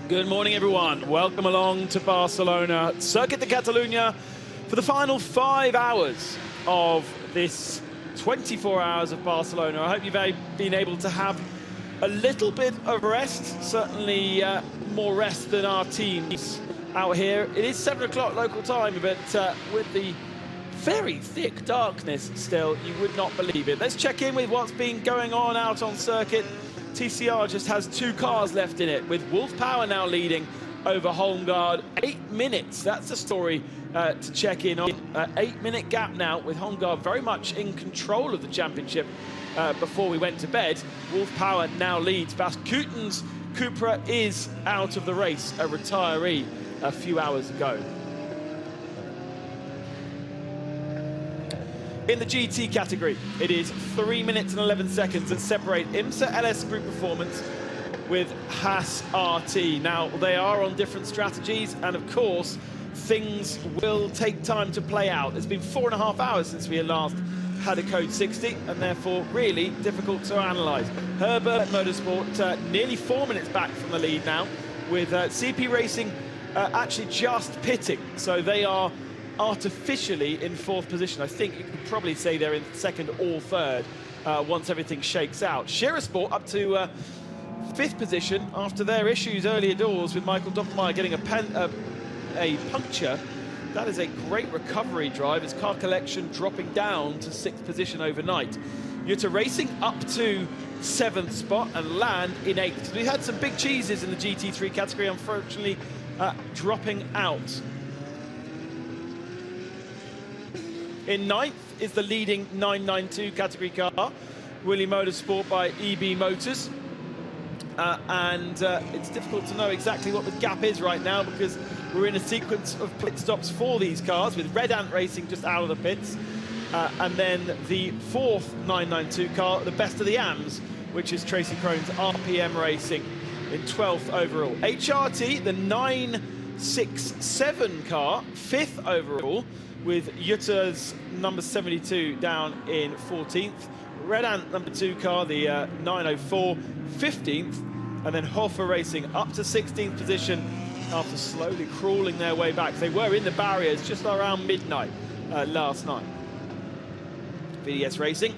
Good morning, everyone. Welcome along to Barcelona, Circuit de Catalunya, for the final 5 hours of this 24 hours of Barcelona. I hope you've been able to have a little bit of rest, certainly more rest than our teams out here. It is 7 o'clock local time, but with the very thick darkness still, you would not believe it. Let's check in with what's been going on out on circuit. TCR just has 2 cars left in it, with Wolf Power now leading over Holmgaard. 8 minutes, that's the story to check in on. 8-minute gap now, with Holmgaard very much in control of the championship before we went to bed. Wolf Power now leads. Bas Kuten's Cupra is out of the race, a retiree a few hours ago. In the GT category, it is 3 minutes and 11 seconds that separate IMSA LS Group Performance with Haas RT. Now, they are on different strategies, and of course, things will take time to play out. It's been 4.5 hours since we last had a Code 60, and therefore really difficult to analyse. Herbert Motorsport nearly 4 minutes back from the lead now, with CP Racing actually just pitting, so they are artificially in 4th position. I think you could probably say they're in 2nd or 3rd once everything shakes out. Sport up to 5th position after their issues earlier doors, with Michael Doppelmayr getting a puncture. That is a great recovery drive. His car collection dropping down to 6th position overnight. Jutta Racing up to 7th spot and Land in 8th. We had some big cheeses in the GT3 category, unfortunately dropping out. In 9th is the leading 992 category car, Willy Motorsport by EB Motors. It's difficult to know exactly what the gap is right now, because we're in a sequence of pit stops for these cars, with Red Ant Racing just out of the pits. And then the 4th 992 car, the best of the AMs, which is Tracy Crone's RPM Racing in 12th overall. HRT, the 967 car, 5th overall, with Jutta's number 72 down in 14th. Red Ant number 2 car, the 904, 15th. And then Hoffer Racing up to 16th position after slowly crawling their way back. They were in the barriers just around midnight last night. VDS Racing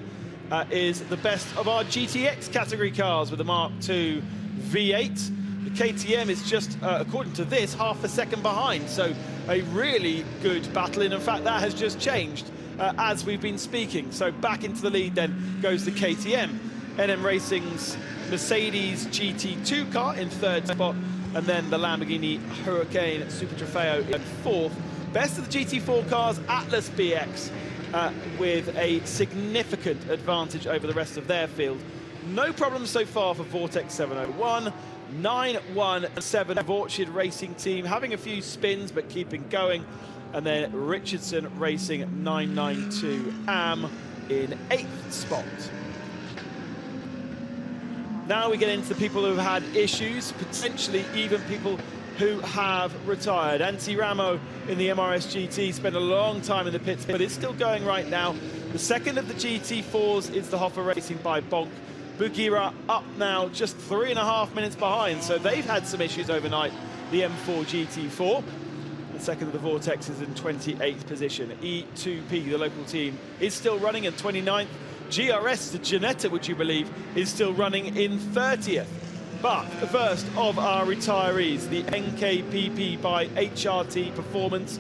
is the best of our GTX category cars with the Mark II V8. The KTM is just, according to this, half a second behind. So a really good battle, and in fact that has just changed as we've been speaking. So back into the lead then goes the KTM. NM Racing's Mercedes GT2 car in 3rd spot, and then the Lamborghini Huracan Super Trofeo in 4th. Best of the GT4 cars, Atlas BX, with a significant advantage over the rest of their field. No problems so far for Vortex 701. 917 Vorchid Racing Team having a few spins but keeping going, and then Richardson Racing 992 AM in 8th spot. Now we get into the people who have had issues, potentially even people who have retired. Antti Ramo in the MRS GT spent a long time in the pits, but it's still going right now. The 2nd of the GT4s is the Hoffer Racing by Bonk. Bugira up now, just 3.5 minutes behind, so they've had some issues overnight, the M4 GT4. The 2nd of the Vortex is in 28th position. E2P, the local team, is still running in 29th. GRS, the Ginetta, would you believe, is still running in 30th. But the first of our retirees, the NKPP by HRT Performance,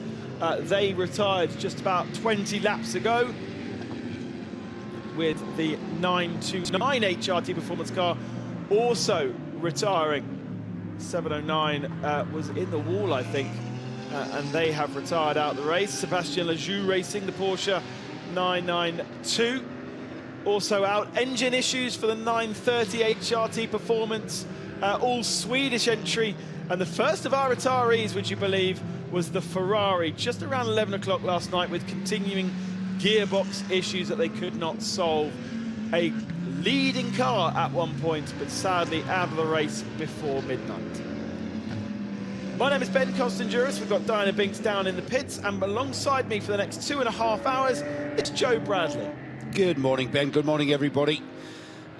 they retired just about 20 laps ago, with the 929 HRT Performance car also retiring. 709 was in the wall, I think, and they have retired out the race. Sebastian Lejoux Racing, the Porsche 992, also out. Engine issues for the 930 HRT Performance, all Swedish entry. And the first of our retirees, would you believe, was the Ferrari, just around 11 o'clock last night, with continuing gearbox issues that they could not solve. A leading car at one point, but sadly out of the race before midnight. My name is Ben Costanjuris. We've got Diana Binks down in the pits, and alongside me for the next 2.5 hours, it's Joe Bradley. Good morning, Ben. Good morning, everybody.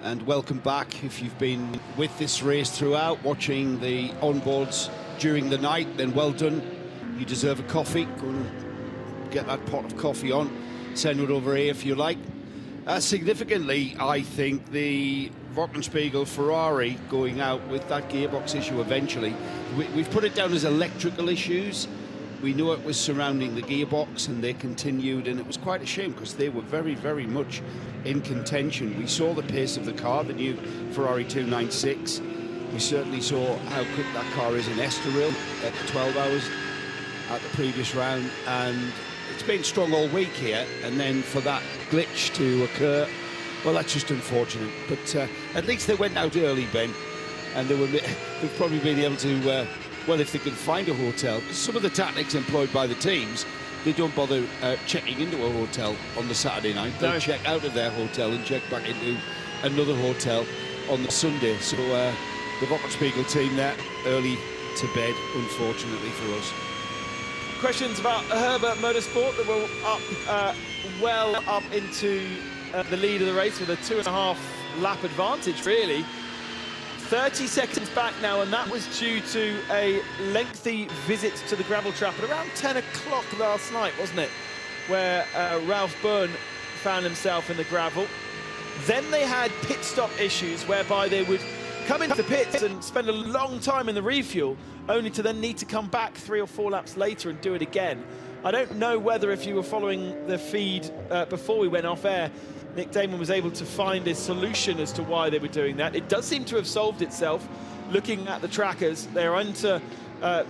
and welcome back. If you've been with this race throughout, watching the onboards during the night, then well done. You deserve a coffee. Go and get that pot of coffee on. Send it over here if you like. Significantly, I think the Wochenspiegel Ferrari going out with that gearbox issue eventually. We've put it down as electrical issues. We knew it was surrounding the gearbox, and they continued, and it was quite a shame because they were very, very much in contention. We saw the pace of the car, the new Ferrari 296. We certainly saw how quick that car is in Estoril at 12 hours at the previous round, and it's been strong all week here, and then for that glitch to occur, well, that's just unfortunate. But at least they went out early, Ben, and they've probably been able to, well, if they can find a hotel, because some of the tactics employed by the teams, they don't bother checking into a hotel on the Saturday night. They'll check out of their hotel and check back into another hotel on the Sunday. So the Wochenspiegel team there, early to bed, unfortunately for us. Questions about Herbert Motorsport that were up, well up into the lead of the race with a 2.5 lap advantage, really. 30 seconds back now, and that was due to a lengthy visit to the gravel trap at around 10 o'clock last night, wasn't it? Where Ralph Byrne found himself in the gravel. Then they had pit stop issues whereby they would come into the pits and spend a long time in the refuel, only to then need to come back 3 or 4 laps later and do it again. I don't know whether, if you were following the feed before we went off air, Nick Damon was able to find a solution as to why they were doing that. It does seem to have solved itself. Looking at the trackers, they're into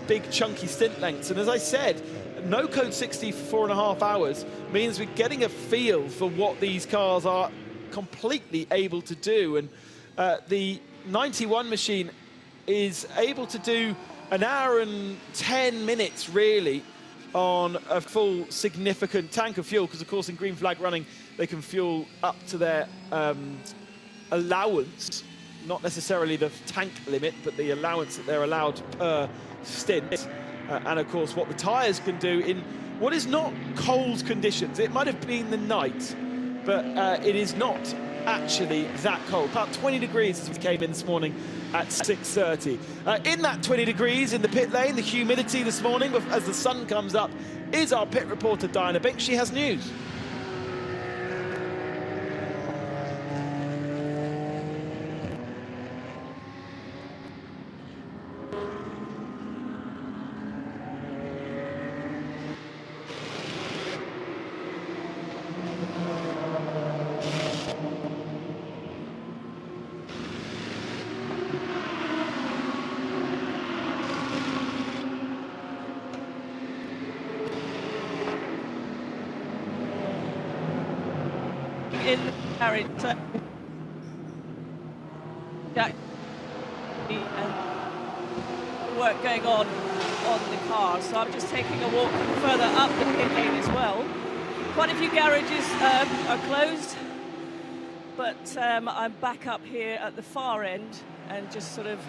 big chunky stint lengths, and as I said, no code 60 for 4.5 hours means we're getting a feel for what these cars are completely able to do. And the 91 machine is able to do 1 hour and 10 minutes really on a full significant tank of fuel, because of course in green flag running they can fuel up to their allowance, not necessarily the tank limit, but the allowance that they're allowed per stint. And of course what the tyres can do in what is not cold conditions. It might have been the night, but it is not actually that cold. About 20 degrees as we came in this morning at 6:30. In that 20 degrees in the pit lane, the humidity this morning as the sun comes up is our pit reporter Diana Binks. She has news. In carriage, and work going on the car, so I'm just taking a walk further up the pit lane as well. Quite a few garages are closed, but I'm back up here at the far end, and just sort of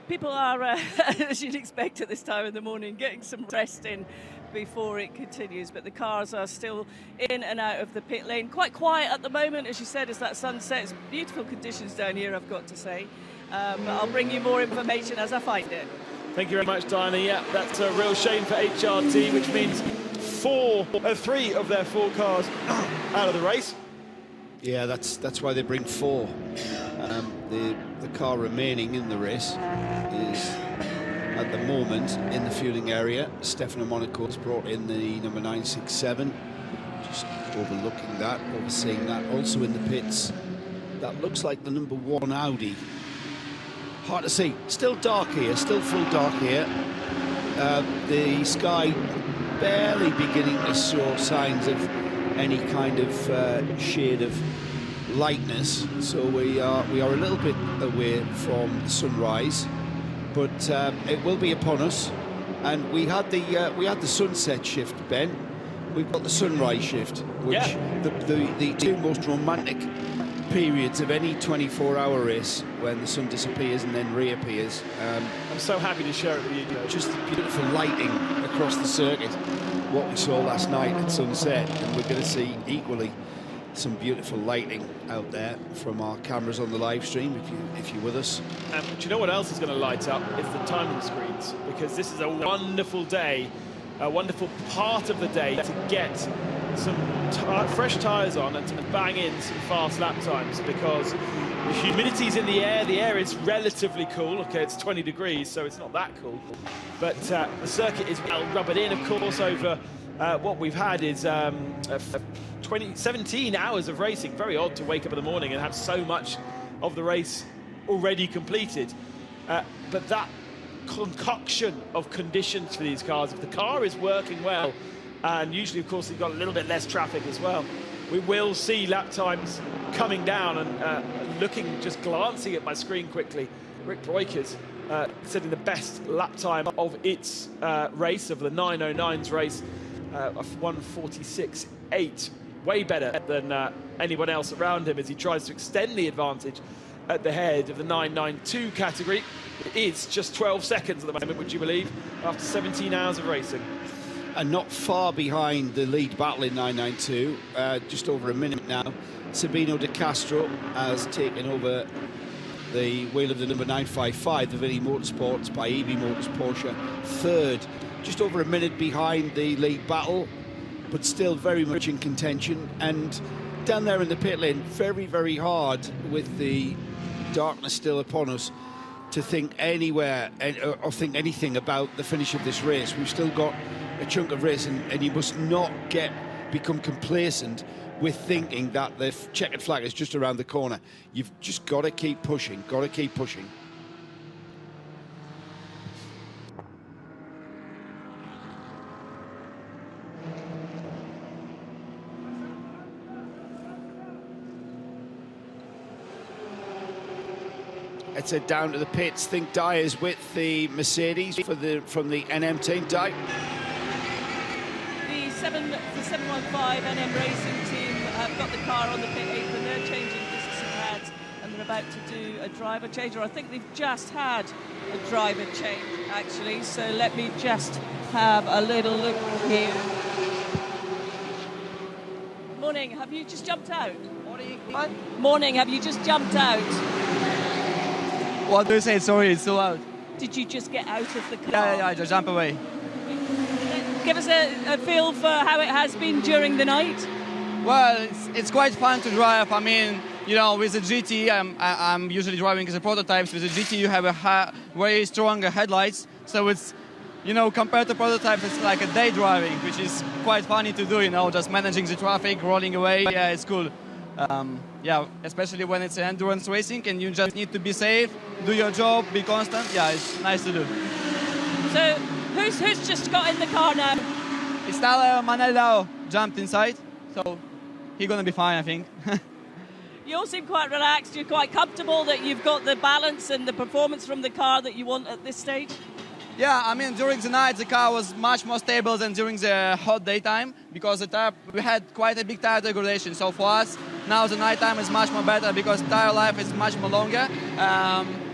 people are, as you'd expect at this time in the morning, getting some rest in before it continues, but the cars are still in and out of the pit lane. Quite quiet at the moment, as you said, as that sun sets. Beautiful conditions down here, I've got to say. But I'll bring you more information as I find it. Thank you very much, Diana. Yeah, that's a real shame for HRT, which means 3 of their 4 cars out of the race. Yeah, that's why they bring 4. The car remaining in the race is, at the moment, in the fueling area. Stefano Monaco has brought in the number 967, just overlooking that, overseeing that. Also in the pits, that looks like the number 1 Audi. Hard to see. Still dark here, still full dark here. The sky barely beginning to show signs of any kind of shade of lightness, so we are a little bit away from sunrise, but it will be upon us. And we had the sunset shift, Ben. We've got the sunrise shift, which the 2 most romantic periods of any 24-hour race, when the sun disappears and then reappears. I'm so happy to share it with you. Just the beautiful lighting across the circuit, what we saw last night at sunset, and we're going to see equally some beautiful lighting out there from our cameras on the live stream, if you're with us. Do you know what else is going to light up? Is the timing screens, because this is a wonderful day, a wonderful part of the day to get some fresh tyres on and to bang in some fast lap times, because the humidity's in the air is relatively cool. Okay, it's 20 degrees, so it's not that cool. But the circuit is well rubbered in, of course, over what we've had is 17 hours of racing. Very odd to wake up in the morning and have so much of the race already completed. But that concoction of conditions for these cars, if the car is working well, and usually, of course, you've got a little bit less traffic as well, we will see lap times coming down. And just glancing at my screen quickly, Rick Breukers setting the best lap time of its race, of the 909's race, of 1:46.8. Way better than anyone else around him as he tries to extend the advantage at the head of the 992 category. It is just 12 seconds at the moment, would you believe, after 17 hours of racing. And not far behind the lead battle in 992, just over a minute now. Sabino De Castro has taken over the wheel of the number 955, the Vinny Motorsports by EB Motors Porsche, third, just over a minute behind the lead battle, but still very much in contention. And down there in the pit lane, very, very hard with the darkness still upon us to think anywhere or think anything about the finish of this race. We've still got a chunk of race, and you must not become complacent with thinking that the checkered flag is just around the corner. You've just got to keep pushing, got to keep pushing. Let's head down to the pits. Think Dye is with the Mercedes from the NM team. Dye. The 715 NM Racing team have got the car on the pit apron. They're changing discs and pads, and they're about to do a driver change, or I think they've just had a driver change, actually. So let me just have a little look here. Morning, have you just jumped out? What? Morning, have you just jumped out? What do you say? Sorry, it's so loud. Did you just get out of the car? Yeah, I just jump away. Give us a feel for how it has been during the night. Well, it's quite fun to drive. I mean, you know, with the GT, I'm usually driving as a prototypes. With the GT, you have very strong headlights. So it's, you know, compared to prototypes, it's like a day driving, which is quite funny to do, you know, just managing the traffic, rolling away. Yeah, it's cool. Yeah, especially when it's endurance racing and you just need to be safe, do your job, be constant. Yeah, it's nice to do. So, who's just got in the car now? It's Tyler Manelao jumped inside, so he's gonna be fine, I think. You all seem quite relaxed. You're quite comfortable that you've got the balance and the performance from the car that you want at this stage? Yeah, I mean, during the night, the car was much more stable than during the hot daytime because we had quite a big tire degradation. So for us, now the nighttime is much more better because tire life is much more longer.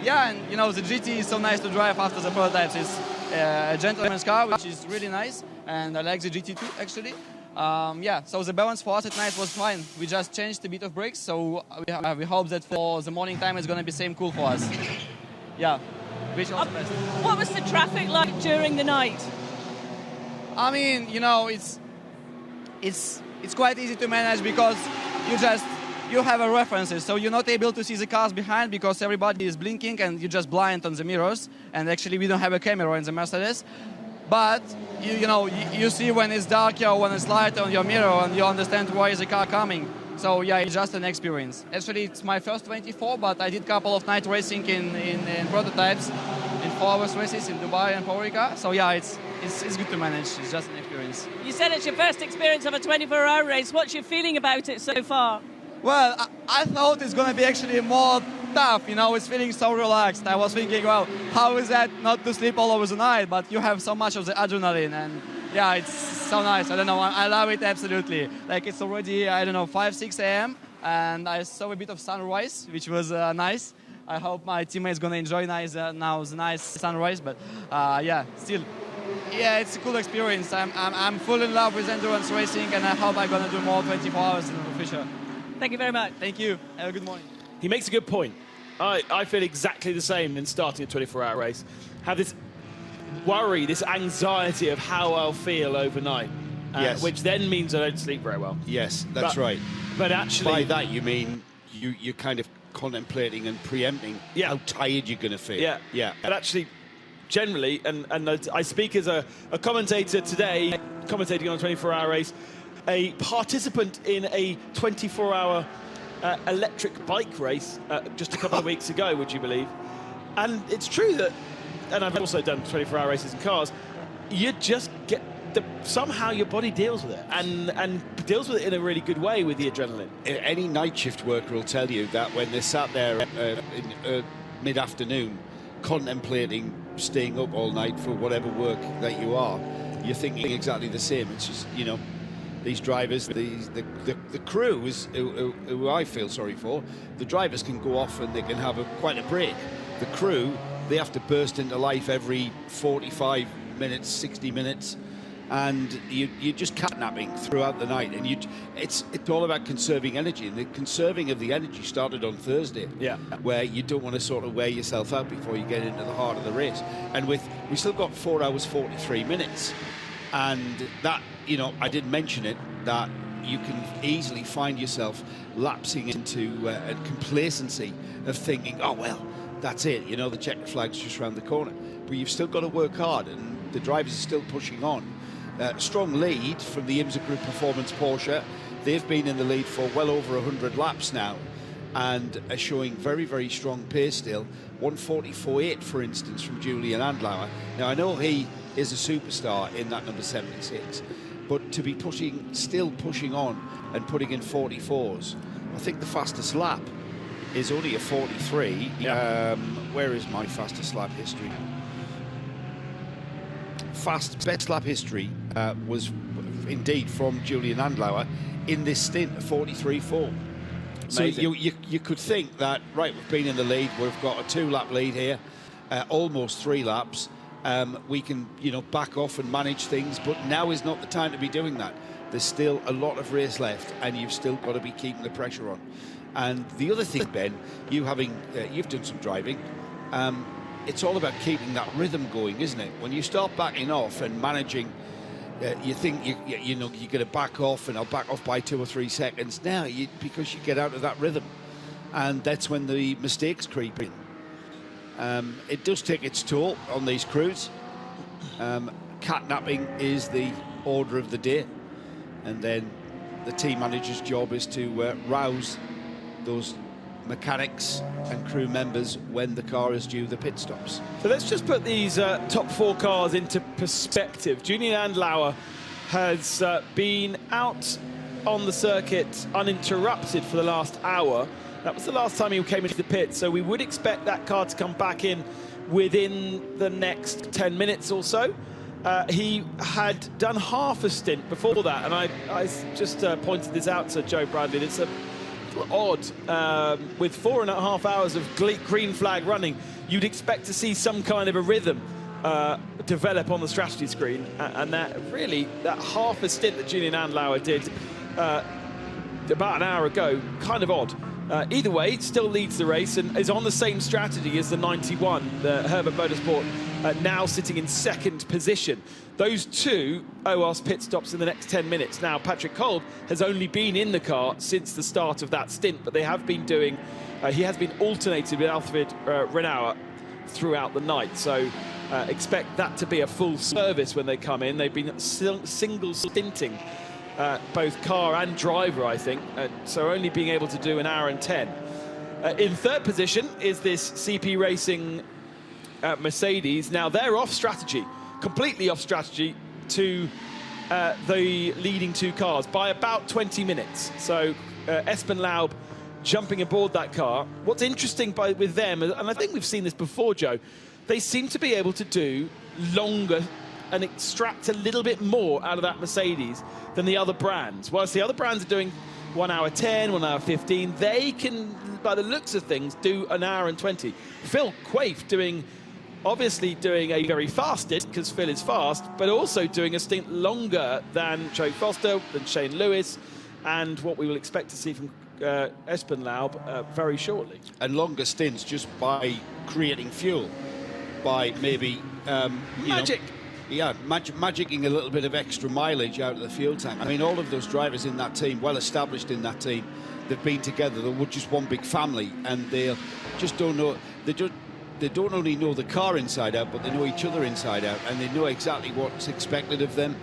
Yeah, and you know, the GT is so nice to drive after the prototypes. It's a gentleman's car, which is really nice, and I like the GT too, actually. Yeah, so the balance for us at night was fine. We just changed a bit of brakes, so we hope that for the morning time it's going to be same cool for us. Yeah. What was the traffic like during the night? I mean, you know, it's quite easy to manage because you have a references, so you're not able to see the cars behind because everybody is blinking and you're just blind on the mirrors. And actually, we don't have a camera in the Mercedes, but you see when it's darker or when it's lighter on your mirror, and you understand why is the car coming. So yeah, it's just an experience. Actually, it's my first 24, but I did a couple of night racing in prototypes, in 4 hours races in Dubai and Puerto Rico. So yeah, it's good to manage. It's just an experience. You said it's your first experience of a 24-hour race. What's your feeling about it so far? Well, I thought it's going to be actually more tough. You know, it's feeling so relaxed. I was thinking, well, how is that not to sleep all over the night? But you have so much of the adrenaline, and yeah, it's so nice. I don't know, I love it absolutely. Like, it's already, I don't know, 5, 6 a.m. and I saw a bit of sunrise, which was nice. I hope my teammates going to enjoy now the nice sunrise, but yeah, still, yeah, it's a cool experience. I'm full in love with endurance racing, and I hope I'm going to do more 24 hours in the future. Thank you very much. Thank you. Have a good morning. He makes a good point. I feel exactly the same in starting a 24-hour race. Have this worry, this anxiety of how I'll feel overnight, Yes. which then means I don't sleep very well. Yes, that's right. But actually, By that you mean you're kind of contemplating and preempting how tired you're going to feel. Yeah, yeah. But actually, generally, and I speak as a commentator today, commentating on a 24-hour race, a participant in a 24-hour electric bike race just a couple of weeks ago, would you believe? And it's true that, and I've also done 24-hour races in cars, you just get, somehow your body deals with it, and deals with it in a really good way with the adrenaline. Any night shift worker will tell you that when they're sat there in mid-afternoon contemplating staying up all night for whatever work that you are, you're thinking exactly the same. It's just, you know, these drivers, the crew is who I feel sorry for. The drivers can go off and they can have quite a break. The crew, they have to burst into life every 45 minutes, 60 minutes, and you're just catnapping throughout the night. And it's all about conserving energy. And the conserving of the energy started on Thursday, where you don't want to sort of wear yourself out before you get into the heart of the race. And we still got 4 hours 43 minutes. And that, you know, I did mention it, that you can easily find yourself lapsing into a complacency of thinking, oh, well, that's it, you know, the checkered flag's just around the corner. But you've still got to work hard, and the drivers are still pushing on. Strong lead from the IMSA Group Performance Porsche. They've been in the lead for well over 100 laps now, and are showing very, very strong pace still. 1:44.8, for instance, from Julian Andlauer. Now, I know he is a superstar in that number 76, but to be still pushing on and putting in 44s, I think the fastest lap is only a 43. Where is my fastest lap history? Best lap history was indeed from Julian Andlauer in this stint, a 43.4. So you could think that, right, we've been in the lead, we've got a 2-lap lead here, almost 3 laps. We can, you know, back off and manage things, but now is not the time to be doing that. There's still a lot of race left, and you've still got to be keeping the pressure on. And the other thing, Ben, you've done some driving. It's all about keeping that rhythm going, isn't it? When you start backing off and managing, you think you know you're going to back off, and I'll back off by 2 or 3 seconds. Now, because you get out of that rhythm, and that's when the mistakes creep in. It does take its toll on these crews. Catnapping is the order of the day, and then the team manager's job is to rouse those mechanics and crew members when the car is due the pit stops. So let's just put these top 4 cars into perspective. Julian Andlauer has been out on the circuit uninterrupted for the last hour. That was the last time he came into the pit, so we would expect that car to come back in within the next 10 minutes or so. He had done half a stint before that, and I just pointed this out to Joe Bradley. It's a little odd. With 4.5 hours of green flag running, you'd expect to see some kind of a rhythm develop on the strategy screen, and that half a stint that Julian Andlauer did about an hour ago, kind of odd. Either way, still leads the race and is on the same strategy as the 91, the Herbert Motorsport, now sitting in 2nd position. Those 2 OWASP pit stops in the next 10 minutes. Now, Patrick Kolb has only been in the car since the start of that stint, but they have been doing, he has been alternated with Alfred Renauer throughout the night. So expect that to be a full service when they come in. They've been single stinting both car and driver, I think, so only being able to do 1 hour and 10. In 3rd position is this CP Racing Mercedes. Now, they're off strategy, completely off strategy to the leading 2 cars by about 20 minutes. So Espen Laub jumping aboard that car. What's interesting with them, and I think we've seen this before, Joe, they seem to be able to do longer and extract a little bit more out of that Mercedes than the other brands. Whilst the other brands are doing 1 hour 10, 1 hour 15, they can, by the looks of things, do 1 hour and 20. Phil Quaife obviously doing a very fast stint, because Phil is fast, but also doing a stint longer than Joe Foster, than Shane Lewis, and what we will expect to see from Espenlaub very shortly. And longer stints just by creating fuel, by maybe Magic. Magicking a little bit of extra mileage out of the fuel tank. I mean, all of those drivers in that team, well established in that team, they've been together. They're just one big family, and they just don't know. They don't only know the car inside out, but they know each other inside out, and they know exactly what's expected of them.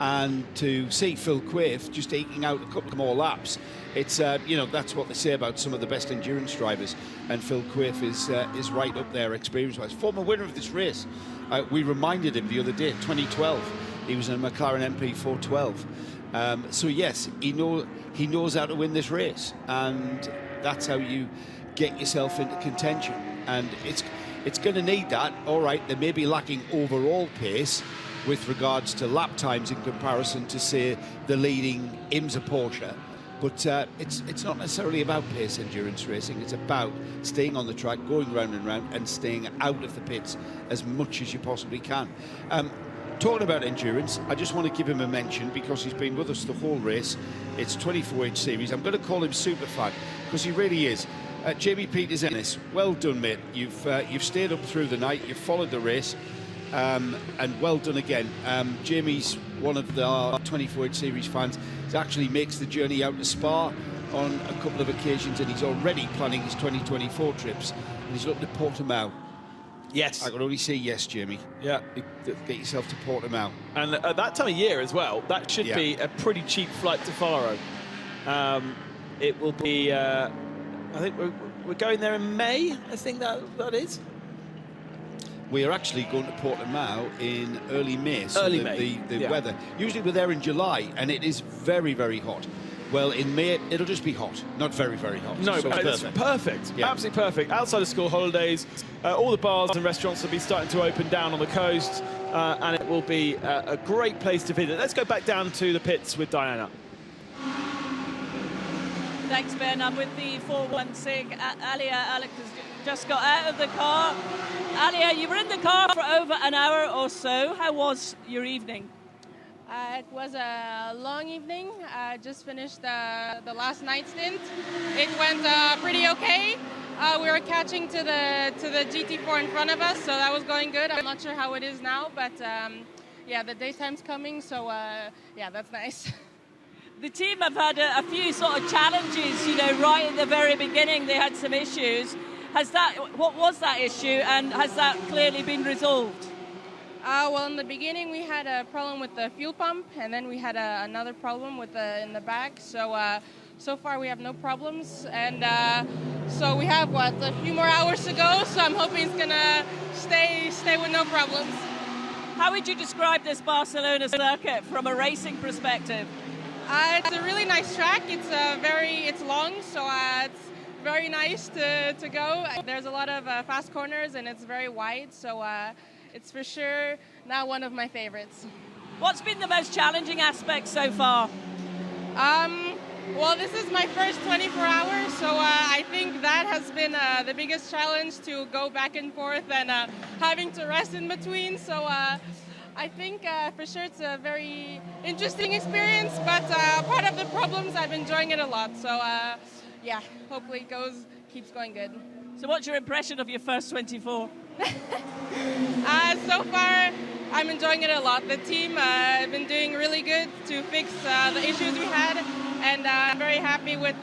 And to see Phil Quaife just eking out a couple more laps, it's that's what they say about some of the best endurance drivers, and Phil Quaife is right up there experience-wise. Former winner of this race. We reminded him the other day, 2012. He was in a McLaren MP 412. So yes, he knows how to win this race, and that's how you get yourself into contention. And it's going to need that. All right, they may be lacking overall pace with regards to lap times in comparison to, say, the leading IMSA Porsche. But it's not necessarily about pace endurance racing. It's about staying on the track, going round and round, and staying out of the pits as much as you possibly can. Talking about endurance, I just want to give him a mention because he's been with us the whole race. It's 24H Series. I'm going to call him Superfan because he really is. Jamie Peters-Ennis, well done, mate. You've stayed up through the night. You've followed the race. And well done again. Jamie's one of our 24H Series fans. He actually makes the journey out to Spa on a couple of occasions, and he's already planning his 2024 trips. And he's looking to Portimao. Yes. I can only say yes, Jamie. Yeah. Get yourself to Portimao. And at that time of year as well, that should be a pretty cheap flight to Faro. It will be, I think we're going there in May, I think that is. We are actually going to Portimao in early May. So early May. The weather. Usually we're there in July, and it is very, very hot. Well, in May, it'll just be hot, not very, very hot. No, so it's perfect. Yeah. Absolutely perfect. Outside of school holidays, all the bars and restaurants will be starting to open down on the coast, and it will be a great place to visit. Let's go back down to the pits with Diana. Thanks, Ben. I'm with the 416. Alia Alex has just got out of the car. Alia, you were in the car for over an hour or so. How was your evening? It was a long evening. I just finished the last night stint. It went pretty okay. We were catching to the GT4 in front of us, so that was going good. I'm not sure how it is now, but yeah, the daytime's coming, so yeah, that's nice. The team have had a few sort of challenges, right at the very beginning. They had some issues. What was that issue, and has that clearly been resolved? Well, in the beginning we had a problem with the fuel pump, and then we had another problem with in the back. So far we have no problems, and so we have a few more hours to go. So I'm hoping it's gonna stay with no problems. How would you describe this Barcelona circuit from a racing perspective? It's a really nice track. It's long, so it's very nice to go. There's a lot of fast corners, and it's very wide. So. It's for sure now one of my favorites. What's been the most challenging aspect so far? Well, this is my first 24 hours, so I think that has been the biggest challenge, to go back and forth and having to rest in between. So I think for sure it's a very interesting experience, but part of the problems, I'm enjoying it a lot. So yeah, hopefully it keeps going good. So what's your impression of your first 24? So far, I'm enjoying it a lot. The team have been doing really good to fix the issues we had, and I'm very happy with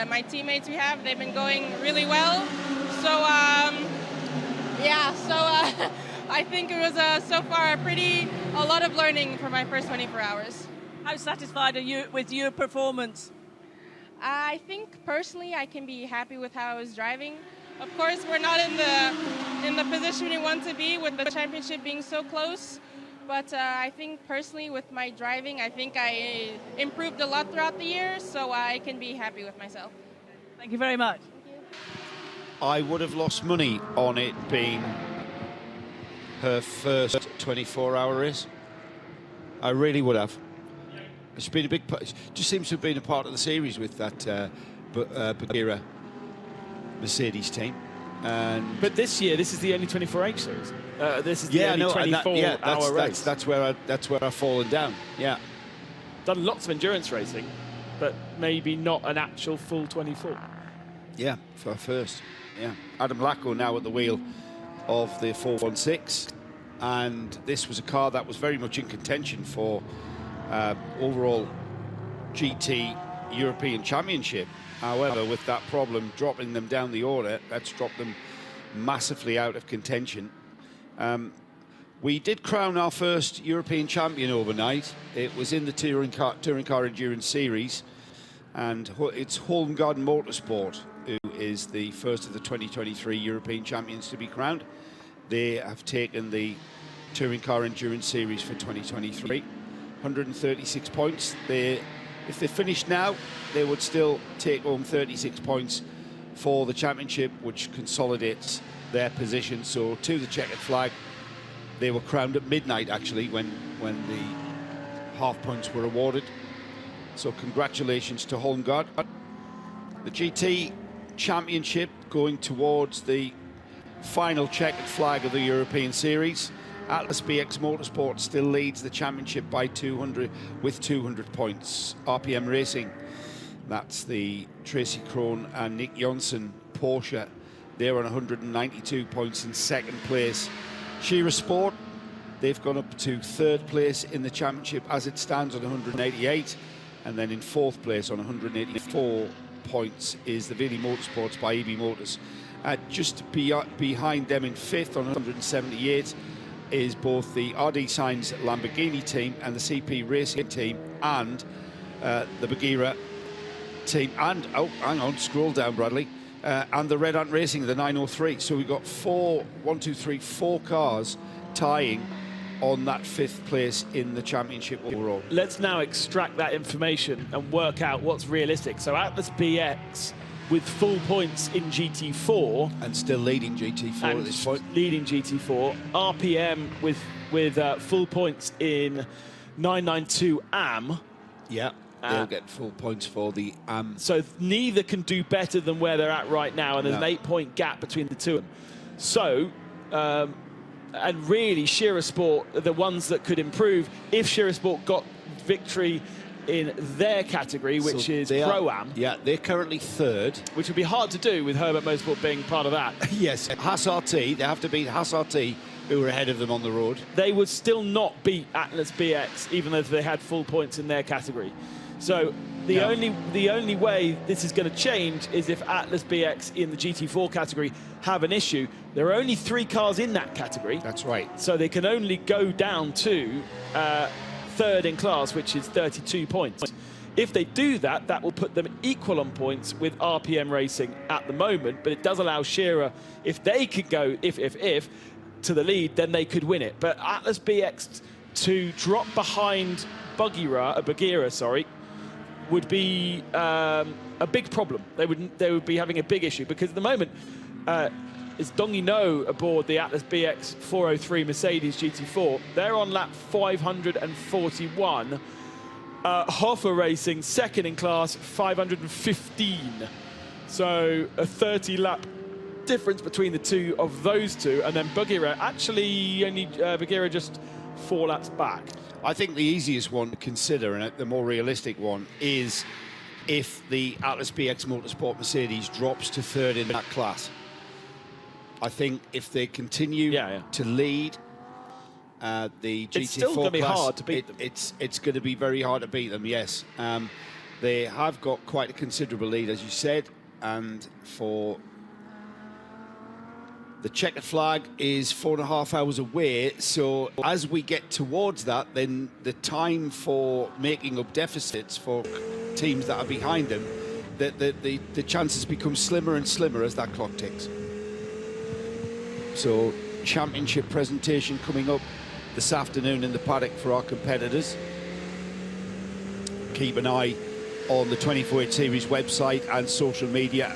my teammates we have. They've been going really well. So yeah, I think it was so far a lot of learning for my first 24 hours. How satisfied are you with your performance? I think personally I can be happy with how I was driving. Of course, we're not in the position we want to be with the championship being so close, but I think personally with my driving, I think I improved a lot throughout the year, so I can be happy with myself. Thank you very much. Thank you. I would have lost money on it being her first 24-hour race. I really would have. It's been a big part. It just seems to have been a part of the series with that Bagheera Mercedes team. But this year, this is the only 24H series. This is the only 24-hour race. That's where I've fallen down. Yeah, done lots of endurance racing. but maybe not an actual full 24. Yeah, for first. Yeah, Adam Lacko now at the wheel of the 416, and this was a car that was very much in contention for overall GT European Championship. However, with that problem dropping them down the order, that's dropped them massively out of contention. We did crown our first European champion overnight. It was in the Touring Car Endurance Series, and it's Holmgarden Motorsport who is the first of the 2023 European champions to be crowned. They have taken the Touring Car Endurance Series for 2023, 136 points. If they finished now, they would still take home 36 points for the championship, which consolidates their position. So to the checkered flag, they were crowned at midnight, actually, when the half points were awarded. So congratulations to Holmgard. The GT Championship going towards the final checkered flag of the European Series. Atlas BX Motorsport still leads the championship by 200 with 200 points. RPM Racing, that's the Tracy Krohn and Nick Jonsson Porsche. They're on 192 points in second place. Shearer Sport, they've gone up to third place in the championship as it stands on 188, and then in fourth place on 184 points is the Vili Motorsports by EB Motors. Just behind them in fifth on 178 is both the RD Sainz Lamborghini team and the CP Racing team, and the Bagheera team, and oh, hang on, scroll down, Bradley, and the Red Ant Racing, the 903. So we've got four cars tying on that fifth place in the championship overall. Let's now extract that information and work out what's realistic. So Atlas BX with full points in GT4 and still leading GT4 at this point. Leading GT4. RPM with full points in 992 AM. Yeah, they'll get full points for the AM. So neither can do better than where they're at right now, and there's an 8-point gap between the two of them. So, and really, Shearer Sport are the ones that could improve if Shearer Sport got victory in their category, which is Pro-Am. Yeah, they're currently third. Which would be hard to do with Herbert Motorsport being part of that. Yes, Haas RT, they have to beat Haas RT, who were ahead of them on the road. They would still not beat Atlas BX, even though they had full points in their category. So the only way this is going to change is if Atlas BX in the GT4 category have an issue. There are only 3 cars in that category. That's right. So they can only go down to third in class, which is 32 points. If they do that, that will put them equal on points with RPM Racing at the moment, but it does allow Shearer, if they could go if to the lead, then they could win it. But Atlas BX to drop behind Bagheera, would be a big problem. They would be having a big issue, because at the moment is Dongi No aboard the Atlas BX 403 Mercedes GT4. They're on lap 541. Hoffer Racing second in class, 515. So a 30-lap difference between the two of those two, and then Bagheera Bagheera just 4 laps back. I think the easiest one to consider, and the more realistic one, is if the Atlas BX Motorsport Mercedes drops to third in that class. I think if they continue to lead the GT4 it's still going to be hard to beat them. It's going to be very hard to beat them, yes. They have got quite a considerable lead, as you said, and for the checkered flag is 4.5 hours away, so as we get towards that, then the time for making up deficits for teams that are behind them, the chances become slimmer and slimmer as that clock ticks. So, championship presentation coming up this afternoon in the paddock for our competitors. Keep an eye on the 24/8 Series website and social media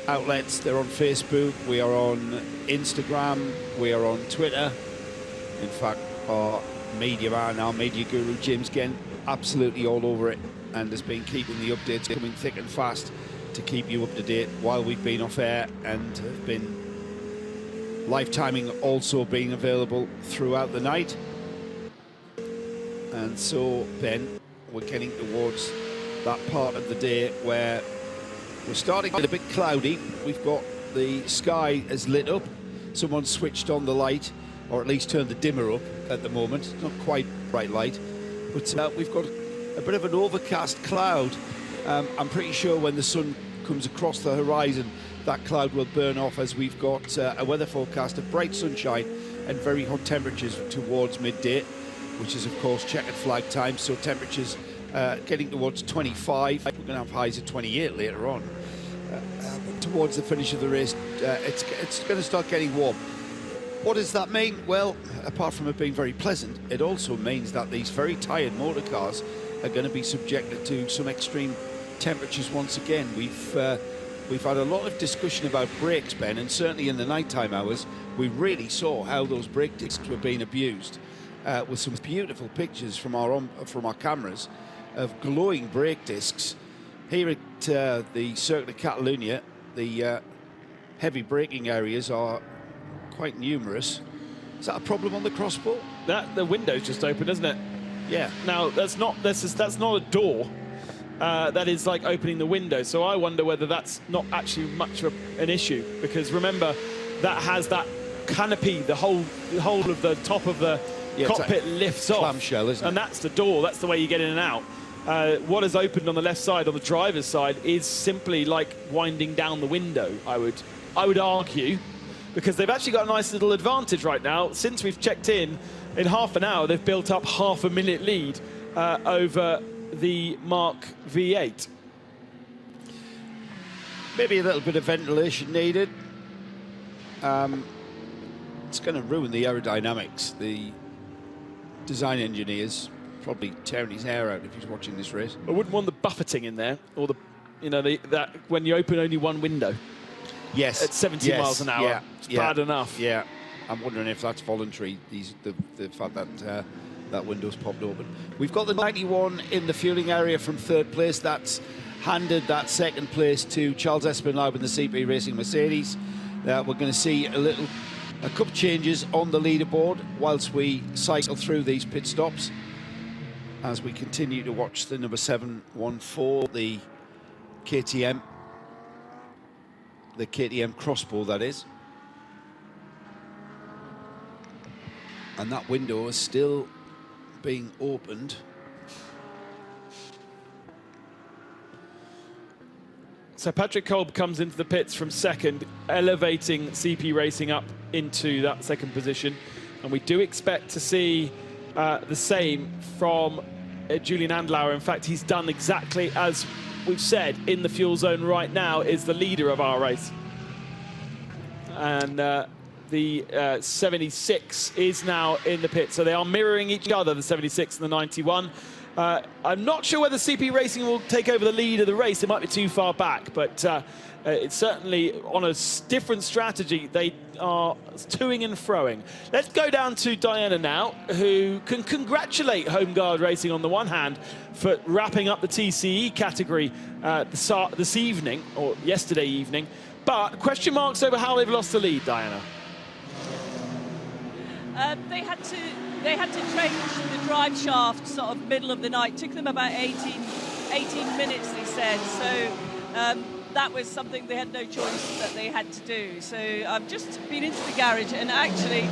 outlets. They're on Facebook, we are on Instagram, we are on Twitter. In fact, our media man, our media guru, Jim's getting absolutely all over it and has been keeping the updates coming thick and fast to keep you up to date while we've been off air, and have been live timing also being available throughout the night. And so, Ben, we're getting towards that part of the day where we're starting to get a bit cloudy. We've got the sky has lit up. Someone switched on the light, or at least turned the dimmer up at the moment. It's not quite bright light, but we've got a bit of an overcast cloud. I'm pretty sure when the sun comes across the horizon, that cloud will burn off, as we've got a weather forecast of bright sunshine and very hot temperatures towards midday, which is of course checkered flag time, so temperatures getting towards 25. We're going to have highs of 28 later on. But towards the finish of the race, it's going to start getting warm. What does that mean? Well, apart from it being very pleasant, it also means that these very tired motor cars are going to be subjected to some extreme temperatures once again. We've had a lot of discussion about brakes, Ben, and certainly in the nighttime hours, we really saw how those brake discs were being abused, with some beautiful pictures from our cameras of glowing brake discs. Here at the Circuit of Catalunya, the heavy braking areas are quite numerous. Is that a problem on the crossbar? The window's just open, isn't it? Yeah. Now that's not a door. That is like opening the window. So I wonder whether that's not actually much of an issue, because remember that has that canopy, the whole of the top of the cockpit lifts off. Clamshell, isn't it? And that's the door. That's the way you get in and out. What is opened on the left side, on the driver's side, is simply like winding down the window. I would argue, because they've actually got a nice little advantage right now. Since we've checked in half an hour, they've built up half a minute lead over the Mark V8. Maybe a little bit of ventilation needed. It's going to ruin the aerodynamics. The design engineers probably tearing his hair out if he's watching this race. I wouldn't want the buffeting in there, or that when you open only one window. Yes. At 70 miles an hour. Yeah, it's bad enough. Yeah. I'm wondering if that's voluntary, the fact that that window's popped open. We've got the 91 in the fueling area from third place. That's handed that second place to Charles Espinlaub in the CP Racing Mercedes. We're going to see a couple changes on the leaderboard whilst we cycle through these pit stops, as we continue to watch the number 714, the KTM crossbow, that is. And that window is still being opened. So Patrick Kolb comes into the pits from second, elevating CP Racing up into that second position. And we do expect to see the same from Julian Andlauer. In fact, he's done exactly as we've said. In the fuel zone right now is the leader of our race. And the 76 is now in the pit. So they are mirroring each other, the 76 and the 91. I'm not sure whether CP Racing will take over the lead of the race. It might be too far back, but it's certainly on a different strategy. They are toing and froing. Let's go down to Diana now, who can congratulate Home Guard Racing on the one hand for wrapping up the TCE category this evening, or yesterday evening, but question marks over how they've lost the lead, Diana. They had to change the drive shaft sort of middle of the night. Took them about 18 minutes, they said. So that was something they had no choice that they had to do. So I've just been into the garage, and actually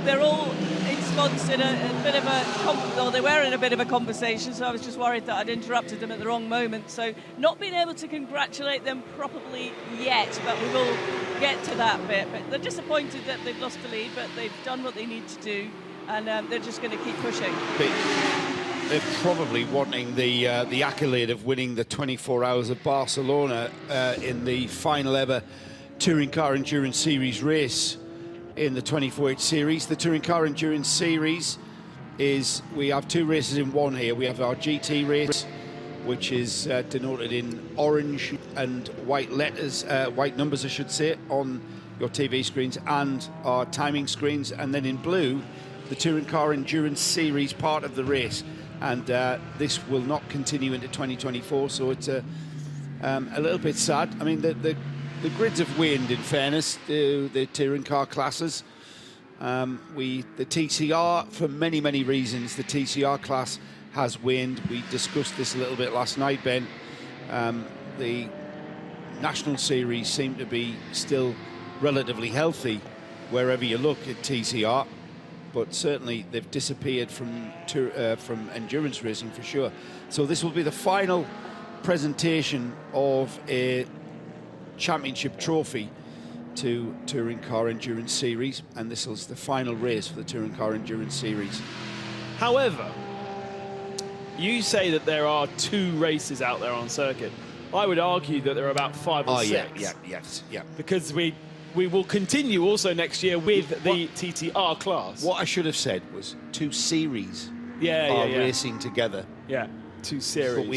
they're all ensconced in a bit of they were in a bit of a conversation, so I was just worried that I'd interrupted them at the wrong moment. So not being able to congratulate them properly yet, but we will get to that bit. But they're disappointed that they've lost the lead, but they've done what they need to do, and they're just going to keep pushing. They're probably wanting the accolade of winning the 24 Hours of Barcelona in the final ever Touring Car Endurance Series race in the 24H Series. The Touring Car Endurance Series we have two races in one here. We have our GT race, which is denoted in orange and white letters, white numbers I should say, on your TV screens and our timing screens, and then in blue the Touring Car Endurance Series part of the race. And this will not continue into 2024, so it's a little bit sad. I mean, the grids have waned, in fairness, the touring car classes. The TCR, for many reasons, the TCR class has waned. We discussed this a little bit last night, Ben. The National Series seem to be still relatively healthy wherever you look at TCR, but certainly they've disappeared from endurance racing for sure. So this will be the final presentation of a championship trophy to Touring Car Endurance Series, and this is the final race for the Touring Car Endurance Series. However, you say that there are 2 races out there on circuit. I would argue that there are about 5 or 6. Yeah. Because we will continue also next year with the TTR class. What I should have said was 2 series are racing together. Yeah, 2 series. But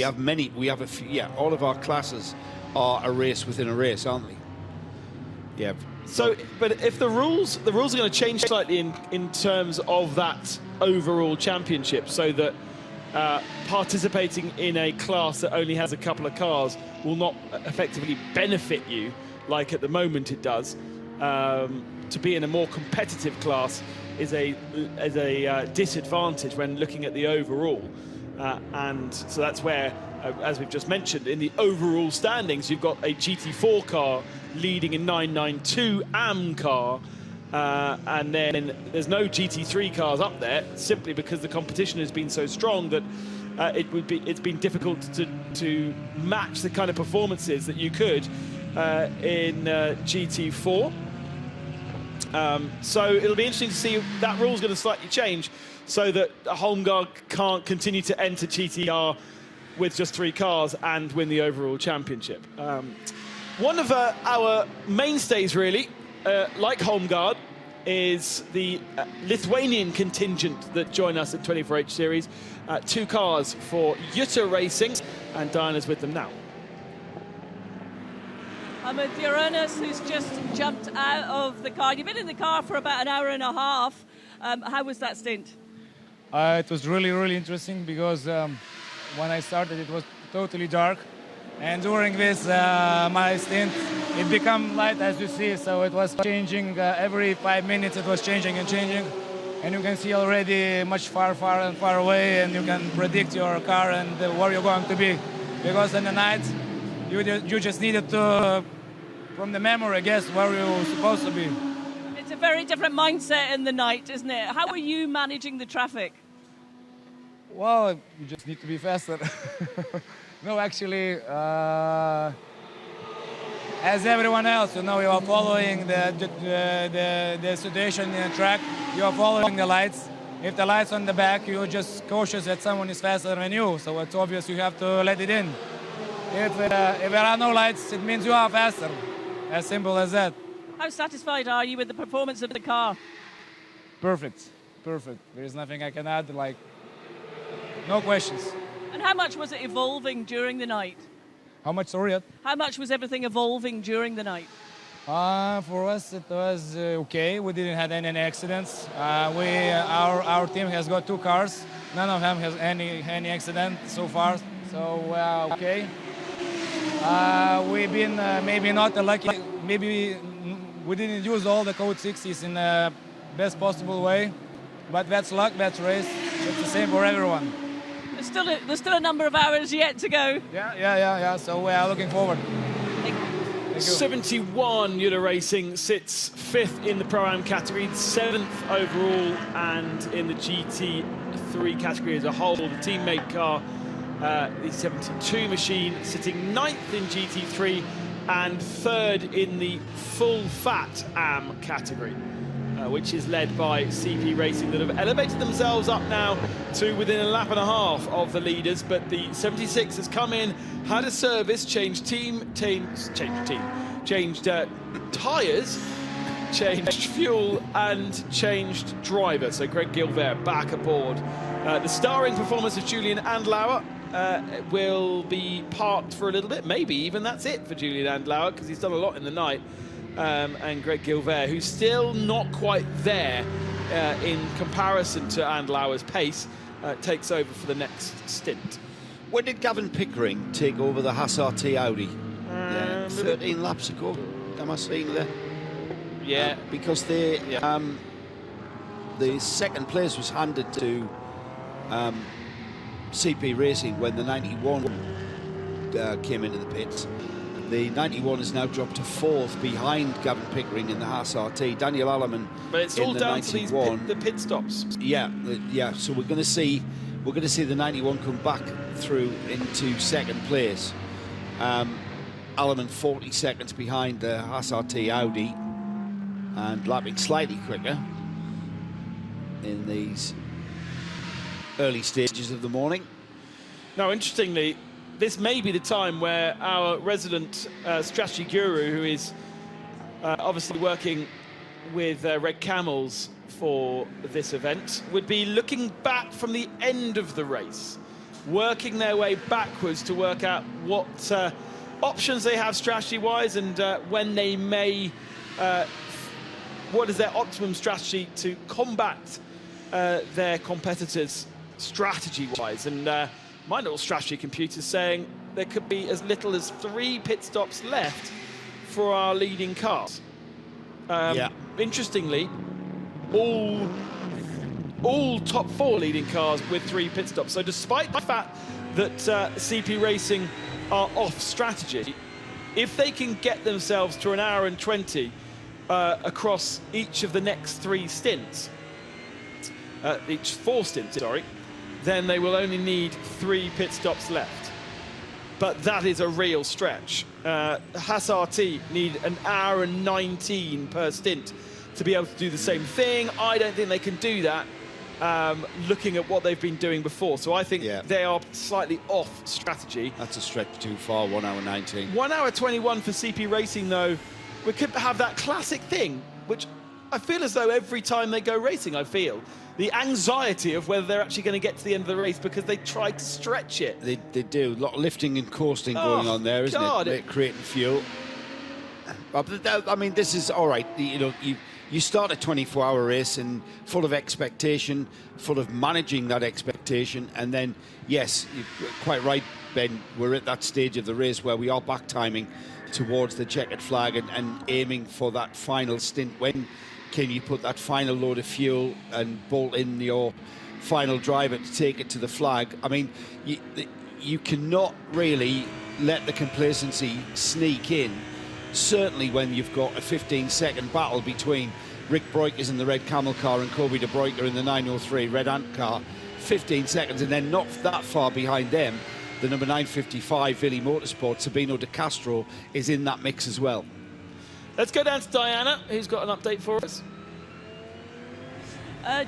we have a few, all of our classes are a race within a race, aren't they? Yeah. So, but if the rules are going to change slightly in terms of that overall championship, so that participating in a class that only has a couple of cars will not effectively benefit you like at the moment it does. To be in a more competitive class is a disadvantage when looking at the overall, and so that's where, as we've just mentioned, in the overall standings, you've got a GT4 car leading in 992 AM car, and then there's no GT3 cars up there simply because the competition has been so strong that it's been difficult to match the kind of performances that you could in GT4. So it'll be interesting to see. That rule's going to slightly change so that a home guard can't continue to enter GTR with just 3 cars and win the overall championship. One of our mainstays, really, like home guard, is the Lithuanian contingent that join us at 24H Series. 2 cars for Jutta Racing, and Diana's with them now. I'm with Jonas, who's just jumped out of the car. You've been in the car for about an hour and a half. How was that stint? It was really, really interesting because when I started, it was totally dark. And during this, my stint, it became light, as you see. So it was changing every 5 minutes. It was changing and changing. And you can see already much far away, and you can predict your car and where you're going to be. Because in the night, you just needed to, from the memory, guess where you're supposed to be. It's a very different mindset in the night, isn't it? How are you managing the traffic? Well, you just need to be faster. No, actually, as everyone else, you know, you are following the situation in the track. You are following the lights. If the light's on the back, you're just cautious that someone is faster than you. So it's obvious you have to let it in. If there are no lights, it means you are faster. As simple as that. How satisfied are you with the performance of the car? Perfect. There is nothing I can add, like, no questions. And how much was it evolving during the night? How much, sorry? How much was everything evolving during the night? For us, it was okay. We didn't have any accidents. Our team has got 2 cars. None of them has any accident so far. So okay. We've been maybe not lucky. Maybe we didn't use all the code 60s in the best possible way. But that's luck. That's race. It's the same for everyone. There's still a number of hours yet to go. Yeah. So we are looking forward. Thank you. 71 Jutta Racing sits 5th in the Pro-Am category, 7th overall, and in the GT3 category as a whole. The teammate car, the 72 machine, sitting 9th in GT3 and 3rd in the full fat AM category, which is led by CP Racing, that have elevated themselves up now to within a lap and a half of the leaders. But the 76 has come in, had a service, changed tyres, changed fuel, and changed driver. So Greg Gilbert back aboard. The starring performance of Julian Andlauer will be parked for a little bit. Maybe even that's it for Julian Andlauer, because he's done a lot in the night. And Greg Gilbert, who's still not quite there in comparison to Andlauer's pace, takes over for the next stint. When did Gavin Pickering take over the Haas RT Audi? 13 laps ago, am I saying there? Yeah. Because the second place was handed to CP Racing when the 91 came into the pits. The 91 has now dropped to 4th behind Gavin Pickering in the Haas RT. Daniel Alleman. But it's all down to these the pit stops. Yeah, yeah. So we're going to see the 91 come back through into second place. Alleman 40 seconds behind the Haas RT Audi, and lapping slightly quicker in these early stages of the morning. Now, interestingly, this may be the time where our resident strategy guru, who is obviously working with Red Camels for this event, would be looking back from the end of the race, working their way backwards to work out what options they have strategy-wise, and when they may, what is their optimum strategy to combat their competitors strategy-wise. And my little strategy computer's saying there could be as little as 3 pit stops left for our leading cars. Interestingly, all top 4 leading cars with 3 pit stops. So despite the fact that CP Racing are off strategy, if they can get themselves to an hour and 20 across each of the next 3 stints, each 4 stints, sorry, then they will only need 3 pit stops left. But that is a real stretch. Haas RT need an hour and 19 per stint to be able to do the same thing. I don't think they can do that, looking at what they've been doing before. So I think they are slightly off strategy. That's a stretch too far, 1 hour 19. 1 hour 21 for CP Racing, though. We could have that classic thing, which I feel as though every time they go racing, I feel the anxiety of whether they're actually going to get to the end of the race because they try to stretch it. They do. A lot of lifting and coasting going on there, isn't it? They're creating fuel. I mean, this is all right. You know, you start a 24-hour race and full of expectation, full of managing that expectation, and then, yes, you're quite right, Ben, we're at that stage of the race where we are back timing towards the checkered flag and aiming for that final stint. When can you put that final load of fuel and bolt in your final driver to take it to the flag? I mean, you cannot really let the complacency sneak in, certainly when you've got a 15-second battle between Rick Breukers in the red Camel car and Kobe de Bruyker in the 903 red Ant car. 15 seconds, and then not that far behind them, the number 955 Villi Motorsport, Sabino de Castro, is in that mix as well. Let's go down to Diana, who's got an update for us.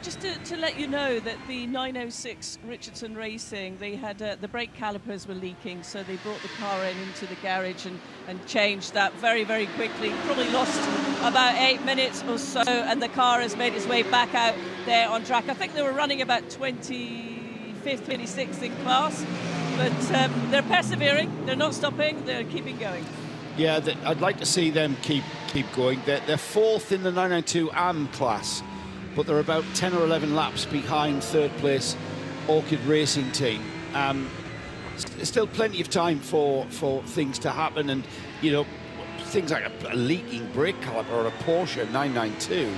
Just to let you know that the 906 Richardson Racing, they had the brake calipers were leaking, so they brought the car into the garage and changed that very, very quickly. Probably lost about 8 minutes or so, and the car has made its way back out there on track. I think they were running about 25th, 26th in class, but they're persevering, they're not stopping, they're keeping going. Yeah, I'd like to see them keep going. They're 4th in the 992 AM class, but they're about 10 or 11 laps behind third place Orchid Racing team. Still plenty of time for things to happen, and you know, things like a leaking brake caliper or a Porsche 992,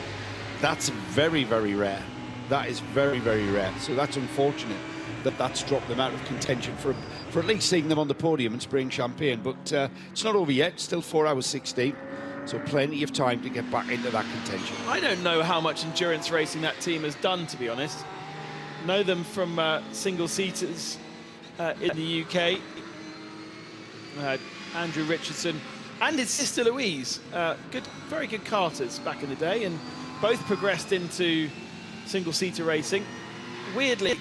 that's very, very rare. That is very, very rare. So that's unfortunate that that's dropped them out of contention for at least seeing them on the podium and spraying champagne. But it's not over yet. Still 4 hours 16. So plenty of time to get back into that contention. I don't know how much endurance racing that team has done, to be honest. Know them from single-seaters in the UK. Andrew Richardson and his sister Louise, very good karters back in the day, and both progressed into single-seater racing. Weirdly,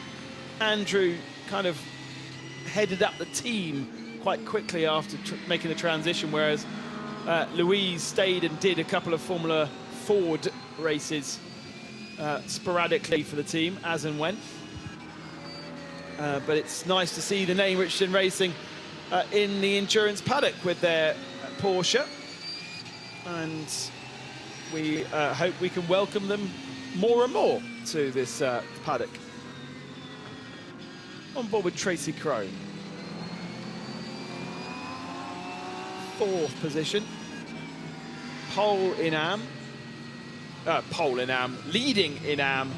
Andrew kind of headed up the team quite quickly after making the transition, whereas Louise stayed and did a couple of Formula Ford races sporadically for the team, as and when. But it's nice to see the name Richardson Racing in the endurance paddock with their Porsche. And we hope we can welcome them more and more to this paddock. On board with Tracy Crone. 4th position. Pole in AM. Leading in AM.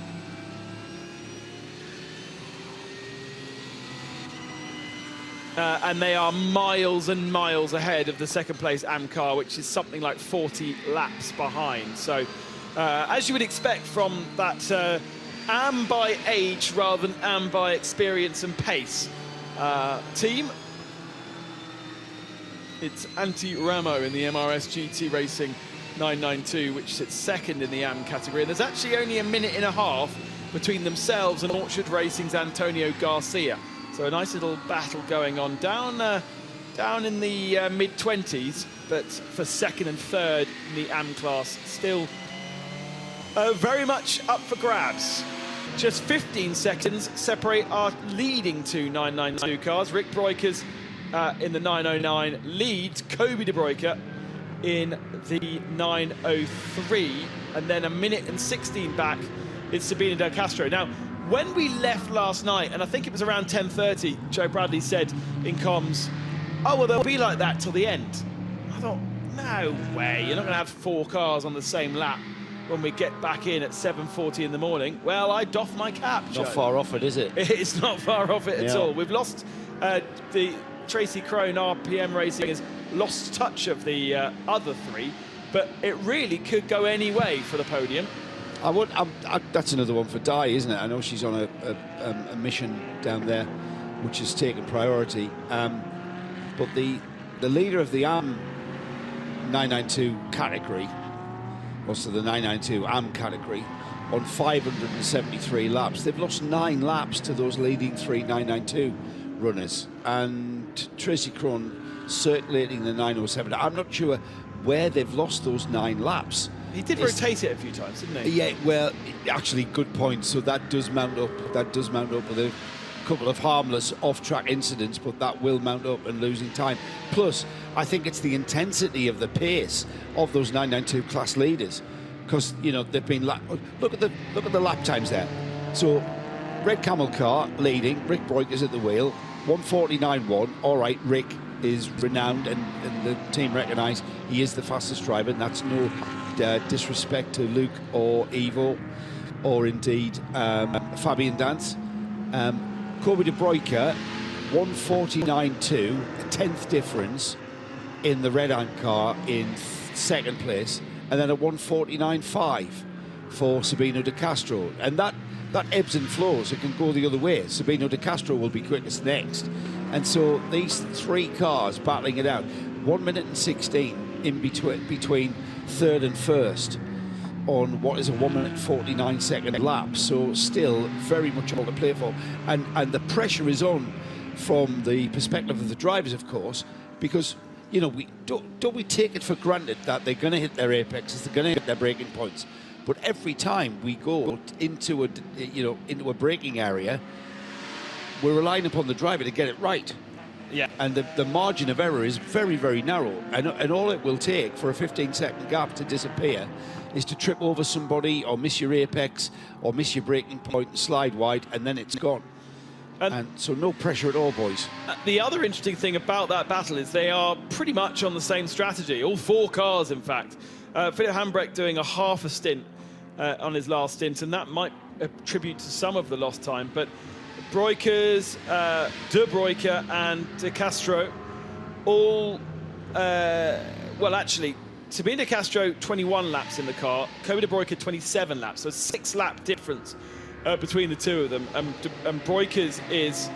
and they are miles and miles ahead of the second place AM car, which is something like 40 laps behind. So, as you would expect from that AM by age rather than AM by experience and pace team, it's Antti Ramo in the MRS GT Racing 992, which sits second in the AM category. And there's actually only a minute and a half between themselves and Orchard Racing's Antonio Garcia. So a nice little battle going on down in the mid-20s, but for second and third in the AM class, still very much up for grabs. Just 15 seconds separate our leading two 992 cars. Rick Breukers in the 909 leads Kobe de Bruyker in the 903, and then a minute and 16 back it's Sabino Del Castro. Now, when we left last night, and I think it was around 10:30, Joe Bradley said in comms, "Oh, well, they'll be like that till the end." I thought, no way, you're not going to have 4 cars on the same lap when we get back in at 7:40 in the morning. Well, I doff my cap, Joe. Not far off it, is it? It's not far off it at all. We've lost the Tracy Crone RPM Racing has lost touch of the other 3, but it really could go any way for the podium. That's another one for Di, isn't it? I know she's on a mission down there, which has taken priority. But the leader of the AM 992 category, also the 992 AM category, on 573 laps. They've lost 9 laps to those leading 3 992 runners. And Tracy Crone circulating the 907. I'm not sure where they've lost those 9 laps. He did rotate it a few times, didn't he? Yeah, well, actually, good point. So that does mount up. That does mount up with a couple of harmless off-track incidents, but that will mount up and losing time. Plus, I think it's the intensity of the pace of those 992 class leaders, because you know they've been. Look at the lap times there. So, Red Camel car leading. Rick Breukers at the wheel. 1:49.1. All right, Rick is renowned, and the team recognise he is the fastest driver, and that's no disrespect to Luke or Ivo or indeed Fabian Dance. Kobe de Bruyker 1:49.2, a 10th difference in the red ant car in second place, and then a 1:49.5 for Sabino de Castro, and that ebbs and flows. It can go the other way. Sabino de Castro will be quickest next, and so these 3 cars battling it out. 1 minute and 16 in between third and first on what is a 1 minute 49 second lap. So still very much all to play for, and the pressure is on from the perspective of the drivers, of course, because you know we don't take it for granted that they're going to hit their apexes, they're going to hit their braking points. But every time we go into a braking area, we're relying upon the driver to get it right. Yeah. And the margin of error is very, very narrow. And all it will take for a 15-second gap to disappear is to trip over somebody or miss your apex or miss your braking point and slide wide, and then it's gone. And so no pressure at all, boys. The other interesting thing about that battle is they are pretty much on the same strategy. All 4 cars, in fact. Philip Hambrecht doing a half a stint on his last stint, and that might attribute to some of the lost time. But Breukers, De Bruyker and De Castro all, well, actually, Sabino de Castro 21 laps in the car, Kobe de Bruyker 27 laps, so 6-lap difference between the two of them. And Breukers is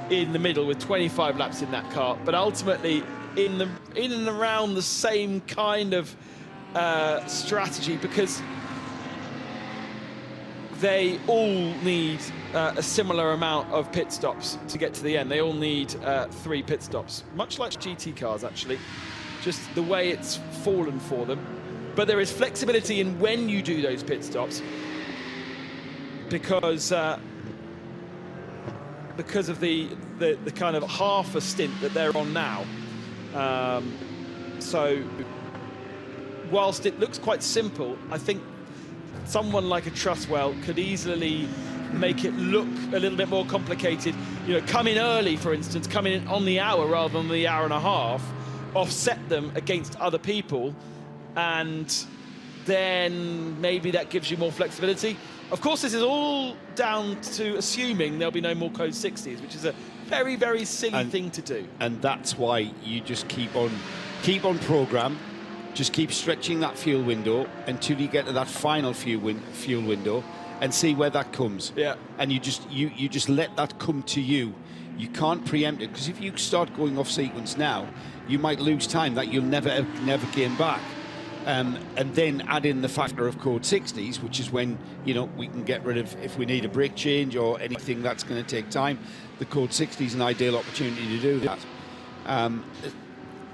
in the middle with 25 laps in that car, but ultimately in and around the same kind of strategy, because they all need a similar amount of pit stops to get to the end. They all need 3 pit stops, much like GT cars, actually, just the way it's fallen for them. But there is flexibility in when you do those pit stops, because of the kind of half a stint that they're on now. So whilst it looks quite simple, I think someone like a Trustwell could easily make it look a little bit more complicated. You know, come in early, for instance, come in on the hour rather than the hour and a half, offset them against other people, and then maybe that gives you more flexibility. Of course, this is all down to assuming there'll be no more closed 60s, which is a very, very silly thing to do. And that's why you just keep on program, just keep stretching that fuel window until you get to that final fuel window and see where that comes. Yeah. And you just let that come to you. You can't preempt it, because if you start going off sequence now, you might lose time that you'll never gain back. And then add in the factor of code 60s, which is when, you know, we can get rid of, if we need a brake change or anything that's going to take time, the code 60 is an ideal opportunity to do that.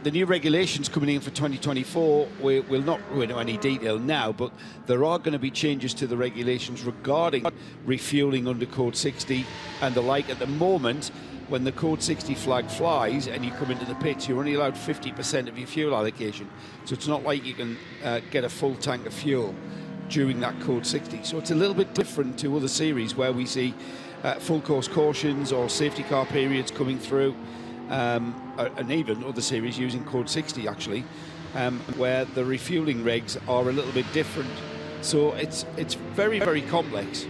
The new regulations coming in for 2024, we'll not go into any detail now, but there are going to be changes to the regulations regarding refueling under code 60 and the like. At the moment, when the code 60 flag flies and you come into the pits, you're only allowed 50% of your fuel allocation. So it's not like you can get a full tank of fuel during that code 60. So it's a little bit different to other series where we see full course cautions or safety car periods coming through, and even other series using code 60 actually, where the refueling regs are a little bit different. So it's very, very complex.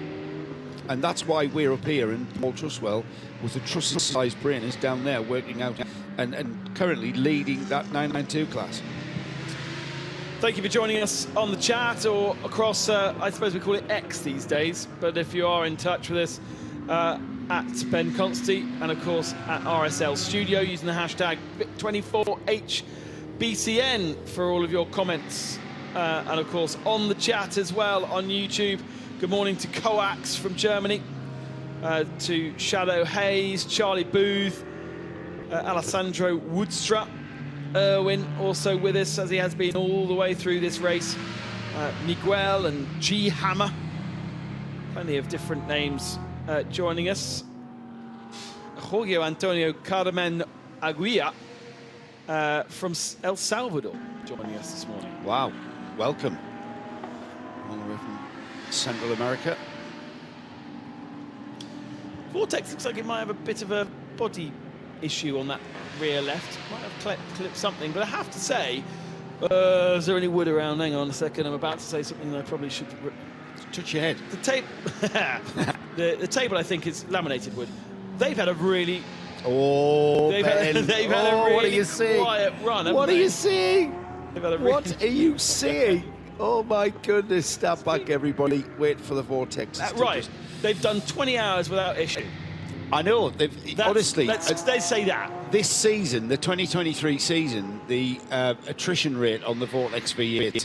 And that's why we're up here, and Paul Truswell, with the trusted-sized brain, is down there working out and currently leading that 992 class. Thank you for joining us on the chat or across, I suppose we call it X these days, but if you are in touch with us, at Ben Consti and of course at RSL Studio using the hashtag 24HBCN for all of your comments, and of course on the chat as well on YouTube. Good morning to Coax from Germany, to Shadow Hayes, Charlie Booth, Alessandro Woodstra, Erwin also with us as he has been all the way through this race, Miguel and G Hammer, plenty of different names joining us. Jorge Antonio Carmen Aguilla from El Salvador joining us this morning. Wow, welcome. All the way from Central America. Vortex looks like it might have a bit of a body issue on that rear left. Might have clipped something, but I have to say, is there any wood around? Hang on a second, I'm about to say something that I probably should... Touch your head. The tape, the table, I think, is laminated wood. They've had a really... they've had a really what are you saying? Quiet run, What are you saying? They've had a really... What are you saying? Oh my goodness, step back everybody, wait for the vortex. Right, they've done 20 hours without issue. I know, honestly... Let's say that. This season, the 2023 season, the attrition rate on the Vortex V8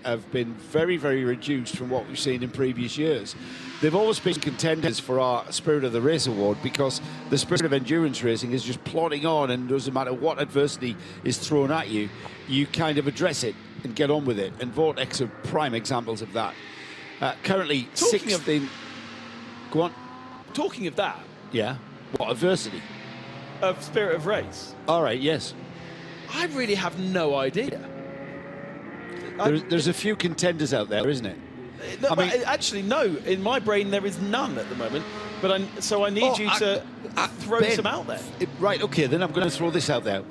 have been very, very reduced from what we've seen in previous years. They've always been contenders for our Spirit of the Race award, because the spirit of endurance racing is just plodding on, and doesn't matter what adversity is thrown at you, you kind of address it and get on with it. And Vortex are prime examples of that. Currently, Go on. Talking of that. Yeah. What, adversity? Of Spirit of Race. All right, yes. I really have no idea. There's a few contenders out there, isn't it? No, actually, no. In my brain, there is none at the moment. But I need you to throw Ben, some out there. Right, okay, then I'm going to throw this out there.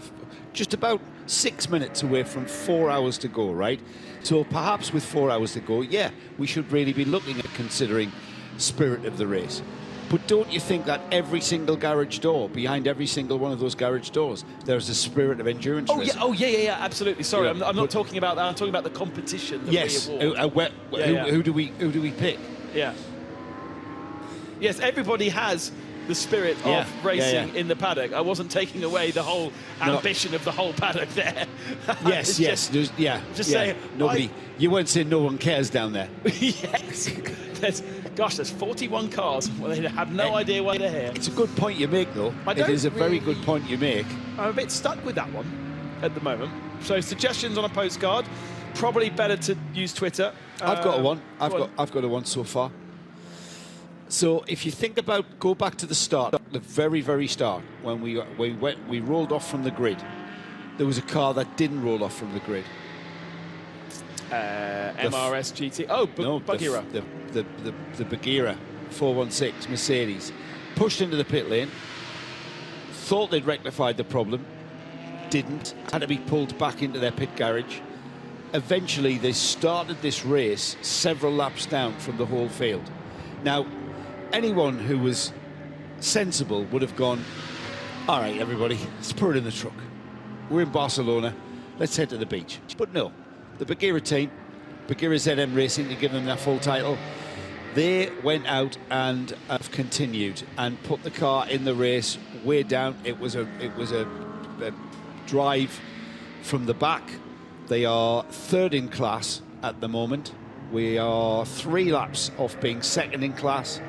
Just about 6 minutes away from 4 hours to go, right? So perhaps with 4 hours to go, yeah, we should really be looking at considering Spirit of the Race. But don't you think that every single garage door, behind every single one of those garage doors, there's a spirit of endurance racing? Yeah, absolutely. Sorry, Yeah, I'm not talking about that. I'm talking about the competition that yes. we award. Who do we pick? Yeah. Yes, everybody has the spirit of racing in the paddock. I wasn't taking away the whole ambition of the whole paddock there. Yes. Saying. Nobody. You weren't saying no one cares down there. Yes. There's 41 cars. Well, they have no idea why they're here. It's a good point you make, though. It is a very good point you make. I'm a bit stuck with that one at the moment. So suggestions on a postcard. Probably better to use Twitter. I've got one. I've got a one so far. So if you think about, go back to the start, the very, very start, when we rolled off from the grid. There was a car that didn't roll off from the grid. MRS GT. Oh, Bagheera. The Bagheera 416 Mercedes pushed into the pit lane. Thought they'd rectified the problem. Didn't. Had to be pulled back into their pit garage. Eventually, they started this race several laps down from the whole field. Now, anyone who was sensible would have gone, All right, everybody, let's put it in the truck. We're in Barcelona. Let's head to the beach. But no, the Bagheera team, Bagheera ZM Racing, to give them their full title, they went out and have continued and put the car in the race way down. It was a drive from the back. They are third in class at the moment. We are 3 laps off being second in class.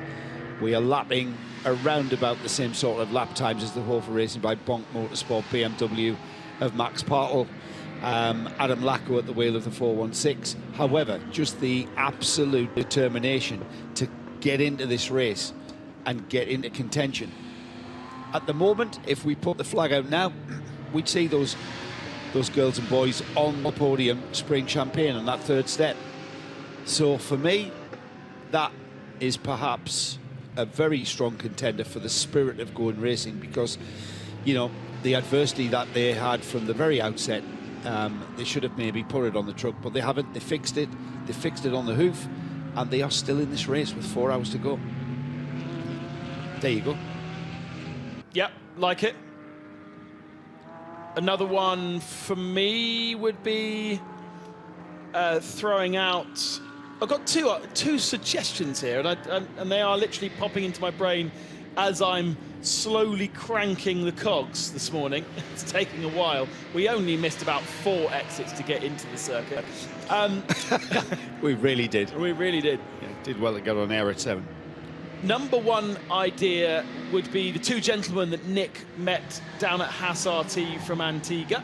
We are lapping around about the same sort of lap times as the Hofer Racing by Bonk Motorsport BMW of Max Partle, Adam Lacko at the wheel of the 416. However, just the absolute determination to get into this race and get into contention. At the moment, if we put the flag out now, we'd see those girls and boys on the podium spraying champagne on that third step. So for me, that is perhaps a very strong contender for the spirit of going racing, because, you know, the adversity that they had from the very outset, they should have maybe put it on the truck, but they haven't. They fixed it on the hoof, and they are still in this race with 4 hours to go. There you go. Yep, like it. Another one for me would be throwing out. I've got two suggestions here, and they are literally popping into my brain as I'm slowly cranking the cogs this morning. It's taking a while. We only missed about 4 exits to get into the circuit. We really did. We really did. Yeah, did well to get on air at 7. Number one idea would be the 2 gentlemen that Nick met down at Haas RT from Antigua,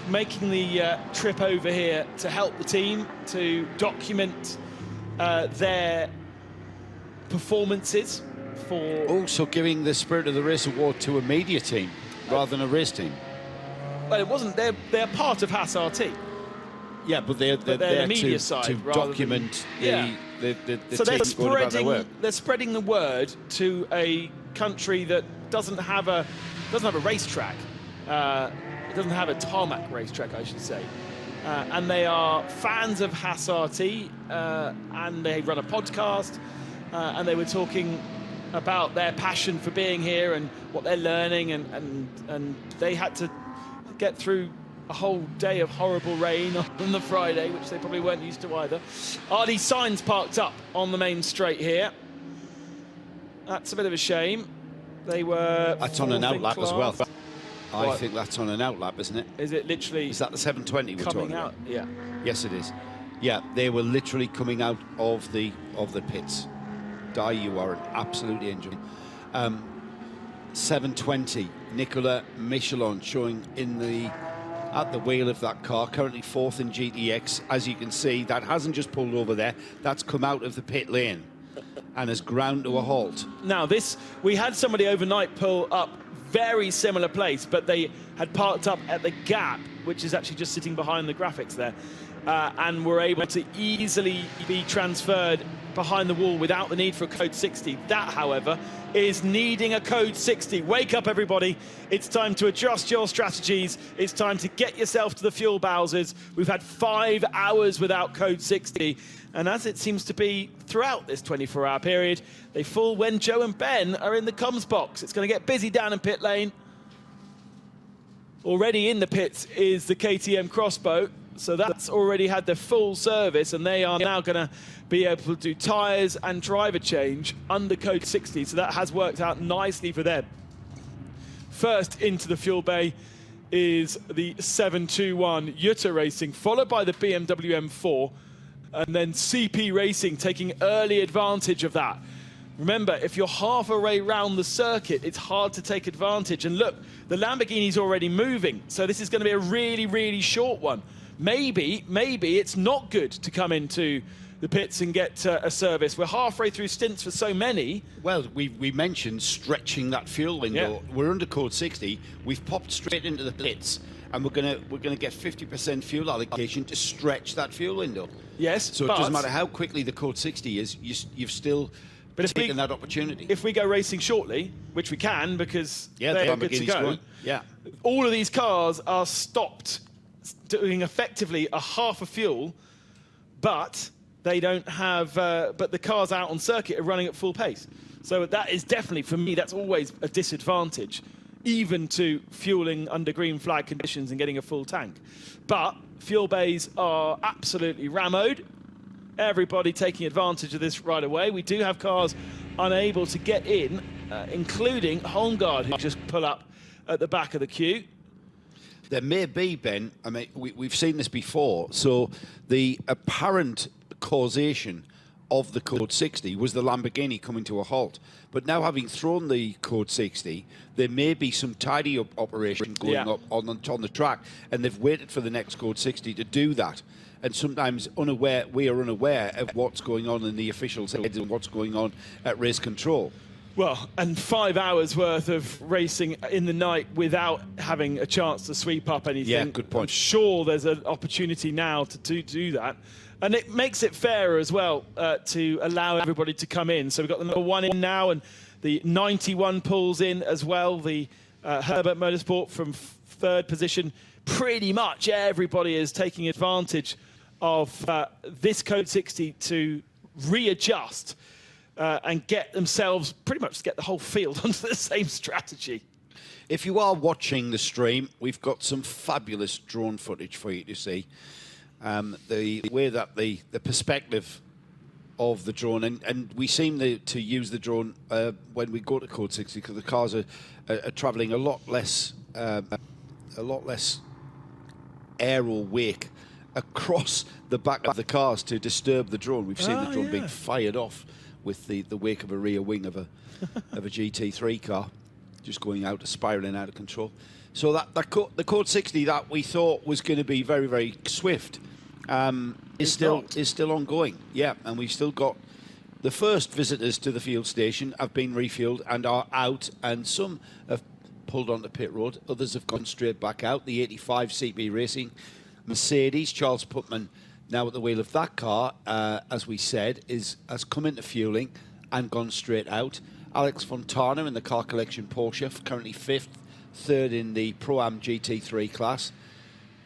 making the trip over here to help the team, to document their performances for... Also giving the Spirit of the Race award to a media team rather than a race team. Well, it wasn't. They're part of Haas RT. Yeah, but they're the there media side to than, document the so they're spreading the word to a country that doesn't have a racetrack. It doesn't have a tarmac racetrack, I should say. And they are fans of Haas RT, and they run a podcast, and they were talking about their passion for being here and what they're learning, and they had to get through a whole day of horrible rain on the Friday, which they probably weren't used to either. RD Signs parked up on the main straight here. That's a bit of a shame. They were... That's on an outlap as well. I What? think that's on an outlap, isn't it? Is it literally... Is that the 720 we're coming talking out? about? Yeah. Yes, it is. Yeah, they were literally coming out of the pits. Di, you are an absolute angel. 720, Nicolas Michelon showing at the wheel of that car, currently 4th in GTX. As you can see, that hasn't just pulled over there, that's come out of the pit lane and has ground to a halt. Now, we had somebody overnight pull up very similar place, but they had parked up at the gap, which is actually just sitting behind the graphics there, and were able to easily be transferred behind the wall without the need for a code 60. That, however, is needing a code 60. Wake up, everybody. It's time to adjust your strategies. It's time to get yourself to the fuel bowsers. We've had 5 hours without code 60, and as it seems to be throughout this 24-hour period, they fall when Joe and Ben are in the comms box. It's going to get busy down in pit lane. Already in the pits is the KTM Crossbow, so that's already had their full service, and they are now going to be able to do tyres and driver change under code 60, so that has worked out nicely for them. First into the fuel bay is the 721 Jutta Racing, followed by the BMW M4, and then CP Racing taking early advantage of that. Remember, if you're half a way round the circuit, it's hard to take advantage. And look, the Lamborghini's already moving, so this is going to be a really, really short one. Maybe it's not good to come into the pits and get a service. We're halfway through stints for so many. Well, we mentioned stretching that fuel window. Yeah. We're under code 60. We've popped straight into the pits, and we're gonna get 50% fuel allocation to stretch that fuel window. Yes, So it doesn't matter how quickly the code 60 is. You've still taken that opportunity. If we go racing shortly, which we can because yeah, they the are good to Lamborghini's go, going. Yeah. all of these cars are stopped doing effectively a half a fuel, but they don't have. But the cars out on circuit are running at full pace. So that is definitely, for me, that's always a disadvantage, even to fueling under green flag conditions and getting a full tank. But fuel bays are absolutely rammed. Everybody taking advantage of this right away. We do have cars unable to get in, including Holmgaard, who just pull up at the back of the queue. There may be, Ben, I mean, we've seen this before, so the apparent causation of the code 60 was the Lamborghini coming to a halt. But now, having thrown the code 60, there may be some tidy up operation going up on the track, and they've waited for the next code 60 to do that. And sometimes we are unaware of what's going on in the official heads and what's going on at race control. Well, and 5 hours worth of racing in the night without having a chance to sweep up anything. Yeah, good point. I'm sure there's an opportunity now to do that. And it makes it fairer as well to allow everybody to come in. So we've got the number 1 in now, and the 91 pulls in as well. The Herbert Motorsport from 3rd position. Pretty much everybody is taking advantage of this code 60 to readjust and get themselves, pretty much get the whole field onto the same strategy. If you are watching the stream, we've got some fabulous drone footage for you to see. The way that the perspective of the drone, and we seem to use the drone when we go to code 60 because the cars are travelling a lot less aero wake across the back of the cars to disturb the drone. We've seen the drone being fired off with the wake of a rear wing of a GT3 car, just going out, spiralling out of control. So the code 60 that we thought was going to be very, very swift is still ongoing. Yeah, and we've still got the first visitors to the field station have been refueled and are out, and some have pulled onto pit road. Others have gone straight back out. The 85 CP Racing Mercedes, Charles Putman, now at the wheel of that car, as we said, has come into fueling and gone straight out. Alex Fontana in the car collection Porsche, currently 5th, 3rd in the Pro-Am GT3 class.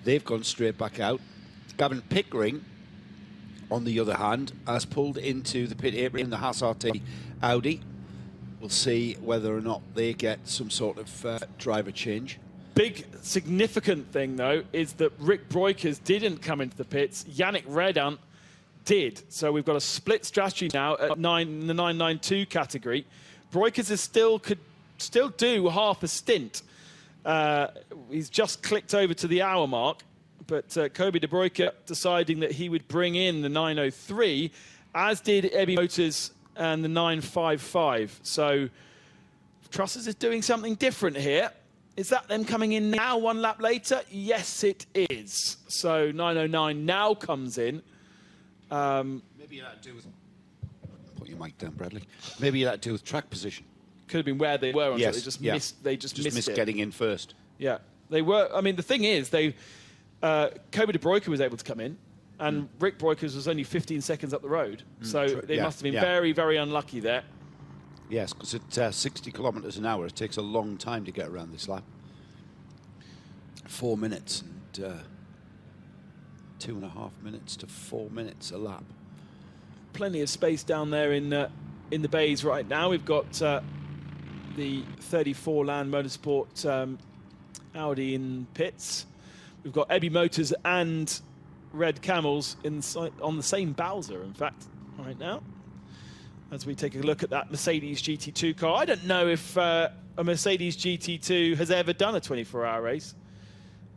They've gone straight back out. Gavin Pickering, on the other hand, has pulled into the pit apron in the Haas RT Audi. We'll see whether or not they get some sort of driver change. Big significant thing, though, is that Rick Breukers didn't come into the pits. Yannick Redant did. So we've got a split strategy now at in the 992 category. Breukers could still do half a stint. He's just clicked over to the hour mark, but Kobe De Bruyker deciding that he would bring in the 903, as did Ebby Motors and the 955. So Trussers is doing something different here. Is that them coming in now 1 lap later? Yes, it is. So 909 now comes in. Maybe that to do with... Put your mic down, Bradley. Maybe that to do with track position. Could have been where they were. Yes, they just missed. They just missed it. Getting in first. Yeah, they were. I mean, the thing is, Kobe De Bruyker was able to come in, and Rick Breukers was only 15 seconds up the road. So they must have been very, very unlucky there. Yes, because at 60 kilometres an hour, it takes a long time to get around this lap. 4 minutes and 2.5 minutes to 4 minutes a lap. Plenty of space down there in the bays right now. We've got the 34 Land Motorsport Audi in pits. We've got Ebby Motors and Red Camels on the same Bowser, in fact, right now. As we take a look at that Mercedes GT2 car. I don't know if a Mercedes GT2 has ever done a 24-hour race.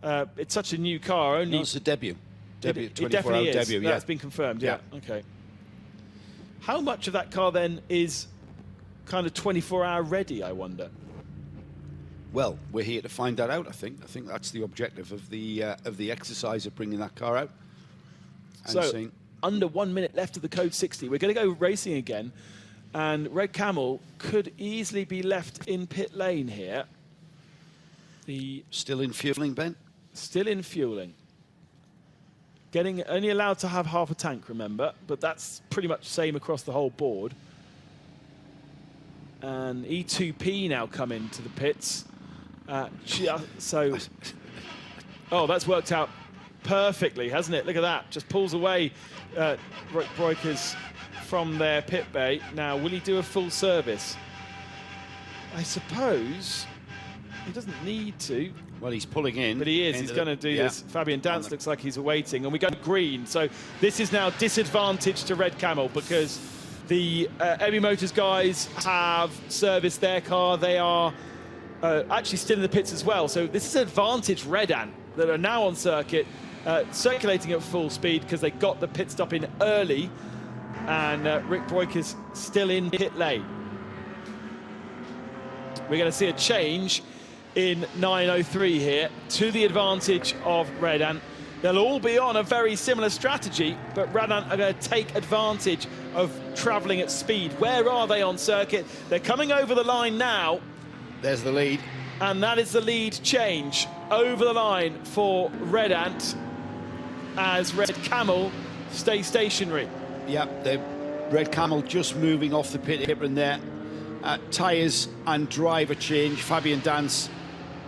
It's such a new car. No, it's a debut. It definitely is. Debut, yeah. That's been confirmed, yeah. Okay. How much of that car then is kind of 24-hour ready, I wonder? Well, we're here to find that out, I think. I think that's the objective of the exercise of bringing that car out. And so, under 1 minute left of the code 60. We're going to go racing again, and Red Camel could easily be left in pit lane here. Still in fueling, Ben? Still in fueling. Only allowed to have half a tank, remember, but that's pretty much the same across the whole board. And E2P now come into the pits. Oh, that's worked out perfectly, hasn't it? Look at that, just pulls away Rick Breukers from their pit bay. Now, will he do a full service? I suppose he doesn't need to. Well, he's pulling in. But he is, he's going to do this. Fabian Dance looks like he's awaiting. And we go green. So this is now disadvantage to Red Camel because the Heavy Motors guys have serviced their car. They are actually still in the pits as well. So this is advantage Red Ant that are now on circuit, circulating at full speed because they got the pit stop in early. And Rick Breukers still in pit lane. We're going to see a change in 9.03 here to the advantage of Red Ant. They'll all be on a very similar strategy, but Red Ant are going to take advantage of travelling at speed. Where are they on circuit? They're coming over the line now. There's the lead. And that is the lead change over the line for Red Ant as Red Camel stay stationary. Yep, the Red Camel just moving off the pit apron there. Tyres and driver change. Fabian Dance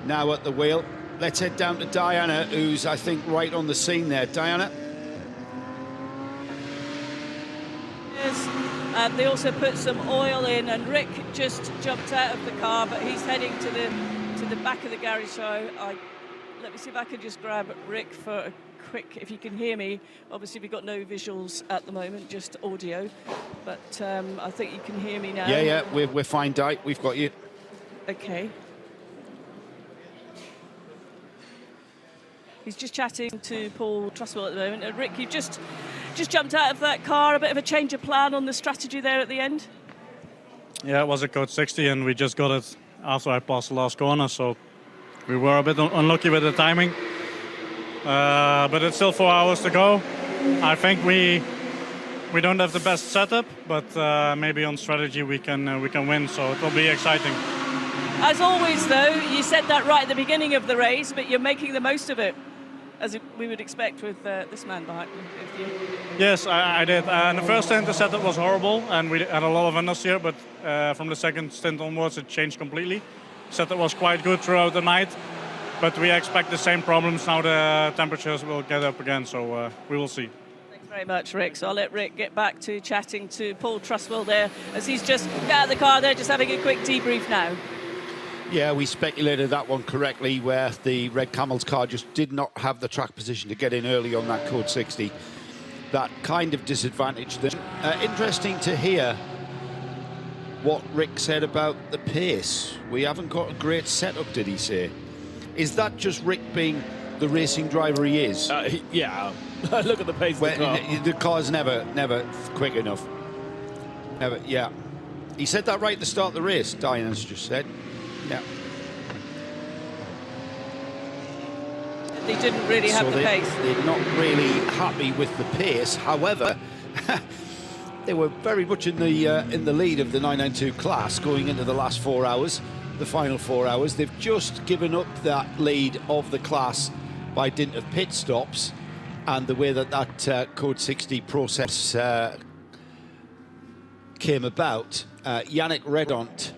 now at the wheel. Let's head down to Diana, who's, I think, right on the scene there. Diana? Yes, they also put some oil in, and Rick just jumped out of the car, but he's heading to the back of the garage. So let me see if I can just grab Rick for a quick, if you can hear me. Obviously we've got no visuals at the moment, just audio, but I think you can hear me now. Yeah, we're fine, Di. We've got you. Okay. He's just chatting to Paul Trustwell at the moment. And Rick, you just jumped out of that car. A bit of a change of plan on the strategy there at the end. Yeah, it was a code 60, and we just got it after I passed the last corner, so we were a bit unlucky with the timing. But it's still 4 hours to go. I think we don't have the best setup, but maybe on strategy we can win. So it will be exciting. As always, though, you said that right at the beginning of the race, but you're making the most of it, as we would expect with this man behind you. Yes, I did. In the first stint, the setup was horrible, and we had a lot of understeer. But from the second stint onwards, it changed completely. Setup was quite good throughout the night. But we expect the same problems now. The temperatures will get up again, so we will see. Thanks very much, Rick. So I'll let Rick get back to chatting to Paul Trustwell there, as he's just out of the car there, just having a quick debrief now. Yeah, we speculated that one correctly, where the Red Camel's car just did not have the track position to get in early on that code 60. That kind of disadvantaged them. Interesting to hear what Rick said about the pace. We haven't got a great setup, did he say? Is that just Rick being the racing driver he is? Yeah, look at the pace of the car. The car's never quick enough. Never, yeah. He said that right at the start of the race, Diana's just said. Yeah. They didn't really have the pace. They're not really happy with the pace. However, they were very much in the lead of the 992 class going into the last 4 hours. The final 4 hours. They've just given up that lead of the class by dint of pit stops and the way that code 60 process came about. Yannick Redont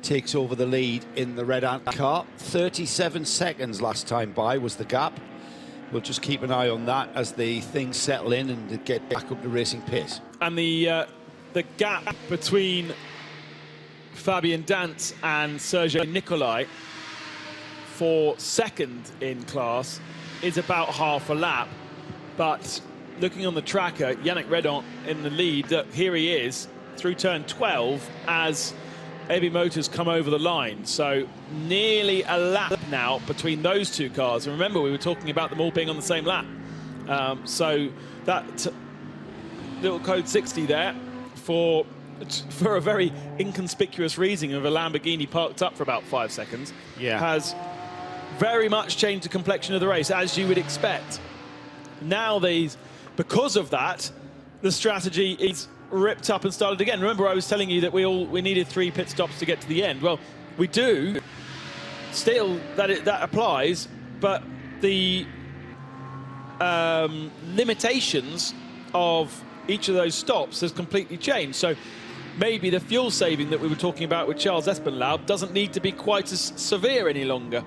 takes over the lead in the Red Ant car. 37 seconds last time by was the gap. We'll just keep an eye on that as the things settle in and get back up to racing pace. And the gap between Fabian Dance and Sergei Nicolai for second in class is about half a lap. But looking on the tracker, Yannick Redont in the lead. Here he is through turn 12 as Heavy Motors come over the line. So nearly a lap now between those two cars. And remember, we were talking about them all being on the same lap. So that little code 60 there for a very inconspicuous reason of a Lamborghini parked up for about 5 seconds, has very much changed the complexion of the race, as you would expect. Now because of that, the strategy is ripped up and started again. Remember, I was telling you that we needed 3 pit stops to get to the end. Well, we do. Still, that applies, but the limitations of each of those stops has completely changed. So maybe the fuel saving that we were talking about with Charles Espenlaub doesn't need to be quite as severe any longer.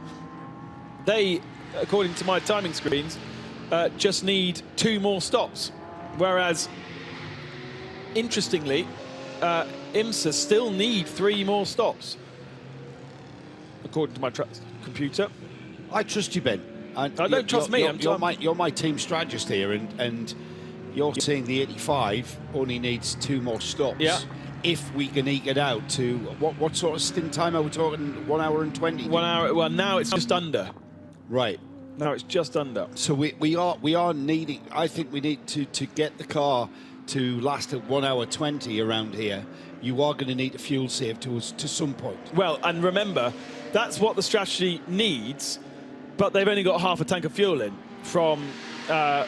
They, according to my timing screens, just need 2 more stops. Whereas, interestingly, IMSA still need 3 more stops, according to my computer. I trust you, Ben. And I don't trust me. You're my team strategist here, and you're saying the 85 only needs 2 more stops. Yeah. If we can eke it out to what sort of stint time are we talking? 1 hour and 20. 1 hour. Well, now it's just under. Right. Now it's just under. So we are needing. I think we need to get the car to last at 1 hour 20 around here. You are going to need a fuel save to some point. Well, and remember, that's what the strategy needs, but they've only got half a tank of fuel in from that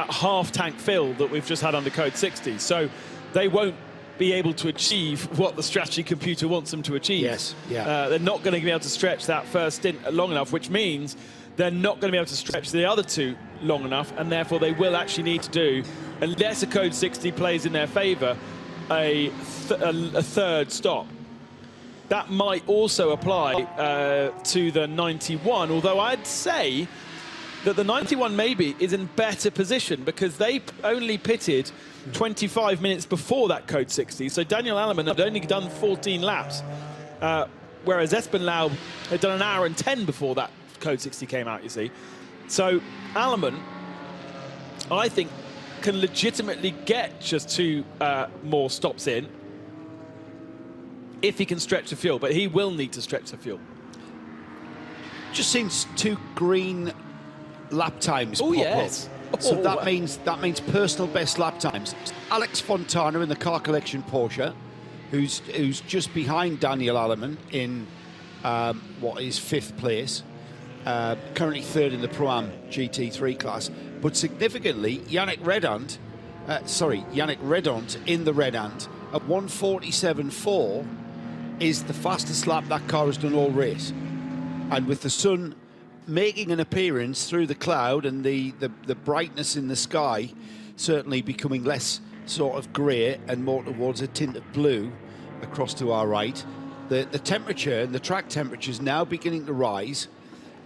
half tank fill that we've just had under code 60. So they won't be able to achieve what the strategy computer wants them to achieve. Yes, yeah. They're not going to be able to stretch that first stint long enough, which means they're not going to be able to stretch the other 2 long enough, and therefore they will actually need to do, unless a code 60 plays in their favour, a third stop. That might also apply to the 91, although I'd say that the 91 maybe is in better position because they only pitted 25 minutes before that code 60. So Daniel Alleman had only done 14 laps, whereas Espen Lau had done 1 hour and 10 before that code 60 came out, you see. So Alleman, I think, can legitimately get just 2 more stops in if he can stretch the fuel, but he will need to stretch the fuel. Just seen 2 green lap times pop yes. up. So that means personal best lap times. Alex Fontana in the car collection Porsche, who's just behind Daniel Alleman in what is 5th place, currently 3rd in the Pro-Am GT3 class. But significantly, Yannick Redant in the Redant at 1:47.4 is the fastest lap that car has done all race. And with the sun making an appearance through the cloud and the brightness in the sky certainly becoming less sort of grey and more towards a tint of blue across to our right, the temperature and the track temperature is now beginning to rise.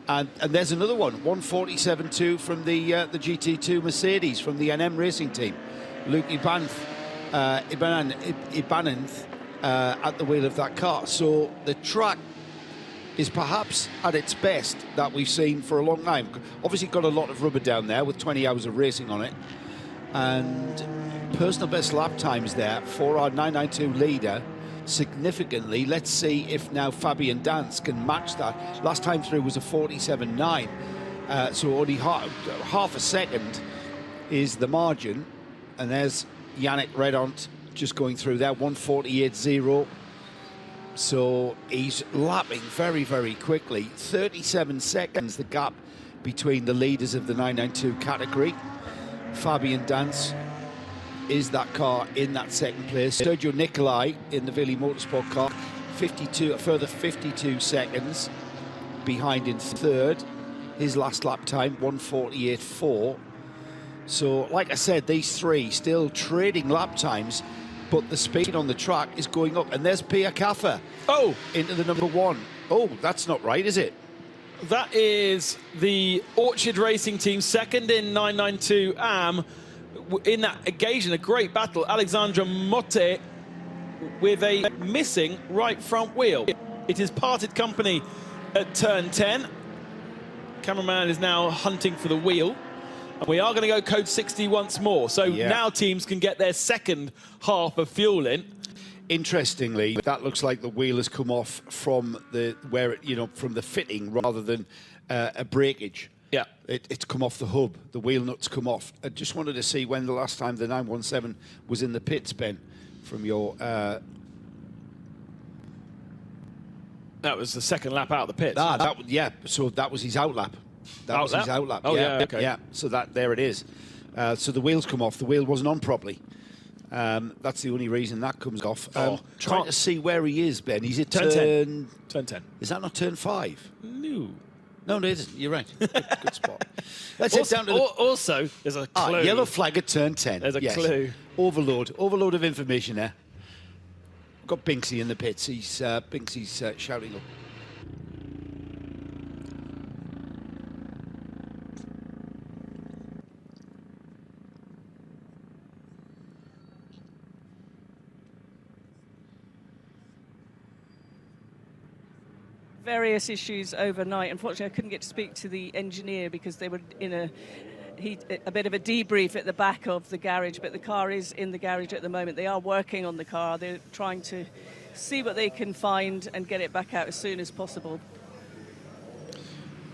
And there's another one, 1:47.2 from the GT2 Mercedes from the NM Racing Team. Luke Ibanez at the wheel of that car. So the track is perhaps at its best that we've seen for a long time. Obviously got a lot of rubber down there with 20 hours of racing on it. And personal best lap times there for our 992 leader. Significantly, let's see if now Fabian Danz can match that. Last time through was a 47.9, so only half a second is the margin. And there's Yannick Redant just going through there, 1:48.0. So he's lapping very, very quickly. 37 seconds the gap between the leaders of the 992 category. Fabian Danz is that car in that 2nd place. Sergio Nicolai in the Vili Motorsport car, a further 52 seconds behind in 3rd. His last lap time, 1:48.4. So, like I said, these 3 still trading lap times, but the speed on the track is going up. And there's Pia Kaffer into the number 1. Oh, that's not right, is it? That is the Orchard Racing Team, 2nd in 992 AM. In that occasion, a great battle. Alexandra Motte with a missing right front wheel. It is parted company at turn 10. Cameraman is now hunting for the wheel. And we are going to go code 60 once more. So now teams can get their 2nd half of fuel in. Interestingly, that looks like the wheel has come off from from the fitting rather than a breakage. Yeah. It's come off the hub. The wheel nuts come off. I just wanted to see when the last time the 917 was in the pits, Ben, from your... That was the 2nd lap out of the pits. So that was his outlap. That was his outlap. Oh, yeah, okay. Yeah, so there it is. So the wheel's come off. The wheel wasn't on properly. That's the only reason that comes off. Trying to see where he is, Ben. He's at turn 10. Turn 10. Is that not turn 5? No, it isn't. You're right. Good spot. Let's head down to also, there's a clue. Yellow flag at turn 10. There's a clue. Overload of information there. Got Binksy in the pits. Binksy's shouting up. various issues overnight. Unfortunately, I couldn't get to speak to the engineer because they were in a bit of a debrief at the back of the garage, but the car is in the garage at the moment. They are working on the car. They're trying to see what they can find and get it back out as soon as possible.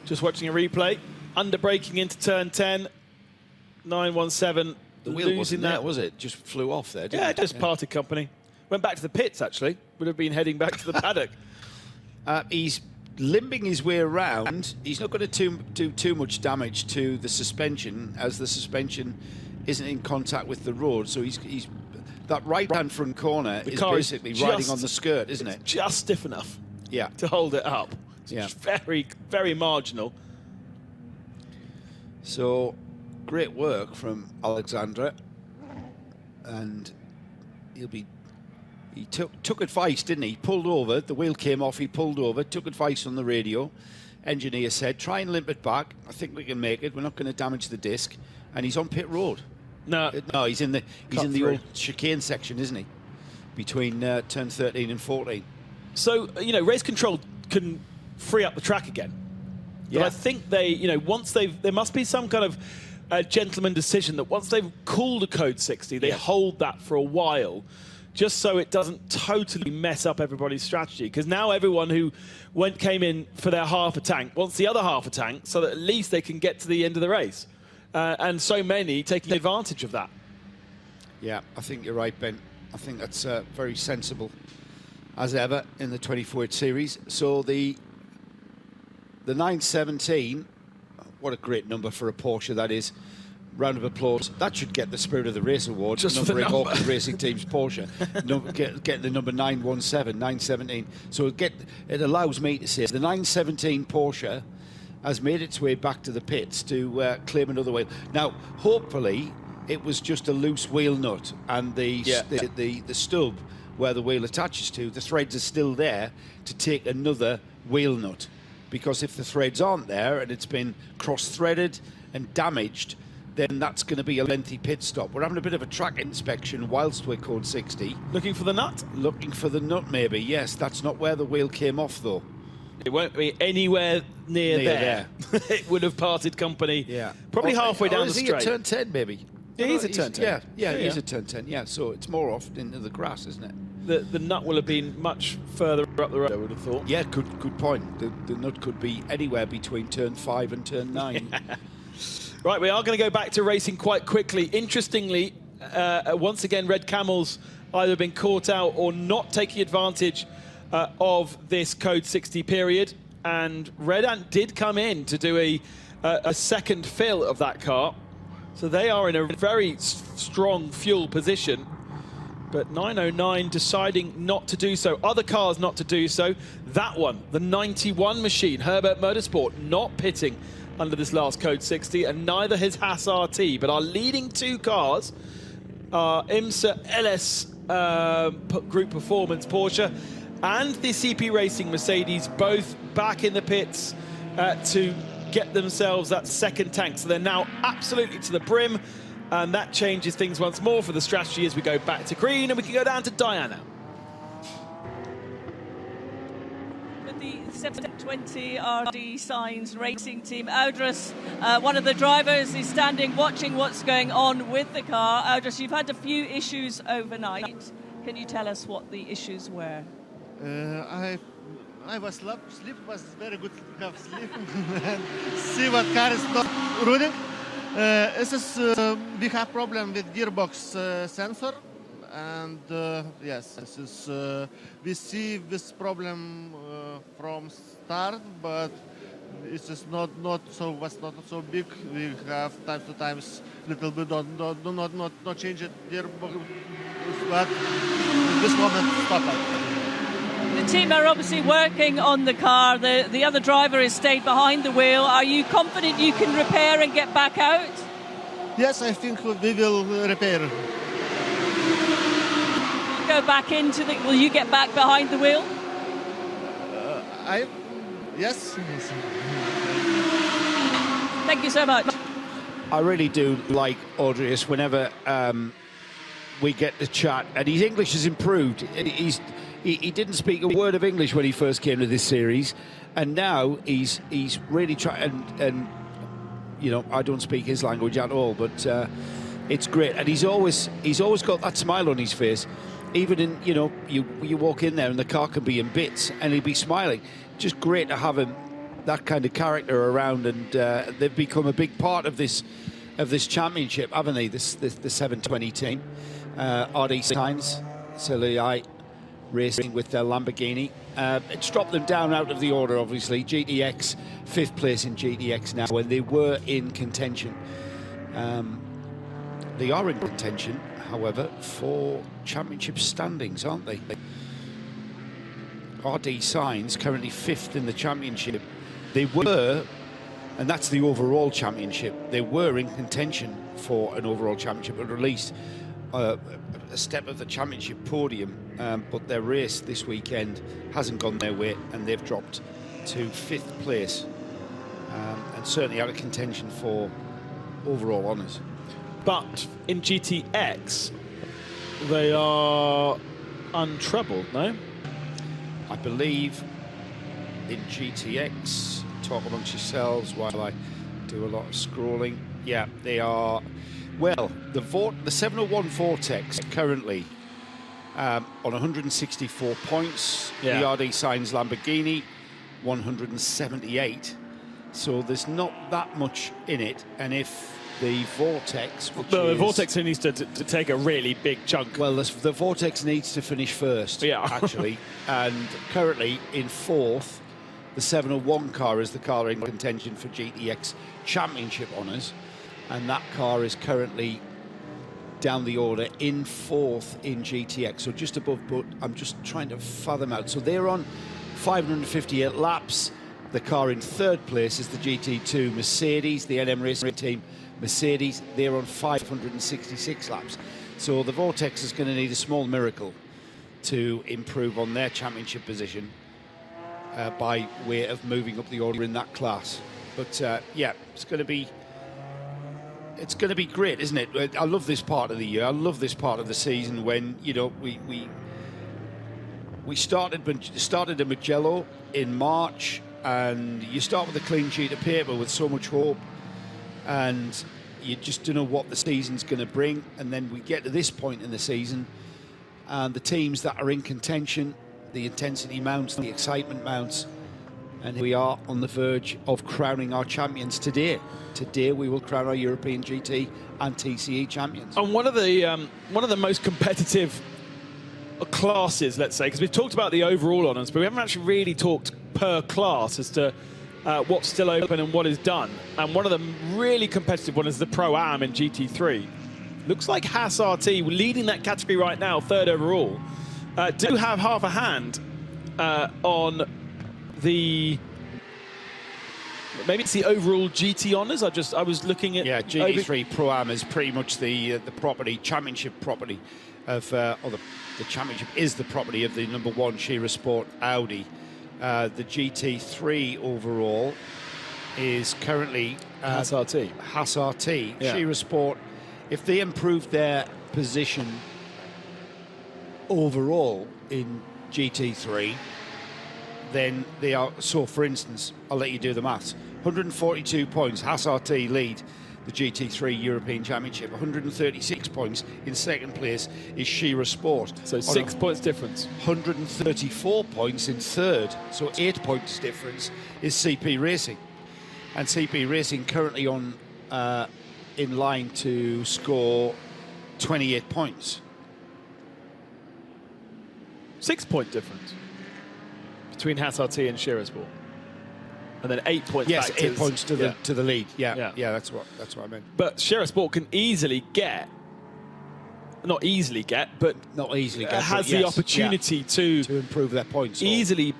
Just watching a replay. Under braking into turn 10. 917. The wheel wasn't there, was it? Just flew off there, didn't it? Yeah, just parted company. Went back to the pits, actually. Would have been heading back to the paddock. He's limping his way around. He's not going to do too much damage to the suspension, as the suspension isn't in contact with the road. So he's that right-hand front corner is basically riding on the skirt, isn't it? Just stiff enough. Yeah. To hold it up. Yeah. It's very, very marginal. So great work from Alexandra, and he took advice, didn't he? He pulled over, the wheel came off, he pulled over, took advice on the radio. Engineer said, try and limp it back. I think we can make it. We're not going to damage the disc. And he's on pit road. No, he's in the old chicane section, isn't he? Between turn 13 and 14. So, race control can free up the track again. Yeah. But I think there must be some kind of gentleman decision that once they've cooled a code 60, they hold that for a while, just so it doesn't totally mess up everybody's strategy. Because now everyone who came in for their half a tank wants the other half a tank, so that at least they can get to the end of the race. And so many taking advantage of that. Yeah, I think you're right, Ben. I think that's very sensible, as ever, in the 24-8 series. So the 917, what a great number for a Porsche that is. Round of applause. That should get the Spirit of the Race award. Just for the number. Auckland Racing Team's Porsche. Get the number 917. So it allows me to say the 917 Porsche has made its way back to the pits to claim another wheel. Now, hopefully, it was just a loose wheel nut, and the stub where the wheel attaches to, the threads are still there to take another wheel nut. Because if the threads aren't there and it's been cross-threaded and damaged, then that's going to be a lengthy pit stop. We're having a bit of a track inspection whilst we're code 60. Looking for the nut? Looking for the nut, maybe, yes. That's not where the wheel came off, though. It won't be anywhere near there. It would have parted company. Yeah. Probably halfway down the straight. Is he at turn 10, maybe? Yeah, he's at turn 10. Yeah, he's at turn 10, yeah. So it's more off into the grass, isn't it? The nut will have been much further up the road, I would have thought. Yeah, good point. The nut could be anywhere between turn 5 and turn 9. Right, we are going to go back to racing quite quickly. Interestingly, once again, Red Camels either been caught out or not taking advantage of this code 60 period. And Red Ant did come in to do a second fill of that car. So they are in a very strong fuel position. But 909 deciding not to do so. Other cars not to do so. That one, the 91 machine, Herbert Motorsport, not pitting under this last code 60, and neither has Haas RT. But our leading two cars are IMSA LS Group Performance Porsche and the CP Racing Mercedes, both back in the pits to get themselves that second tank. So they're now absolutely to the brim, and that changes things once more for the strategy as we go back to green, and we can go down to Diana. With the 720 RD Signs Racing Team, Audras, one of the drivers, is standing watching what's going on with the car. Audras, you've had a few issues overnight. Can you tell us what the issues were? I was sleep was very good to have sleep and see what car is not running. We have problem with gearbox sensor, and yes, this is we see this problem from start, but it's just not so big. We have time to times little bit not change it gearbox, but this moment stop it. The team are obviously working on the car. The other driver has stayed behind the wheel. Are you confident you can repair and get back out? Yes, I think we will repair. Go back into the... Will you get back behind the wheel? Yes. Thank you so much. I really do like Audrius whenever we get the chat, and his English has improved. he didn't speak a word of English when he first came to this series, and now he's really trying. And you know, I don't speak his language at all, but it's great. And he's always got that smile on his face. Even in, you know, you walk in there and the car can be in bits and he'll be smiling. Just great to have him, that kind of character around, and they've become a big part of this championship, haven't they? The 720 team, RD Sainz, Celui racing with their Lamborghini. It's dropped them down out of the order, obviously. GTX, 5th place in GTX now, when they were in contention. They are in contention, however, for championship standings, aren't they? RD Sainz currently 5th in the championship. They were, and that's the overall championship, they were in contention for an overall championship, but released a step of the championship podium, but their race this weekend hasn't gone their way, and they've dropped to 5th place, and certainly out of contention for overall honours. But in GTX, they are untroubled, no? I believe in GTX, talk amongst yourselves while I do a lot of scrolling. Yeah, they are. Well, the 701 Vortex currently on 164 points. Yeah. The RD Sainz Lamborghini, 178. So there's not that much in it. And if the Vortex, the Vortex needs to take a really big chunk. Well, the Vortex needs to finish first, yeah. actually. And currently in 4th, the 701 car is the car in contention for GTX Championship honours. And that car is currently down the order in 4th in GTX. So just above, but I'm just trying to fathom out. So they're on 558 laps. The car in 3rd place is the GT2 Mercedes, the NM Racing Team Mercedes. They're on 566 laps. So the Vortex is going to need a small miracle to improve on their championship position by way of moving up the order in that class. But yeah, it's going to be great, isn't it? I love this part of the year. I love this part of the season when, you know, we started in Mugello in March, and you start with a clean sheet of paper with so much hope, and you just don't know what the season's going to bring. And then we get to this point in the season, and the teams that are in contention, the intensity mounts, the excitement mounts, and here we are on the verge of crowning our champions today. Today we will crown our European GT and TCE champions. And one of the most competitive classes, let's say, because we've talked about the overall honours, but we haven't actually really talked per class as to what's still open and what is done. And one of the really competitive ones is the Pro-Am in GT3. Looks like Haas RT, leading that category right now, 3rd overall, do have half a hand on the... Maybe it's the overall GT honours. I was looking at... Yeah, GT3 Pro-Am is pretty much the championship property of... or the championship is the property of the number 1 Shira Sport Audi. The GT3 overall is currently... Haas RT. Haas RT. Yeah. Shira Sport, if they improve their position overall in GT3, then they are... So, for instance, I'll let you do the maths. 142 points, Haas RT lead the GT3 European Championship. 136 points in 2nd place is Shira Sport. So 6 points difference. 134 points in 3rd, so 8 points difference is CP Racing. And CP Racing currently on in line to score 28 points. 6 point difference between Haas RT and Shira Sport. And then 8 points yes, back 8 points to the lead. Yeah, that's what I meant. But Shira Sport can easily get, not easily get, but has the opportunity to improve their points. Easily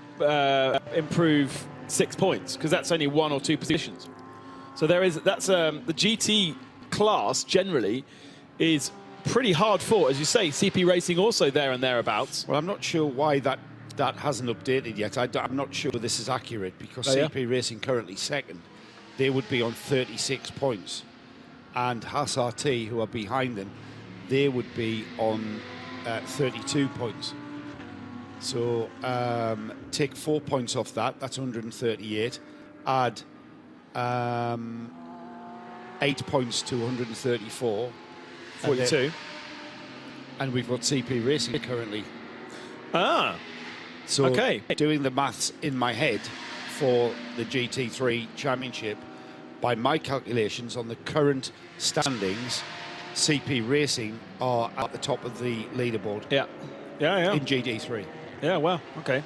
improve 6 points, because that's only 1 or 2 positions. So the GT class generally is pretty hard fought, as you say. CP Racing also there and thereabouts. Well, I'm not sure why that hasn't updated yet. I'm not sure this is accurate, because CP Racing currently 2nd. They would be on 36 points. And Haas RT, who are behind them, they would be on 32 points. So take 4 points off that, that's 138. Add 8 points to 134. 42. And we've got CP Racing currently. Ah, So okay. doing the maths in my head for the GT3 Championship, by my calculations on the current standings, CP Racing are at the top of the leaderboard Yeah. Yeah, in GT3. Yeah, well, okay.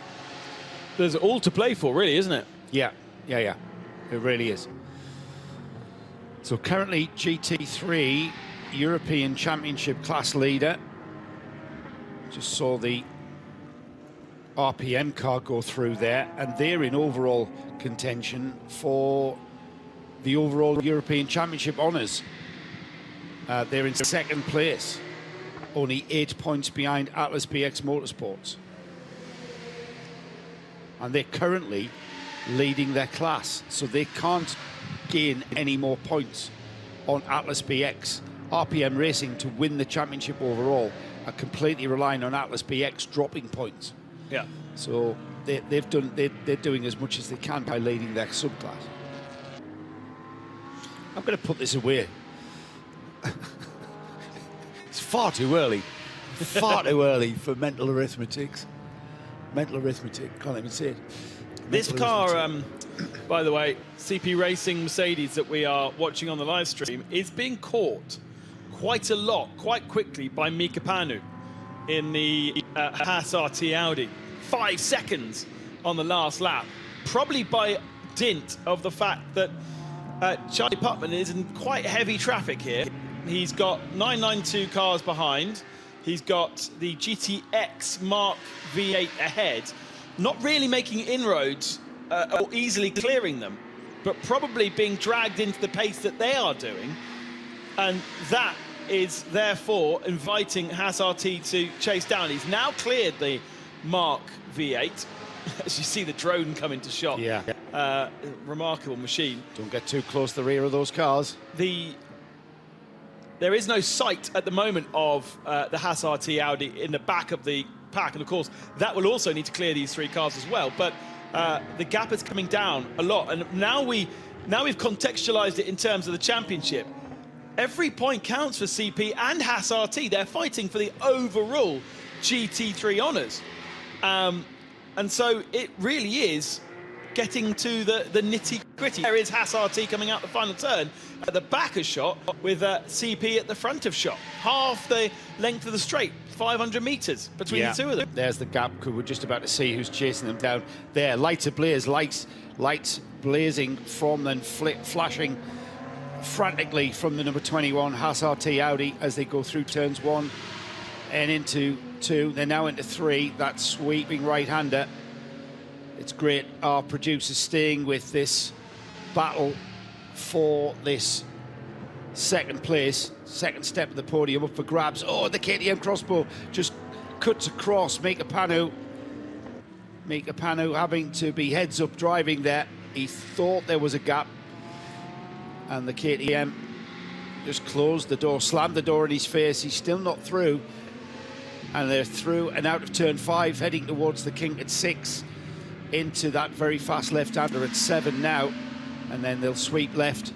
There's all to play for, really, isn't it? Yeah. It really is. So currently GT3 European Championship class leader. Just saw the RPM car go through there, and they're in overall contention for the overall European Championship honours. They're in second place, only 8 points behind Atlas BX Motorsports. And they're currently leading their class, so they can't gain any more points on Atlas BX. RPM Racing, to win the championship overall, are completely relying on Atlas BX dropping points. Yeah. So they're doing as much as they can by leading their subclass. I'm going to put this away. It's far too early. Far too early for mental arithmetics. Mental arithmetic, can't even say it. This Mental car, arithmetic. by the way, CP Racing Mercedes that we are watching on the live stream, is being caught quite a lot, quite quickly, by Mika Panu in the Haas RT Audi. 5 seconds on the last lap, probably by dint of the fact that Charlie Putman is in quite heavy traffic here. He's got 992 cars behind. He's got the GTX Mark V8 ahead, not really making inroads or easily clearing them, but probably being dragged into the pace that they are doing. And that is therefore inviting Haas RT to chase down. He's now cleared the Mark V8. As you see the drone come into shot. Yeah. Remarkable machine. Don't get too close to the rear of those cars. There is no sight at the moment of the Haas RT Audi in the back of the pack, and of course that will also need to clear these 3 cars as well. But the gap is coming down a lot, and now we've contextualized it in terms of the championship. Every point counts for CP and Haas RT. They're fighting for the overall GT3 honours, and so it really is getting to the nitty-gritty. There is Haas RT coming out the final turn at the back of shot, with CP at the front of shot. Half the length of the straight, 500 metres between the two of them. There's the gap. We're just about to see who's chasing them down there. Lights ablaze, lights blazing from them, flashing frantically from the number 21 Haas RT Audi as they go through turns 1 and into 2. They're now into 3. That sweeping right-hander. It's great. Our producer's staying with this battle for this second place, second step of the podium up for grabs. Oh, the KTM crossbow just cuts across. Mika Panu having to be heads up driving there. He thought there was a gap, and the KTM just closed the door, slammed the door in his face. He's still not through, and they're through and out of turn 5, heading towards the kink at 6, into that very fast left-hander at 7 now, and then they'll sweep left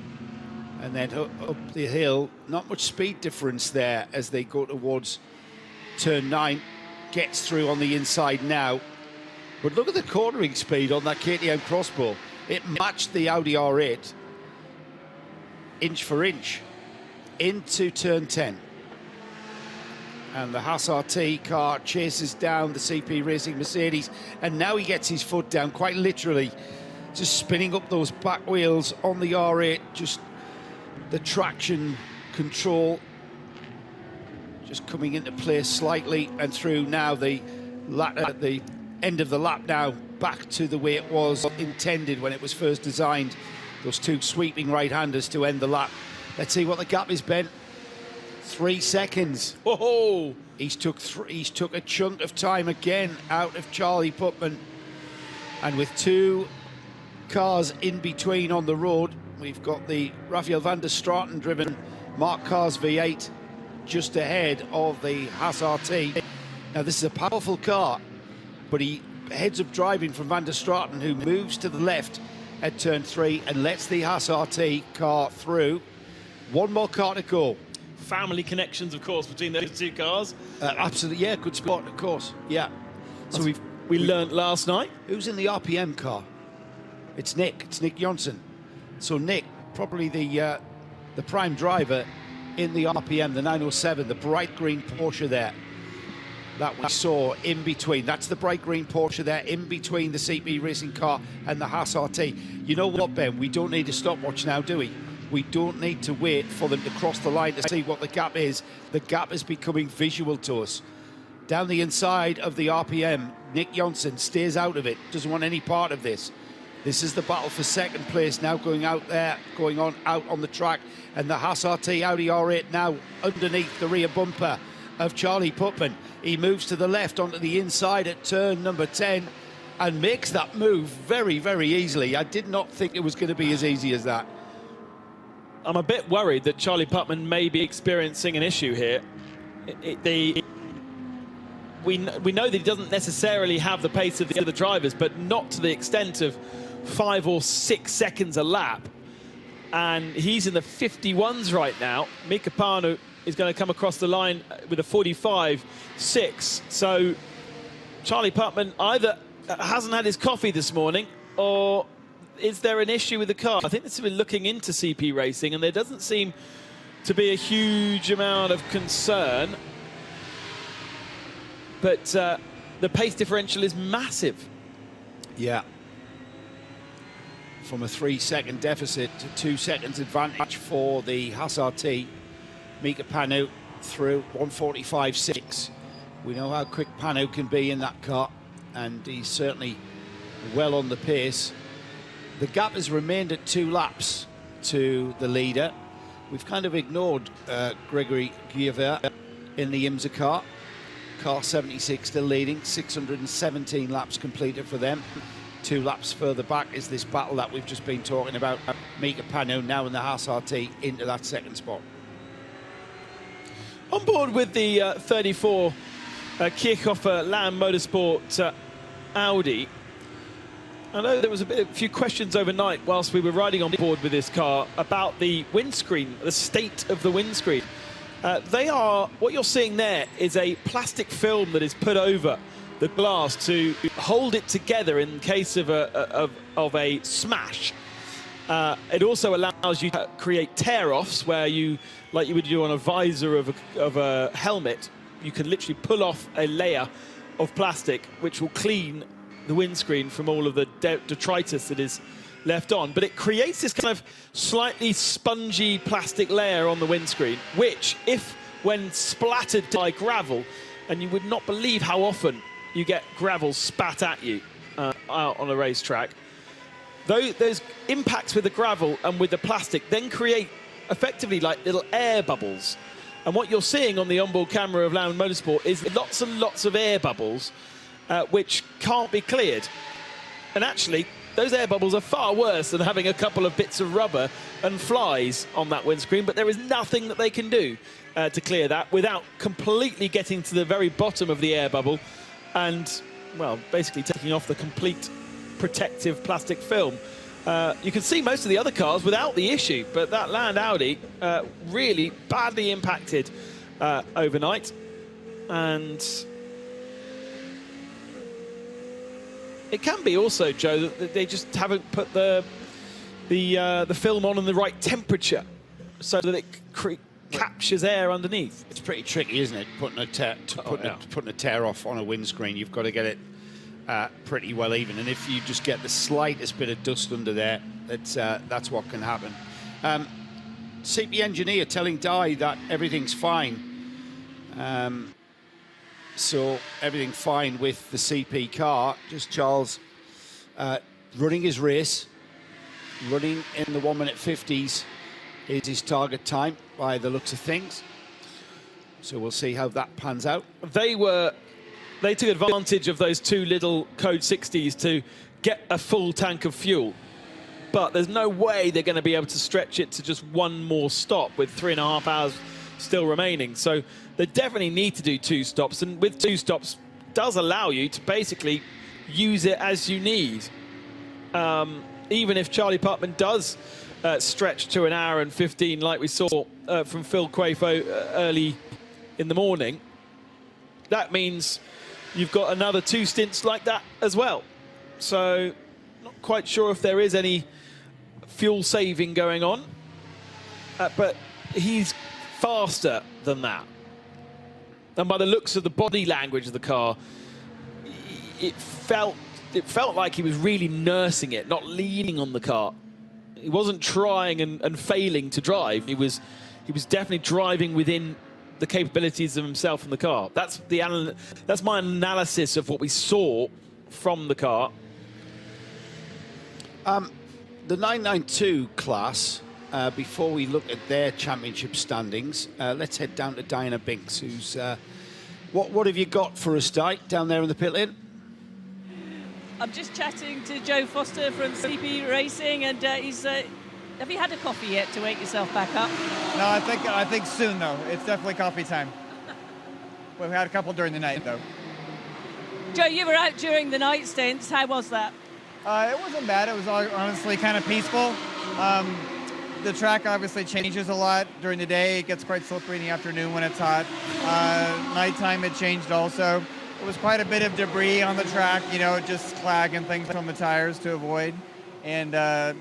and then up the hill. Not much speed difference there as they go towards turn 9. Gets through on the inside now, but look at the cornering speed on that KTM crossbow. It matched the Audi R8 inch for inch into turn 10, and the Haas RT car chases down the CP Racing Mercedes, and now he gets his foot down, quite literally, just spinning up those back wheels on the R8, just the traction control just coming into place slightly, and through now the end of the lap now, back to the way it was intended when it was first designed. Those 2 sweeping right-handers to end the lap. Let's see what the gap is, Ben. 3 seconds. Oh, He's took a chunk of time again out of Charlie Putman, and with 2 cars in between on the road, we've got the Rafael van der Straten driven Mark Cars V8 just ahead of the Haas RT. Now this is a powerful car, but he heads up driving from Van der Straten, who moves to the left at turn 3 and lets the Haas RT car through. One more car to go. Family connections, of course, between those two cars. Absolutely, yeah, good spot, of course, yeah. So we learnt last night. Who's in the RPM car? It's Nick Johnson. So Nick, probably the prime driver in the RPM, the 907, the bright green Porsche there that we saw in between. That's the bright green Porsche there in between the CP racing car and the Haas RT. You know what, Ben? We don't need a stopwatch now, do we? We don't need to wait for them to cross the line to see what the gap is. The gap is becoming visual to us. Down the inside of the RPM, Nick Johnson stays out of it, doesn't want any part of this. This is the battle for second place now going out there, going on out on the track. And the Haas RT Audi R8 now underneath the rear bumper of Charlie Putman. He moves to the left onto the inside at turn number 10 and makes that move very, very easily. I did not think it was going to be as easy as that. I'm a bit worried that Charlie Putman may be experiencing an issue here. We know that he doesn't necessarily have the pace of the other drivers, but not to the extent of 5 or 6 seconds a lap. And he's in the 51s right now. Mika Panu is going to come across the line with a 45.6. So Charlie Putman either hasn't had his coffee this morning, or is there an issue with the car? I think this has been looking into CP Racing, and there doesn't seem to be a huge amount of concern. But the pace differential is massive. Yeah. From a 3-second deficit to 2 seconds advantage for the Haas RT. Mika Panu through 1:45.6. We know how quick Panu can be in that car, and he's certainly well on the pace. The gap has remained at 2 laps to the leader. We've kind of ignored Gregory Guillavert in the IMSA car. Car 76 still leading, 617 laps completed for them. 2 laps further back is this battle that we've just been talking about. Mika Panu now in the Haas RT into that second spot. On board with the 34 Kirchhofer Lamb Motorsport Audi. I know there was a few questions overnight whilst we were riding on board with this car about the windscreen, the state of the windscreen. What you're seeing there is a plastic film that is put over the glass to hold it together in case of a smash. It also allows you to create tear-offs where you, like you would do on a visor of a helmet, you can literally pull off a layer of plastic which will clean the windscreen from all of the detritus that is left on. But it creates this kind of slightly spongy plastic layer on the windscreen, which, when splattered by gravel, and you would not believe how often you get gravel spat at you out on a racetrack, those impacts with the gravel and with the plastic then create effectively like little air bubbles. And what you're seeing on the onboard camera of Lamb Motorsport is lots and lots of air bubbles which can't be cleared. And actually, those air bubbles are far worse than having a couple of bits of rubber and flies on that windscreen, but there is nothing that they can do to clear that without completely getting to the very bottom of the air bubble and, well, basically taking off the complete protective plastic film. You can see most of the other cars without the issue, but that Land Audi really badly impacted overnight. And it can be also, Joe, that they just haven't put the film on in the right temperature so that it captures air underneath. It's pretty tricky, isn't it? Putting a tear off on a windscreen, you've got to get it pretty well even. And if you just get the slightest bit of dust under there, that's what can happen. CP engineer telling Di that everything's fine. So everything fine with the CP car. Just Charles running his race, running in the 1 minute 50s is his target time by the looks of things. So we'll see how that pans out. They took advantage of those 2 little Code 60s to get a full tank of fuel. But there's no way they're going to be able to stretch it to just 1 more stop with 3.5 hours still remaining. So they definitely need to do 2 stops. And with 2 stops, does allow you to basically use it as you need. Even if Charlie Putman does stretch to an hour and 15 like we saw from Phil Quafo early in the morning, that means you've got another 2 stints like that as well. So not quite sure if there is any fuel saving going on, but he's faster than that. And by the looks of the body language of the car, it felt like he was really nursing it, not leaning on the car. He wasn't trying and failing to drive. He was definitely driving within the capabilities of himself and the car. That's my analysis of what we saw from the car. The 992 class, before we look at their championship standings, let's head down to Diana Binks, who's... what have you got for us, Di, down there in the pit lane? I'm just chatting to Joe Foster from CP Racing, and he's... have you had a coffee yet to wake yourself back up? No, I think soon, though. It's definitely coffee time. We've had a couple during the night, though. Joe, you were out during the night stints. How was that? It wasn't bad. It was honestly kind of peaceful. The track obviously changes a lot during the day. It gets quite slippery in the afternoon when it's hot. Nighttime it changed also. There was quite a bit of debris on the track, you know, just slag and things from the tires to avoid. And,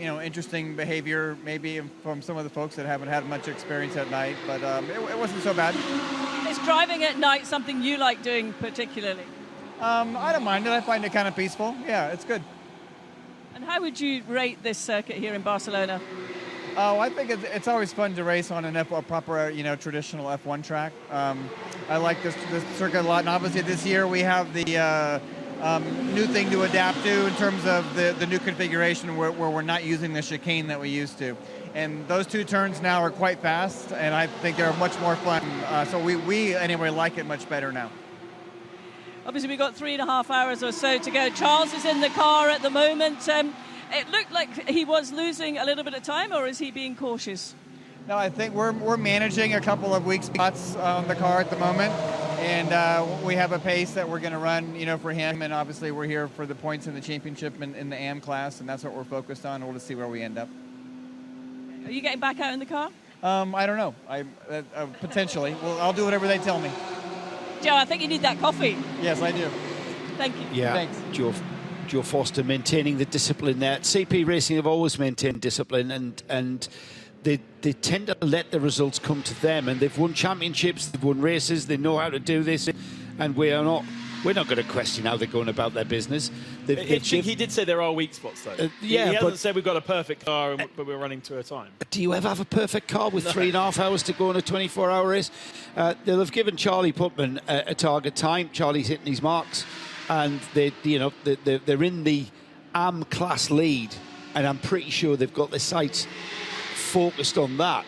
you know, interesting behavior maybe from some of the folks that haven't had much experience at night, but it wasn't so bad. Is driving at night something you like doing particularly? I don't mind it. I find it kind of peaceful. Yeah, it's good. And how would you rate this circuit here in Barcelona? Oh, I think it's always fun to race on a proper, you know, traditional F1 track. I like this circuit a lot, and obviously this year we have the new thing to adapt to in terms of the new configuration where we're not using the chicane that we used to. And those 2 turns now are quite fast, and I think they're much more fun. So we anyway like it much better now. Obviously, we've got 3.5 hours or so to go. Charles is in the car at the moment. It looked like he was losing a little bit of time, or is he being cautious? No, I think we're managing a couple of weak spots on the car at the moment, and we have a pace that we're going to run, you know, for him. And obviously, we're here for the points in the championship in the AM class, and that's what we're focused on. We'll just see where we end up. Are you getting back out in the car? I don't know. Potentially. Well, I'll do whatever they tell me. Joe, I think you need that coffee. Yes, I do. Thank you. Yeah, thanks. Joe Foster maintaining the discipline there. CP Racing have always maintained discipline, and they tend to let the results come to them. And they've won championships, they've won races, they know how to do this, and we're not going to question how they're going about their business. He did say there are weak spots, though. He hasn't said we've got a perfect car, but we're running to a time. Do you ever have a perfect car with 3.5 hours to go on a 24-hour race? They'll have given Charlie Putman a target time. Charlie's hitting his marks, and they're in the AM class lead, and I'm pretty sure they've got their sights focused on that.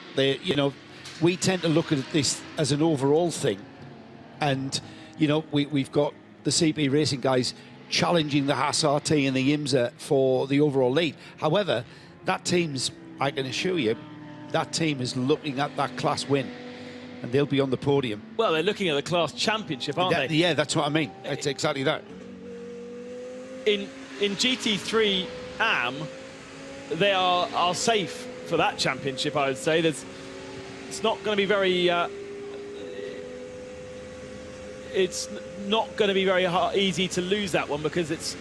We tend to look at this as an overall thing, and we've got the CP Racing guys challenging the Haas RT and the IMSA for the overall lead. However, that team's, I can assure you, that team is looking at that class win, and they'll be on the podium. Well, they're looking at the class championship, aren't they? Yeah, that's what I mean. It's exactly that. In GT3 AM, they are safe for that championship, I would say. It's not going to be very... it's not going to be very easy to lose that one, because it's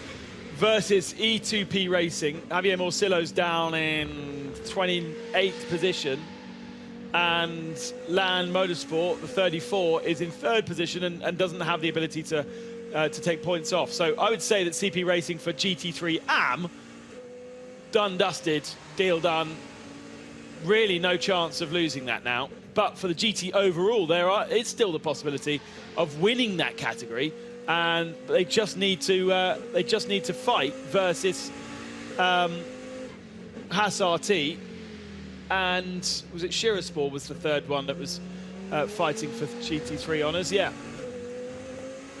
versus E2P Racing. Javier Morcillo's down in 28th position, and Land Motorsport, the 34, is in 3rd position and doesn't have the ability to take points off. So I would say that CP Racing for GT3 AM, done, dusted, deal done. Really no chance of losing that now. But for the GT overall, it's still the possibility of winning that category, and they just need to fight versus Haas RT, and was it Shiraspor was the 3rd one that was fighting for GT3 honours? Yeah.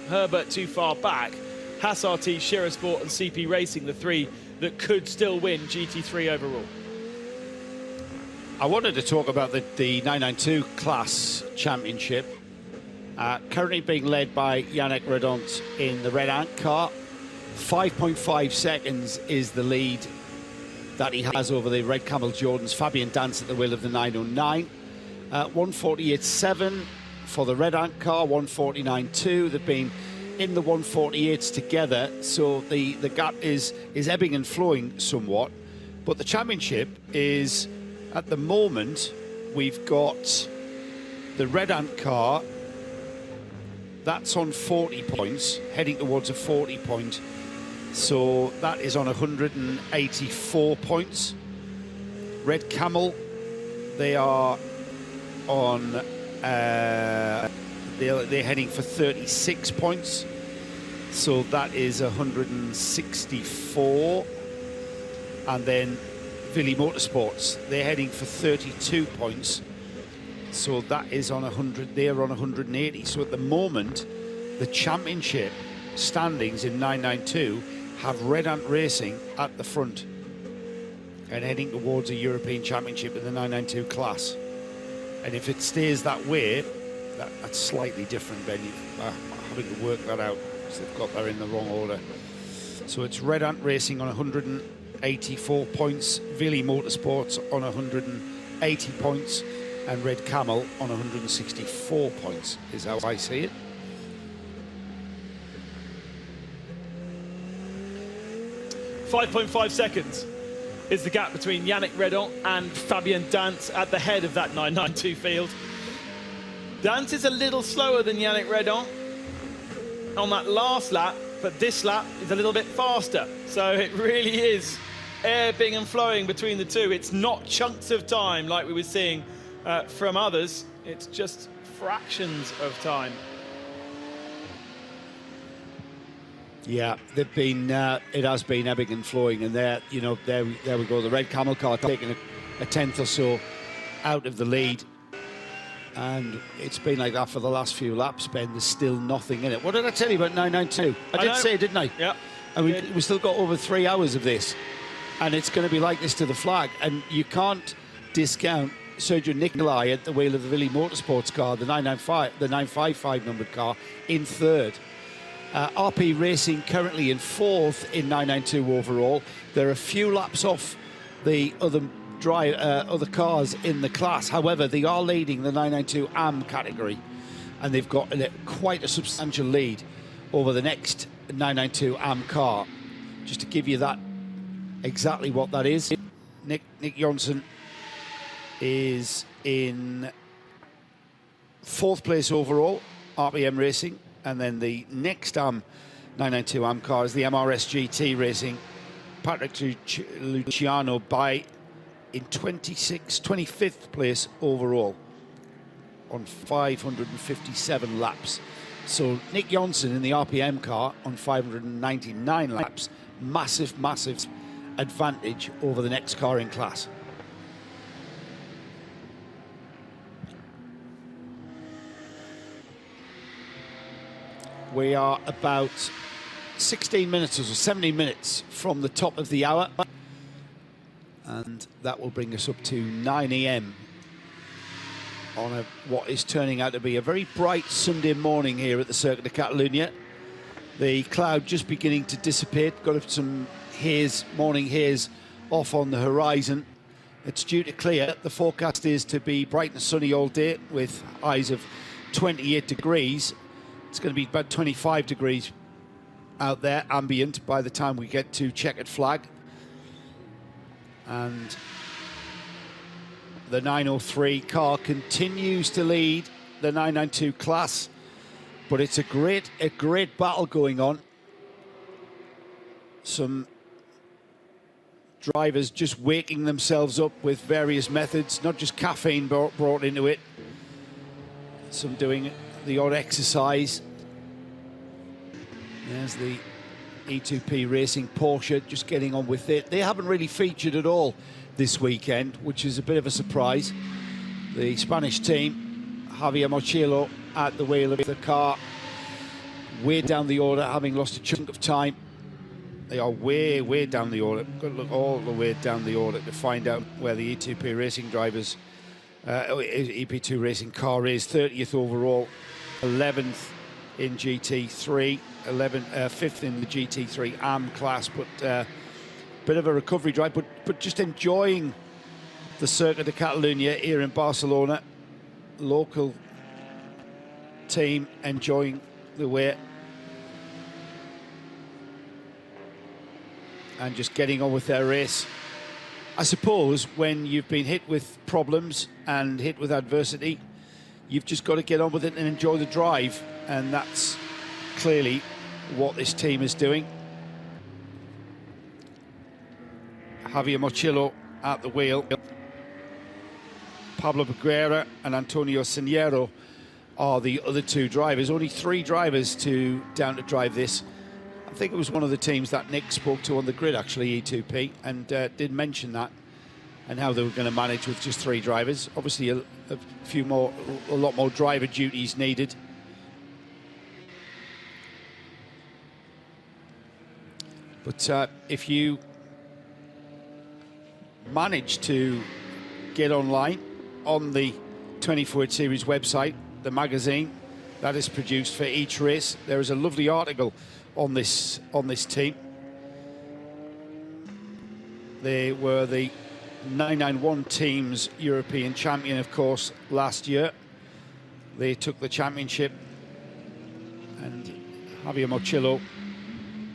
Herbert too far back. Haas RT, Shiraspor, and CP Racing, the 3 that could still win GT3 overall. I wanted to talk about the 992 class championship. Currently being led by Yannick Redont in the Red Ant car. 5.5 seconds is the lead that he has over the Red Camel Jordans. Fabian Dance at the wheel of the 909. 148.7 for the Red Ant car, 149.2. They've been in the 148s together, so the gap is ebbing and flowing somewhat. But the championship is, at the moment, we've got the Red Ant car, that's on 40 points, heading towards a 40 point. So that is on 184 points. Red Camel, they are on, they're heading for 36 points. So that is 164. And then Villy Motorsports, they're heading for 32 points. So that is on 100, they're on 180. So at the moment, the championship standings in 992 have Red Ant Racing at the front and heading towards a European Championship in the 992 class. And if it stays that way, that's slightly different, Ben. You're having to work that out because they've got that in the wrong order. So it's Red Ant Racing on 184 points, Villy Motorsports on 180 points, and Red Camel on 164 points, is how I see it. .5 seconds is the gap between Yannick Redon and Fabian Dance at the head of that 992 field. Dance is a little slower than Yannick Redon on that last lap, but this lap is a little bit faster. So it really is ebbing and flowing between the two. It's not chunks of time like we were seeing from others. It's just fractions of time. Yeah, they've been. It has been ebbing and flowing, and there we go. The Red Camel car taking a tenth or so out of the lead, and it's been like that for the last few laps. Ben, there's still nothing in it. What did I tell you about 992? I did say, didn't I? Yeah. And we still got over 3 hours of this, and it's going to be like this to the flag. And you can't discount Sergio Nicolai at the wheel of the Villy Motorsports car, the 995, the 955 numbered car, in third. RP Racing currently in fourth in 992 overall. They're a few laps off the other cars in the class. However, they are leading the 992 AM category, and they've got quite a substantial lead over the next 992 AM car. Just to give you that exactly what that is, Nick Jonsson is in fourth place overall, RPM Racing. And then the next 992 AM car is the MRS GT Racing. Patrick Luciano in 25th place overall on 557 laps. So Nick Jonsson in the RPM car on 599 laps. Massive, massive advantage over the next car in class. We are about 16 minutes or 17 minutes from the top of the hour, and that will bring us up to 9 AM on what is turning out to be a very bright Sunday morning here at the Circuit de Catalunya. The cloud just beginning to dissipate, got some haze, morning haze off on the horizon. It's due to clear. The forecast is to be bright and sunny all day with highs of 28 degrees. It's going to be about 25 degrees out there, ambient, by the time we get to checkered flag. And the 903 car continues to lead the 992 class, but it's a great battle going on. Some drivers just waking themselves up with various methods, not just caffeine brought into it. Some doing the odd exercise. There's the E2P Racing Porsche just getting on with it. They haven't really featured at all this weekend, which is a bit of a surprise. The Spanish team, Javier Mochilo at the wheel of the car, way down the order, having lost a chunk of time. They are way down the order. Got to look all the way down the order to find out where the E2P Racing drivers, EP2 Racing car is. 30th overall 11th in GT3, 5th in the GT3 AM class, but bit of a recovery drive, but just enjoying the Circuit de Catalunya here in Barcelona. Local team enjoying the way and just getting on with their race. I suppose when you've been hit with problems and hit with adversity, you've just got to get on with it and enjoy the drive, and that's clearly what this team is doing. Javier Mochillo at the wheel. Pablo Peguera and Antonio Señero are the other two drivers. Only 3 drivers down to drive this. I think it was one of the teams that Nick spoke to on the grid, actually, E2P, and did mention that and how they were going to manage with just 3 drivers. Obviously, a lot more driver duties needed. But if you manage to get online on the 24 Series website, the magazine that is produced for each race, there is a lovely article on this team. They were the 991 team's European champion, of course, last year. They took the championship, and Javier Mochillo,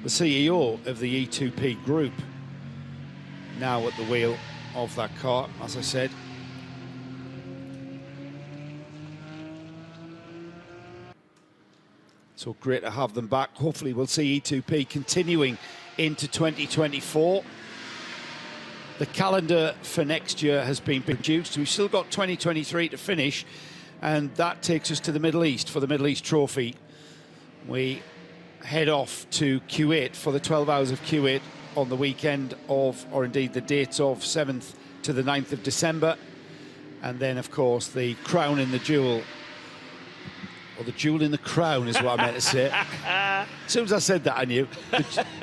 the CEO of the E2P group, now at the wheel of that car, as I said. So great to have them back. Hopefully we'll see E2P continuing into 2024. The calendar for next year has been produced. We've still got 2023 to finish, and that takes us to the Middle East for the Middle East Trophy. We head off to Kuwait for the 12 hours of Kuwait on the weekend of, or indeed the dates of 7th to the 9th of December. And then, of course, the crown in the jewel, or the jewel in the crown is what I meant to say. As soon as I said that, I knew.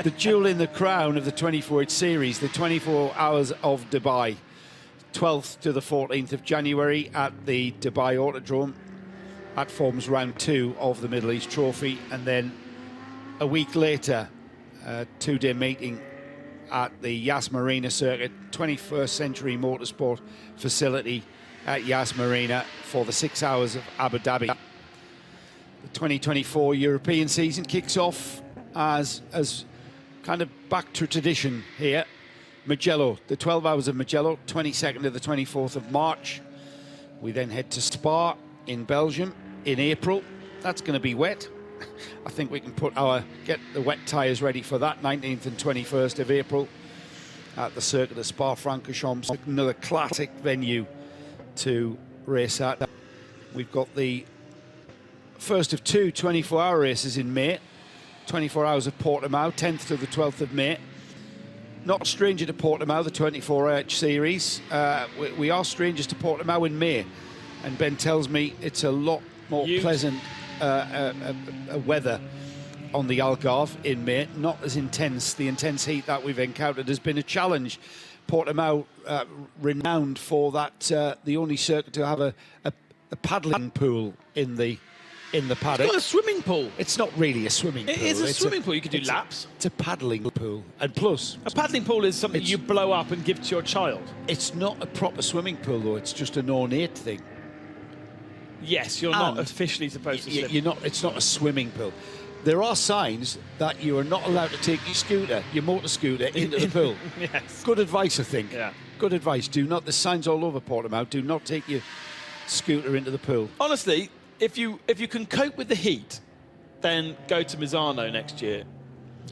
The jewel in the crown of the 24 Series, the 24 hours of Dubai, 12th to the 14th of January at the Dubai Autodrome. That forms round 2 of the Middle East Trophy. And then a week later, a 2-day meeting at the Yas Marina circuit, 21st Century Motorsport facility at Yas Marina for the 6 hours of Abu Dhabi. The 2024 European season kicks off as kind of back to tradition here. Mugello, the 12 hours of Mugello, 22nd to the 24th of March. We then head to Spa in Belgium in April. That's going to be wet. I think we can get the wet tyres ready for that, 19th and 21st of April at the circuit of Spa-Francorchamps. Another classic venue to race at. We've got the first of 2 24-hour races in May. 24 hours of Portimao, 10th to the 12th of May. Not a stranger to Portimao, the 24H series. We are strangers to Portimao in May, and Ben tells me it's a lot more pleasant weather on the Algarve in May. Not as intense. The intense heat that we've encountered has been a challenge. Portimao, renowned for that, the only circuit to have a paddling pool in the paddock. It's got a swimming pool. It's not really a swimming pool. It is a swimming pool. You can do laps. It's a paddling pool. And plus, a paddling pool is something you blow up and give to your child. It's not a proper swimming pool, though. It's just an ornate thing. Yes, you're not officially supposed to swim. You're not. It's not a swimming pool. There are signs that you are not allowed to take your motor scooter into the pool. Yes. Good advice, I think. Yeah. Good advice. Do not. There's signs all over Portimao. Do not take your scooter into the pool. Honestly, if you can cope with the heat, then go to Misano next year.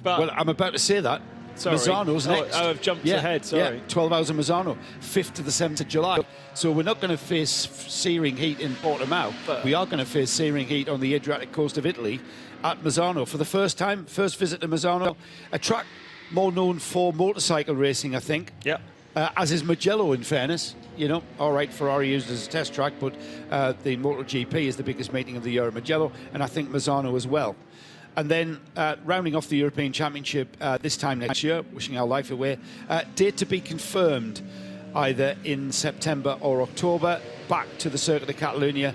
But well, I'm about to say that. Sorry. Misano's next. Oh, I've jumped ahead, sorry. Yeah, 12 hours of Misano, 5th to the 7th of July. So we're not going to face searing heat in Portimao. But we are going to face searing heat on the Adriatic coast of Italy at Misano for the first time. First visit to Misano, a track more known for motorcycle racing, I think. Yeah. As is Mugello, in fairness. You know, all right, Ferrari used it as a test track, but the MotoGP is the biggest meeting of the year at Mugello, and I think Misano as well. And then rounding off the European Championship this time next year, wishing our life away, date to be confirmed either in September or October, back to the Circuit of Catalunya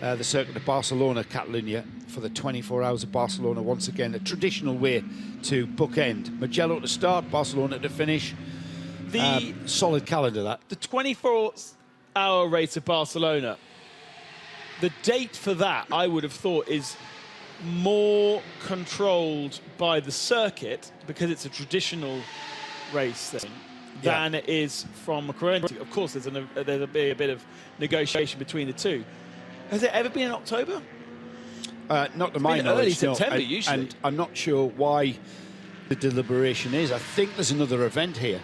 the circuit of Barcelona, Catalunya, for the 24 Hours of Barcelona. Once again, a traditional way to bookend. Mugello to start, Barcelona to finish. The solid calendar, that. The 24-hour race of Barcelona, the date for that, I would have thought, is more controlled by the circuit, because it's a traditional race thing, than it is from Creventic. Of course, there'll be a bit of negotiation between the two. Has it ever been in October? Not to my knowledge, early September, no. usually. And I'm not sure why the deliberation is. I think there's another event here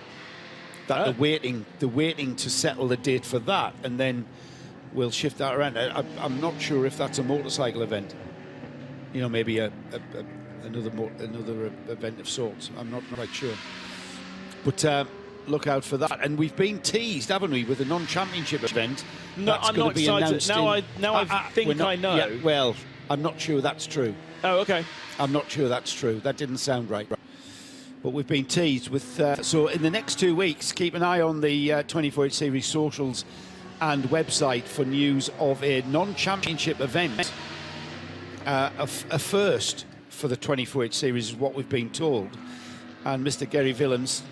that they're waiting to settle the date for that, and then we'll shift that around. I'm not sure if that's a motorcycle event. You know, maybe another event of sorts. I'm not quite sure. But look out for that. And we've been teased, haven't we, with a non-championship event? No, I'm not excited. Now I think I know. Yeah, well, I'm not sure that's true. Oh, okay. I'm not sure that's true. That didn't sound right. But we've been teased with... so in the next 2 weeks, keep an eye on the 24H Series socials and website for news of a non-championship event. A first for the 24H Series is what we've been told. And Mr. Gary Willems,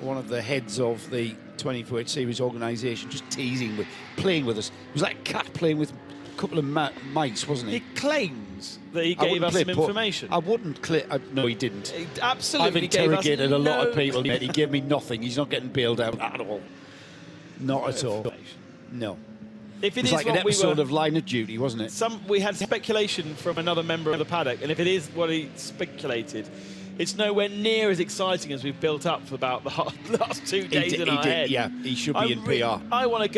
one of the heads of the 24H Series organisation, just playing with us. It was like a cat playing with a couple of mice, wasn't he? He claims that he gave us some information. I wouldn't click. No, he didn't. He absolutely I've interrogated a lot of no people, yet he gave me nothing. He's not getting bailed out at all. Not at all. No. If it was like an episode of Line of Duty, wasn't it? We had speculation from another member of the paddock, and if it is what he speculated, it's nowhere near as exciting as we've built up for about the last 2 days in our head. Yeah, he should be in PR. I want to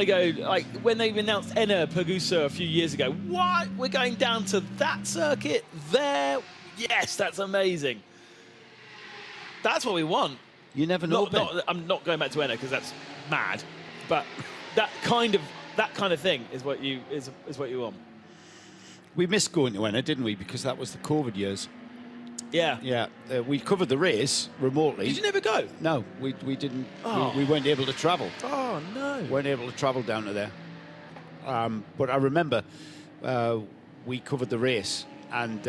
go, like, when they announced Enna Pagusa a few years ago. What? We're going down to that circuit there? Yes, that's amazing. That's what we want. You never know. I'm not going back to Enna because that's mad, but that kind of thing is what you want. We missed going to Enna, didn't we? Because that was the COVID years. Yeah. Yeah. We covered the race remotely. Did you never go? No, we didn't. Oh. We weren't able to travel. Oh, no. Weren't able to travel down to there. But I remember we covered the race, and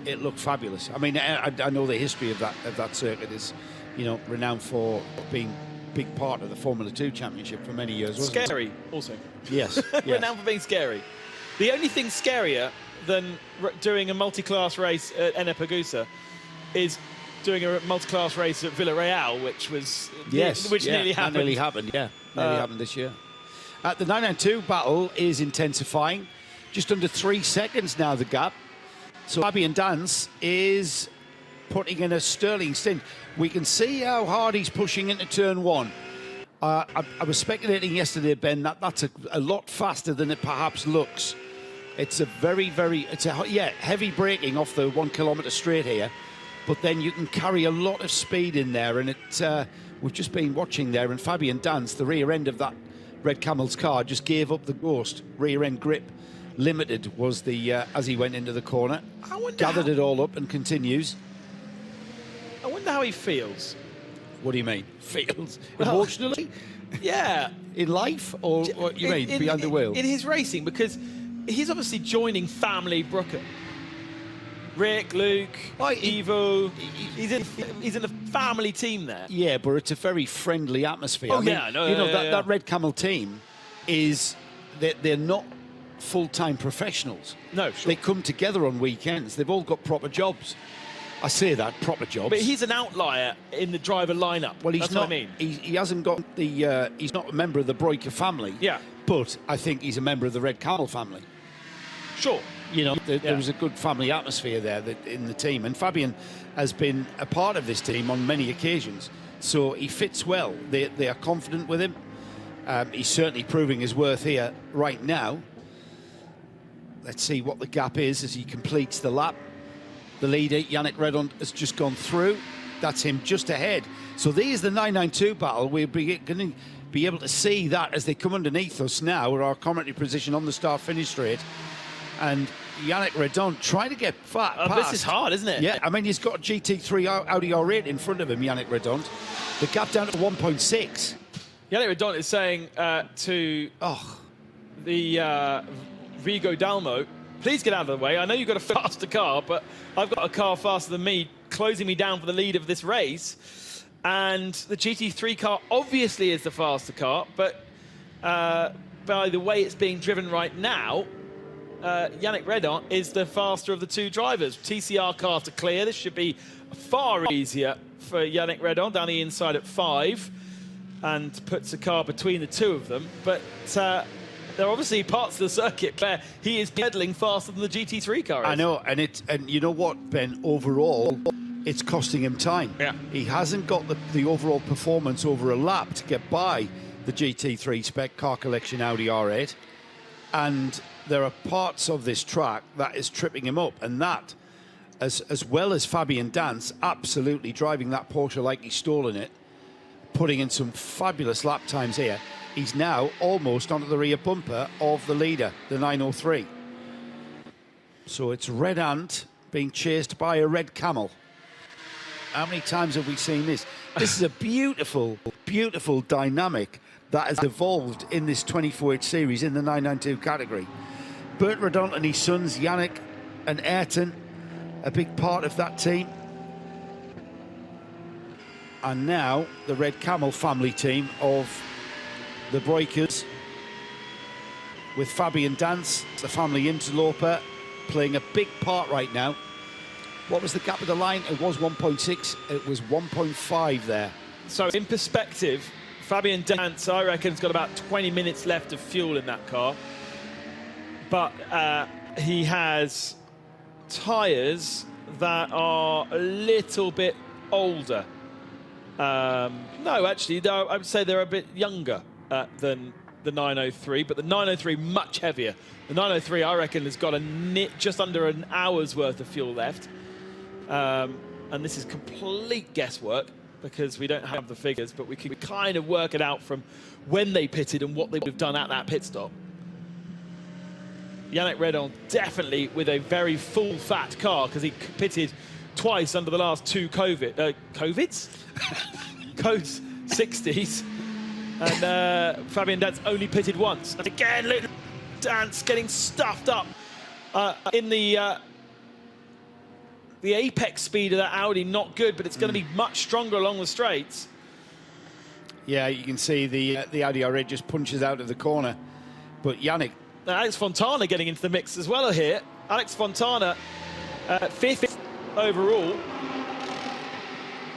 it looked fabulous. I mean, I know the history of that circuit is, renowned for being a big part of the Formula 2 Championship for many years. Wasn't Scary, it? also. Yes. Renowned for being scary. The only thing scarier than doing a multi-class race at Enna Pagusa is doing a multi-class race at Villarreal, which nearly happened. That nearly happened, yeah. Nearly happened this year. The 992 battle is intensifying. Just under 3 seconds now, the gap. So Fabian Dance is putting in a sterling stint. We can see how hard he's pushing into turn one. I was speculating yesterday, Ben, that's a lot faster than it perhaps looks. It's a heavy braking off the 1 kilometre straight here, but then you can carry a lot of speed in there, and we've just been watching there, and Fabian Dance, the rear end of that Red Camel's car, just gave up the ghost. Rear end grip limited was the as he went into the corner. Gathered it all up and continues. I wonder how he feels. What do you mean? Feels? Emotionally? Yeah. In life? Or what you mean? Behind the wheel? In his racing, because he's obviously joining family Brooker. Rick, Luke, Evo. He's in a family team there. Yeah, but it's a very friendly atmosphere. Oh, yeah. No, that Red Camel team they're not full-time professionals. No, sure. They come together on weekends. They've all got proper jobs. I say that, proper jobs. But he's an outlier in the driver lineup. Well, That's what I mean. He hasn't got the... he's not a member of the Broiker family. Yeah. But I think he's a member of the Red Camel family. Sure. There was a good family atmosphere there in the team. And Fabian has been a part of this team on many occasions. So he fits well. They are confident with him. He's certainly proving his worth here right now. Let's see what the gap is as he completes the lap. The leader, Yannick Redon, has just gone through. That's him just ahead. So there's the 992 battle. We're going to be able to see that as they come underneath us now, with our commentary position on the start-finish straight. And Yannick Redon trying to get past. This is hard, isn't it? Yeah, I mean, he's got a GT3 Audi R8 in front of him, Yannick Redon. The gap down to 1.6. Yannick Redon is saying the Vigo Dalmo. Please get out of the way. I know you've got a faster car, but I've got a car faster than me, closing me down for the lead of this race. And the GT3 car obviously is the faster car, but by the way it's being driven right now, Yannick Redon is the faster of the two drivers. TCR car to clear. This should be far easier for Yannick Redon down the inside at 5 and puts a car between the two of them. But there are obviously parts of the circuit where he is pedaling faster than the GT3 car is. I know, and you know what, Ben, overall, it's costing him time. Yeah. He hasn't got the overall performance over a lap to get by the GT3 spec car collection Audi R8. And there are parts of this track that is tripping him up, and that, as well as Fabian Dance absolutely driving that Porsche like he's stolen it, putting in some fabulous lap times here, he's now almost onto the rear bumper of the leader, the 903. So it's Red Ant being chased by a red camel. How many times have we seen this? This is a beautiful, beautiful dynamic that has evolved in this 24H series in the 992 category. Bert Redon and his sons, Yannick and Ayrton, a big part of that team. And now the Red Camel family team of the Breakers, with Fabian Dance, the family interloper, playing a big part right now. What was the gap of the line? It was 1.6, it was 1.5 there. So in perspective, Fabian Dance, I reckon, has got about 20 minutes left of fuel in that car. But he has tyres that are a little bit older. No, actually, I would say they're a bit younger than the 903, but the 903 much heavier. The 903, I reckon, has got just under an hour's worth of fuel left. And this is complete guesswork because we don't have the figures, but we can kind of work it out from when they pitted and what they would have done at that pit stop. Yannick Redon definitely with a very full fat car because he pitted twice under the last two COVIDs? Codes 60s. And Fabian Dance only pitted once. And again, little Dance getting stuffed up in the apex speed of that Audi, not good, but it's going to be much stronger along the straights. Yeah, you can see the Audi R8 just punches out of the corner. But Yannick... Now, Alex Fontana getting into the mix as well here. Alex Fontana, 5th overall.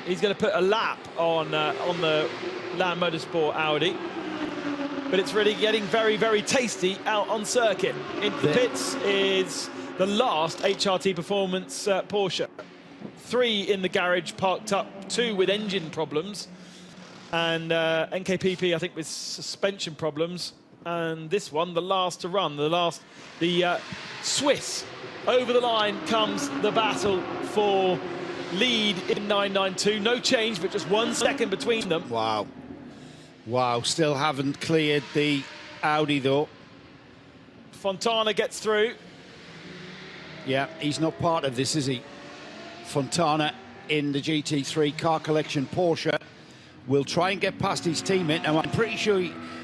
He's going to put a lap on the Land Motorsport Audi. But it's really getting very, very tasty out on circuit. Into the pits is the last HRT Performance Porsche. 3 in the garage parked up, 2 with engine problems. And NKPP, I think, with suspension problems. And this one, the last to run, the Swiss. Over the line comes the battle for lead in 992. No change, but just 1 second between them. Wow. Wow, still haven't cleared the Audi, though. Fontana gets through. Yeah, he's not part of this, is he? Fontana in the GT3 car collection Porsche will try and get past his teammate. Now, I'm pretty sure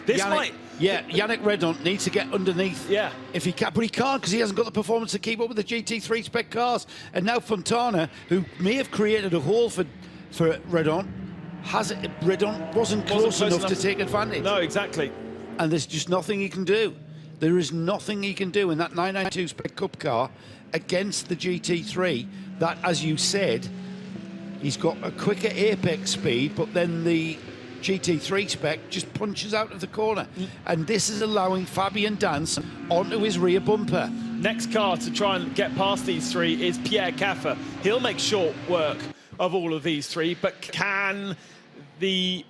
Yannick Redon needs to get underneath. Yeah. If he can, but he can't because he hasn't got the performance to keep up with the GT3 spec cars. And now Fontana, who may have created a hole for Redon, Redon wasn't close enough to take advantage. No, exactly. And there's just nothing he can do. There is nothing he can do in that 992 spec cup car against the GT3 that, as you said, he's got a quicker apex speed, but then the GT3 spec just punches out of the corner. And this is allowing Fabian Dance onto his rear bumper. Next car to try and get past these 3 is Pierre Caffer. He'll make short work of all of these 3, but can the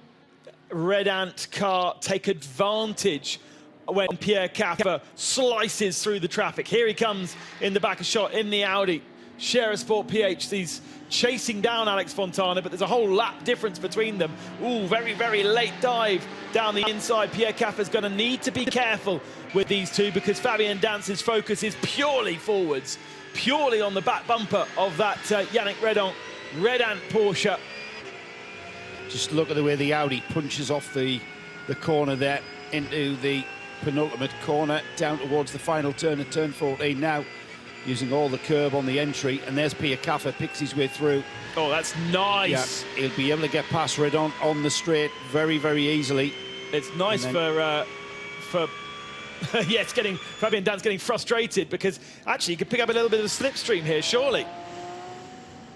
Red Ant car take advantage when Pierre Caffer slices through the traffic? Here he comes in the back of shot in the Audi. Scherer Sport PH, he's chasing down Alex Fontana, but there's a whole lap difference between them. Ooh, very, very late dive down the inside. Pierre Caffer's going to need to be careful with these 2 because Fabian Dance's focus is purely forwards, purely on the back bumper of that Yannick Redon Red Ant Porsche. Just look at the way the Audi punches off the corner there into the penultimate corner down towards the final turn at turn 14 now, using all the curb on the entry. And there's Pierre Caffer, picks his way through. Oh, that's nice. Yeah, he'll be able to get past Redon on the straight very, very easily. It's nice for yeah, it's getting Fabian Dan's getting frustrated because actually he could pick up a little bit of a slipstream here, surely.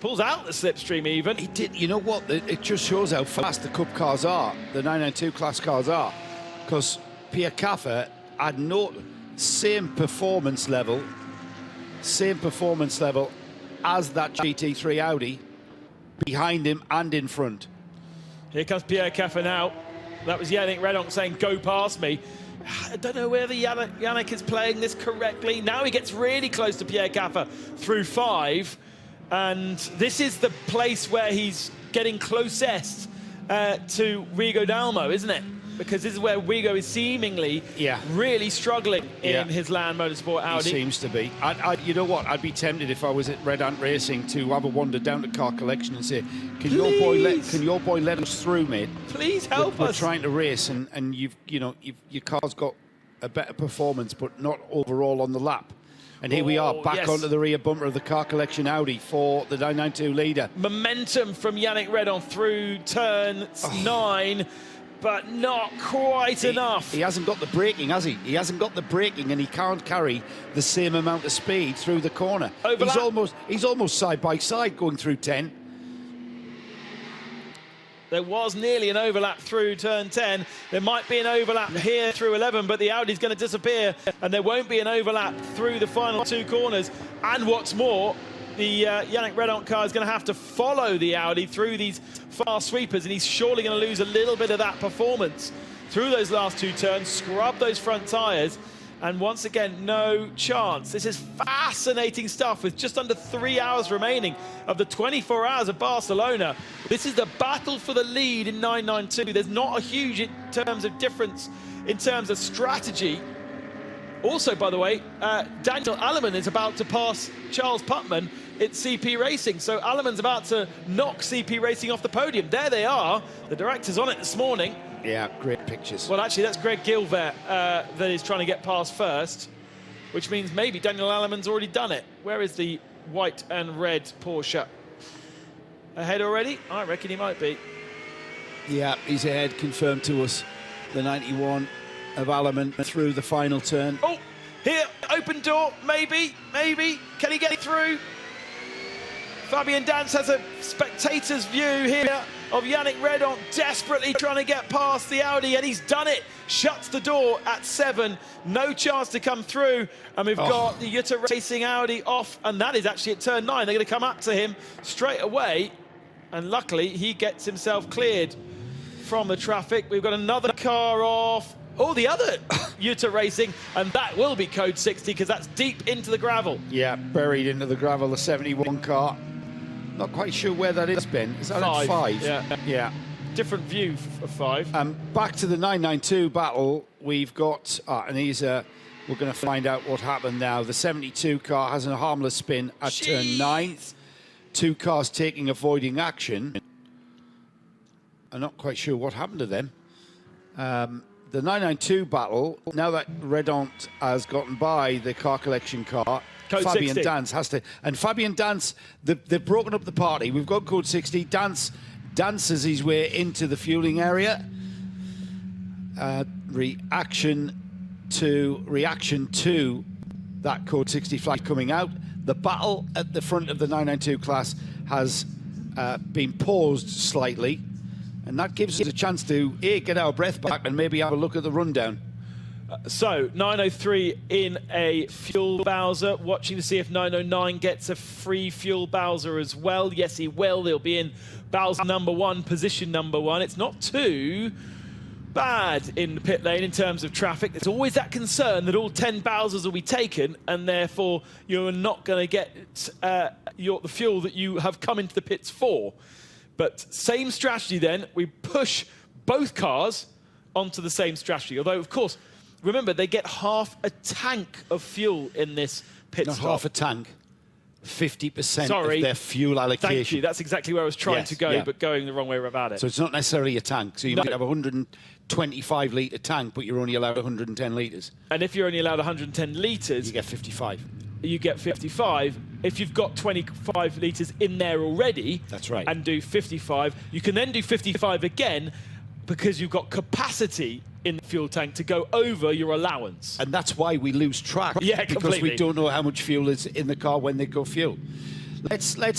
Pulls out the slipstream even. He did. You know what? It just shows how fast the Cup cars are, the 992 class cars are, because Pierre Caffer had no same performance level as that GT3 Audi behind him and in front. Here comes Pierre Caffer now. That was Yannick Redonc saying, go past me. I don't know whether Yannick is playing this correctly. Now he gets really close to Pierre Caffer through 5. And this is the place where he's getting closest to Rigo Dalmo, isn't it? Because this is where Rigo is seemingly really struggling in his Land Motorsport Audi. He seems to be. you know what? I'd be tempted if I was at Red Ant Racing to have a wander down to Car Collection and say, can your boy let us through, mate? Please help us. We're trying to race, and your car's got a better performance, but not overall on the lap. And here we are, back onto the rear bumper of the Car Collection Audi for the 992 leader. Momentum from Yannick Redon through turn 9, but not quite enough. He hasn't got the braking, has he? He hasn't got the braking, and he can't carry the same amount of speed through the corner. He's almost side by side going through 10. There was nearly an overlap through turn 10. There might be an overlap here through 11, but the Audi's going to disappear, and there won't be an overlap through the final 2 corners. And what's more, the Yannick Redonc car is going to have to follow the Audi through these fast sweepers, and he's surely going to lose a little bit of that performance through those last 2 turns, scrub those front tyres, and once again, no chance. This is fascinating stuff with just under 3 hours remaining of the 24 hours of Barcelona. This is the battle for the lead in 992. There's not a huge in terms of difference in terms of strategy. Also, by the way, Daniel Alleman is about to pass Charles Putman at CP Racing. So Alleman's about to knock CP Racing off the podium. There they are. The director's on it this morning. Yeah, great pictures. Well, actually, that's Greg Gilbert that is trying to get past first, which means maybe Daniel Alleman's already done it. Where is the white and red Porsche? Ahead already? I reckon he might be. Yeah, he's ahead, confirmed to us. The 91 of Alleman through the final turn. Oh, here, open door, maybe. Can he get it through? Fabian Danz has a spectator's view here of Yannick Redon desperately trying to get past the Audi, and he's done it. Shuts the door at 7. No chance to come through. And we've got the Jutta Racing Audi off, and that is actually at turn 9. They're going to come up to him straight away. And luckily, he gets himself cleared from the traffic. We've got another car off. Oh, the other Jutta Racing, and that will be code 60 because that's deep into the gravel. Yeah, buried into the gravel, the 71 car. Not quite sure where that is, Ben. Is that 5? At 5? Yeah. Different view of 5. Back to the 992 battle. We've got, and he's, we're going to find out what happened now. The 72 car has a harmless spin at turn 9. 2 cars avoiding action. I'm not quite sure what happened to them. The 992 battle, now that Redon has gotten by the Car Collection car, Code Fabian 60. Danz has to. And Fabian Danz, they've broken up the party. We've got code 60. Danz dances his way into the fueling area. Reaction to that code 60 flag coming out. The battle at the front of the 992 class has been paused slightly. And that gives us a chance to, get our breath back and maybe have a look at the rundown. So, 903 in a fuel Bowser, watching to see if 909 gets a free fuel Bowser as well. Yes, he will. They'll be in Bowser number 1, position number 1. It's not too bad in the pit lane in terms of traffic. There's always that concern that all 10 Bowsers will be taken, and therefore you're not going to get the fuel that you have come into the pits for. But same strategy then. We push both cars onto the same strategy. Although, of course, remember, they get half a tank of fuel in this pit stop. Not half a tank. 50% Sorry. of their fuel allocation. Thank you. That's exactly where I was trying Yes, to go, yeah. but going the wrong way about it. So it's not necessarily a tank. So you might have a 125 litre tank, but you're only allowed 110 litres. And if you're only allowed 110 litres, You get 55. you get 55. If you've got 25 litres in there already, That's right. and do 55, you can then do 55 again because you've got capacity in the fuel tank to go over your allowance. And that's why we lose track. Yeah, because completely. we don't know how much fuel is in the car when they go fuel. Let's head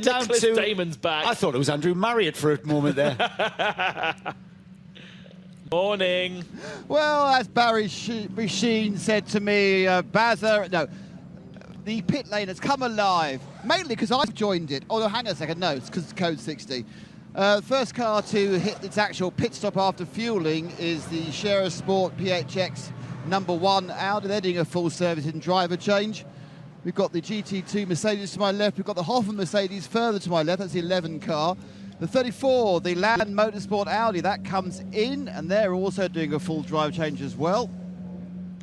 down Nicholas to Damon's back. I thought it was Andrew Marriott for a moment there. Morning. Well, as Barry Sheen said to me, the pit lane has come alive, mainly because I've joined it. Oh, no, hang on a second. No, it's because it's code 60. First car to hit its actual pit stop after fueling is the Scherer Sport PHX #1 Audi. They're doing a full service and driver change. We've got the GT2 Mercedes to my left. We've got the Hoffman Mercedes further to my left. That's the 11 car. The 34, the Land Motorsport Audi, that comes in, and they're also doing a full drive change as well.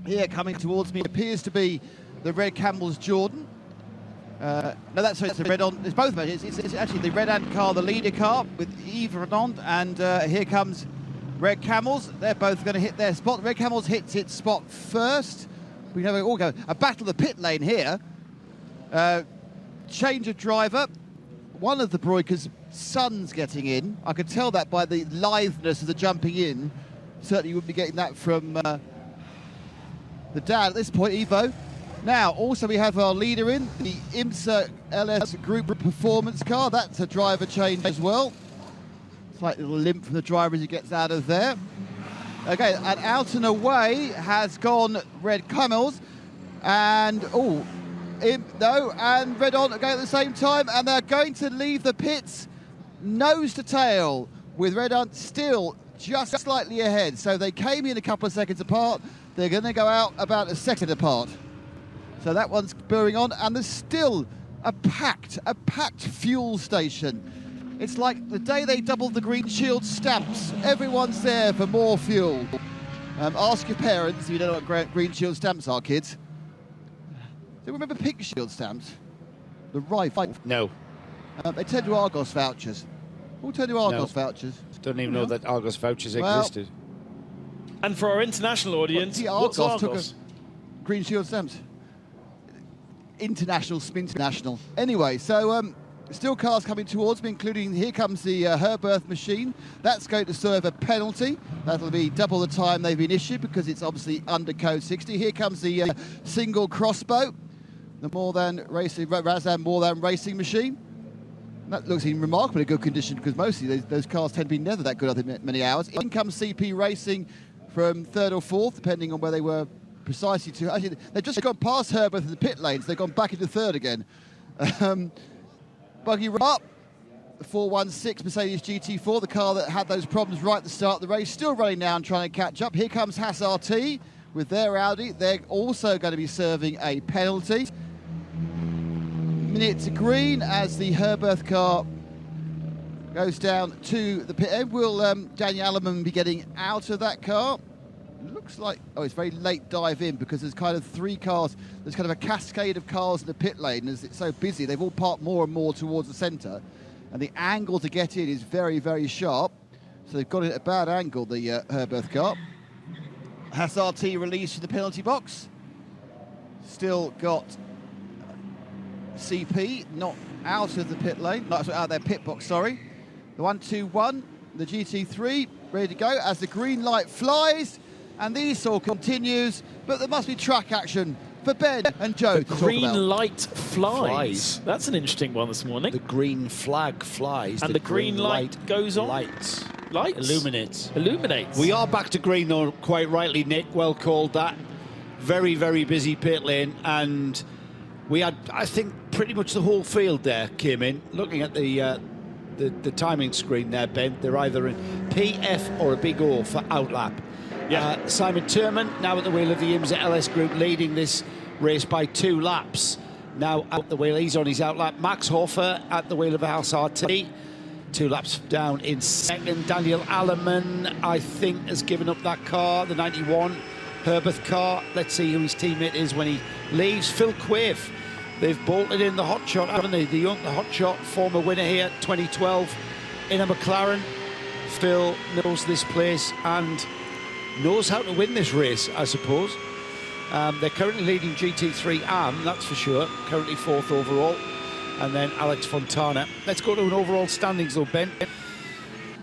Here, coming towards me, appears to be the Red Camels Jordan. No, it's the red on. It's both of them. It's actually the red ant car, the leader car with Yves Renaud, and here comes Red Camels. They're both going to hit their spot. Red Camels hits its spot first. We have a battle of the pit lane here. Change of driver. One of the Broikers' sons getting in. I could tell that by the litheness of the jumping in. Certainly you wouldn't be getting that from the dad at this point, Evo. Now, also we have our leader in, the IMSA LS Group Performance car. That's a driver change as well. Slight little limp from the driver as he gets out of there. Okay, and out and away has gone Red Camels. And, and Red On going at the same time. And they're going to leave the pits nose to tail with Red On still just slightly ahead. So they came in a couple of seconds apart. They're going to go out about a second apart. So that one's burring on, and there's still a packed fuel station. It's like the day they doubled the Green Shield stamps. Everyone's there for more fuel. Ask your parents if you don't know what Green Shield stamps are, kids. Do you remember Pink Shield stamps? The rifle. No. They turn to Argos vouchers. All turn to Argos vouchers. Don't even know that Argos vouchers existed. And for our international audience, what's Argos Argos? took a Green Shield stamps. International, Spinternational. Anyway, so still cars coming towards me, including here comes the Herberth machine. That's going to serve a penalty. That'll be double the time they've been issued because it's obviously under code 60. Here comes the single crossbow, the Razan More Than Racing machine. That looks in remarkably good condition because mostly those cars tend to be never that good after many hours. In comes CP Racing from third or fourth, depending on where they were precisely to. Actually, they've just gone past Herberth in the pit lanes. They've gone back into third again. Buggy up. The 416 Mercedes GT4, the car that had those problems right at the start of the race, still running now and trying to catch up. Here comes Haas RT with their Audi. They're also going to be serving a penalty. Minute to green as the Herberth car goes down to the pit end. Will Daniel Alleman be getting out of that car? Looks like, it's very late dive in because there's kind of three cars. There's kind of a cascade of cars in the pit lane. As it's so busy, they've all parked more and more towards the centre. And the angle to get in is very, very sharp. So they've got it at a bad angle, the Herberth car. Haas RT released from the penalty box. Still got CP not out of the pit lane, not out of their pit box, sorry. The 121, the GT3, ready to go as the green light flies. And the ESOL continues, but there must be track action for Ben and Joe to talk about. Green light flies. That's an interesting one this morning. The green flag flies. And the green light goes on. Lights. Illuminates. We are back to green, though, quite rightly, Nick. Well called that. Very, very busy pit lane. And we had, I think, pretty much the whole field there came in. Looking at the timing screen there, Ben, they're either in PF or a big O for outlap. Yeah. Simon Turman now at the wheel of the IMSA LS Group, leading this race by 2 laps. Now out the wheel, he's on his outlap. Max Hofer at the wheel of Haas RT, 2 laps down in second. Daniel Alleman, I think, has given up that car, the 91 Herberth car. Let's see who his teammate is when he leaves. Phil Quaife, They've bolted in the hotshot, haven't they? The hotshot, former winner here, 2012, in a McLaren. Phil knows this place and knows how to win this race, I suppose. They're currently leading GT3 AM, that's for sure, currently 4th overall. And then Alex Fontana. Let's go to an overall standings though, Ben.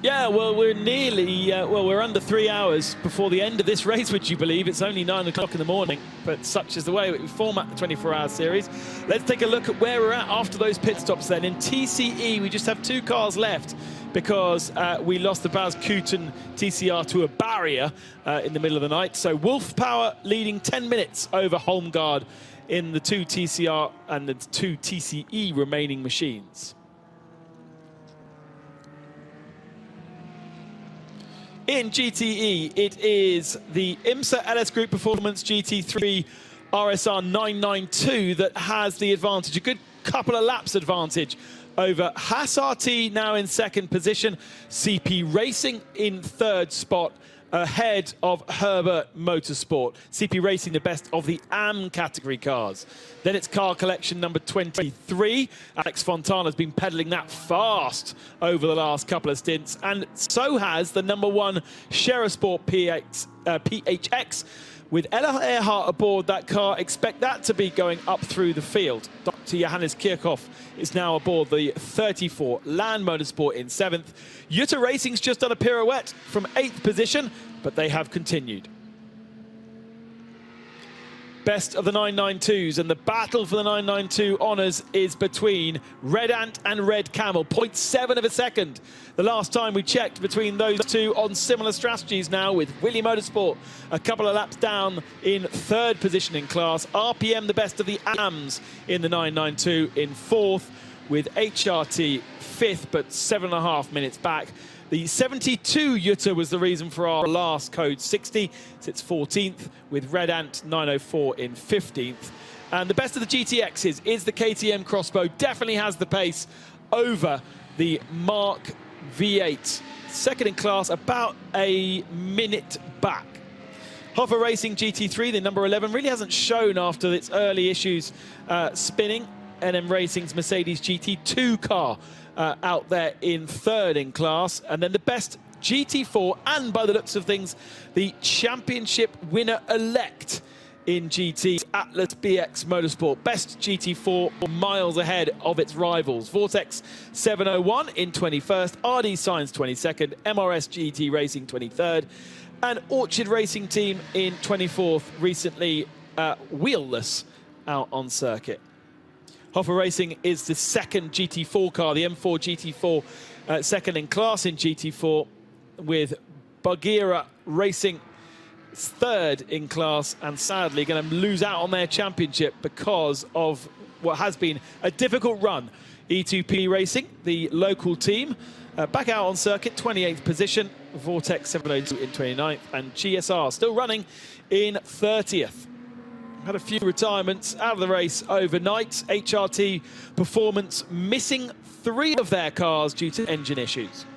Yeah, well, we're nearly, we're under 3 hours before the end of this race, would you believe? It's only 9 o'clock in the morning, but such is the way we format the 24-hour series. Let's take a look at where we're at after those pit stops then. In TCE, we just have 2 cars left because we lost the BARCELONA TCR to a barrier in the middle of the night. So Wolf Power leading 10 minutes over Holmgard in the 2 TCR and the 2 TCE remaining machines. In GTE, it is the IMSA LS Group Performance GT3 RSR 992 that has the advantage, a good couple of laps advantage over Haas RT, now in 2nd position, CP Racing in 3rd spot, ahead of Herbert Motorsport. CP Racing, the best of the AM category cars. Then it's car collection number 23. Alex Fontana has been pedaling that fast over the last couple of stints, and so has the number 1 Sport PHX. With Ella Earhart aboard that car, expect that to be going up through the field. Dr. Johannes Kirchhoff is now aboard the 34 Land Motorsport in 7th. Jutta Racing's just done a pirouette from 8th position, but they have continued. Best of the 992s, and the battle for the 992 honours is between Red Ant and Red Camel. 0.7 of a second the last time we checked between those two on similar strategies now, with Willie Motorsport a couple of laps down in 3rd position in class. RPM, the best of the AMs in the 992 in 4th, with HRT 5th, but 7.5 minutes back. The 72 Jutta was the reason for our last code 60. Sits 14th, with Red Ant 904 in 15th. And the best of the GTXs is the KTM Crossbow. Definitely has the pace over the Mark V8. 2nd in class, about a minute back. Hoffer Racing GT3, the number 11, really hasn't shown after its early issues spinning. NM Racing's Mercedes GT2 car out there in 3rd in class. And then the best GT4, and by the looks of things, the championship winner-elect in GT, Atlas BX Motorsport. Best GT4 miles ahead of its rivals. Vortex 701 in 21st, RD Science 22nd, MRS GT Racing 23rd, and Orchard Racing Team in 24th, recently wheelless out on circuit. Hoffer Racing is the 2nd GT4 car, the M4 GT4, 2nd in class in GT4, with Bagheera Racing 3rd in class, and sadly going to lose out on their championship because of what has been a difficult run. E2P Racing, the local team, back out on circuit, 28th position, Vortex 702 in 29th, and GSR still running in 30th. Had a few retirements out of the race overnight. HRT Performance missing 3 of their cars due to engine issues.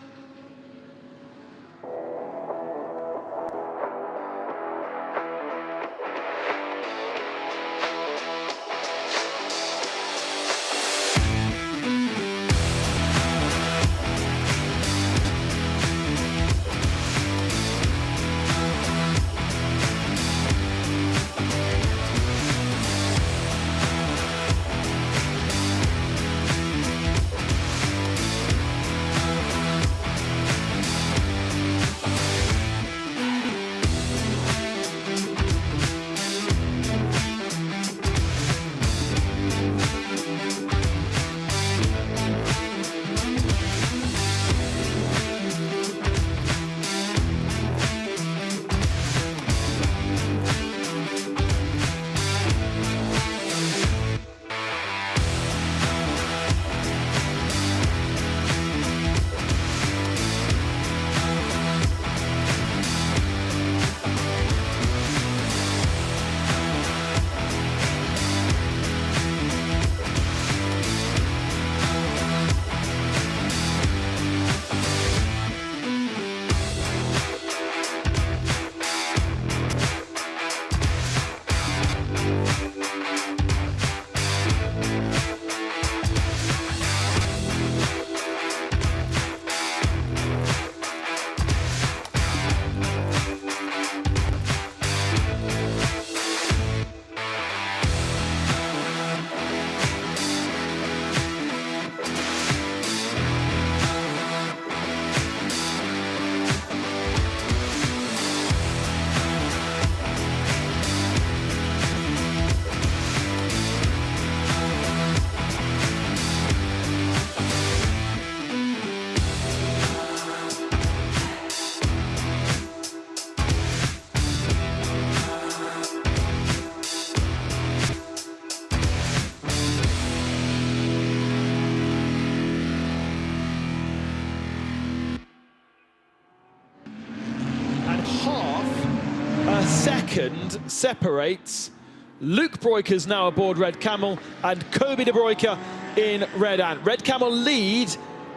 second separates Luke Breukers now aboard Red Camel and Kobe de Broeke in Red Ant. Red Camel lead,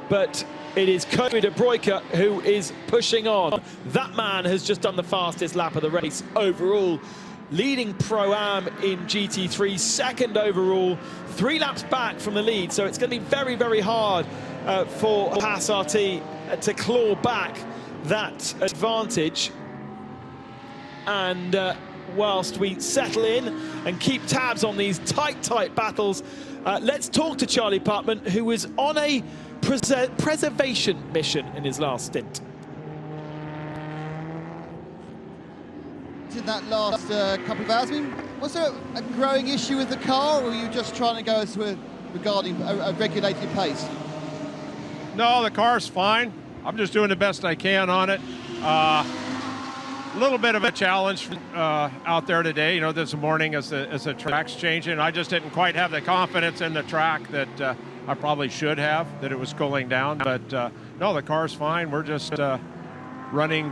but it is Kobe de Broeke who is pushing on. That man has just done the fastest lap of the race overall, leading Pro-Am in GT3, second overall, 3 laps back from the lead. So it's going to be very, very hard for Haas RT to claw back that advantage. And whilst we settle in and keep tabs on these tight battles, let's talk to Charlie Putman, who was on a preservation mission in his last stint. In that last couple of hours, I mean, was there a growing issue with the car, or were you just trying to go to regarding a regulated pace? No, the car's fine. I'm just doing the best I can on it. A little bit of a challenge out there today, you know, this morning as the track's changing. I just didn't quite have the confidence in the track that I probably should have, that it was cooling down. But no, the car's fine. We're just running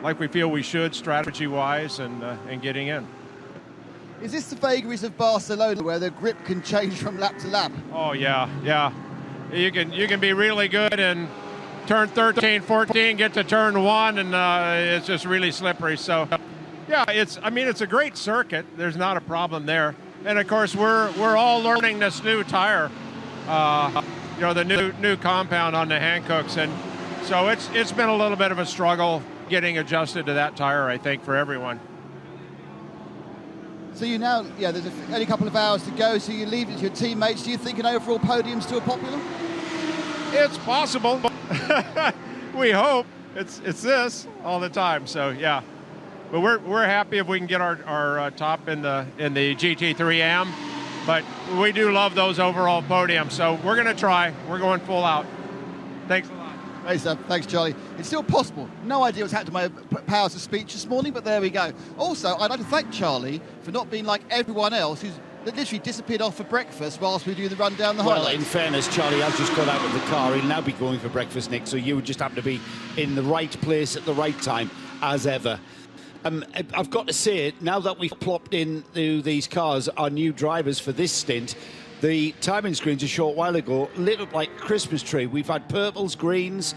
like we feel we should, strategy-wise, and getting in. Is this the vagaries of Barcelona, where the grip can change from lap to lap? Oh yeah. You can be really good and turn 13, 14, get to turn 1, and it's just really slippery. So yeah, it's a great circuit. There's not a problem there. And of course, we're all learning this new tire, you know, the new compound on the Hankooks, and so it's been a little bit of a struggle getting adjusted to that tire, I think, for everyone. So you now, yeah, there's only a couple of hours to go, so you leave it to your teammates. Do you think an overall podium's still popular? It's possible. We hope. It's this all the time, so yeah. But we're happy if we can get our top in the GT3 AM, but we do love those overall podiums, so we're going to try. We're going full out. Thanks a lot. Hey, sir. Thanks, Charlie. It's still possible. No idea what's happened to my powers of speech this morning, but there we go. Also, I'd like to thank Charlie for not being like everyone else who's literally disappeared off for breakfast whilst we do the run down the highlights. Well, in fairness, Charlie has just got out of the car. He'll now be going for breakfast, Nick, so you would just happen to be in the right place at the right time, as ever. I've got to say, now that we've plopped into these cars, our new drivers for this stint, the timing screens a short while ago lit up like a Christmas tree. We've had purples, greens,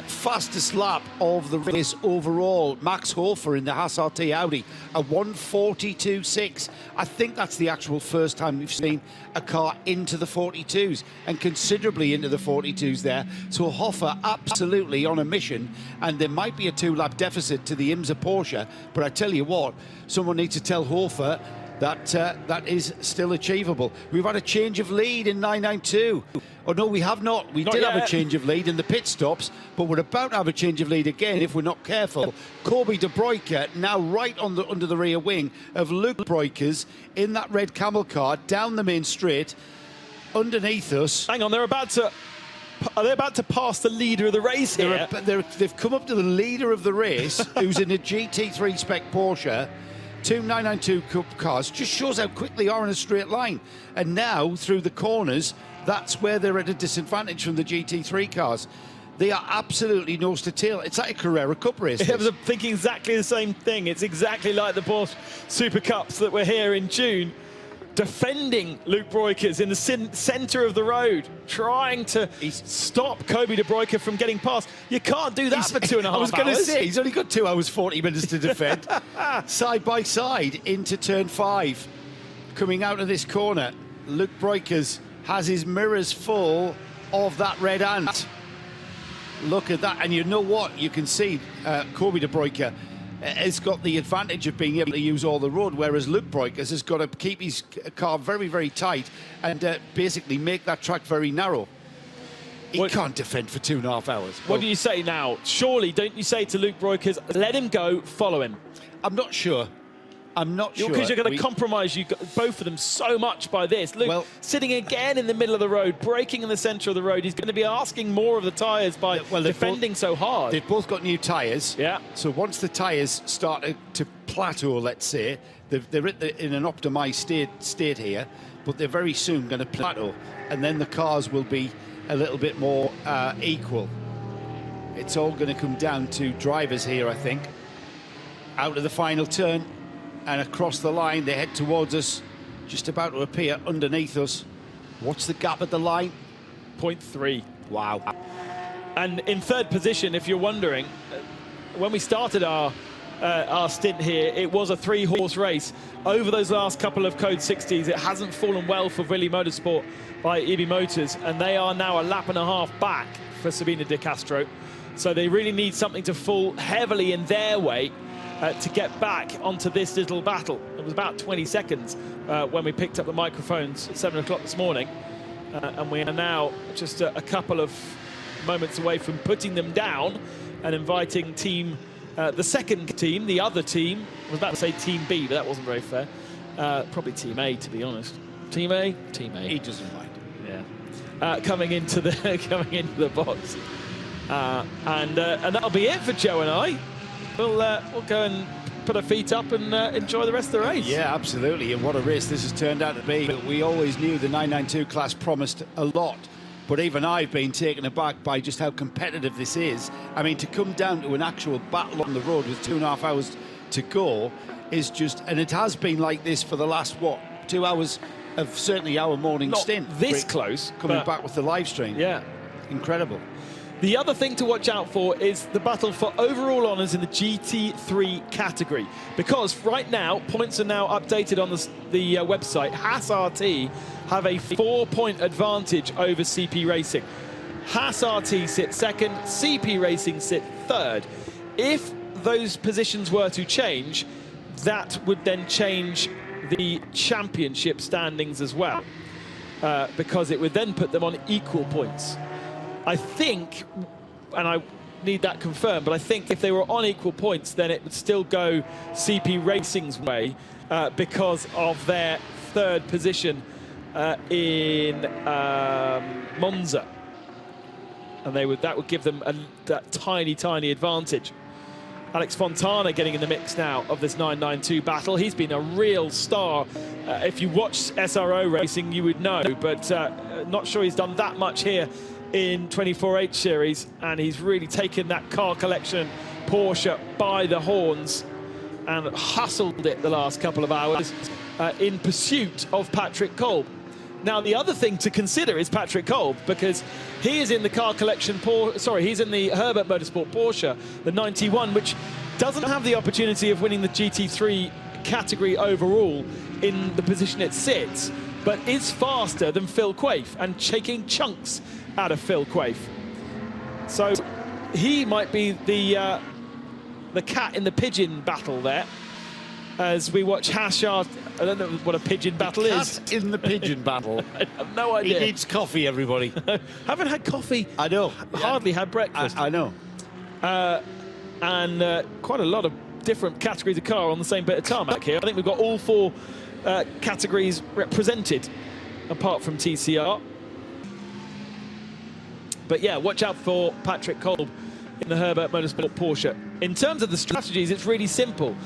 fastest lap of the race overall. Max Hofer in the Haas RT Audi, a 1:42.6. I think that's the actual first time we've seen a car into the 42s, and considerably into the 42s there. So Hofer absolutely on a mission, and there might be a 2-lap deficit to the IMSA Porsche, but I tell you what, someone needs to tell Hofer that that is still achievable. We've had a change of lead in 992. Oh no, we have not. We did have a change of lead in the pit stops, but we're about to have a change of lead again if we're not careful. Kobe de Broeke now right on under the rear wing of Luke Breukers in that red camel car down the main straight underneath us. Hang on, are they about to pass the leader of the race here? They've come up to the leader of the race, who's in a GT3 spec Porsche. 2 992 Cup cars. Just shows how quick they are in a straight line. And now, through the corners, that's where they're at a disadvantage from the GT3 cars. They are absolutely nose to tail. It's like a Carrera Cup race. I was thinking exactly the same thing. It's exactly like the Porsche Super Cups that were here in June, defending Luke Breukers in the centre of the road, trying to stop Kobe de Broeke from getting past. You can't do that for 2.5 hours. I was going to say, he's only got 2 hours, 40 minutes to defend. Side by side into turn 5. Coming out of this corner, Luke Breukers has his mirrors full of that red ant. Look at that, and you know what? You can see Kobe de Broeke has got the advantage of being able to use all the road, whereas Luke Breukers has got to keep his car very, very tight and basically make that track very narrow. He can't defend for 2.5 hours. What do you say now? Surely, don't you say to Luke Breukers, let him go, follow him? I'm not sure. I'm not sure. Because you're going to compromise both of them so much by this. Luke, sitting again in the middle of the road, braking in the centre of the road. He's going to be asking more of the tyres by defending so hard. They've both got new tyres. Yeah. So once the tyres start to plateau, let's say, they're in an optimised state here, but they're very soon going to plateau. And then the cars will be a little bit more equal. It's all going to come down to drivers here, I think. Out of the final turn. and across the line. They head towards us, just about to appear underneath us. What's the gap at the line? 0.3. Wow. And in third position, if you're wondering, when we started our stint here, it was a 3-horse race. Over those last couple of Code 60s, it hasn't fallen well for Willy Motorsport by EB Motors, and they are now a lap and a half back for Sabina De Castro. So they really need something to fall heavily in their way to get back onto this little battle. It was about 20 seconds when we picked up the microphones at 7 o'clock this morning, and we are now just a couple of moments away from putting them down and inviting the second team, the other team. I was about to say Team B, but that wasn't very fair. Probably Team A, to be honest. Team A? Team A. He doesn't mind. Yeah. Coming into the box. And that'll be it for Joe and I. We'll go and put our feet up and enjoy the rest of the race. Yeah, absolutely. And what a race this has turned out to be. We always knew the 992 class promised a lot. But even I've been taken aback by just how competitive this is. I mean, to come down to an actual battle on the road with 2.5 hours to go is just... And it has been like this for the last, 2 hours of certainly our morning Not stint. this close. Coming back with the live stream. Yeah. Incredible. The other thing to watch out for is the battle for overall honours in the GT3 category. Because right now, points are now updated on the website. Haas RT have a 4-point advantage over CP Racing. Haas RT sit second, CP Racing sit third. If those positions were to change, that would then change the championship standings as well. Because it would then put them on equal points. I think, and I need that confirmed, but I think if they were on equal points, then it would still go CP Racing's way because of their third position in Monza. And that would give them that tiny advantage. Alex Fontana getting in the mix now of this 992 battle. He's been a real star. If you watch SRO racing, you would know, but not sure he's done that much here in 24H series, and he's really taken that car collection Porsche by the horns and hustled it the last couple of hours in pursuit of Patrick Kolb. Now, the other thing to consider is Patrick Kolb, because he is in the car collection, he's in the Herbert Motorsport Porsche, the 91, which doesn't have the opportunity of winning the GT3 category overall in the position it sits, but is faster than Phil Quaife and taking chunks out of Phil Quaife. So he might be the cat in the pigeon battle there as we watch Hashard. I don't know what a pigeon battle is. Cat in the pigeon battle. I have no idea. He needs coffee, everybody. Haven't had coffee. I know. Hardly had breakfast. I know. And quite a lot of different categories of car on the same bit of tarmac here. I think we've got all 4 categories represented, apart from TCR. But yeah, watch out for Patrick Kolb in the Herbert Motorsport Porsche. In terms of the strategies, it's really simple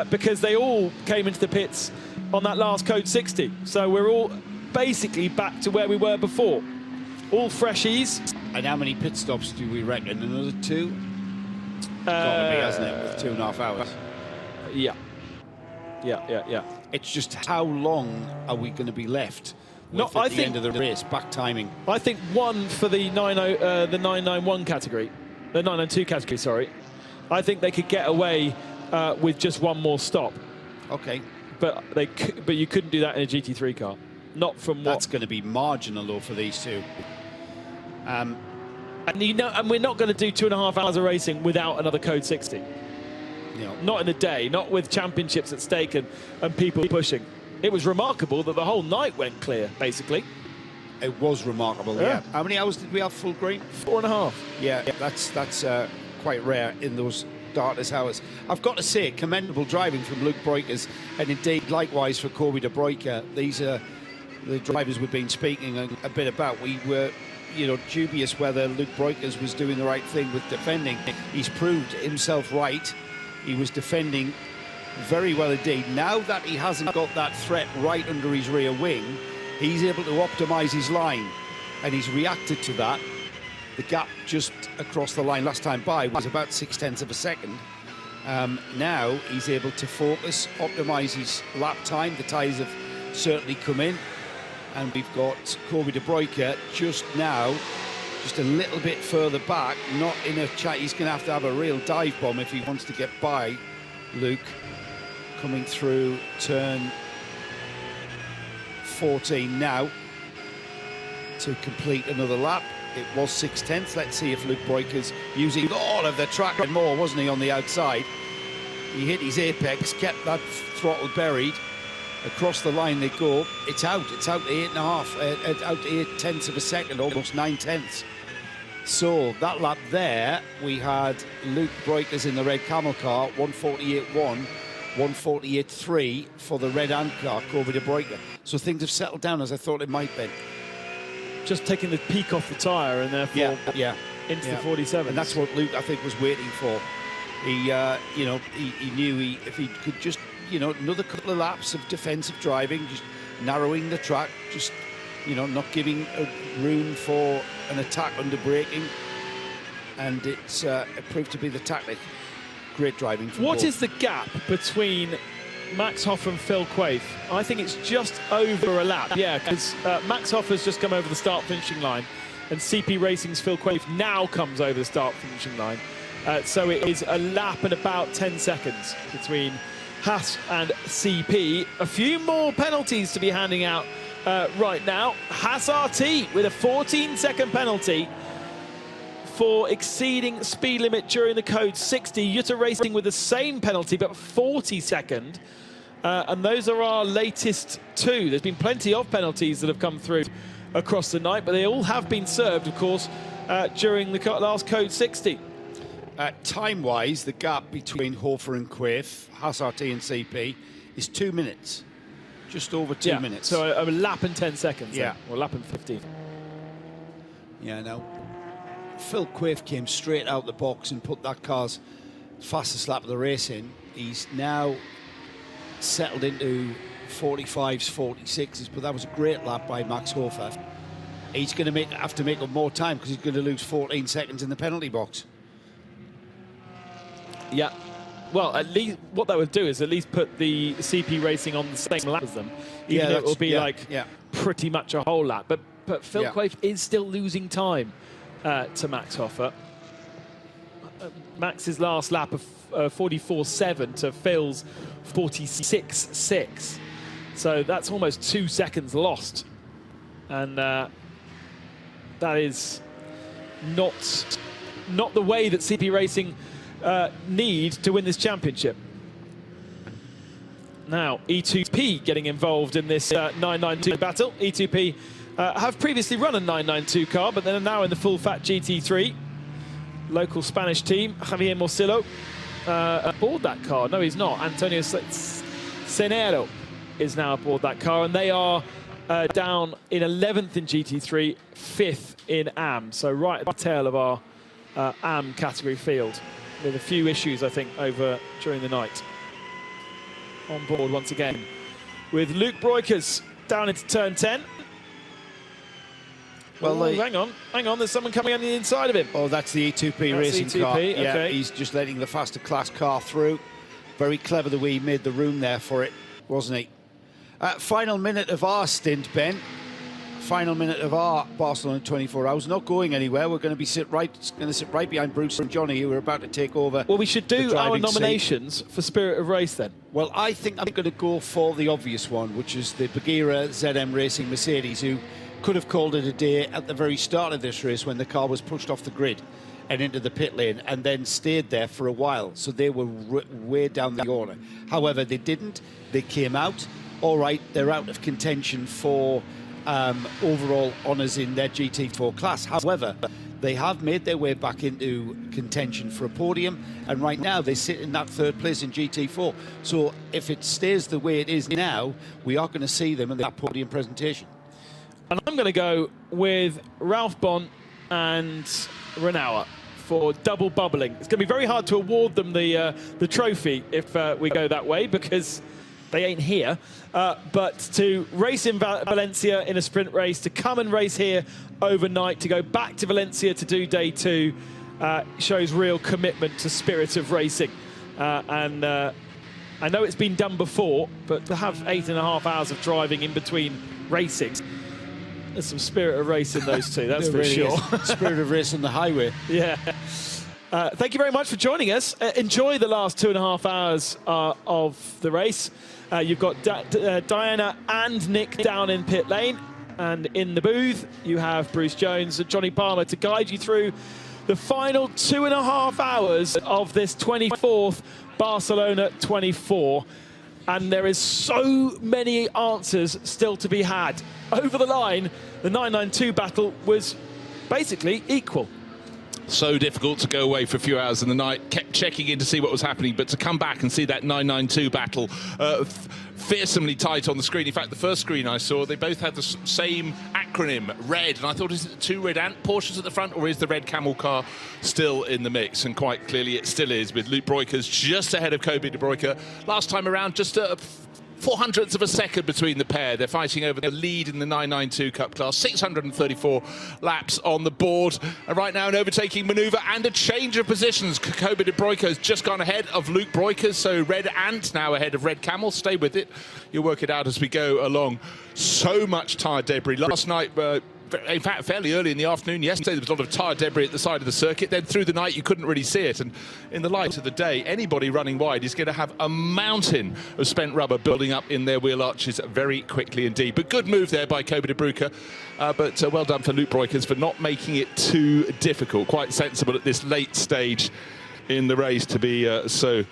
because they all came into the pits on that last Code 60. So we're all basically back to where we were before. All freshies. And how many pit stops do we reckon? Another 2? Gotta be, hasn't it, with 2.5 hours? Yeah. It's just how long are we going to be left? At the end of the race, back timing. I think 1 for the 991 category, the 992 category, sorry. I think they could get away with just 1 more stop. Okay. But you couldn't do that in a GT3 car. Not from what... That's going to be marginal, though, for these two. And we're not going to do 2.5 hours of racing without another Code 60. No. Not in a day, not with championships at stake and people pushing. It was remarkable that the whole night went clear, basically. It was remarkable, yeah. How many hours did we have full green? 4.5. Yeah, that's quite rare in those darkness hours. I've got to say, commendable driving from Luke Breukers, and indeed likewise for Corby de Bruyker. These are the drivers we've been speaking a bit about. We were, dubious whether Luke Breukers was doing the right thing with defending. He's proved himself right. He was defending very well indeed. Now that he hasn't got that threat right under his rear wing, he's able to optimise his line, and he's reacted to that. The gap just across the line last time by was about 0.6 of a second, Now he's able to focus, optimise his lap time. The tyres have certainly come in, and we've got Kobe de Bruyke just now, just a little bit further back, not in a chat. He's going to have a real dive bomb if he wants to get by Luke, coming through turn 14 now to complete another lap. It was 6/10. Let's see if Luke Bruyke's using all of the track and more, wasn't he, on the outside? He hit his apex, kept that throttle buried. Across the line they go. It's out to 8.5, out to 8/10 of a second, almost 9/10. So that lap there, we had Luke Bruyke's in the red camel car, 148.1, 148.3 for the red ant car, Kobe de Bruyke. So things have settled down as I thought it might be. Just taking the peak off the tyre and therefore into the 47. And that's what Luke, I think, was waiting for. He, he knew if he could just, another couple of laps of defensive driving, just narrowing the track, just, not giving room for an attack under braking. And it proved to be the tactic. Great driving from What both. is the gap between Max Hofer and Phil Quaife? I think it's just over a lap. Yeah, because Max Hofer's just come over the start-finishing line, and CP Racing's Phil Quaife now comes over the start-finishing line. So it is a lap and about 10 seconds between Haas and CP. A few more penalties to be handing out right now. Haas RT with a 14-second penalty for exceeding speed limit during the code 60. Jutta Racing with the same penalty, but 40-second. And those are our latest two. There's been plenty of penalties that have come through across the night, but they all have been served, of course, during the last code 60. Time-wise, the gap between Hofer and Quaife, Haas RT and CP, is 2 minutes. Just over 2 minutes. So a lap and 10 seconds. Yeah. Or a lap and 15. Yeah, no. Phil Quaife came straight out the box and put that car's fastest lap of the race in. He's now settled into 45s, 46s, but that was a great lap by Max Hofer. He's going to have to make up more time because he's going to lose 14 seconds in the penalty box. Yeah. Well, at least what that would do is at least put the CP Racing on the same lap as them. Even though it will be pretty much a whole lap. But Phil Quaife is still losing time to Max Hofer. Max's last lap of 44.7 to Phil's 46.6. So that's almost 2 seconds lost. And that is not the way that CP Racing need to win this championship. Now, E2P getting involved in this 992 battle. E2P have previously run a 992 car, but they're now in the full-fat GT3. Local Spanish team, Javier Morcillo, aboard that car. No, he's not. Antonio Cenero is now aboard that car, and they are down in 11th in GT3, 5th in AM. So right at the tail of our AM category field, with a few issues, I think, over during the night. On board once again with Luke Bruyke's down into turn 10. Well, hang on, there's someone coming on the inside of him. Oh, that's the E2P racing E2P, car. okay. Yeah, he's just letting the faster class car through. Very clever the way he made the room there for it, wasn't he? Final minute of our stint, Ben. Final minute of our Barcelona 24 hours. Not going anywhere. We're going to sit right behind Bruce and Johnny, who are about to take over. Well, we should do our nominations for Spirit of Race then. Well, I think I'm going to go for the obvious one, which is the Bagheera ZM Racing Mercedes, who could have called it a day at the very start of this race when the car was pushed off the grid and into the pit lane and then stayed there for a while. So they were way down the order. However, they didn't. They came out. All right, they're out of contention for overall honours in their GT4 class. However, they have made their way back into contention for a podium, and right now they sit in that third place in GT4. So if it stays the way it is now, we are going to see them in that podium presentation. And I'm going to go with Ralph Bon and Renault for double bubbling. It's going to be very hard to award them the trophy if we go that way, because they ain't here. But to race in Valencia in a sprint race, to come and race here overnight, to go back to Valencia to do day 2, shows real commitment to Spirit of Racing. and I know it's been done before, but to have 8.5 hours of driving in between racing, there's some spirit of race in those two, that's for really sure. Spirit of race on the highway. Yeah. Thank you very much for joining us. Enjoy the last 2.5 hours of the race. You've got Diana and Nick down in pit lane, and in the booth you have Bruce Jones and Johnny Palmer to guide you through the final 2.5 hours of this 24th Barcelona 24. And there is so many answers still to be had. Over the line, the 992 battle was basically equal. So difficult to go away for a few hours in the night, kept checking in to see what was happening, but to come back and see that 992 battle fearsomely tight on the screen. In fact, the first screen I saw, they both had the same acronym, RED, and I thought, is it the two Red Ant Porsches at the front, or is the Red Camel car still in the mix? And quite clearly it still is, with Luke Breukers just ahead of Kobe de Bruyker. Last time around, just 0.04 of a second between the pair. They're fighting over the lead in the 992 Cup class. 634 laps on the board. And right now, an overtaking manoeuvre and a change of positions. Kobe de Bruyker has just gone ahead of Luke Breukers, so Red Ant now ahead of Red Camel. Stay with it. You'll work it out as we go along. So much tyre debris. Last night, in fact, fairly early in the afternoon yesterday, there was a lot of tyre debris at the side of the circuit. Then through the night, you couldn't really see it. And in the light of the day, anybody running wide is going to have a mountain of spent rubber building up in their wheel arches very quickly indeed. But good move there by Kobe de Bruyker. But well done for Luke Breukers for not making it too difficult. Quite sensible at this late stage in the race to be so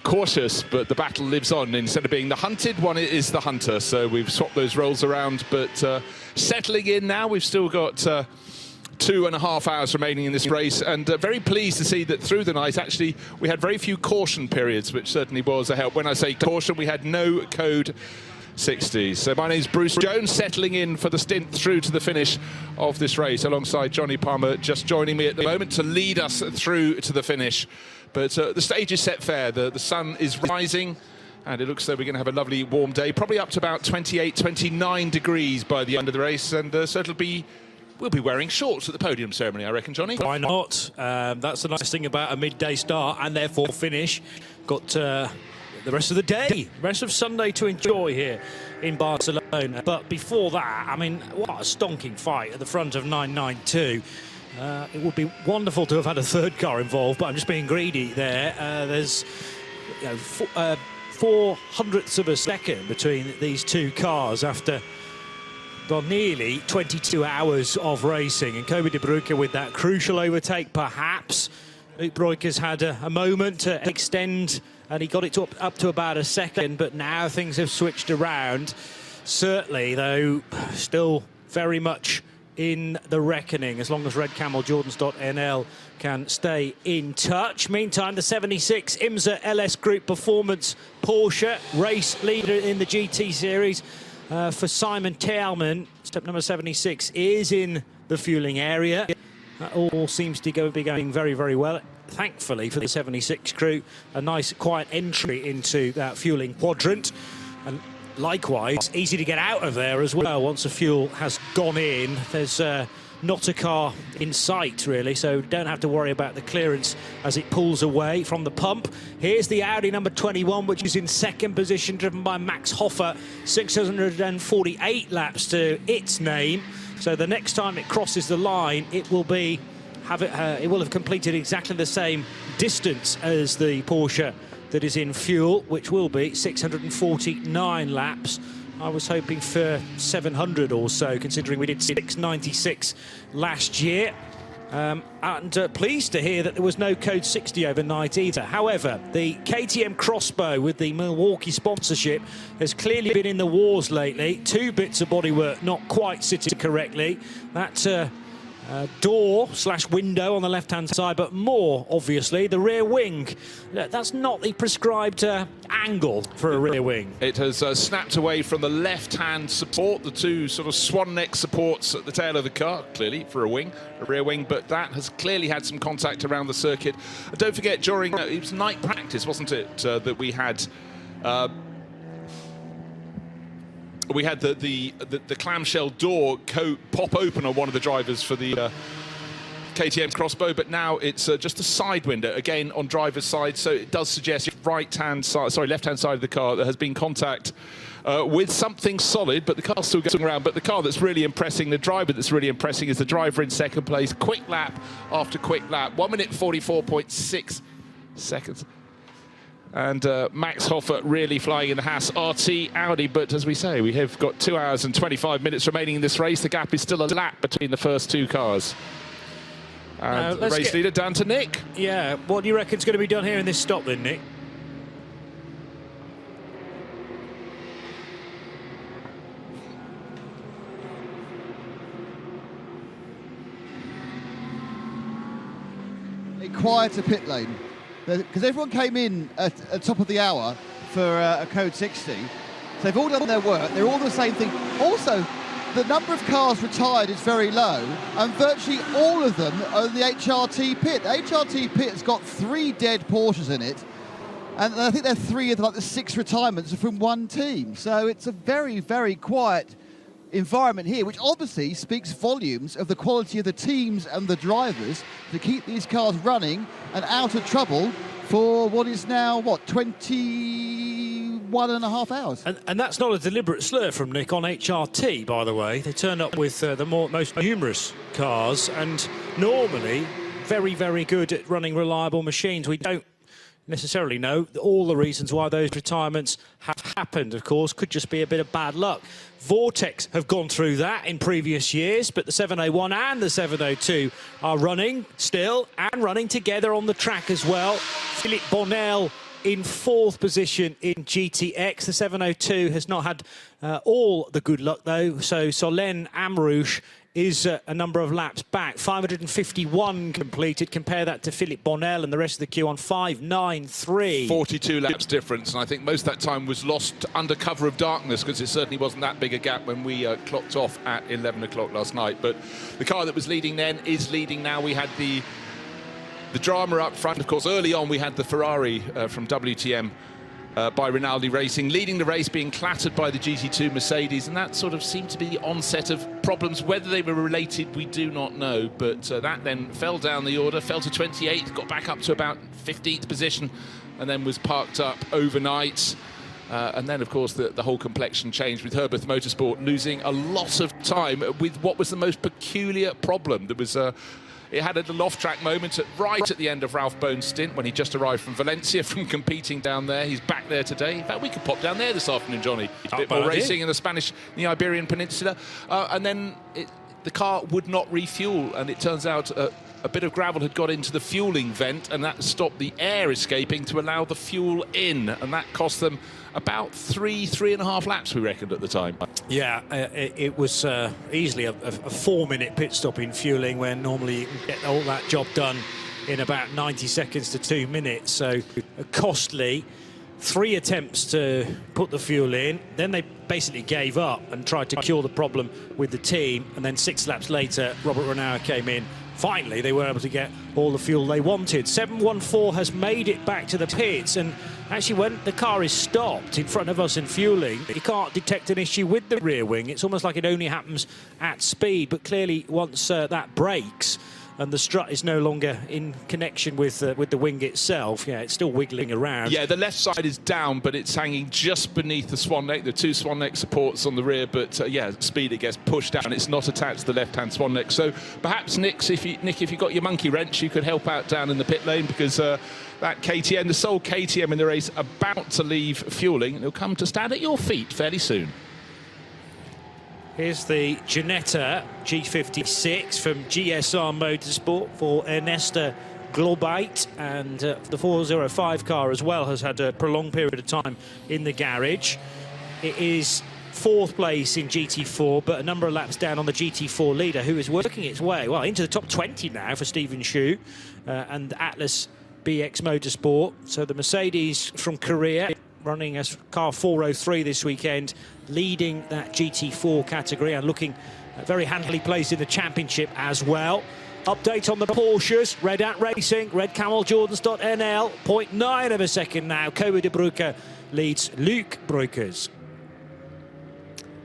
cautious, but the battle lives on. Instead of being the hunted, one is the hunter. So we've swapped those roles around, but settling in now. We've still got 2.5 hours remaining in this race, and very pleased to see that through the night, actually, we had very few caution periods, which certainly was a help. When I say caution, we had no code 60. So my name's Bruce Jones, settling in for the stint through to the finish of this race, alongside Johnny Palmer just joining me at the moment to lead us through to the finish. But the stage is set fair. The sun is rising, and it looks like we're going to have a lovely warm day, probably up to about 28, 29 degrees by the end of the race. And so we'll be wearing shorts at the podium ceremony, I reckon, Johnny. Why not? That's the nice thing about a midday start and therefore finish. Got the rest of the day, the rest of Sunday to enjoy here in Barcelona. But before that, I mean, what a stonking fight at the front of 992. It would be wonderful to have had a third car involved, but I'm just being greedy there. There's 0.04 of a second between these two cars after nearly 22 hours of racing. And Kobe de Bruyker with that crucial overtake, perhaps. Luke Breukers had a moment to extend, and he got it up to about a second, but now things have switched around. Certainly, though, still very much in the reckoning, as long as Red Camel Jordans.nl can stay in touch. Meantime, the 76 IMSA LS Group Performance Porsche race leader in the GT Series for Simon Teilman, step number 76, is in the fueling area. That all seems to be going very, very well. Thankfully for the 76 crew, a nice quiet entry into that fueling quadrant. And likewise, easy to get out of there as well. Once the fuel has gone in, there's not a car in sight, really, so don't have to worry about the clearance as it pulls away from the pump. Here's the Audi number 21, which is in second position, driven by Max Hoffer. 648 laps to its name. So the next time it crosses the line, it will have completed exactly the same distance as the Porsche that is in fuel, which will be 649 laps. I was hoping for 700 or so, considering we did 696 last year. And pleased to hear that there was no code 60 overnight either. However, the KTM Crossbow with the Milwaukee sponsorship has clearly been in the wars lately. Two bits of bodywork not quite sitting correctly. That door/window on the left-hand side, but more obviously the rear wing. That's not the prescribed angle for a rear wing. It has snapped away from the left-hand support, the two sort of swan neck supports at the tail of the car, clearly for a rear wing, but that has clearly had some contact around the circuit. And don't forget, during it was night practice, wasn't it, that we had the clamshell door pop open on one of the drivers for the KTM's crossbow, but now it's just a side window, again on driver's side, so it does suggest left-hand side of the car there has been contact with something solid, but the car's still going around. But the car that's really impressing, the driver that's really impressing, is the driver in second place. Quick lap after quick lap, 1 minute 44.6 seconds. And Max Hofer really flying in the Haas RT Audi. But as we say, we have got 2 hours and 25 minutes remaining in this race. The gap is still a lap between the first two cars. And race leader down to Nick. Yeah, what do you reckon's going to be done here in this stop then, Nick? A quieter pit lane, because everyone came in at the top of the hour for a Code 60, so they've all done their work. They're all the same thing. Also, the number of cars retired is very low, and virtually all of them are in the HRT pit. The HRT pit has got 3 dead Porsches in it, and I think they're 3 of the 6 retirements are from one team. So it's a very, very quiet environment here, which obviously speaks volumes of the quality of the teams and the drivers to keep these cars running and out of trouble for what is now, 21 and a half hours. And that's not a deliberate slur from Nick on HRT, by the way. They turned up with the most numerous cars, and normally very, very good at running reliable machines. We don't necessarily know all the reasons why those retirements have happened, of course. Could just be a bit of bad luck. Vortex have gone through that in previous years, but the 701 and the 702 are running still and running together on the track as well. Philippe Bonnel in 4th position in GTX. The 702 has not had all the good luck, though, so Solène Amrouche is a number of laps back. 551 completed. Compare that to Philippe Bonnel and the rest of the queue on 593. 42 laps difference, and I think most of that time was lost under cover of darkness, because it certainly wasn't that big a gap when we clocked off at 11 o'clock last night. But the car that was leading then is leading now. We had the drama up front. Of course, early on we had the Ferrari from WTM by Rinaldi Racing, leading the race, being clattered by the GT2 Mercedes, and that sort of seemed to be the onset of problems. Whether they were related, we do not know, but that then fell down the order, fell to 28th, got back up to about 15th position, and then was parked up overnight. And then, of course, the whole complexion changed with Herbert Motorsport losing a lot of time with what was the most peculiar problem. There was it had a little off-track moment right at the end of Ralph Bone's stint when he just arrived from Valencia from competing down there. He's back there today. In fact, we could pop down there this afternoon, Johnny. A bit more racing in the Iberian Peninsula. And then the car would not refuel, and it turns out a bit of gravel had got into the fueling vent, and that stopped the air escaping to allow the fuel in, and that cost them about 3.5 laps, we reckoned at the time. Yeah, it was easily a 4-minute pit stop in fueling, when normally you can get all that job done in about 90 seconds to 2 minutes. So costly. 3 attempts to put the fuel in, then they basically gave up and tried to cure the problem with the team, and then 6 laps later Robert Renauer came in. Finally they were able to get all the fuel they wanted. 714 has made it back to the pits, and actually when the car is stopped in front of us in fueling, you can't detect an issue with the rear wing. It's almost like it only happens at speed, but clearly once that breaks and the strut is no longer in connection with the wing itself, yeah, it's still wiggling around. Yeah, the left side is down, but it's hanging just beneath the swan neck. The 2 swan neck supports on the rear, but yeah, speed, it gets pushed down. It's not attached to the left-hand swan neck. So perhaps, Nick, if you got your monkey wrench, you could help out down in the pit lane, because that KTM, the sole KTM in the race, about to leave fueling, and it'll come to stand at your feet fairly soon. Here's the Ginetta G56 from GSR Motorsport for Ernesta Globite, and the 405 car as well has had a prolonged period of time in the garage. It is 4th place in GT4, but a number of laps down on the GT4 leader, who is working its way, well, into the top 20 now for Stephen Shu and Atlas BX Motorsport. So the Mercedes from Korea, running as car 403 this weekend, leading that GT4 category and looking very handily placed in the championship as well. Update on the Porsches. Red Ant Racing, Red Camel Jordans.nl, 0.9 of a second now. Kobe de Bruyke leads Luc Breukers.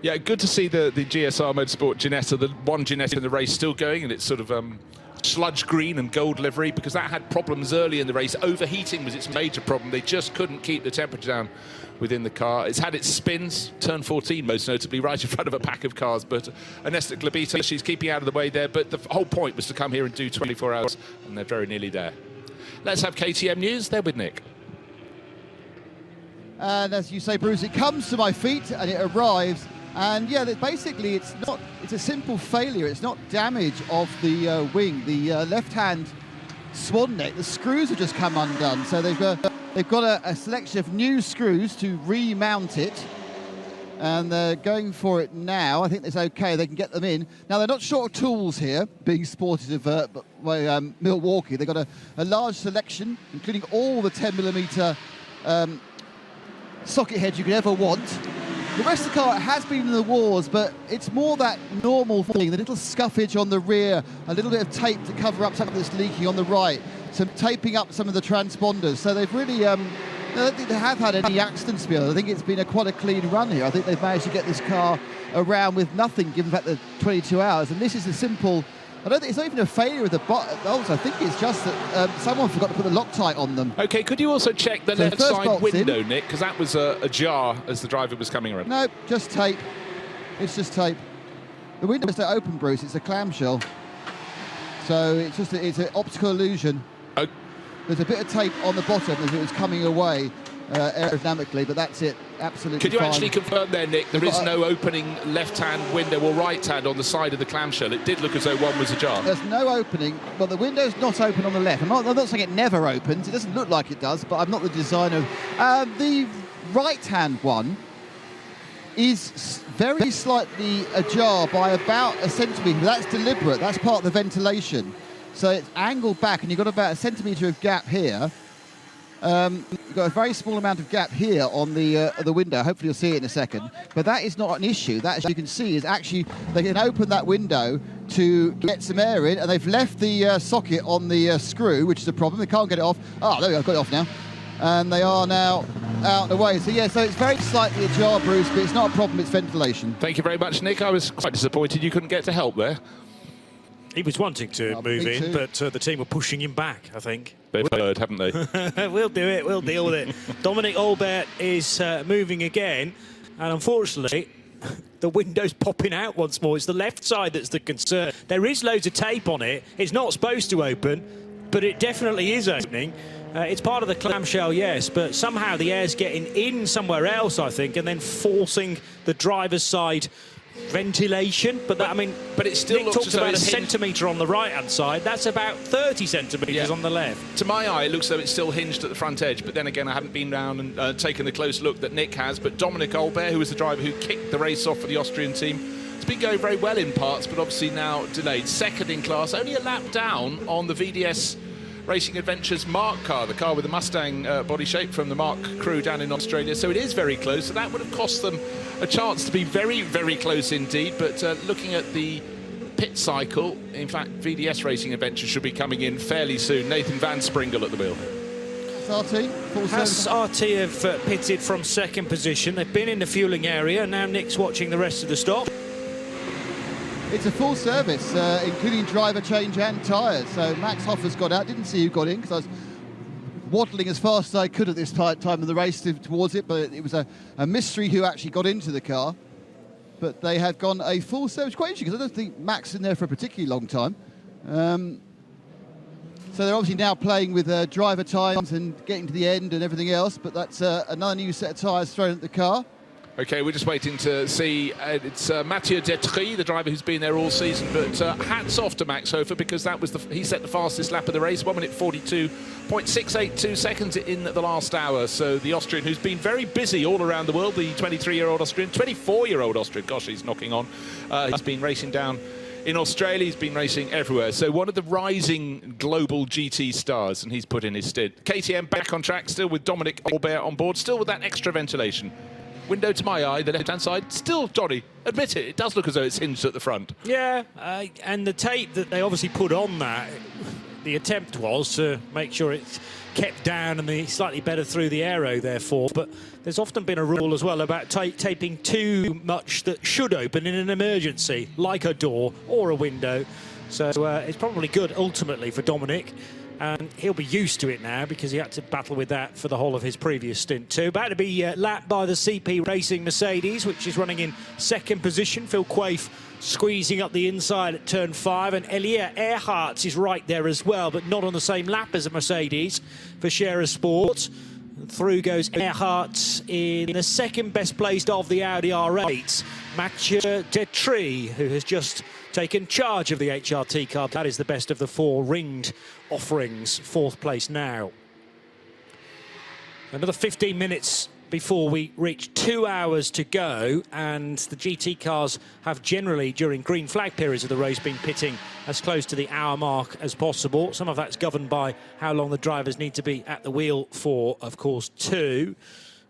Yeah, good to see the GSR Motorsport Ginetta, the one Ginetta in the race still going, and it's sort of sludge green and gold livery, because that had problems early in the race. Overheating was its major problem. They just couldn't keep the temperature down within the car. It's had its spins, turn 14 most notably, right in front of a pack of cars, but Anesta Glabita, she's keeping out of the way there, but the whole point was to come here and do 24 hours, and they're very nearly there. Let's have KTM news. They're with Nick. And as you say, Bruce, it comes to my feet and it arrives. And yeah, basically it's a simple failure. It's not damage of the wing. The left-hand swan neck, the screws have just come undone. So they've got a selection of new screws to remount it. And they're going for it now. I think it's okay. They can get them in. Now, they're not short of tools here, being sported by Milwaukee. They've got a large selection, including all the 10mm socket heads you could ever want. The rest of the car has been in the wars, but it's more that normal thing, the little scuffage on the rear, a little bit of tape to cover up something that's leaking on the right, some taping up some of the transponders. So they've really, I don't think they have had any accidents here. I think it's been quite a clean run here. I think they've managed to get this car around with nothing, given back the 22 hours. And this is a simple, I don't think it's not even a failure of the bolts. I think it's just that someone forgot to put the Loctite on them. OK, could you also check the left side window, Nick? Because that was ajar as the driver was coming around. No, just tape. It's just tape. The window is open, Bruce. It's a clamshell. So it's an optical illusion. Oh. There's a bit of tape on the bottom as it was coming away aerodynamically, but that's it. Absolutely Could you fine. actually confirm there, Nick, there is no opening left-hand window or right-hand on the side of the clamshell? It did look as though one was ajar. There's no opening. Well, the window's not open on the left. I'm not saying it never opens. It doesn't look like it does, but I'm not the designer. The right-hand one is very slightly ajar by about a centimetre. That's deliberate. That's part of the ventilation. So it's angled back, and you've got about a centimetre of gap here. You've got a very small amount of gap here on the window. Hopefully you'll see it in a second. But that is not an issue. That, as you can see, is actually they can open that window to get some air in, and they've left the socket on the screw, which is a problem. They can't get it off. Oh, there we go, got it off now. And they are now out of the way. So yeah, so it's very slightly ajar, Bruce, but it's not a problem. It's ventilation. Thank you very much, Nick. I was quite disappointed you couldn't get to help there. He was wanting to move in, but the team were pushing him back, I think. They've heard, haven't they? We'll do it. We'll deal with it. Dominic Albert is moving again, and unfortunately, the window's popping out once more. It's the left side that's the concern. There is loads of tape on it. It's not supposed to open, but it definitely is opening. It's part of the clamshell, yes, but somehow the air's getting in somewhere else, I think, and then forcing the driver's side ventilation. But it still Nick looks talks as about a centimetre on the right-hand side. That's about 30 centimetres on the left. To my eye, it looks as though it's still hinged at the front edge, but then again, I haven't been down and taken the close look that Nick has. But Dominic Albert, who was the driver who kicked the race off for the Austrian team, it's been going very well in parts, but obviously now delayed. Second in class, only a lap down on the VDS Racing Adventures Mark car, the car with the Mustang body shape from the Mark crew down in Australia. So it is very close. So that would have cost them a chance to be very, very close indeed. But looking at the pit cycle, in fact, VDS Racing Adventures should be coming in fairly soon. Nathan Van Springle at the wheel. Haas RT have pitted from second position. They've been in the fueling area. Now Nick's watching the rest of the stop. It's a full service, including driver change and tyres. So Max Hoffer's got out. Didn't see who got in because I was waddling as fast as I could at this time in the race towards it. But it was a mystery who actually got into the car. But they have gone a full service. Quite interesting because I don't think Max is in there for a particularly long time. So they're obviously now playing with driver times and getting to the end and everything else. But that's another new set of tyres thrown at the car. OK, we're just waiting to see. It's Mathieu Detry, the driver who's been there all season. But hats off to Max Hofer because that was he set the fastest lap of the race, 1 minute 42.682 seconds in the last hour. So the Austrian, who's been very busy all around the world, the 23-year-old Austrian, 24-year-old Austrian, gosh, he's knocking on. He's been racing down in Australia, he's been racing everywhere. So one of the rising global GT stars, and he's put in his stead. KTM back on track, still with Dominic Albert on board, still with that extra ventilation. Window to my eye, the left-hand side, still, Johnny, admit it, it does look as though it's hinged at the front. Yeah, and the tape that they obviously put on that the attempt was to make sure it's kept down and slightly better through the aero, therefore. But there's often been a rule as well about taping too much that should open in an emergency, like a door or a window. So it's probably good ultimately for Dominic. And he'll be used to it now because he had to battle with that for the whole of his previous stint too. About to be lapped by the CP Racing Mercedes, which is running in second position. Phil Quaife squeezing up the inside at turn 5, and Elia Earhart is right there as well, but not on the same lap as a Mercedes for Scherer Sport. Through goes Earhart in the second best placed of the Audi R8, Mathieu Detry, who has just taken charge of the HRT car. That is the best of the 4 ringed offerings, 4th place now. Another 15 minutes before we reach 2 hours to go, and the GT cars have generally, during green flag periods of the race, been pitting as close to the hour mark as possible. Some of that's governed by how long the drivers need to be at the wheel for, of course, too.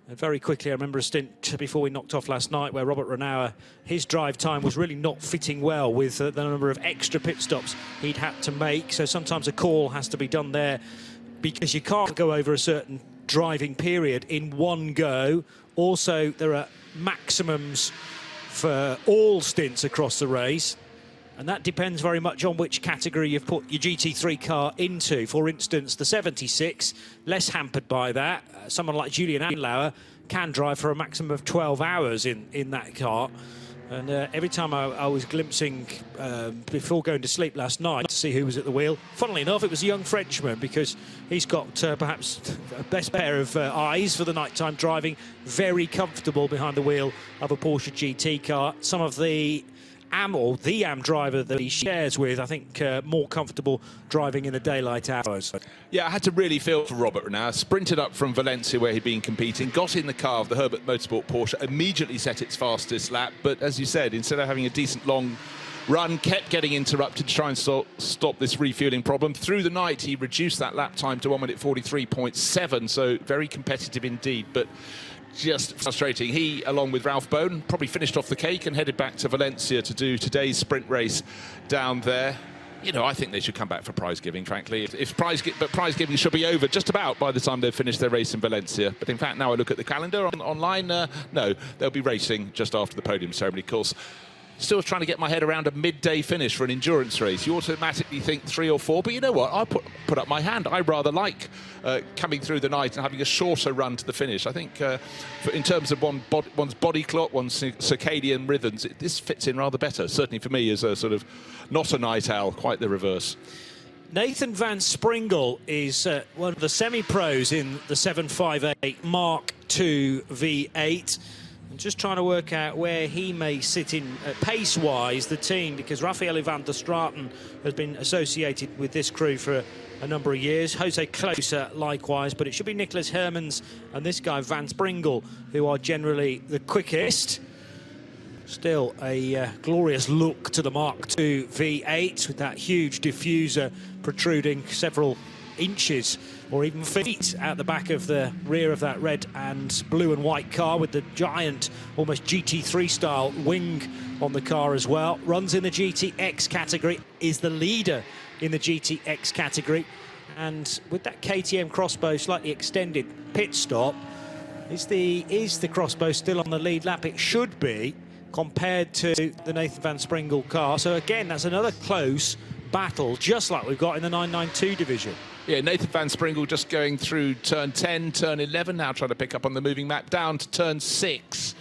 And very quickly, I remember a stint before we knocked off last night where Robert Renauer, his drive time was really not fitting well with the number of extra pit stops he'd had to make. So sometimes a call has to be done there because you can't go over a certain driving period in one go. Also, there are maximums for all stints across the race, and that depends very much on which category you've put your GT3 car into. For instance, the 76, less hampered by that. Someone like Julian Andlauer can drive for a maximum of 12 hours in that car. And every time I was glimpsing before going to sleep last night to see who was at the wheel, funnily enough, it was a young Frenchman, because he's got perhaps the best pair of eyes for the nighttime driving, very comfortable behind the wheel of a Porsche GT car. Some of the AM driver that he shares with, I think, more comfortable driving in the daylight hours. Yeah, I had to really feel for Robert Renauer. Sprinted up from Valencia, where he'd been competing, got in the car of the Herbert Motorsport Porsche, immediately set its fastest lap. But as you said, instead of having a decent long run, kept getting interrupted to try and stop this refueling problem. Through the night, he reduced that lap time to 1 minute 43.7, so very competitive indeed. But just frustrating. He, along with Ralph Bone, probably finished off the cake and headed back to Valencia to do today's sprint race down there. You know, I think they should come back for prize giving, frankly. But prize giving should be over just about by the time they've finished their race in Valencia. But in fact, now I look at the calendar online, no, they'll be racing just after the podium ceremony, of course. Still trying to get my head around a midday finish for an endurance race. You automatically think 3 or 4, but you know what? I put up my hand. I rather like coming through the night and having a shorter run to the finish. I think in terms of one's body clock, one's circadian rhythms, this fits in rather better. Certainly for me, as a sort of not a night owl, quite the reverse. Nathan Van Springle is one of the semi-pros in the 758 Mark II V8. Just trying to work out where he may sit in pace-wise, the team, because Rafael Ivan de Straten has been associated with this crew for a number of years. Jose Closer likewise, but it should be Nicholas Hermans and this guy Van Springle who are generally the quickest. Still a glorious look to the Mark II V8 with that huge diffuser protruding several inches or even feet out the back of the rear of that red and blue and white car, with the giant, almost GT3 style wing on the car as well. Runs in the GTX category, is the leader in the GTX category, and with that KTM Crossbow slightly extended pit stop, is the Crossbow still on the lead lap? It should be, compared to the Nathan Van Springle car. So again, that's another close battle, just like we've got in the 992 division. Yeah, Nathan Van Springle just going through turn 10, turn 11, now trying to pick up on the moving map. Down to turn 6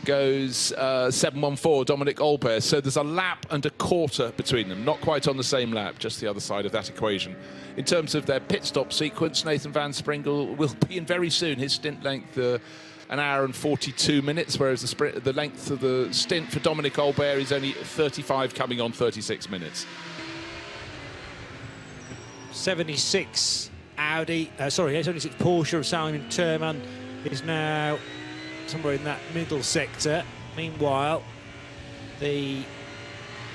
goes 714, Dominic Olbert. So there's a lap and a quarter between them. Not quite on the same lap, just the other side of that equation. In terms of their pit stop sequence, Nathan Van Springle will be in very soon. His stint length, an hour and 42 minutes, whereas the length of the stint for Dominic Olbert is only 35, coming on 36 minutes. 76 76 Porsche of Simon Thurman is now somewhere in that middle sector. Meanwhile, the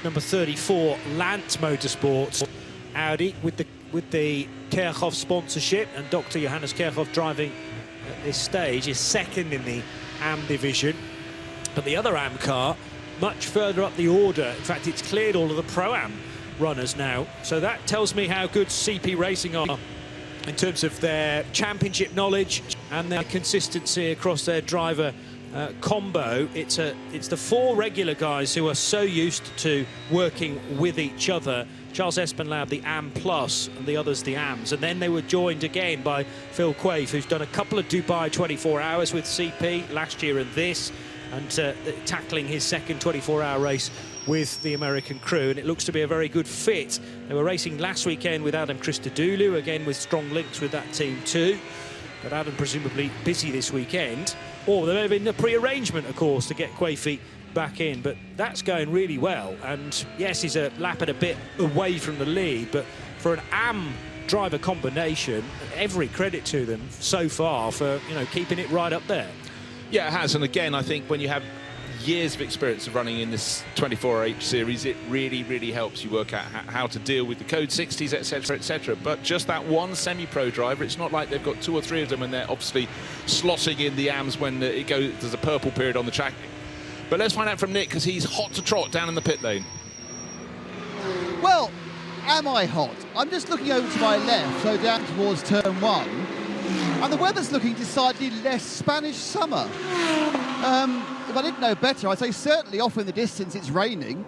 number 34 Lance Motorsports Audi with the Kirchhoff sponsorship, and Dr. Johannes Kirchhoff driving at this stage, is second in the AM division. But the other AM car, much further up the order. In fact, it's cleared all of the Pro-Am runners now. So that tells me how good CP Racing are in terms of their championship knowledge and their consistency across their driver combo. It's the 4 regular guys who are so used to working with each other. Charles Espenlaub, the AM Plus, and the others, the AMs. And then they were joined again by Phil Quaife, who's done a couple of Dubai 24 hours with CP last year and this, and tackling his second 24-hour race with the American crew, and it looks to be a very good fit. They were racing last weekend with Adam Christodoulou, again with strong links with that team too. But Adam presumably busy this weekend. Or there may have been a pre-arrangement, of course, to get Quaife back in, but that's going really well. And yes, he's a lap and a bit away from the lead, but for an AM driver combination, every credit to them so far for, you know, keeping it right up there. Yeah, it has. And again, I think when you have years of experience of running in this 24H series, it really helps you work out how to deal with the code 60s, etc, etc. But just that one semi-pro driver, it's not like they've got 2 or 3 of them and they're obviously slotting in the AMs when there's a purple period on the track. But let's find out from Nick, because he's hot to trot down in the pit lane. Well, am I hot? I'm just looking over to my left, so down towards turn 1, and the weather's looking decidedly less Spanish summer. If I didn't know better, I'd say certainly off in the distance it's raining,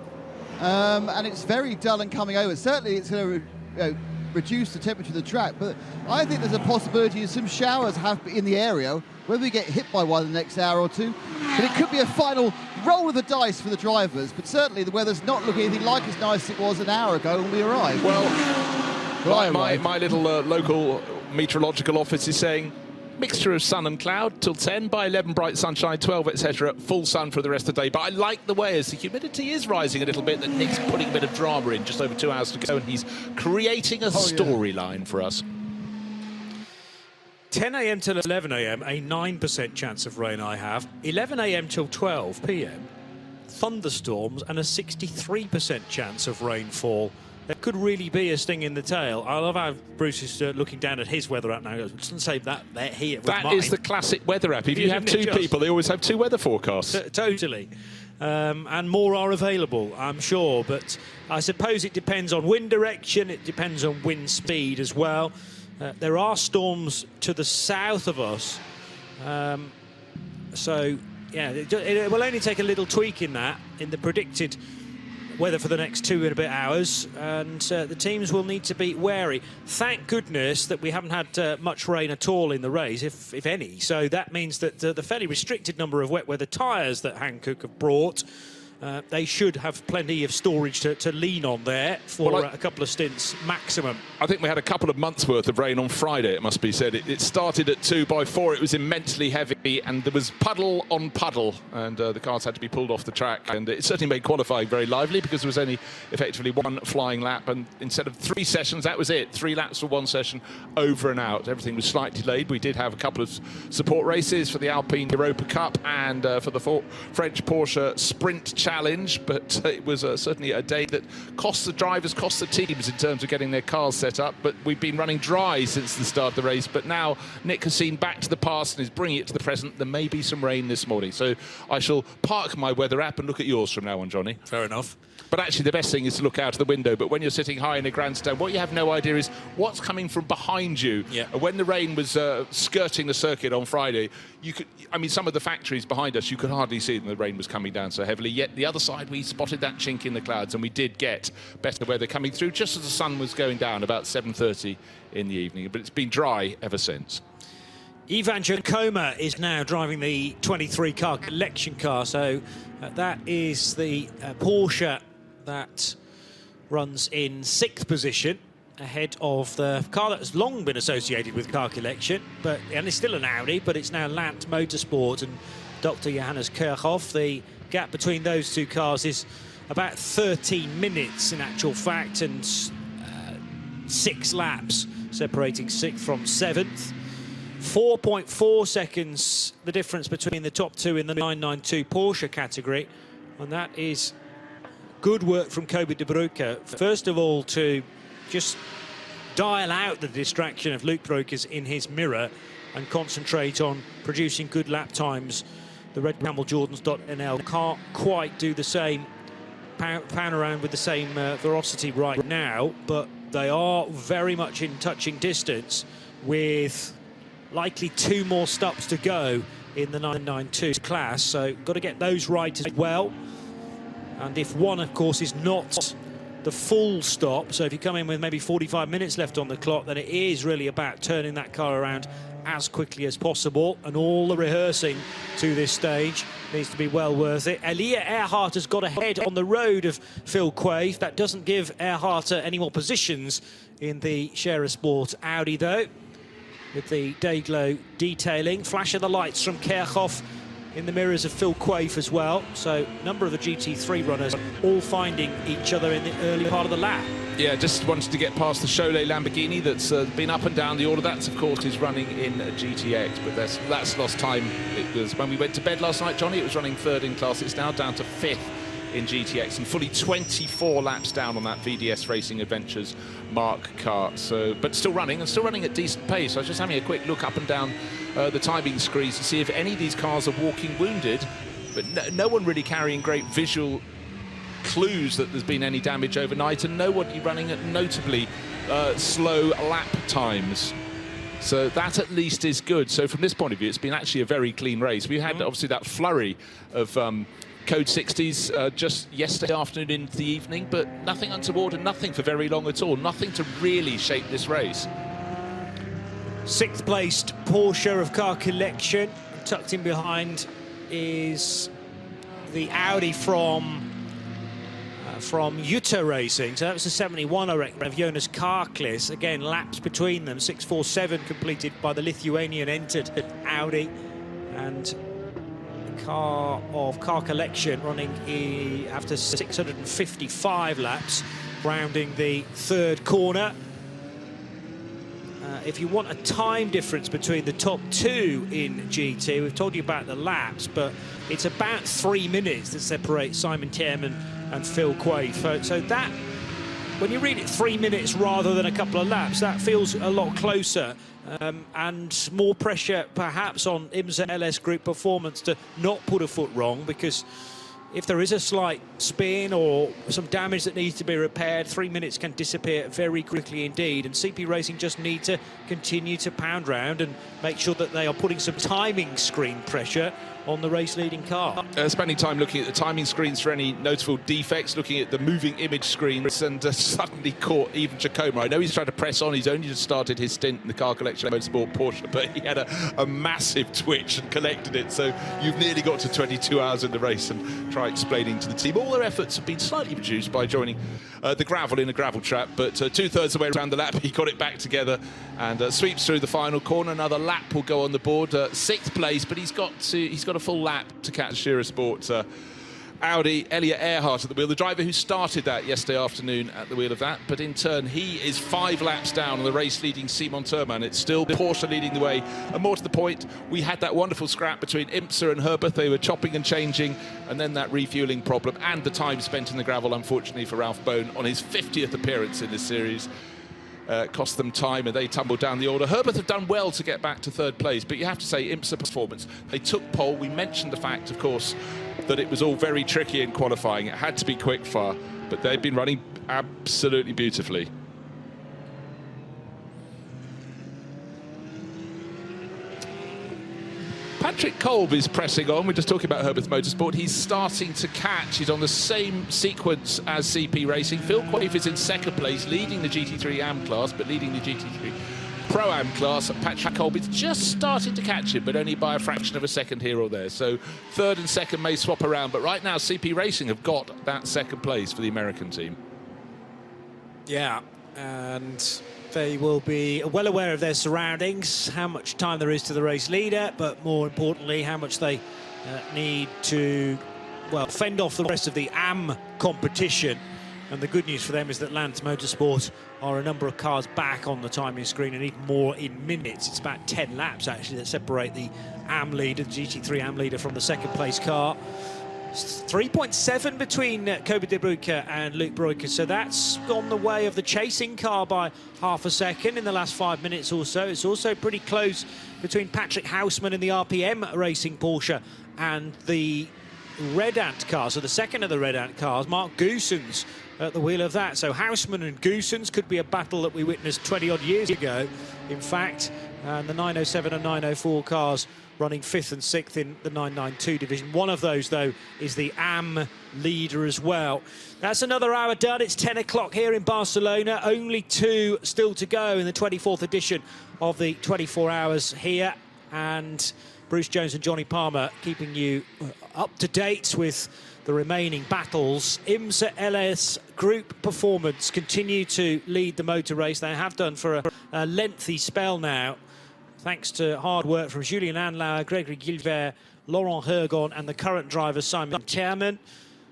and it's very dull and coming over. Certainly it's going to reduce the temperature of the track, but I think there's a possibility of some showers in the area, whether we get hit by one in the next hour or two. But it could be a final roll of the dice for the drivers, but certainly the weather's not looking anything like as nice as it was an hour ago when we arrived. Well, my little local meteorological office is saying mixture of sun and cloud till 10, by 11 bright sunshine, 12, etc. Full sun for the rest of the day. But I like the way, as the humidity is rising a little bit, that Nick's putting a bit of drama in. Just over 2 hours to go, and he's creating a storyline for us. 10 a.m. till 11 a.m, a 9% chance of rain I have. 11 a.m. till 12 p.m, thunderstorms and a 63% chance of rainfall. There could really be a sting in the tail. I love how Bruce is looking down at his weather app now. He goes, doesn't say that here. That is the classic weather app. If you have 2 people, they always have 2 weather forecasts. Totally. And more are available, I'm sure. But I suppose it depends on wind direction. It depends on wind speed as well. There are storms to the south of us. So, yeah, it will only take a little tweak in the predicted weather for the next 2 and a bit hours, and the teams will need to be wary. Thank goodness that we haven't had much rain at all in the race, if any. So that means that the fairly restricted number of wet weather tyres that Hankook have brought, they should have plenty of storage to lean on there for a couple of stints maximum. I think we had a couple of months' worth of rain on Friday, it must be said. It started at 2, by 4 it was immensely heavy, and there was puddle on puddle, and the cars had to be pulled off the track. And it certainly made qualifying very lively, because there was only effectively 1 flying lap, and instead of 3 sessions, that was it. 3 laps for 1 session, over and out. Everything was slightly delayed. We did have a couple of support races for the Alpine Europa Cup and for the French Porsche Sprint Challenge, but it was certainly a day that cost the drivers, cost the teams in terms of getting their cars set up. But we've been running dry since the start of the race, but now Nick has seen back to the past and is bringing it to the present. There may be some rain this morning, so I shall park my weather app and look at yours from now on, Johnny. Fair enough. But actually the best thing is to look out of the window. But when you're sitting high in a grandstand, what you have no idea is what's coming from behind you. Yeah. When the rain was skirting the circuit on Friday, some of the factories behind us, you could hardly see them. The rain was coming down so heavily. Yet the other side, we spotted that chink in the clouds, and we did get better weather coming through just as the sun was going down about 7:30 in the evening. But it's been dry ever since. Ivan Jacoma is now driving the 23 car collection car. So that is the Porsche that runs in 6th position, ahead of the car that has long been associated with car collection, and it's still an Audi, but it's now Lant Motorsport and Dr. Johannes Kirchhoff. The gap between those 2 cars is about 13 minutes in actual fact, and 6 laps separating 6th from 7th. 4.4 seconds the difference between the top 2 in the 992 Porsche category, and that is good work from Kobe de Bruyke. First of all, to just dial out the distraction of Luke Breukers in his mirror and concentrate on producing good lap times. The Red Camel Jordans.nl can't quite do the same pound around with the same velocity right now, but they are very much in touching distance with likely 2 more stops to go in the 992 class, so got to get those right as well. And if one, of course, is not the full stop, so if you come in with maybe 45 minutes left on the clock, then it is really about turning that car around as quickly as possible, and all the rehearsing to this stage needs to be well worth it. Elia Earhart has got ahead on the road of Phil Quaife. That doesn't give Earhart any more positions in the Scherer Sport Audi, though, with the day-glow detailing. Flash of the lights from Kirchhoff in the mirrors of Phil Quaife as well. So a number of the GT3 runners all finding each other in the early part of the lap. Yeah, just wanted to get past the Cholet Lamborghini that's been up and down the order. That's, of course, is running in a GTX, but that's lost time. It was when we went to bed last night, Johnny, it was running 3rd in class. It's now down to 5th in GTX and fully 24 laps down on that VDS Racing Adventures Mark car. So, but still running, and still running at decent pace. I was just having a quick look up and down the timing screens to see if any of these cars are walking wounded, but no one really carrying great visual clues that there's been any damage overnight, and nobody running at notably slow lap times. So that at least is good. So from this point of view, it's been actually a very clean race. We had obviously that flurry of Code 60s just yesterday afternoon into the evening, but nothing untoward and nothing for very long at all. Nothing to really shape this race. 6th placed Porsche of Car Collection. Tucked in behind is the Audi from Jutta Racing. So that was the 71, I reckon, of Jonas Karklis. Again, laps between them. 6:47 completed by the Lithuanian entered Audi. And the car of Car Collection running after 655 laps, rounding the 3rd corner. If you want a time difference between the top 2 in GT, we've told you about the laps, but it's about 3 minutes that separates Simon Tierman and Phil Quaife. So that, when you read it 3 minutes rather than a couple of laps, that feels a lot closer, and more pressure perhaps on IMSA LS Group Performance to not put a foot wrong, because if there is a slight spin or some damage that needs to be repaired, 3 minutes can disappear very quickly indeed. And CP Racing just need to continue to pound round and make sure that they are putting some timing screen pressure on the race-leading car. Spending time looking at the timing screens for any notable defects, looking at the moving image screens, and suddenly caught even Giacomo. I know he's trying to press on. He's only just started his stint in the Car Collection Motorsport Porsche, but he had a massive twitch and collected it. So you've nearly got to 22 hours in the race, and try explaining to the team. All their efforts have been slightly reduced by joining the gravel in a gravel trap, but 2/3 of the way around the lap, he got it back together and sweeps through the final corner. Another lap will go on the board. 6th place, but he's got a full lap to catch Scherer Sport Audi. Elia Earhart at the wheel, the driver who started that yesterday afternoon at the wheel of that, but in turn he is 5 laps down on the race leading Simon Thurman. It's still Porsche leading the way, and more to the point, we had that wonderful scrap between IMSA and Herbert. They were chopping and changing, and then that refueling problem and the time spent in the gravel, unfortunately for Ralph Bone on his 50th appearance in this series, cost them time, and they tumbled down the order. Herbert have done well to get back to 3rd place, but you have to say IMSA performance. They took pole. We mentioned the fact, of course, that it was all very tricky in qualifying. It had to be quick fire, but they've been running absolutely beautifully. Patrick Kolb is pressing on. We're just talking about Herbert's Motorsport. He's starting to catch. He's on the same sequence as CP Racing. Phil Quaife is in 2nd place, leading the GT3 AM class, but leading the GT3 Pro-Am class. Patrick Kolb is just starting to catch him, but only by a fraction of a second here or there. So 3rd and 2nd may swap around, but right now CP Racing have got that 2nd place for the American team. Yeah, and they will be well aware of their surroundings, how much time there is to the race leader, but more importantly, how much they need to, well, fend off the rest of the AM competition. And the good news for them is that Lance Motorsport are a number of cars back on the timing screen, and even more in minutes. It's about 10 laps, actually, that separate the AM leader, the GT3 AM leader, from the 2nd place car. 3.7 between Kobe De Bruyke and Luke Bruyke, so that's gone the way of the chasing car by half a second in the last 5 minutes or so. It's also pretty close between Patrick Houseman in the RPM Racing Porsche and the Redant car, so the second of the Redant cars, Mark Goossens at the wheel of that. So Houseman and Goossens could be a battle that we witnessed 20-odd years ago, in fact. And the 907 and 904 cars running 5th and 6th in the 992 division. One of those, though, is the AM leader as well. That's another hour done. It's 10 o'clock here in Barcelona. Only 2 still to go in the 24th edition of the 24 hours here. And Bruce Jones and Johnny Palmer keeping you up to date with the remaining battles. IMSA LS Group Performance continue to lead the motor race. They have done for a lengthy spell now, thanks to hard work from Julien Anlauer, Gregory Gilbert, Laurent Hergon and the current driver Simon Tierman.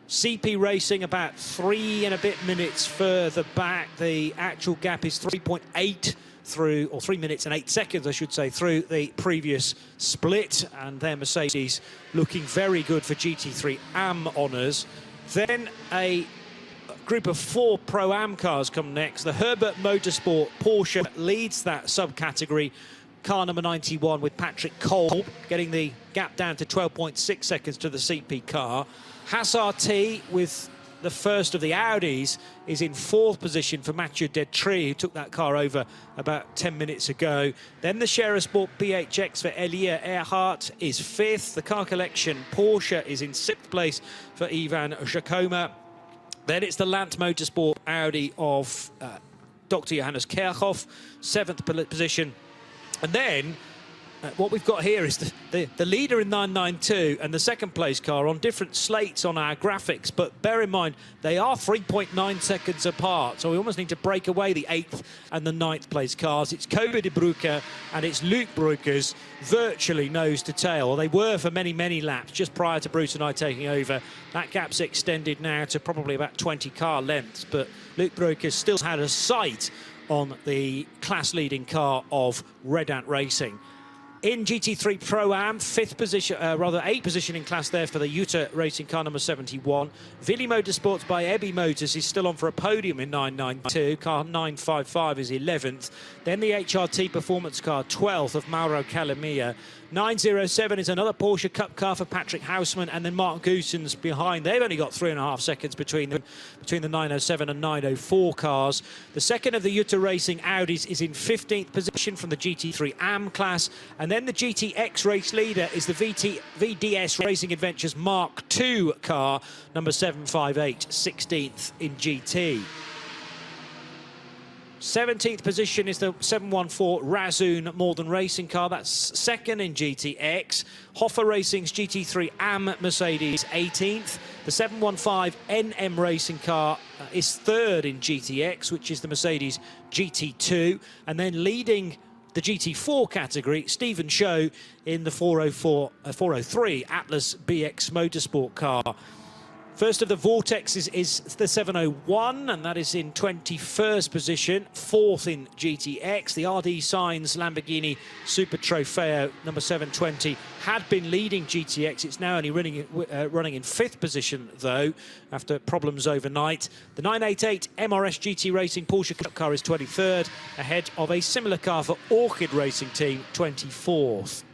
CP Racing about 3 and a bit minutes further back. The actual gap is 3.8 through, or 3 minutes and 8 seconds, I should say, through the previous split. And their Mercedes looking very good for GT3 AM honours. Then a group of 4 Pro-Am cars come next. The Herbert Motorsport Porsche leads that subcategory. Car number 91 with Patrick Kolb, getting the gap down to 12.6 seconds to the CP car. Hassar T with the first of the Audis is in 4th position for Mathieu Detry, who took that car over about 10 minutes ago. Then the Scherer Sport PHX for Elia Earhart is 5th. The Car Collection Porsche is in 6th place for Ivan Jacoma. Then it's the Lant Motorsport Audi of Dr. Johannes Kerkhoff, 7th position. And then what we've got here is the leader in 992 and the second place car on different slates on our graphics, but bear in mind they are 3.9 seconds apart, so we almost need to break away the 8th and the 9th place cars. It's Kobe de Bruyke and it's Luke Breukers virtually nose to tail. They were for many laps just prior to Bruce and I taking over. That gap's extended now to probably about 20 car lengths, but Luke Breukers still had a sight on the class-leading car of Redant Racing. In GT3 Pro-Am, 5th position, 8th position in class there for the Utah Racing car number 71. Villi Motorsports by Ebby Motors is still on for a podium in 992. Car 955 is 11th. Then the HRT Performance car, 12th of Mauro Calamia. 907 is another Porsche Cup car for Patrick Houseman, and then Mark Goossens behind. They've only got 3.5 seconds between them, between the 907 and 904 cars. The second of the Utah Racing Audis is in 15th position from the GT3 AM class, and then the GTX race leader is the VDS Racing Adventures Mark II car, number 758, 16th in GT. 17th position is the 714 Razoon Morden Racing car. That's second in GTX. Hoffa Racing's GT3 AM Mercedes, 18th. The 715 NM Racing car is third in GTX, which is the Mercedes GT2. And then leading the GT4 category, Stephen Show in the 403 Atlas BX Motorsport car. First of the Vortexes is the 701, and that is in 21st position, 4th in GTX. The RD Signs Lamborghini Super Trofeo number 720 had been leading GTX. It's now only running in 5th position, though, after problems overnight. The 988 MRS GT Racing Porsche Cup car is 23rd, ahead of a similar car for Orchid Racing Team, 24th.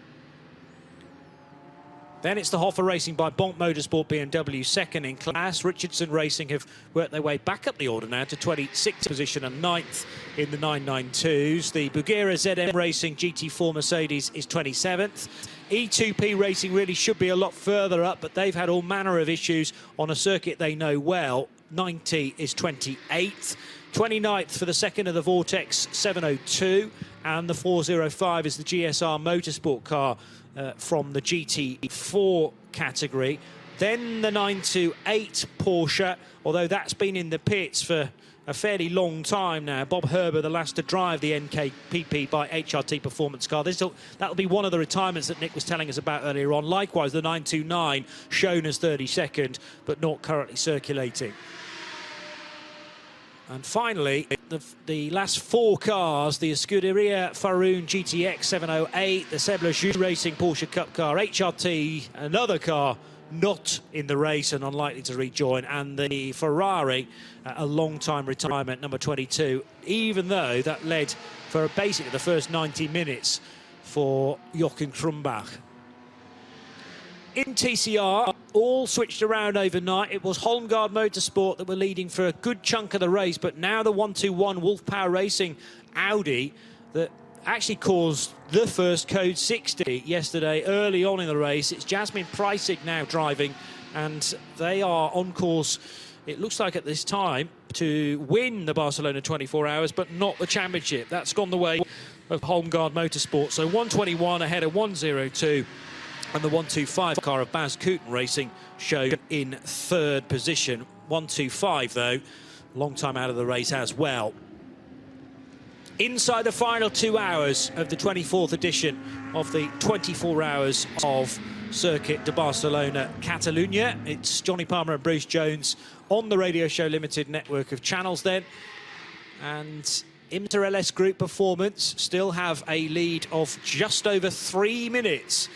Then it's the Hoffa Racing by Bonk Motorsport BMW, second in class. Richardson Racing have worked their way back up the order now to 26th position and 9th in the 992s. The Bugera ZM Racing GT4 Mercedes is 27th. E2P Racing really should be a lot further up, but they've had all manner of issues on a circuit they know well. 90 is 28th. 29th for the second of the Vortex 702, and the 405 is the GSR Motorsport car from the GT4 category. Then the 928 Porsche, although that's been in the pits for a fairly long time now. Bob Herber, the last to drive the NKPP by HRT Performance car. That'll be one of the retirements that Nick was telling us about earlier on. Likewise, the 929 shown as 32nd, but not currently circulating. And finally, the last 4 cars, the Scuderia Faroon GTX 708, the Sebla Jus Racing Porsche Cup car, HRT, another car not in the race and unlikely to rejoin, and the Ferrari, a long-time retirement, number 22, even though that led for basically the first 90 minutes for Jochen Krumbach. in TCR, all switched around overnight. It was Holmgaard Motorsport that were leading for a good chunk of the race, but now the 121 Wolf Power Racing Audi that actually caused the first Code 60 yesterday early on in the race. It's Jasmine Preissig now driving, and they are on course, it looks like at this time, to win the Barcelona 24 Hours, but not the championship. That's gone the way of Holmgaard Motorsport. So 121 ahead of 102. And the 125 car of Bas Koeten Racing showed in third position. 125, though, long time out of the race as well. Inside the final 2 hours of the 24th edition of the 24 Hours of Circuit de Barcelona, Catalunya. It's Johnny Palmer and Bruce Jones on the Radio Show Limited network of channels then. And IMSA LS Group Performance still have a lead of just over 3 minutes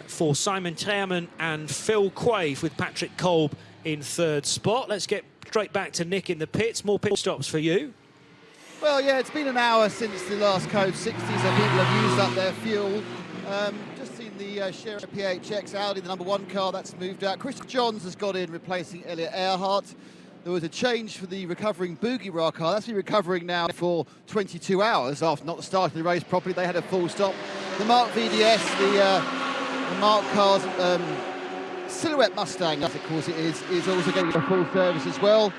for Simon Teerman and Phil Quaife, with Patrick Kolb in third spot. Let's get straight back to Nick in the pits. More pit stops for you. Well, yeah, it's been an hour since the last Code 60, so people have used up their fuel. Just seen the Scherer PHX Audi, the #1 car, that's moved out. Christian Johns has got in, replacing Elliot Earhart. There was a change for the recovering Bougueras car. That's been recovering now for 22 hours after not starting the race properly. They had a full stop. The Mark VDS, the Mark car's Silhouette Mustang, as of course it is also getting a full service as well.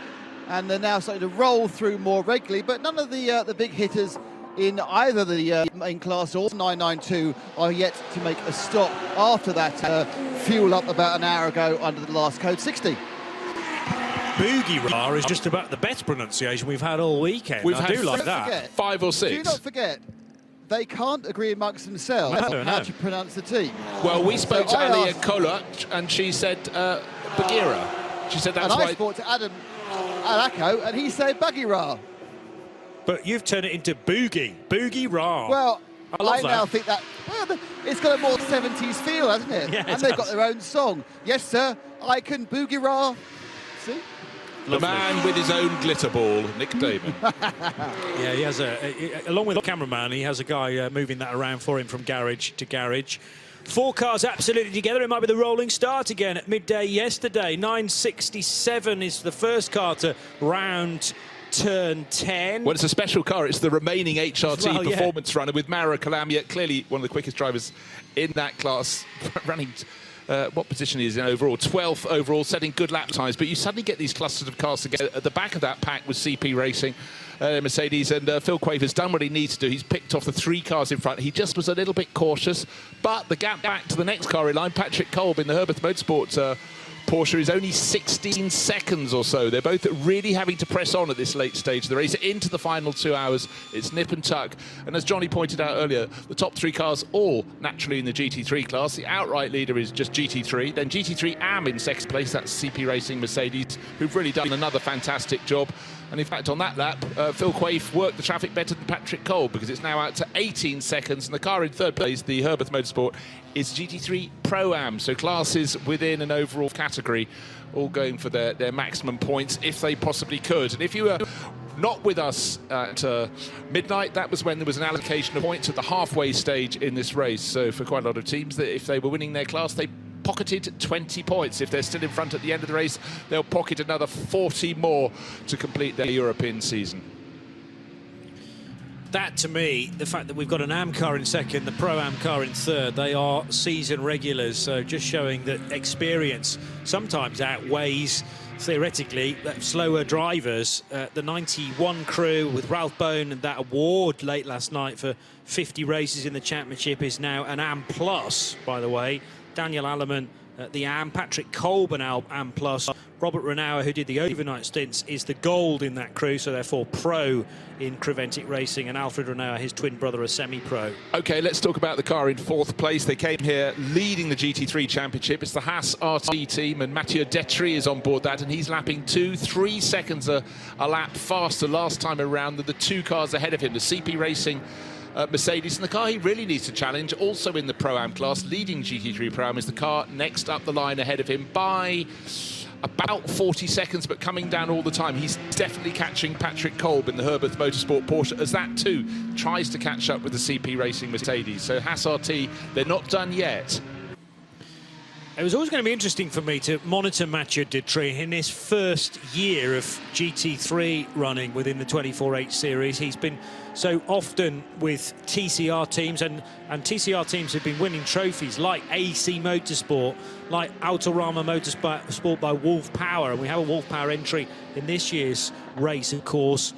And they're now starting to roll through more regularly, but none of the big hitters in either the main class or 992 are yet to make a stop after that fuel up about an hour ago under the last Code 60. Bougueras is just about the best pronunciation we've had all weekend. I do like that. 5 or 6. Do not forget, they can't agree amongst themselves on how to pronounce the team. Well, we spoke to Alia Kolak, and she said Bagheera. She said that's and why. I spoke to Adam Alako, and he said Bagheera. But you've turned it into Bougueras. Well, I that. now think that it's got a more 70s feel, hasn't it? Yeah, and they've got their own song. Yes, sir, I can Bougueras. See? The man with his own glitter ball, Nick Damon. Yeah, he has along with the cameraman, he has a guy moving that around for him from garage to garage. 4 cars absolutely together. It might be the rolling start again at midday yesterday. 9:67 is the first car to round turn 10. Well, it's a special car. It's the remaining HRT performance runner with Mara Kalamia, clearly one of the quickest drivers in that class, running... what position he is in overall? 12th overall, setting good lap times. But you suddenly get these clusters of cars together. At the back of that pack was CP Racing, Mercedes, and Phil Quaife has done what he needs to do. He's picked off the 3 cars in front. He just was a little bit cautious. But the gap back to the next car in line, Patrick Kolb in the Herbert Motorsport Porsche, is only 16 seconds or so. They're both really having to press on at this late stage of the race. Into the final 2 hours, it's nip and tuck. And as Johnny pointed out earlier, the top 3 cars all naturally in the GT3 class. The outright leader is just GT3. Then GT3 AM in second place. That's CP Racing Mercedes, who've really done another fantastic job. And in fact, on that lap, Phil Quaife worked the traffic better than Patrick Kolb, because it's now out to 18 seconds. And the car in third place, the Herbert Motorsport, is GT3 Pro-Am. So classes within an overall category, all going for their maximum points if they possibly could. And if you were not with us at midnight, that was when there was an allocation of points at the halfway stage in this race. So for quite a lot of teams, that if they were winning their class, they pocketed 20 points. If they're still in front at the end of the race, they'll pocket another 40 more to complete their European season. That, to me, the fact that we've got an AM car in second, the Pro-Am car in third, they are season regulars, so just showing that experience sometimes outweighs, theoretically, slower drivers. The 91 crew with Ralph Bone and that award late last night for 50 races in the championship is now an AM Plus, by the way. Daniel Alleman at the AM, Patrick Kolb an AM Plus. Robert Renauer, who did the overnight stints, is the gold in that crew, so therefore pro in Creventic Racing, and Alfred Renauer, his twin brother, a semi-pro. OK, let's talk about the car in fourth place. They came here leading the GT3 Championship. It's the Haas RT team, and Mathieu Detry is on board that, and he's lapping 2-3 seconds a lap faster last time around than the 2 cars ahead of him, the CP Racing Mercedes. And the car he really needs to challenge, also in the Pro-Am class, leading GT3 Pro-Am, is the car next up the line ahead of him by about 40 seconds, but coming down all the time. He's definitely catching Patrick Kolb in the Herbert Motorsport Porsche, as that too tries to catch up with the CP Racing Mercedes. So Haas RT, they're not done yet. It was always going to be interesting for me to monitor Mathieu Detry in his first year of GT3 running within the 24H series. He's been so often with TCR teams, and TCR teams have been winning trophies like AC Motorsport, like Autorama Motorsport by Wolf Power, and we have a Wolf Power entry in this year's race, of course.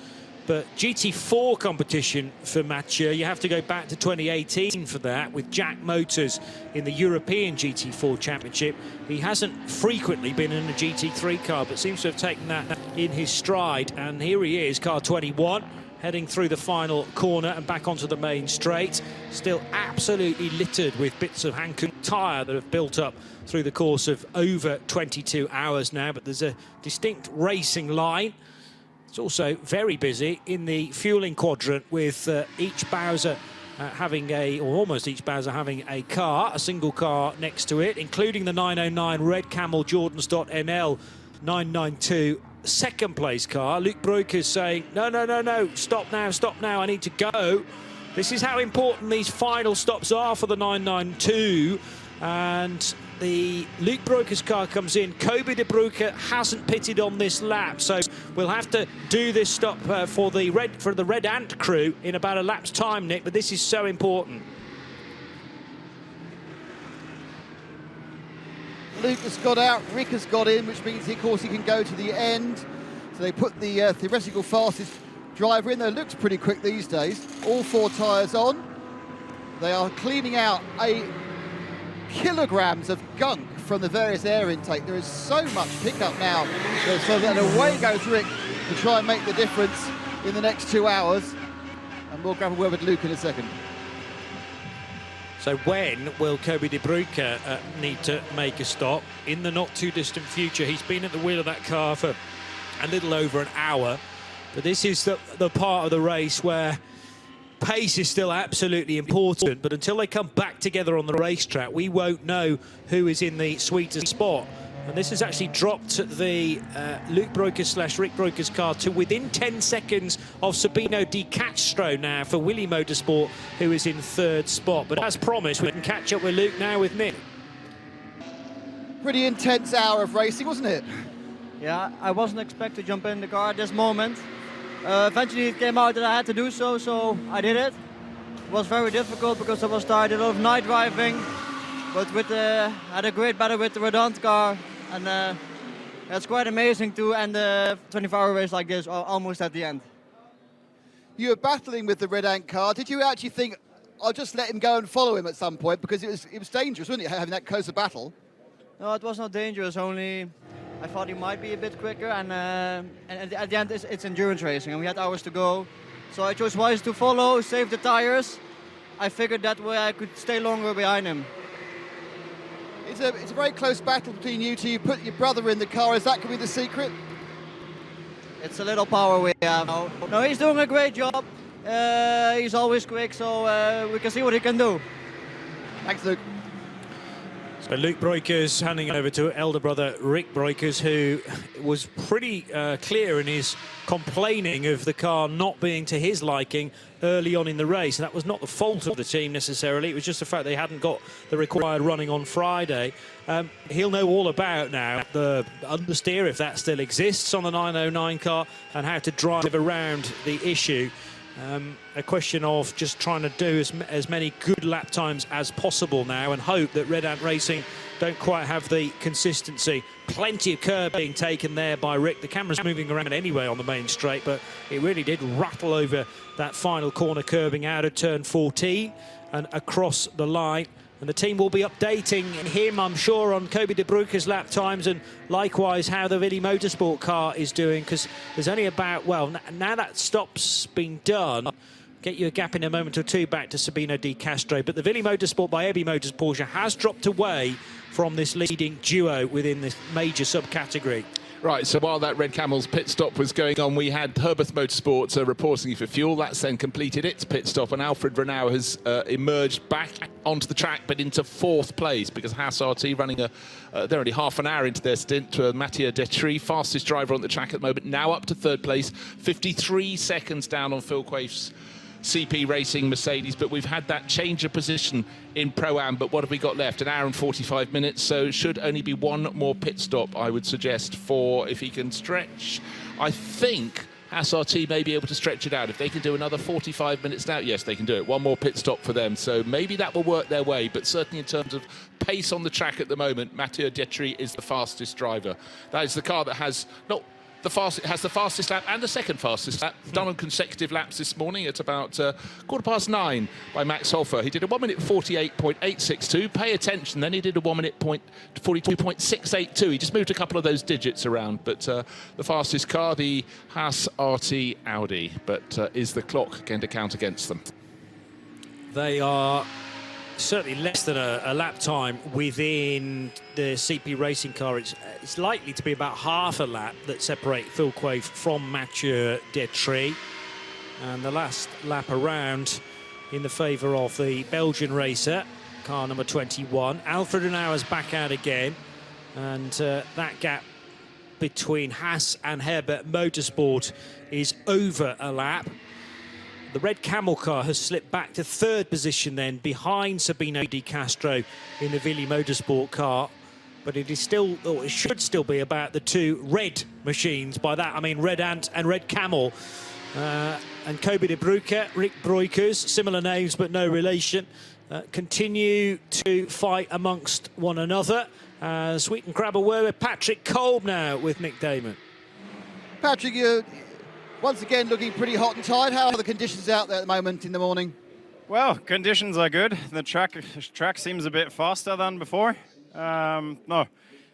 But GT4 competition for Mathieu, you have to go back to 2018 for that, with Jack Motors in the European GT4 Championship. He hasn't frequently been in a GT3 car, but seems to have taken that in his stride. And here he is, car 21, heading through the final corner and back onto the main straight. Still absolutely littered with bits of Hankook tyre that have built up through the course of over 22 hours now. But there's a distinct racing line. It's also very busy in the fueling quadrant, with each Bowser having or almost each Bowser having a single car next to it, including the 909 Red Camel Jordan-NL 992 second place car. Luc Breukers saying, no, stop now, I need to go. This is how important these final stops are for the 992. And the Luc Breukers car comes in. Kobe de Bruyke hasn't pitted on this lap, so we'll have to do this stop for the Red Ant crew in about a lap's time, Nick, but this is so important. Luke has got out, Rick has got in, which means, of course, he can go to the end. So they put the theoretical fastest driver in there. Looks pretty quick these days. All 4 tyres on. They are cleaning out kilograms of gunk from the various air intake. There is so much pickup now. So that away goes Rick to try and make the difference in the next 2 hours. And we'll grab a word with Luke in a second. So when will Kobe de Bruyke need to make a stop? In the not too distant future. He's been at the wheel of that car for a little over an hour. But this is the part of the race where pace is still absolutely important, but until they come back together on the racetrack, we won't know who is in the sweeter spot. And this has actually dropped the Luc Breukers / Rick Breukers car to within 10 seconds of Sabino Di Castro now for Willy Motorsport, who is in 3rd spot. But as promised, we can catch up with Luke now with Nick. Pretty intense hour of racing, wasn't it? Yeah, I wasn't expected to jump in the car at this moment. Eventually it came out that I had to do so I did it. It was very difficult because I was tired, a lot of night driving, but had a great battle with the Red Ant car, and it's quite amazing to end a 24-hour race like this almost at the end. You were battling with the Red Ant car. Did you actually think, I'll just let him go and follow him at some point, because it was dangerous, wasn't it, having that close a battle? No, it was not dangerous, only I thought he might be a bit quicker, and at the end it's endurance racing, and we had hours to go. So I chose wisely to follow, save the tires. I figured that way I could stay longer behind him. It's a very close battle between you two. You put your brother in the car. Is that going to be the secret? It's a little power we have. No, he's doing a great job. He's always quick, so we can see what he can do. Thanks, Luke. So Luc Breukers handing over to elder brother Rick Breukers, who was pretty clear in his complaining of the car not being to his liking early on in the race. And that was not the fault of the team necessarily. It was just the fact they hadn't got the required running on Friday. He'll know all about now the understeer, if that still exists on the 909 car, and how to drive around the issue. A question of just trying to do as many good lap times as possible now, and hope that Red Ant Racing don't quite have the consistency. Plenty of curb being taken there by Rick. The camera's moving around anyway on the main straight, but it really did rattle over that final corner, curbing out of turn 14 and across the line. And the team will be updating him, I'm sure, on Kobe de Bruyke's lap times, and likewise how the Willy Motorsport car is doing, because there's only about, well, now that stop's been done, get you a gap in a moment or two back to Sabino Di Castro. But the Willy Motorsport by Ebby Motors Porsche has dropped away from this leading duo within this major subcategory. Right, so while that Red Camel's pit stop was going on, we had Herbeth Motorsport reporting for fuel. That's then completed its pit stop, and Alfred Renau has emerged back onto the track, but into 4th place, because Haas RT running they're only half an hour into their stint. Mathieu Detry, fastest driver on the track at the moment, now up to 3rd place, 53 seconds down on Phil Quaif's CP Racing Mercedes, but we've had that change of position in Pro-Am. But what have we got left? An hour and 45 minutes, so should only be one more pit stop, I would suggest, for if he can stretch. I think SRT may be able to stretch it out. If they can do another 45 minutes now, yes, they can do it. One more pit stop for them. So maybe that will work their way. But certainly in terms of pace on the track at the moment, Mathieu Detry is the fastest driver. That is the car that has not the fastest, it has the fastest lap and the second fastest lap, done on consecutive laps this morning at about 9:15 by Max Hofer. He did a 1 minute 48.862. Pay attention, then he did a 1 minute 42.682. He just moved a couple of those digits around, but the fastest car, the Haas RT Audi. But is the clock going to count against them? They are certainly less than a lap time within the CP Racing car. It's likely to be about half a lap that separate Phil Quaife from Mathieu Detry. And the last lap around in the favour of the Belgian racer, car number 21. Alfred Unauer's back out again. And that gap between Haas and Herbert Motorsport is over a lap. The red camel car has slipped back to third position then, behind Sabino Di Castro in the Willy Motorsport car. But it is still, or it should still be, about the two red machines. By that I mean Red Ant and Red Camel. And Kobe de Bruyker, Rick Breukers, similar names but no relation, continue to fight amongst one another. Sweet and Crabber were with Patrick Kolb now with Nick Damon. Patrick, you're once again looking pretty hot and tired. How are the conditions out there at the moment in the morning? Well, conditions are good. The track seems a bit faster than before. No,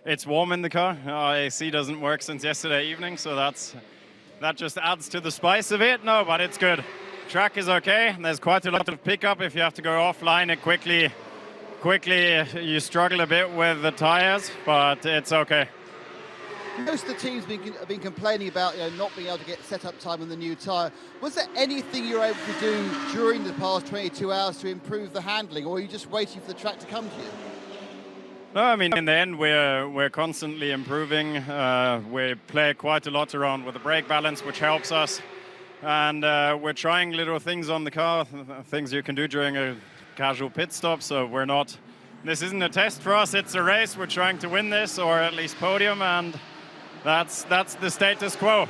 it's warm in the car. AC doesn't work since yesterday evening, so that just adds to the spice of it. No, but it's good. Track is okay. There's quite a lot of pickup. If you have to go offline, it quickly you struggle a bit with the tires, but it's okay. Most of the teams have been complaining about not being able to get set-up time on the new tyre. Was there anything you were able to do during the past 22 hours to improve the handling, or are you just waiting for the track to come to you? No, I mean, in the end, we're constantly improving. We play quite a lot around with the brake balance, which helps us. And we're trying little things on the car, things you can do during a casual pit stop. So this isn't a test for us, it's a race. We're trying to win this, or at least podium, and that's the status quo.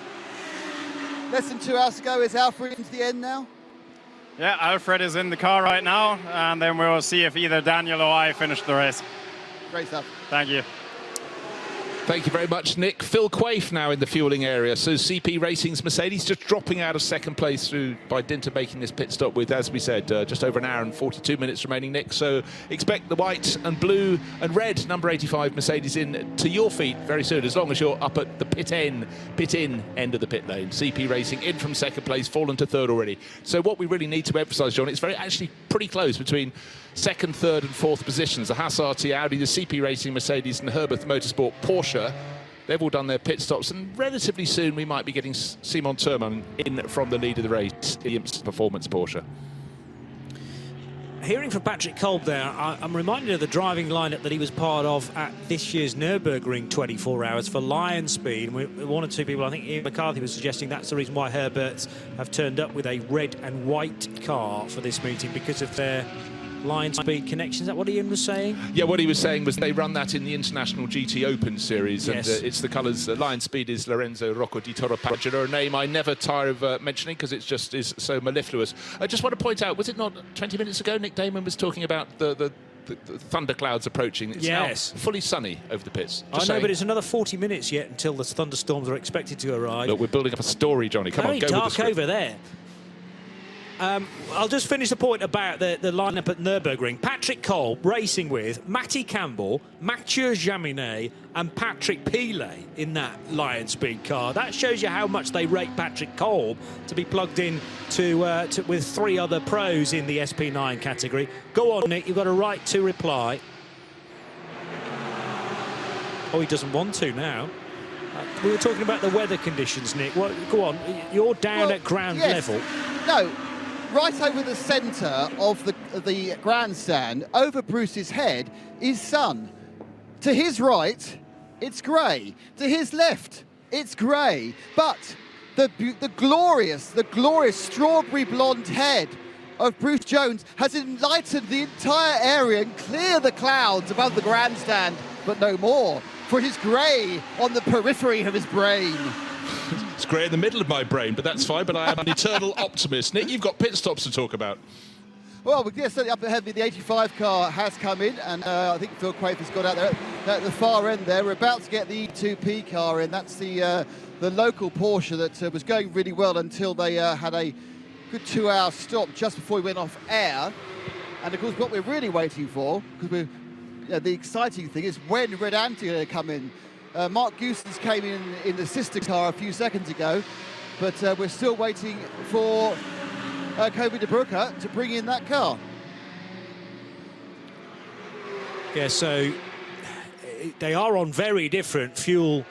Less than 2 hours to go. Is Alfred into the end now? Yeah, Alfred is in the car right now, and then we'll see if either Daniel or I finish the race. Great stuff. Thank you. Thank you very much, Nick. Phil Quaife now in the fueling area. So CP Racing's Mercedes just dropping out of second place through by dint of making this pit stop with, as we said, just over an hour and 42 minutes remaining, Nick. So expect the white and blue and red number 85 Mercedes in to your feet very soon, as long as you're up at the pit-in end of the pit lane. CP Racing in from second place, fallen to third already. So what we really need to emphasise, John, it's actually pretty close between second, third and fourth positions. The Haas RT Audi, the CP Racing Mercedes and the Herbert Motorsport Porsche. They've all done their pit stops, and relatively soon we might be getting Simon Thurman in from the lead of the race, Williams Performance Porsche. Hearing from Patrick Kolb there, I'm reminded of the driving lineup that he was part of at this year's Nürburgring 24 Hours for Lion Speed. One or two people, I think Ian McCarthy was suggesting that's the reason why Herberts have turned up with a red and white car for this meeting, because of their Lion Speed connection. Is that what Ian was saying? Yeah, what he was saying was they run that in the International GT Open Series, yes. And it's the colours. Lion Speed is Lorenzo Rocco di Toro Pagano, a name I never tire of mentioning because it just is so mellifluous. I just want to point out, was it not 20 minutes ago Nick Damon was talking about the thunderclouds approaching? It's now fully sunny over the pits. I know, but it's another 40 minutes yet until the thunderstorms are expected to arrive. Look, we're building up a story, Johnny. Come on, go with the script. Very dark over there. I'll just finish the point about the lineup at Nürburgring. Patrick Kolb racing with Matty Campbell, Mathieu Jaminet and Patrick Pilet in that Lion Speed car. That shows you how much they rate Patrick Kolb to be plugged in with three other pros in the SP9 category. Go on, Nick, you've got a right to reply. Oh, he doesn't want to now. We were talking about the weather conditions, Nick. Go on, you're down at ground level. No. Right over the centre of the grandstand, over Bruce's head, is sun. To his right, it's grey. To his left, it's grey. But the glorious strawberry blonde head of Bruce Jones has enlightened the entire area and cleared the clouds above the grandstand, but no more, for it is grey on the periphery of his brain. It's grey in the middle of my brain, but that's fine. But I am an eternal optimist. Nick, you've got pit stops to talk about. Well, yes, certainly up ahead, the 85 car has come in, and I think Phil Quafer's got out there at the far end there. We're about to get the E2P car in. That's the local Porsche that was going really well until they had a good 2-hour stop just before we went off air. And of course, what we're really waiting for, because the exciting thing is when Red Ant are going to come in. Mark Goosens came in the sister car a few seconds ago, but we're still waiting for Kobe de Bruyke to bring in that car. Yeah, so they are on very different fuel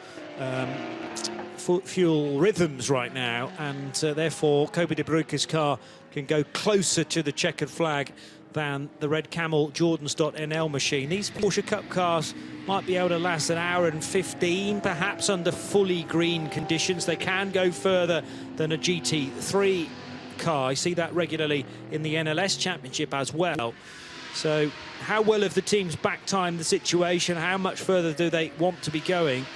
rhythms right now, and therefore Kobe de Bruyke's car can go closer to the checkered flag than the Red Camel Jordans.nl machine. These Porsche Cup cars might be able to last an hour and 15, perhaps under fully green conditions. They can go further than a GT3 car. I see that regularly in the NLS Championship as well. So how well have the teams back-timed the situation? How much further do they want to be going?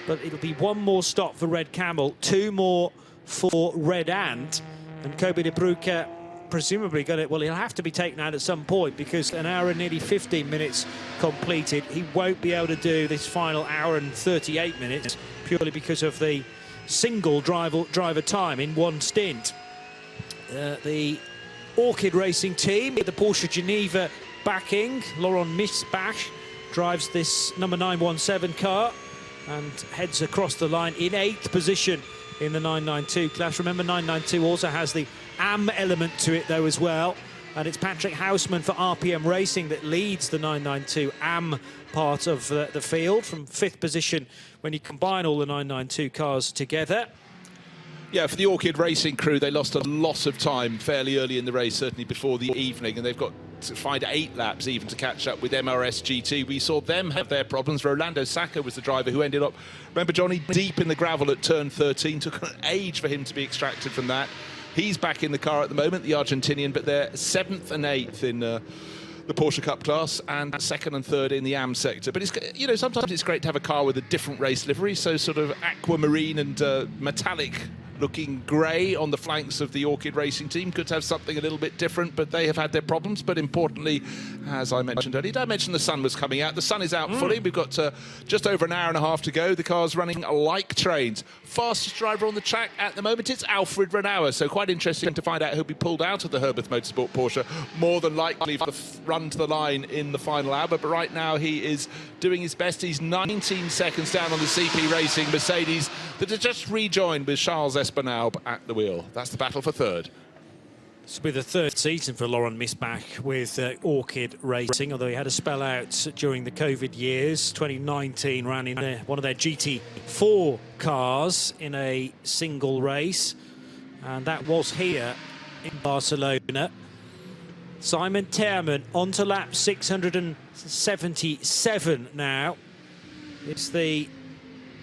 But it'll be one more stop for Red Camel, 2 more for Red Ant, and Kobe de Bruyke presumably he'll have to be taken out at some point, because an hour and nearly 15 minutes completed. He won't be able to do this final hour and 38 minutes purely because of the single driver time in one stint. The Orchid Racing team, the Porsche Geneva backing, Laurent Misbach drives this number 917 car and heads across the line in 8th position in the 992 class. Remember, 992 also has the AM element to it though as well, and it's Patrick Houseman for RPM Racing that leads the 992 AM part of the field from 5th position when you combine all the 992 cars together. Yeah, for the Orchid Racing crew, they lost a lot of time fairly early in the race, certainly before the evening, and they've got to find 8 laps even to catch up with MRS GT. We saw them have their problems. Rolando Sacco was the driver who ended up, remember Johnny, deep in the gravel at turn 13. Took an age for him to be extracted from that. He's back in the car at the moment, the Argentinian, but they're 7th and 8th in the Porsche Cup class, and 2nd and 3rd in the AM sector. But it's, sometimes it's great to have a car with a different race livery, so sort of aquamarine and metallic looking grey on the flanks of the Orchid Racing team. Could have something a little bit different, but they have had their problems. But importantly, as I mentioned earlier, did I mention the sun was coming out? The sun is out fully. We've got just over an hour and a half to go. The car's running like trains. Fastest driver on the track at the moment, it's Alfred Renauer. So quite interesting to find out who'll be pulled out of the Herbert Motorsport Porsche. More than likely for the run to the line in the final hour. But right now he is doing his best. He's 19 seconds down on the CP Racing Mercedes that has just rejoined with Charles Espenlaub at the wheel. That's the battle for 3rd. This will be the 3rd season for Laurent Misbach with Orchid Racing, although he had a spell out during the COVID years. 2019 ran in one of their GT4 cars in a single race, and that was here in Barcelona. Simon Tehrman onto lap 677 now. It's the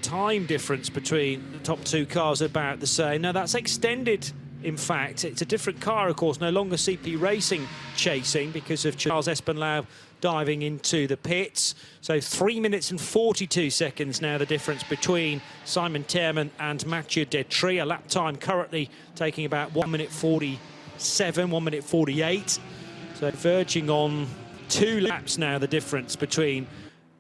time difference between the top 2 cars about the same. Now that's extended, in fact. It's a different car, of course, no longer CP Racing chasing because of Charles Espenlaub diving into the pits. So 3 minutes and 42 seconds now the difference between Simon Tehrman and Mathieu Detry. A lap time currently taking about 1 minute 47, 1 minute 48. So verging on 2 laps now, the difference between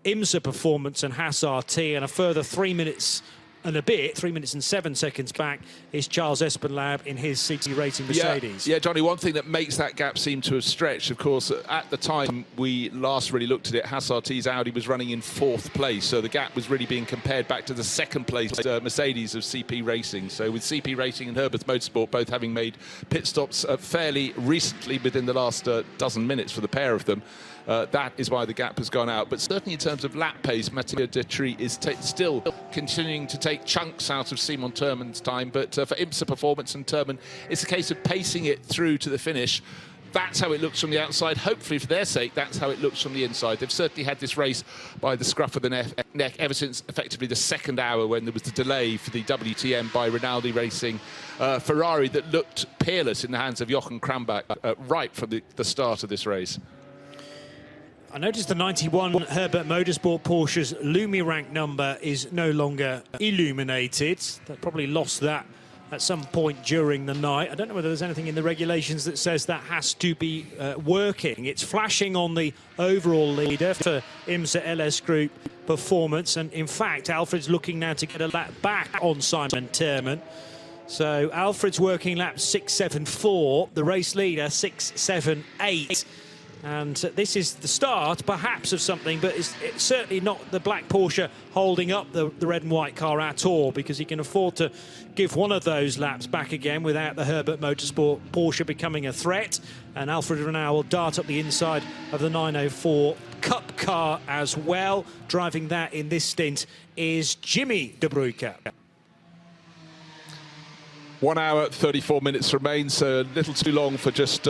IMSA Performance and Haas RT, and a further 3 minutes and a bit, 3 minutes and 7 seconds back, is Charles Espenlaub in his CT Racing Mercedes. Yeah, Johnny, one thing that makes that gap seem to have stretched, of course, at the time we last really looked at it, Haas RT's Audi was running in 4th place, so the gap was really being compared back to the 2nd place Mercedes of CP Racing. So with CP Racing and Herbert Motorsport both having made pit stops fairly recently within the last dozen minutes for the pair of them, that is why the gap has gone out. But certainly in terms of lap pace, Mathieu Detry is still continuing to take chunks out of Simon Tehrman's time. But for IMSA Performance and Tehrman, it's a case of pacing it through to the finish. That's how it looks from the outside. Hopefully, for their sake, that's how it looks from the inside. They've certainly had this race by the scruff of the neck ever since effectively the second hour, when there was the delay for the WTM by Rinaldi Racing Ferrari that looked peerless in the hands of Jochen Krambach right from the start of this race. I noticed the 91 Herbert Motorsport Porsche's Lumi rank number is no longer illuminated. They probably lost that at some point during the night. I don't know whether there's anything in the regulations that says that has to be working. It's flashing on the overall leader for IMSA LS Group Performance. And in fact, Alfred's looking now to get a lap back on Simon Terman. So Alfred's working lap 6.74, the race leader 6.78. And this is the start, perhaps, of something, but it's certainly not the black Porsche holding up the red and white car at all, because he can afford to give one of those laps back again without the Herbert Motorsport Porsche becoming a threat. And Alfred Renau will dart up the inside of the 904 Cup car as well. Driving that in this stint is Jimmy De Bruycker. 1 hour, 34 minutes remain, so a little too long for just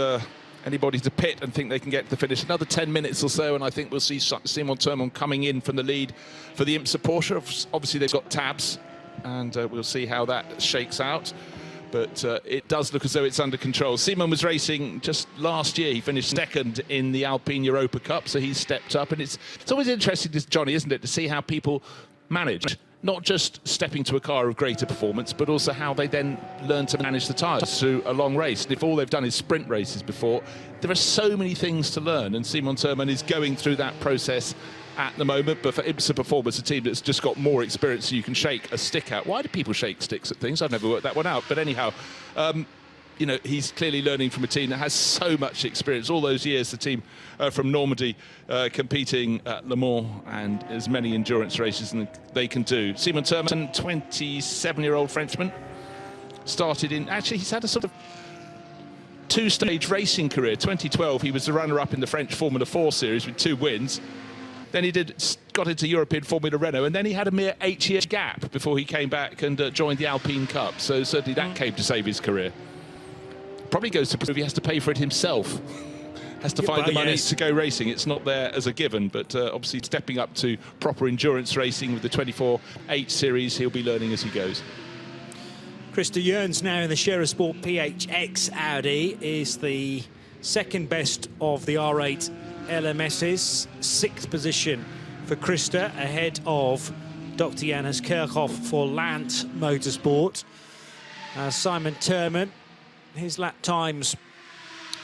anybody to pit and think they can get to the finish. Another 10 minutes or so, and I think we'll see Simon Terman coming in from the lead for the IMSA Porsche. Obviously, they've got tabs, and we'll see how that shakes out. But it does look as though it's under control. Simon was racing just last year. He finished second in the Alpine Europa Cup, so he's stepped up. And it's always interesting, Johnny, isn't it, to see how people manage. Not just stepping to a car of greater performance, but also how they then learn to manage the tyres through a long race. And if all they've done is sprint races before, there are so many things to learn. And Simon Terman is going through that process at the moment. But for IMSA Performance, a team that's just got more experience, so you can shake a stick out. Why do people shake sticks at things? I've never worked that one out. But anyhow, you know, he's clearly learning from a team that has so much experience. All those years, the team from Normandy competing at Le Mans and as many endurance races as they can do. Simon Terman, 27-year-old Frenchman, started in... Actually, he's had a sort of two-stage racing career. 2012, he was the runner-up in the French Formula 4 series with 2 wins. Then he got into European Formula Renault, and then he had a mere 8-year gap before he came back and joined the Alpine Cup. So certainly that came to save his career. Probably goes to prove he has to pay for it himself. Has to find the money to go racing. It's not there as a given, but obviously stepping up to proper endurance racing with the 24/8 series, he'll be learning as he goes. Krista Jørns now in the Scherer Sport PHX Audi is the second best of the R8 LMSs. 6th position for Krista, ahead of Dr. Janus Kirchhoff for Lant Motorsport. Simon Terman, his lap times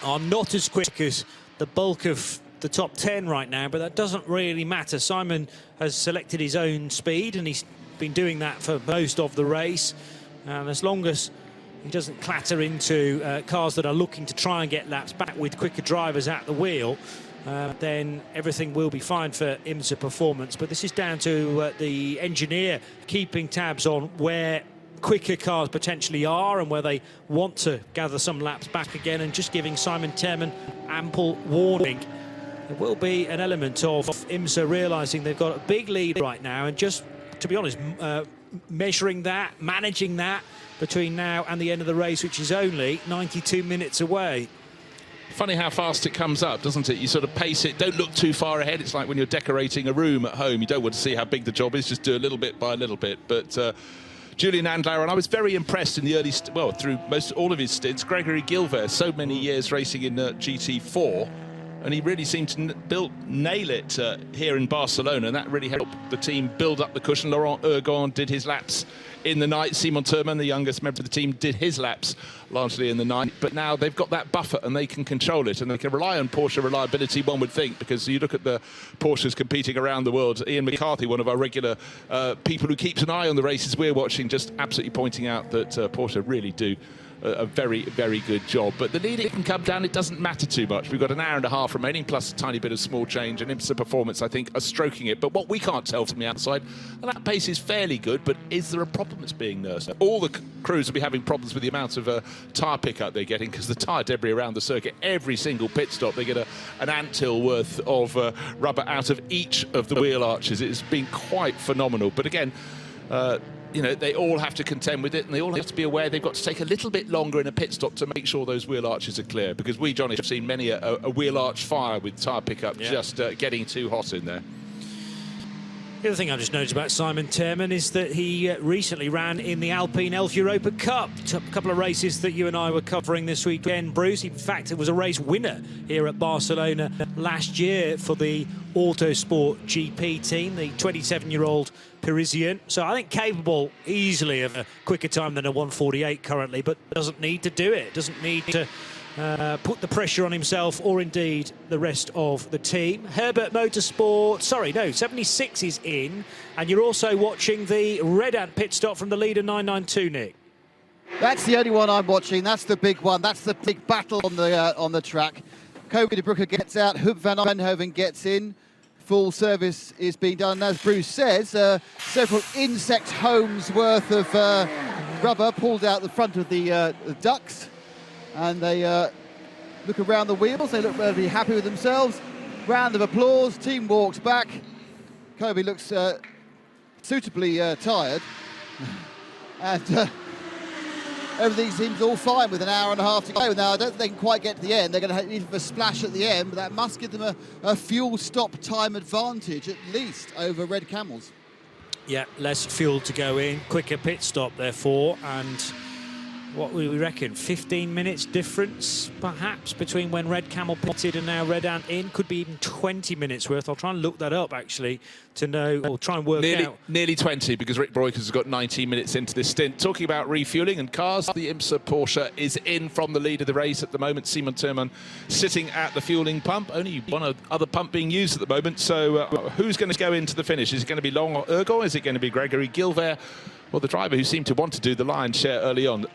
are not as quick as the bulk of the top 10 right now, but that doesn't really matter. Simon has selected his own speed, and he's been doing that for most of the race. And as long as he doesn't clatter into cars that are looking to try and get laps back with quicker drivers at the wheel, then everything will be fine for IMSA Performance. But this is down to the engineer keeping tabs on where quicker cars potentially are and where they want to gather some laps back again, and just giving Simon Terman ample warning. There will be an element of IMSA realising they've got a big lead right now, and just, to be honest, measuring that, managing that between now and the end of the race, which is only 92 minutes away. Funny how fast it comes up, doesn't it? You sort of pace it, don't look too far ahead. It's like when you're decorating a room at home. You don't want to see how big the job is, just do a little bit by a little bit. But Julian Andlauer, and I was very impressed in the early, through all of his stints. Gregory Gilver, so many years racing in GT4, and he really seemed to nail it here in Barcelona, and that really helped the team build up the cushion. Laurent Ergon did his laps in the night. Simon Terman, the youngest member of the team, did his laps largely in the night. But now they've got that buffer and they can control it, and they can rely on Porsche reliability, one would think, because you look at the Porsches competing around the world. Ian McCarthy, one of our regular people who keeps an eye on the races we're watching, just absolutely pointing out that Porsche really do a very, very good job. But the lead, it can come down, it doesn't matter too much. We've got an hour and a half remaining, plus a tiny bit of small change, and IMSA Performance, I think, are stroking it. But what we can't tell from the outside, that pace is fairly good, but is there a problem that's being nursed? All the crews will be having problems with the amount of tyre pickup they're getting, because the tyre debris around the circuit, every single pit stop, they get an anthill worth of rubber out of each of the wheel arches. It's been quite phenomenal. But again, you know, they all have to contend with it, and they all have to be aware they've got to take a little bit longer in a pit stop to make sure those wheel arches are clear, because we, Johnny, have seen many a wheel arch fire with tyre pickup just getting too hot in there. The other thing I just noticed about Simon Tehrman is that he recently ran in the Alpine Elf Europa Cup. A couple of races that you and I were covering this weekend, Bruce. In fact, it was a race winner here at Barcelona last year for the Autosport GP team, the 27-year-old Parisian. So I think capable easily of a quicker time than a 1:48 currently, but doesn't need to do it. Doesn't need to put the pressure on himself or indeed the rest of the team. Herbert Motorsport, 76 is in, and you're also watching the Red Ant pit stop from the leader 992, Nick. That's the only one I'm watching. That's the big one. That's the big battle on the track. Kobe de Bruyne gets out, Huub van Venhoven gets in. Full service is being done. As Bruce says, several insect homes worth of rubber pulled out the front of the ducts. And they look around the wheels. They look relatively happy with themselves. Round of applause. Team walks back. Kobe looks suitably tired. And everything seems all fine with an hour and a half to go. Now, I don't think they can quite get to the end. They're going to need a splash at the end, but that must give them a fuel stop time advantage, at least, over Red Camels. Yeah, less fuel to go in. Quicker pit stop, therefore, and what we reckon, 15 minutes difference, perhaps, between when Red Camel pitted and now Red Ant in. Could be even 20 minutes worth. I'll try and look that up, actually, to know, or try and work out. Nearly 20, because Rick Breukers has got 19 minutes into this stint. Talking about refuelling and cars, the IMSA Porsche is in from the lead of the race at the moment. Simon Tehrman sitting at the fueling pump. Only one other pump being used at the moment. So who's going to go into the finish? Is it going to be Long or Ergo? Is it going to be Gregory Gilbert? Well, the driver who seemed to want to do the lion's share early on,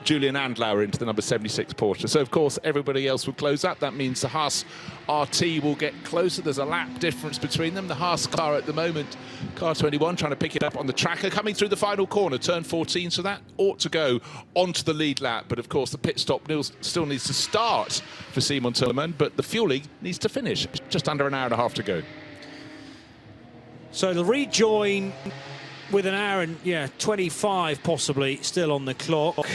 Julian Andlauer into the number 76 Porsche. So, of course, everybody else will close up. That means the Haas RT will get closer. There's a lap difference between them. The Haas car at the moment, car 21, trying to pick it up on the tracker, coming through the final corner, turn 14. So that ought to go onto the lead lap. But, of course, the pit stop still needs to start for Simon Tehrman, but the fueling needs to finish. Just under an hour and a half to go. So they'll rejoin with an hour and 25 possibly still on the clock.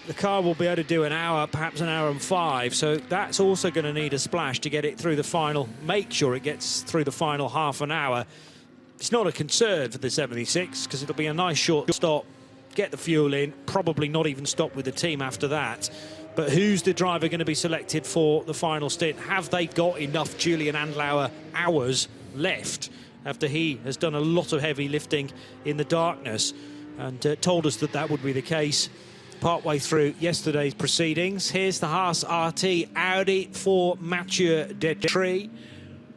The car will be able to do an hour, perhaps an hour and 5, so that's also going to need a splash to get it through the final, make sure it gets through the final half an hour. It's not a concern for the 76 because it'll be a nice short stop, get the fuel in, probably not even stop with the team after that. But who's the driver going to be selected for the final stint? Have they got enough Julian Andlauer hours left after he has done a lot of heavy lifting in the darkness and told us that that would be the case partway through yesterday's proceedings? Here's the Haas RT Audi for Mathieu Detry.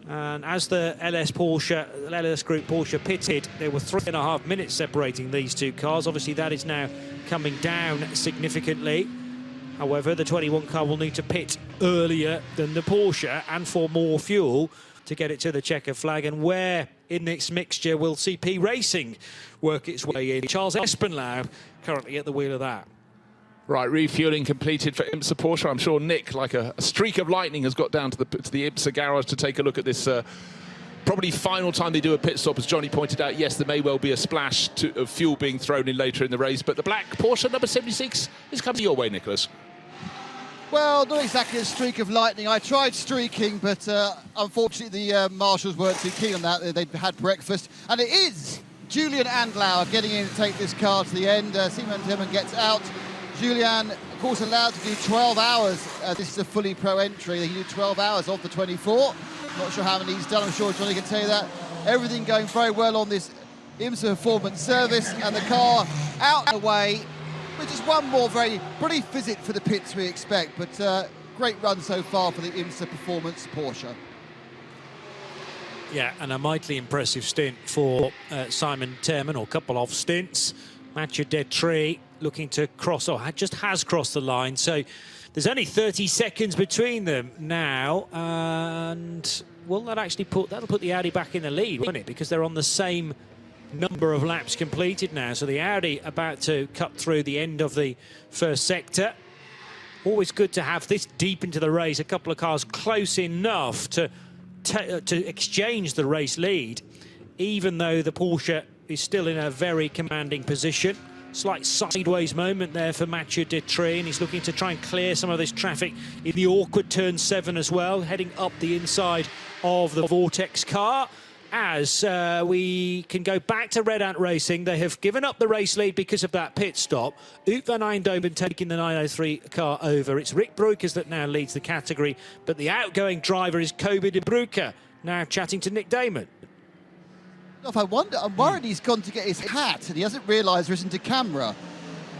And as the LS Group Porsche pitted, there were 3.5 minutes separating these two cars. Obviously, that is now coming down significantly. However, the 21 car will need to pit earlier than the Porsche and for more fuel to get it to the checker flag. And where in this mixture will CP Racing work its way in? Charles Espenlaub currently at the wheel of that. Right, refueling completed for IMSA Porsche. I'm sure Nick, like a streak of lightning, has got down to the IMSA garage to take a look at this probably final time they do a pit stop. As Johnny pointed out, yes, there may well be a splash of fuel being thrown in later in the race, but the black Porsche number 76 is coming your way, Nicholas. Well, not exactly a streak of lightning. I tried streaking, but unfortunately the marshals weren't too keen on that. They'd had breakfast. And it is Julian Andlauer getting in to take this car to the end. Simon Tehrman gets out. Julian, of course, allowed to do 12 hours. This is a fully pro entry. He did 12 hours of the 24. Not sure how many he's done. I'm sure Johnny can tell you that. Everything going very well on this IMSA Performance service, and the car out and away. With just one more very brief visit for the pits we expect, but great run so far for the IMSA Performance Porsche. Yeah, and a mightily impressive stint for Simon Tehrman, or a couple of stints. Mathieu Detry looking to cross, or just has crossed the line, so there's only 30 seconds between them now, and will that actually that'll put the Audi back in the lead, won't it? Because they're on the same number of laps completed now. So the Audi about to cut through the end of the first sector. Always good to have this deep into the race, a couple of cars close enough to exchange the race lead, even though the Porsche is still in a very commanding position. Slight sideways moment there for Mathieu Detry, and he's looking to try and clear some of this traffic in the awkward turn 7 as well, heading up the inside of the Vortex car. As we can go back to Red Ant Racing, they have given up the race lead because of that pit stop. Oop van Eindhoven taking the 903 car over. It's Rick Breukers that now leads the category, but the outgoing driver is Kobe de Bruyke, now chatting to Nick Damon. I'm worried he's gone to get his hat and he hasn't realised there isn't a camera.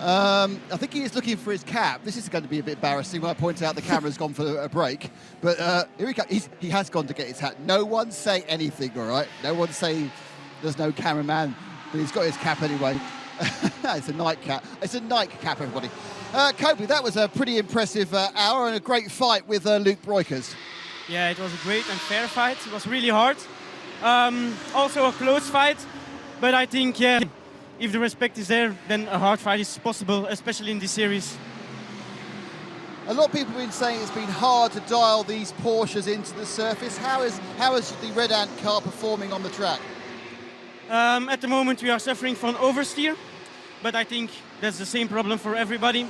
I think he is looking for his cap. This is going to be a bit embarrassing when I point out the camera's gone for a break. But here we go. He has gone to get his hat. No one say anything, all right? No one say there's no cameraman, but he's got his cap anyway. It's a night cap. It's a night cap, everybody. Kobe, that was a pretty impressive hour and a great fight with Luke Breukers. Yeah, it was a great and fair fight. It was really hard. Also a close fight, but I think, yeah, if the respect is there, then a hard fight is possible, especially in this series. A lot of people have been saying it's been hard to dial these Porsches into the surface. How is the Red Ant car performing on the track? At the moment we are suffering from oversteer, but I think that's the same problem for everybody.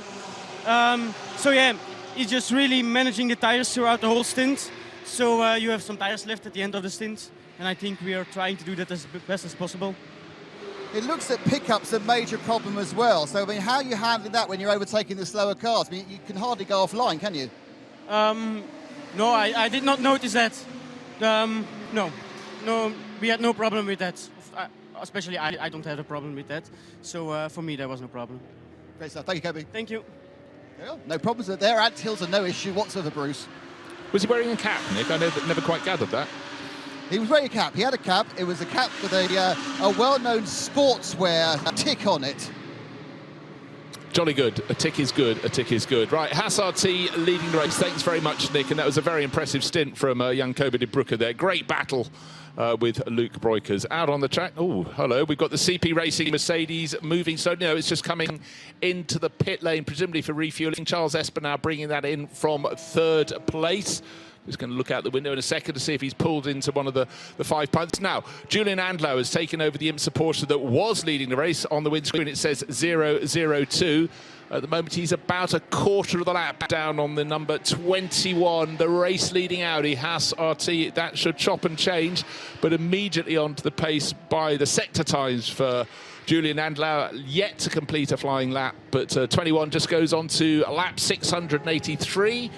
So yeah, it's just really managing the tires throughout the whole stint. So you have some tires left at the end of the stint, and I think we are trying to do that as best as possible. It looks that pickup's a major problem as well. So, I mean, how are you handling that when you're overtaking the slower cars? I mean, you can hardly go offline, can you? No, I did not notice that. No, we had no problem with that. Especially, I don't have a problem with that. So, for me, there was no problem. Great stuff. Thank you, Kobe. Thank you. No problems there. Ant hills are no issue whatsoever, Bruce. Was he wearing a cap, Nick? I never quite gathered that. He was wearing a cap. He had a cap. It was a cap with a well-known sportswear tick on it. Jolly good. A tick is good. A tick is good. Right, Haas RT leading the race. Thanks very much, Nick. And that was a very impressive stint from young Kobe de Bruyke there. Great battle with Luke Breukers. Out on the track. Oh, hello. We've got the CP Racing Mercedes moving. So, no, it's just coming into the pit lane, presumably for refueling. Charles Esper now bringing that in from 3rd place. Just going to look out the window in a second to see if he's pulled into one of the 5 punts. Now, Julian Andlau has taken over the IMSA Porsche that was leading the race. On the windscreen, it says 002. At the moment, he's about a quarter of the lap down on the number 21. The race-leading Audi, Haas RT, that should chop and change, but immediately onto the pace by the sector times for Julian Andlau, yet to complete a flying lap, but 21 just goes on to lap 683.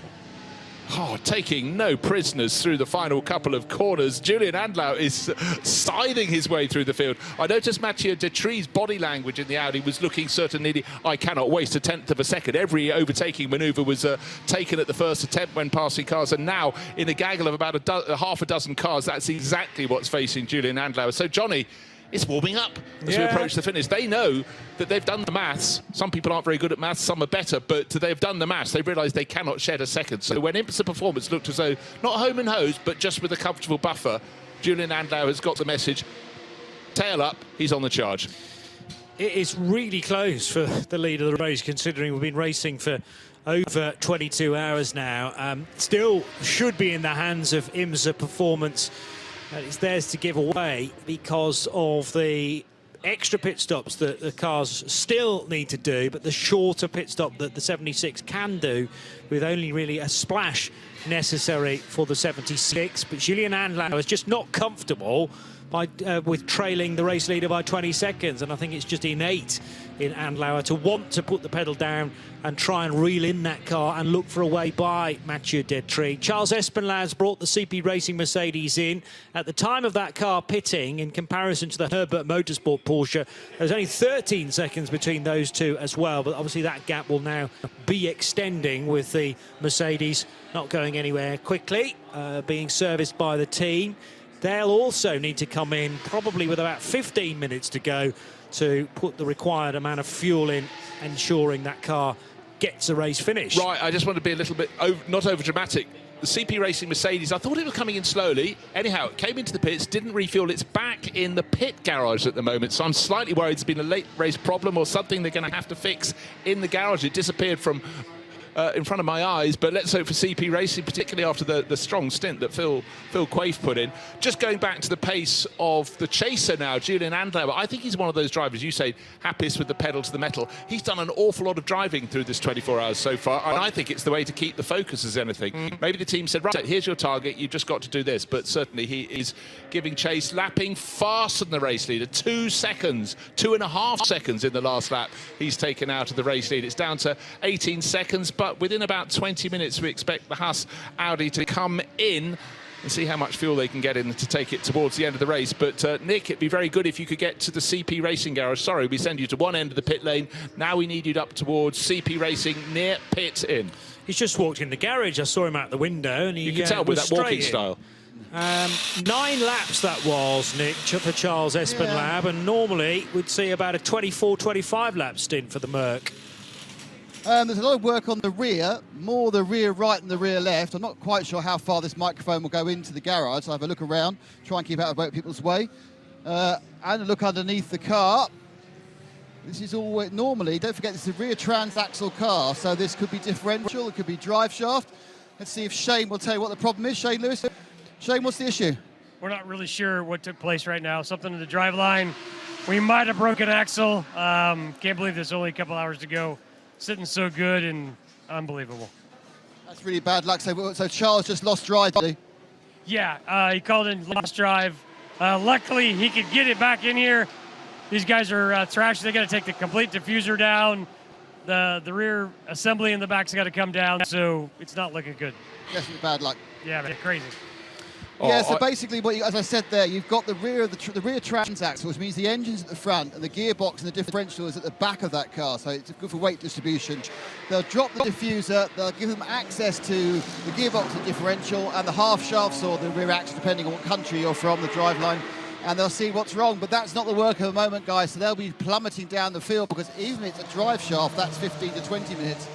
Oh, taking no prisoners through the final couple of corners. Julian Andlau is scything his way through the field. I noticed Mathieu Detry's body language in the Audi was looking certainly, I cannot waste a 1/10 of a second. Every overtaking manoeuvre was taken at the first attempt when passing cars, and now in a gaggle of about half a dozen cars, that's exactly what's facing Julian Andlau. So, Johnny, it's warming up as we approach the finish. They know that they've done the maths. Some people aren't very good at maths, some are better, but they've done the maths. They realise they cannot shed a second. So when IMSA Performance looked as though, not home and hosed, but just with a comfortable buffer, Julian Andlau has got the message. Tail up, he's on the charge. It is really close for the lead of the race, considering we've been racing for over 22 hours now. Still should be in the hands of IMSA Performance. It's theirs to give away because of the extra pit stops that the cars still need to do, but the shorter pit stop that the 76 can do, with only really a splash necessary for the 76. But Julian Andlau is just not comfortable with trailing the race leader by 20 seconds, and I think it's just innate in Andlau to want to put the pedal down and try and reel in that car and look for a way by Mathieu Detry. Charles Espenlaas brought the CP Racing Mercedes in. At the time of that car pitting, in comparison to the Herbert Motorsport Porsche, there's only 13 seconds between those two as well, but obviously that gap will now be extending with the Mercedes not going anywhere quickly, being serviced by the team. They'll also need to come in probably with about 15 minutes to go to put the required amount of fuel in, ensuring that car gets a race finish. Right, I just want to be a little bit not over dramatic. The CP Racing Mercedes, I thought it was coming in slowly. Anyhow, it came into the pits, didn't refuel. It's back in the pit garage at the moment, so I'm slightly worried it's been a late race problem or something they're going to have to fix in the garage. It disappeared from in front of my eyes, but let's hope for CP Racing, particularly after the strong stint that Phil Quaife put in. Just going back to the pace of the chaser now, Julian Andlauer, I think he's one of those drivers, you say, happiest with the pedal to the metal. He's done an awful lot of driving through this 24 hours so far, and I think it's the way to keep the focus as anything. Maybe the team said, right, here's your target, you've just got to do this, but certainly he is giving chase, lapping faster than the race leader, 2 seconds, 2.5 seconds in the last lap he's taken out of the race lead. It's down to 18 seconds, but within about 20 minutes we expect the Haas Audi to come in and see how much fuel they can get in to take it towards the end of the race. But Nick, it'd be very good if you could get to the CP Racing garage. Sorry, we send you to one end of the pit lane. Now we need you up towards CP Racing near pit in. He's just walked in the garage. I saw him out the window, and you can tell with that walking style. 9 laps that was, Nick, for Charles Espenlaub, and normally we'd see about a 24-25 lap stint for the Merc. There's a lot of work on the rear, more the rear right than the rear left. I'm not quite sure how far this microphone will go into the garage. So I have a look around, try and keep out of people's way. And a look underneath the car. This is all normally, don't forget, this is a rear transaxle car, so this could be differential, it could be drive shaft. Let's see if Shane will tell you what the problem is. Shane Lewis. Shane, what's the issue? We're not really sure what took place right now. Something in the drive line. We might have broken axle. Can't believe there's only a couple hours to go. Sitting so good and unbelievable. That's really bad luck. So Charles just lost drive, did he? Yeah, he called in lost drive. Luckily, he could get it back in here. These guys are trash. They got to take the complete diffuser down. The rear assembly in the back's got to come down, so it's not looking good. Definitely bad luck. Yeah, man, crazy. Yeah, so basically, as I said there, you've got the rear transaxle, which means the engine's at the front and the gearbox and the differential is at the back of that car, so it's good for weight distribution. They'll drop the diffuser, they'll give them access to the gearbox and differential and the half shafts or the rear axle, depending on what country you're from, the driveline, and they'll see what's wrong. But that's not the work at the moment, guys, so they'll be plummeting down the field, because even if it's a drive shaft, that's 15 to 20 minutes.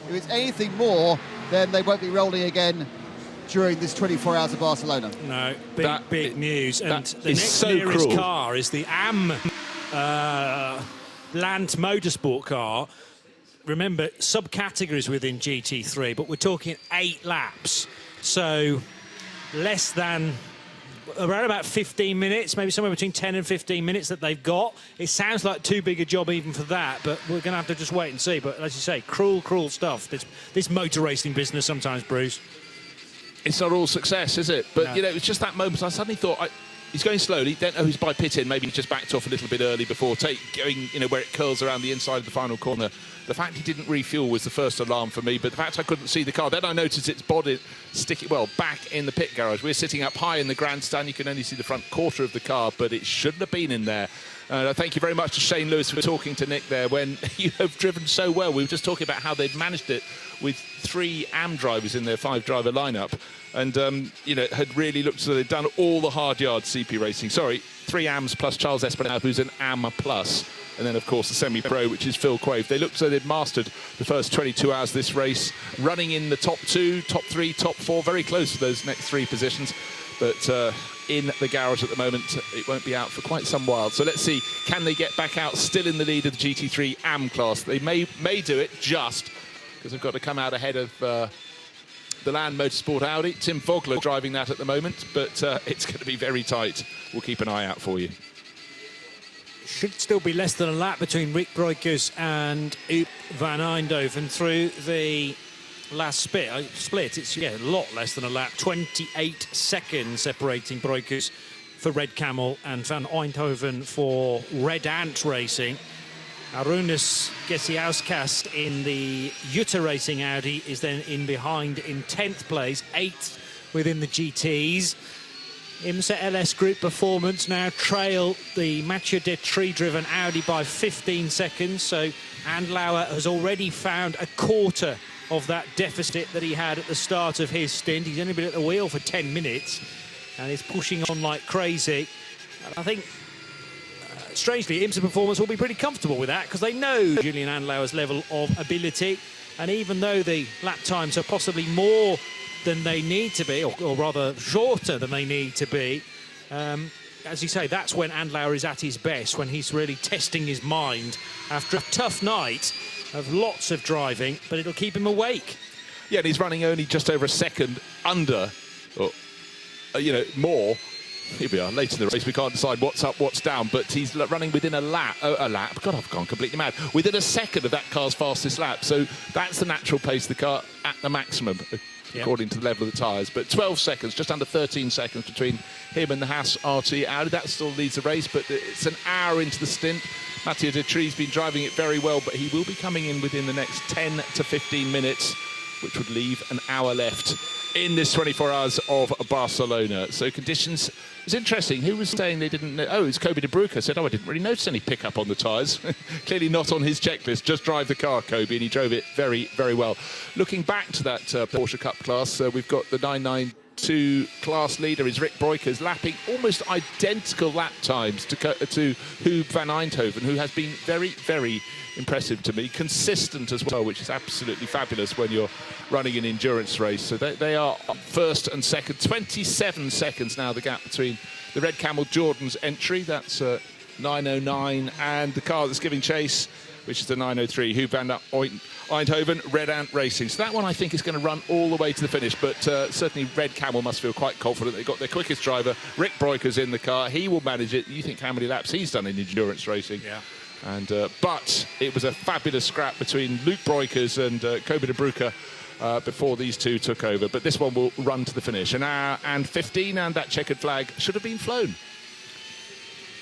If it's anything more, then they won't be rolling again during this 24 hours of Barcelona. No, big news. And the next so nearest cruel. car is the AM Land Motorsport car. Remember, subcategories within GT3, but we're talking 8 laps. So less than, around about 15 minutes, maybe somewhere between 10 and 15 minutes that they've got. It sounds like too big a job even for that, but we're going to have to just wait and see. But as you say, cruel stuff. This motor racing business sometimes, Bruce. It's not all success, is it? But, No. you know, it's just that moment. I suddenly thought, he's going slowly. Don't know who's by pit in. Maybe he just backed off a little bit early before going, you know, where it curls around the inside of the final corner. The fact he didn't refuel was the first alarm for me, but the fact I couldn't see the car. Then I noticed its body back in the pit garage. We're sitting up high in the grandstand. You can only see the front quarter of the car, but it shouldn't have been in there. Thank you very much to Shane Lewis for talking to Nick there when you have driven so well. We were just talking about how they'd managed it with 3 AM drivers in their 5-driver lineup, and you know, had really looked so they'd done all the hard yards. CP Racing, 3 AMs plus Charles Espenlaub, who's an AM plus, and then of course the semi-pro, which is Phil Quaife. They looked so they'd mastered the first 22 hours of this race, running in the top 2, top 3, top 4, very close to those next 3 positions. But in the garage at the moment, it won't be out for quite some while. So let's see, can they get back out still in the lead of the GT3 AM class? They may do it just because they've got to come out ahead of the Land Motorsport Audi. Tim Vogler driving that at the moment, but it's going to be very tight. We'll keep an eye out for you. Should still be less than a lap between Rick Breukers and Oop van Eindhoven through the last split. It's a lot less than a lap. 28 seconds separating Breukers for Red Camel and Van Eindhoven for Red Ant Racing. Arunus Gesiauskast in the Jutta Racing Audi is then in behind in 10th place, 8th within the GTs. IMSA LS Group Performance now trail the Mathieu Detry-driven Audi by 15 seconds, so Andlauer has already found a quarter of that deficit that he had at the start of his stint. He's only been at the wheel for 10 minutes and is pushing on like crazy. And I think, strangely, IMSA Performance will be pretty comfortable with that because they know Julian Andlauer's level of ability. And even though the lap times are possibly more than they need to be, or rather shorter than they need to be, as you say, that's when Andlauer is at his best, when he's really testing his mind. After a tough night, of lots of driving, but it'll keep him awake. Yeah, and he's running only just over a second under, or, more. Here we are, late in the race. We can't decide what's up, what's down, but he's running within a lap. God, I've gone completely mad. Within a second of that car's fastest lap. So that's the natural pace of the car at the maximum, according to the level of the tyres. But 12 seconds, just under 13 seconds between him and the Haas RT Audi. That still leads the race, but it's an hour into the stint. Mathieu Detry's been driving it very well, but he will be coming in within the next 10 to 15 minutes, which would leave an hour left in this 24 hours of Barcelona. So conditions, it's interesting. Who was saying they didn't know? Oh, it's Kobe De Bruyke said, I didn't really notice any pickup on the tyres. Clearly not on his checklist. Just drive the car, Kobe, and he drove it very, very well. Looking back to that Porsche Cup class, we've got the 992 class leader is Rick Breukers, lapping almost identical lap times to Huub van Eindhoven, who has been very, very impressive to me. Consistent as well, which is absolutely fabulous when you're running an endurance race. So they are first and second. 27 seconds now, the gap between the Red Camel Jordan's entry. That's 909, and the car that's giving chase, which is the 903, Huub van Eindhoven, Red Ant Racing. So that one, I think, is going to run all the way to the finish, but certainly Red Camel must feel quite confident. They've got their quickest driver, Rick Breukers, in the car. He will manage it. You think how many laps he's done in endurance racing. Yeah. And but it was a fabulous scrap between Luke Breukers and Kobe De Bruyke before these two took over. But this one will run to the finish. An hour and 15, and that checkered flag should have been flown.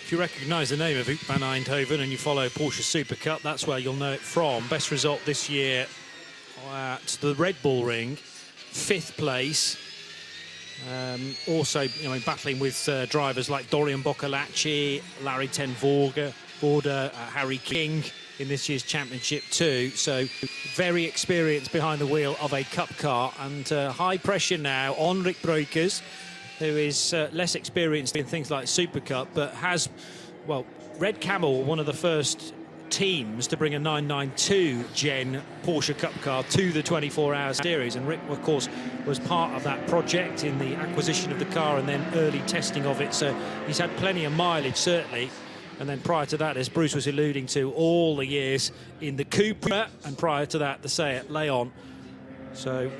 If you recognise the name of Huub van Eindhoven and you follow Porsche Super Cup, that's where you'll know it from. Best result this year at the Red Bull Ring, 5th place. Also, battling with drivers like Dorian Boccolacci, Larry Ten Voorde, Harry King in this year's championship too. So very experienced behind the wheel of a cup car, and high pressure now on Rick Breukers, who is less experienced in things like Super Cup, but has, well, Red Camel, one of the first teams to bring a 992 gen Porsche Cup car to the 24-hour series, and Rick, of course, was part of that project in the acquisition of the car and then early testing of it, so he's had plenty of mileage, certainly. And then prior to that, as Bruce was alluding to, all the years in the Cupra, and prior to that, the Seat Leon. So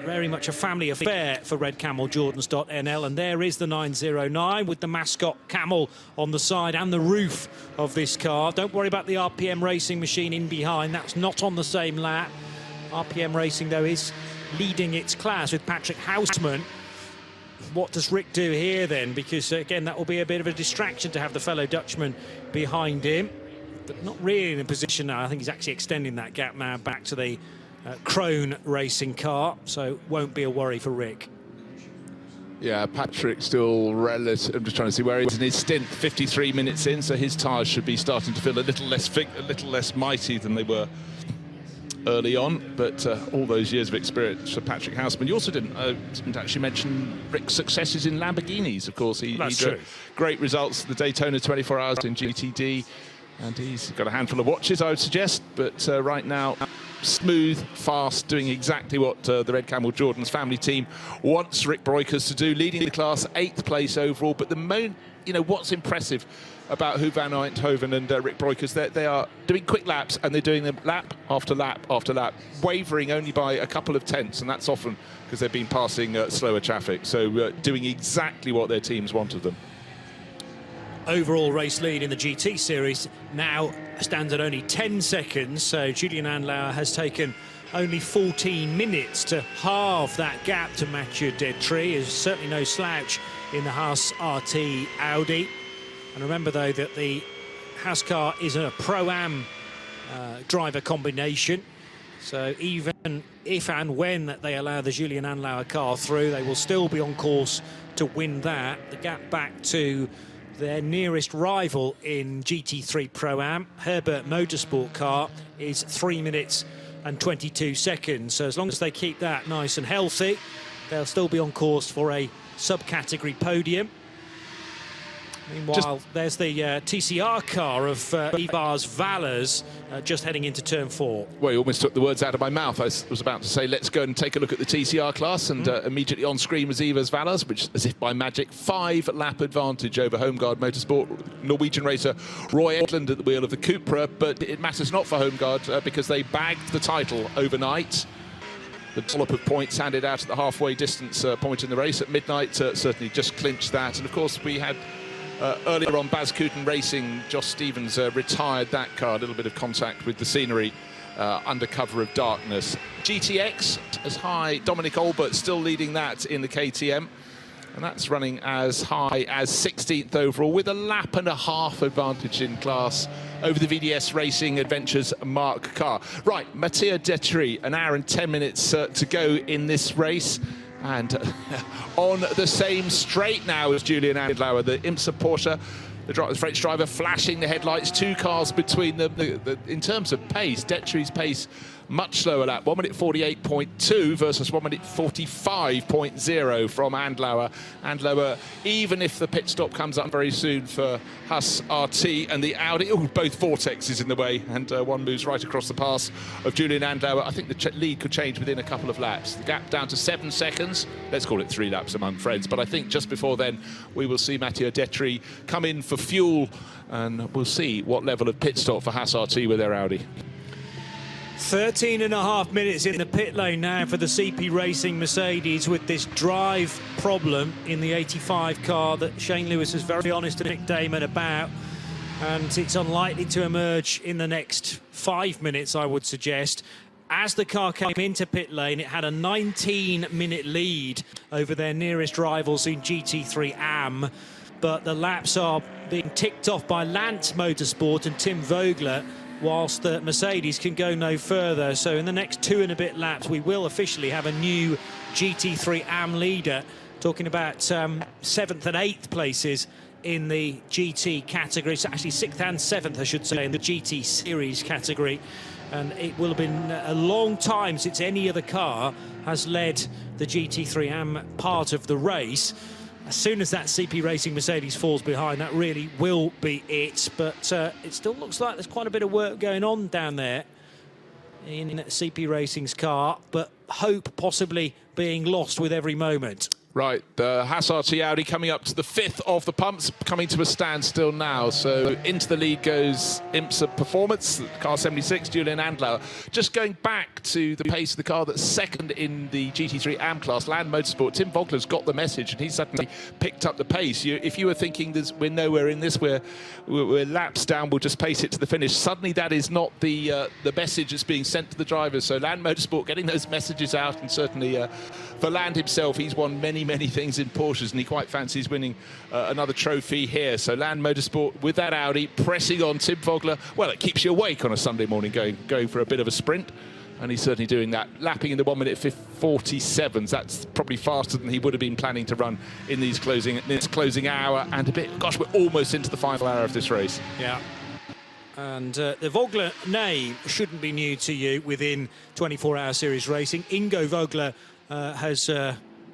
very much a family affair for Red Camel Jordans.nl, and there is the 909 with the mascot camel on the side and the roof of this car. Don't worry about the RPM Racing machine in behind, that's not on the same lap. RPM Racing, though, is leading its class with Patrick Houseman. What does Rick do here then? Because again, that will be a bit of a distraction to have the fellow Dutchman behind him, but not really in a position now. I think he's actually extending that gap now back to the Krone racing car, so won't be a worry for Rick. Yeah, Patrick still relative. I'm just trying to see where he is in his stint. 53 minutes in, so his tyres should be starting to feel a little less mighty than they were early on. But all those years of experience for Patrick Houseman. You also didn't actually mention Rick's successes in Lamborghinis. Of course, he drove great results at the Daytona 24 Hours in GTD, and he's got a handful of watches, I would suggest. But right now, smooth, fast, doing exactly what the Red Camel Jordan's family team wants Rick Breukers to do, leading the class, 8th place overall. But what's impressive about Huub van Eindhoven and Rick Breukers, they are doing quick laps, and they're doing them lap after lap after lap, wavering only by a couple of tenths, and that's often because they've been passing slower traffic. So doing exactly what their teams want of them. Overall race lead in the GT series now stands at only 10 seconds, so Julian Andlauer has taken only 14 minutes to halve that gap to Mathieu Detry. Is certainly no slouch in the Haas RT Audi. And remember, though, that the Haas car is a Pro-Am driver combination, so even if and when that they allow the Julian Andlauer car through, they will still be on course to win that. The gap back to their nearest rival in GT3 Pro-Am, Herbert Motorsport car, is 3 minutes and 22 seconds. So as long as they keep that nice and healthy, they'll still be on course for a subcategory podium. Meanwhile, there's the TCR car of Ivar's Valers just heading into turn 4. Well, you almost took the words out of my mouth. I was about to say, let's go and take a look at the TCR class, and immediately on screen was Ivar's Valers, which, as if by magic, 5-lap advantage over Homeguard Motorsport. Norwegian racer Roy Edlund at the wheel of the Cupra, but it matters not for Homeguard because they bagged the title overnight. The dollop of points handed out at the halfway distance point in the race at midnight certainly just clinched that. And of course, we had earlier on Baz Kooten Racing, Josh Stevens retired that car. A little bit of contact with the scenery under cover of darkness. GTX as high, Dominic Olbert still leading that in the KTM. And that's running as high as 16th overall with a lap and a half advantage in class over the VDS Racing Adventures Mark car. Right, Mattia Detry, an hour and 10 minutes to go in this race. And on the same straight now as Julian Andlauer, the IMSA Porsche, the French driver flashing the headlights, 2 cars between them. In terms of pace, Detry's pace much slower lap, 1 minute 48.2 versus 1 minute 45.0 from Andlauer. Andlauer, even if the pit stop comes up very soon for Haas RT and the Audi, both vortexes in the way, and one moves right across the pass of Julian Andlauer. I think the lead could change within a couple of laps. The gap down to 7 seconds. Let's call it 3 laps among friends. But I think just before then, we will see Mattia Detry come in for fuel, and we'll see what level of pit stop for Haas RT with their Audi. 13.5 minutes in the pit lane now for the CP Racing Mercedes with this drive problem in the 85 car that Shane Lewis was very honest to Nick Damon about, and it's unlikely to emerge in the next 5 minutes, I would suggest. As the car came into pit lane, it had a 19-minute lead over their nearest rivals in GT3 AM, but the laps are being ticked off by Lance Motorsport and Tim Vogler, whilst the Mercedes can go no further. So in the next 2 and a bit laps, we will officially have a new GT3 AM leader, talking about 7th and 8th places in the GT category. So actually 6th and 7th, I should say, in the GT Series category. And it will have been a long time since any other car has led the GT3 AM part of the race. As soon as that CP Racing Mercedes falls behind, that really will be it. But it still looks like there's quite a bit of work going on down there in CP Racing's car, but hope possibly being lost with every moment. Right, the Haas RT Audi coming up to the 5th of the pumps, coming to a standstill now. So into the lead goes IMSA Performance, car 76, Julian Andlauer. Just going back to the pace of the car that's second in the GT3 AM class, Land Motorsport, Tim Vogler's got the message, and he's suddenly picked up the pace. If you were thinking we're nowhere in this, we're laps down, we'll just pace it to the finish, suddenly that is not the message that's being sent to the drivers. So Land Motorsport getting those messages out, and certainly for Land himself, he's won many things in Porsches, and he quite fancies winning another trophy here. So Land Motorsport with that Audi pressing on Tim Vogler. Well, it keeps you awake on a Sunday morning going for a bit of a sprint, and he's certainly doing that, lapping in the 1 minute 47s. That's probably faster than he would have been planning to run in this closing hour and a bit. Gosh, we're almost into the final hour of this race. Yeah. And the Vogler name shouldn't be new to you within 24-hour series racing. Ingo Vogler has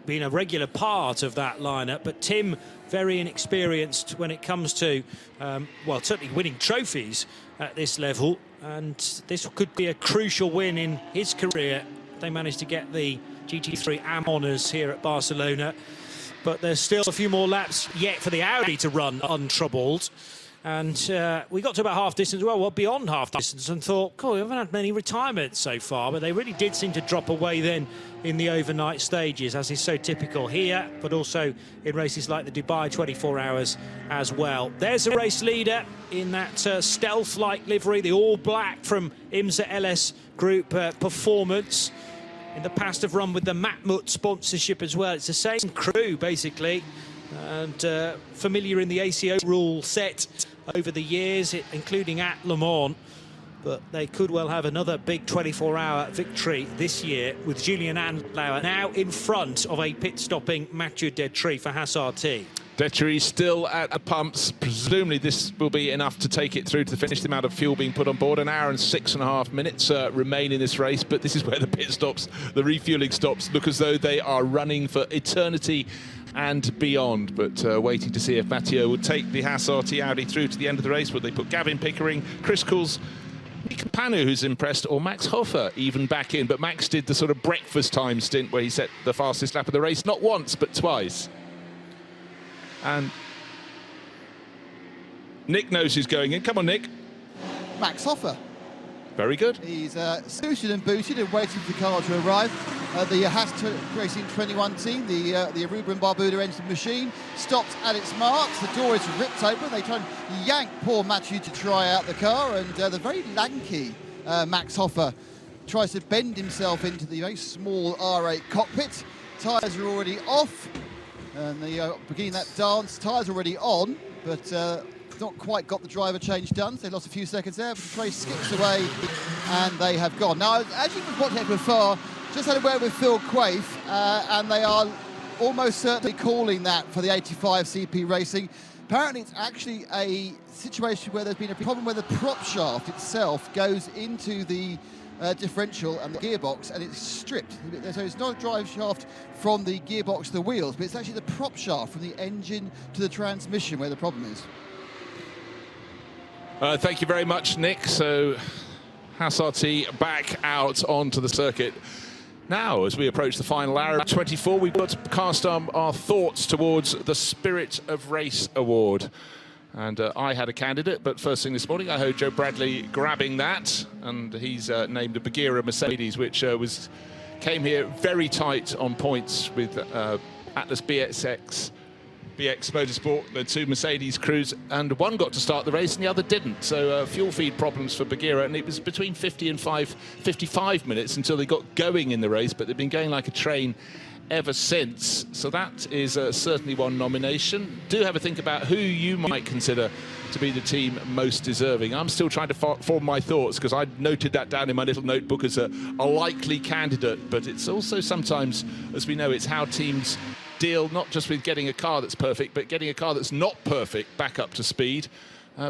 been a regular part of that lineup, but Tim, very inexperienced when it comes to, well, certainly winning trophies at this level, and this could be a crucial win in his career. They managed to get the GT3 AM honours here at Barcelona, but there's still a few more laps yet for the Audi to run untroubled. And we got to about half distance, well, beyond half distance, and thought, cool, we haven't had many retirements so far, but they really did seem to drop away then in the overnight stages, as is so typical here, but also in races like the Dubai 24 Hours as well. There's a race leader in that stealth-like livery, the all-black from IMSA LS Group Performance. In the past have run with the Matmut sponsorship as well. It's the same crew, basically, and familiar in the ACO rule set over the years, including at Le Mans. But they could well have another big 24-hour victory this year, with Julian Andlauer now in front of a pit-stopping Mathieu Detry for Haas RT. Detchery still at the pumps. Presumably this will be enough to take it through to the finish. The amount of fuel being put on board, 1 hour and 6.5 minutes remain in this race. But this is where the pit stops, the refueling stops, look as though they are running for eternity and beyond. But waiting to see if Mathieu will take the Haas RT Audi through to the end of the race. Will they put Gavin Pickering, Chris Coles, Nick Panu, who's impressed, or Max Hofer even back in? But Max did the sort of breakfast time stint where he set the fastest lap of the race, not once, but twice. And Nick knows who's going in. Come on, Nick. Max Hofer. Very good. He's suited and booted and waiting for the car to arrive. The Haas Racing 21 team, the Aruba and Barbuda engine machine, stopped at its marks. The door is ripped open. They try and yank poor Mathieu to try out the car, and the very lanky Max Hofer tries to bend himself into the very small R8 cockpit. Tyres are already off, and they are beginning that dance. Tyres already on, but not quite got the driver change done, so they lost a few seconds there, but the race skips away and they have gone. Now, as you can watch it before, just had a word with Phil Quaife, and they are almost certainly calling that for the 85 CP Racing. Apparently it's actually a situation where there's been a problem where the prop shaft itself goes into the differential and the gearbox, and it's stripped. So it's not a drive shaft from the gearbox to the wheels, but it's actually the prop shaft from the engine to the transmission where the problem is. Thank you very much, Nick. So Haas RT back out onto the circuit. Now, as we approach the final hour of 24, we've got to cast our thoughts towards the Spirit of Race Award. And I had a candidate, but first thing this morning I heard Joe Bradley grabbing that, and he's named a Bagheera Mercedes, which came here very tight on points with Atlas BX Motorsport, the two Mercedes crews, and one got to start the race and the other didn't. So fuel feed problems for Bagheera, and it was between 50 and 55 minutes until they got going in the race, but they've been going like a train ever since. So that is certainly one nomination. Do have a think about who you might consider to be the team most deserving. I'm still trying to form my thoughts, because I noted that down in my little notebook as a likely candidate, but it's also sometimes, as we know, it's how teams deal not just with getting a car that's perfect, but getting a car that's not perfect back up to speed.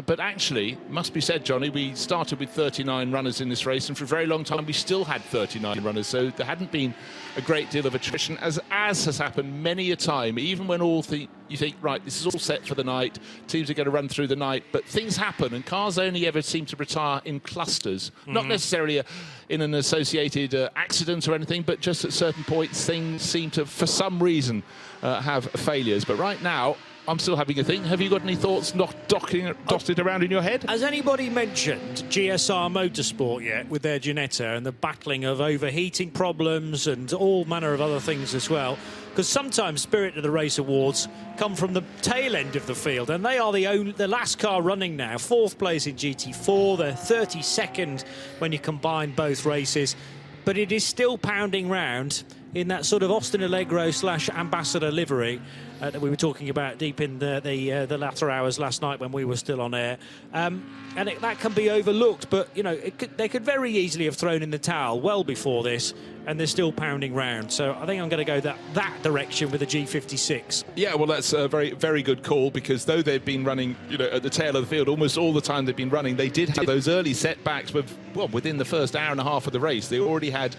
But actually, must be said, Johnny, we started with 39 runners in this race, and for a very long time we still had 39 runners, so there hadn't been a great deal of attrition, as has happened many a time, even when you think, right, this is all set for the night, teams are going to run through the night, but things happen, and cars only ever seem to retire in clusters, not necessarily in an associated accident or anything, but just at certain points things seem to, for some reason, have failures. But right now, I'm still having a think. Have you got any thoughts not dotted around in your head? Has anybody mentioned GSR Motorsport yet with their Ginetta and the battling of overheating problems and all manner of other things as well? Because sometimes Spirit of the Race Awards come from the tail end of the field, and they are the last car running now. 4th place in GT4, they're 32nd when you combine both races. But it is still pounding round in that sort of Austin Allegro / Ambassador livery that we were talking about deep in the latter hours last night when we were still on air. And that can be overlooked, but, you know, they could very easily have thrown in the towel well before this, and they're still pounding round. So I think I'm going to go that direction with the G56. Yeah, well, that's a very, very good call, because though they've been running, you know, at the tail of the field almost all the time they've been running, they did have those early setbacks within the first hour and a half of the race. They already had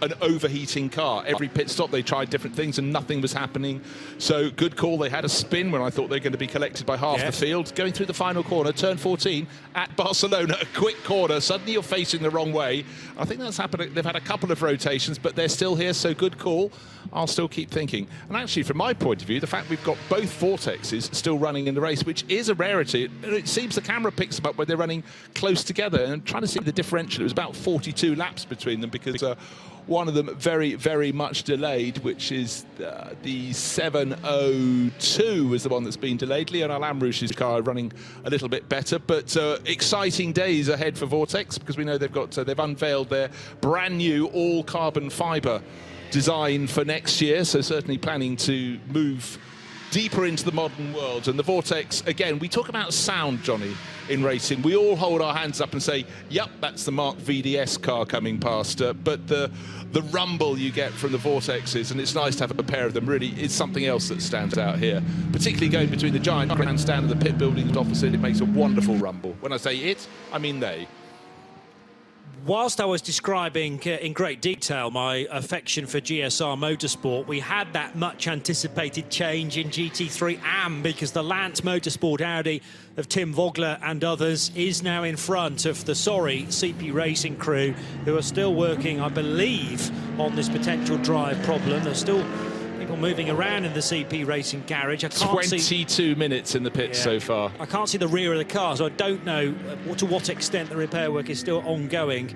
an overheating car. Every pit stop they tried different things and nothing was happening. So good call. They had a spin when I thought they were going to be collected by half the field. Going through the final corner, turn 14 at Barcelona, a quick corner. Suddenly you're facing the wrong way. I think that's happened. They've had a couple of rotations, but they're still here, so good call. I'll still keep thinking. And actually, from my point of view, the fact we've got both Vortexes still running in the race, which is a rarity. It seems the camera picks them up when they're running close together, and trying to see the differential. It was about 42 laps between them, because one of them very, very much delayed, which is the 702 is the one that's been delayed. Lionel Amrouche's car running a little bit better, but exciting days ahead for Vortex, because we know they've unveiled their brand new all carbon fibre design for next year, so certainly planning to move deeper into the modern world. And the Vortex, again, we talk about sound, Johnny. in racing. We all hold our hands up and say, yep, that's the Mark VDS car coming past. But the rumble you get from the Vortexes, and it's nice to have a pair of them, really is something else that stands out here. Particularly going between the giant grandstand and the pit buildings opposite, it makes a wonderful rumble. When I say it, I mean they. Whilst I was describing in great detail my affection for GSR Motorsport, we had that much anticipated change in GT3 AM, because the Lance Motorsport Audi of Tim Vogler and others is now in front of the sorry CP Racing crew, who are still working, I believe, on this potential drive problem. There's still people moving around in the CP Racing garage. I can't 22 minutes in the pits so far. I can't see the rear of the car, so I don't know to what extent the repair work is still ongoing.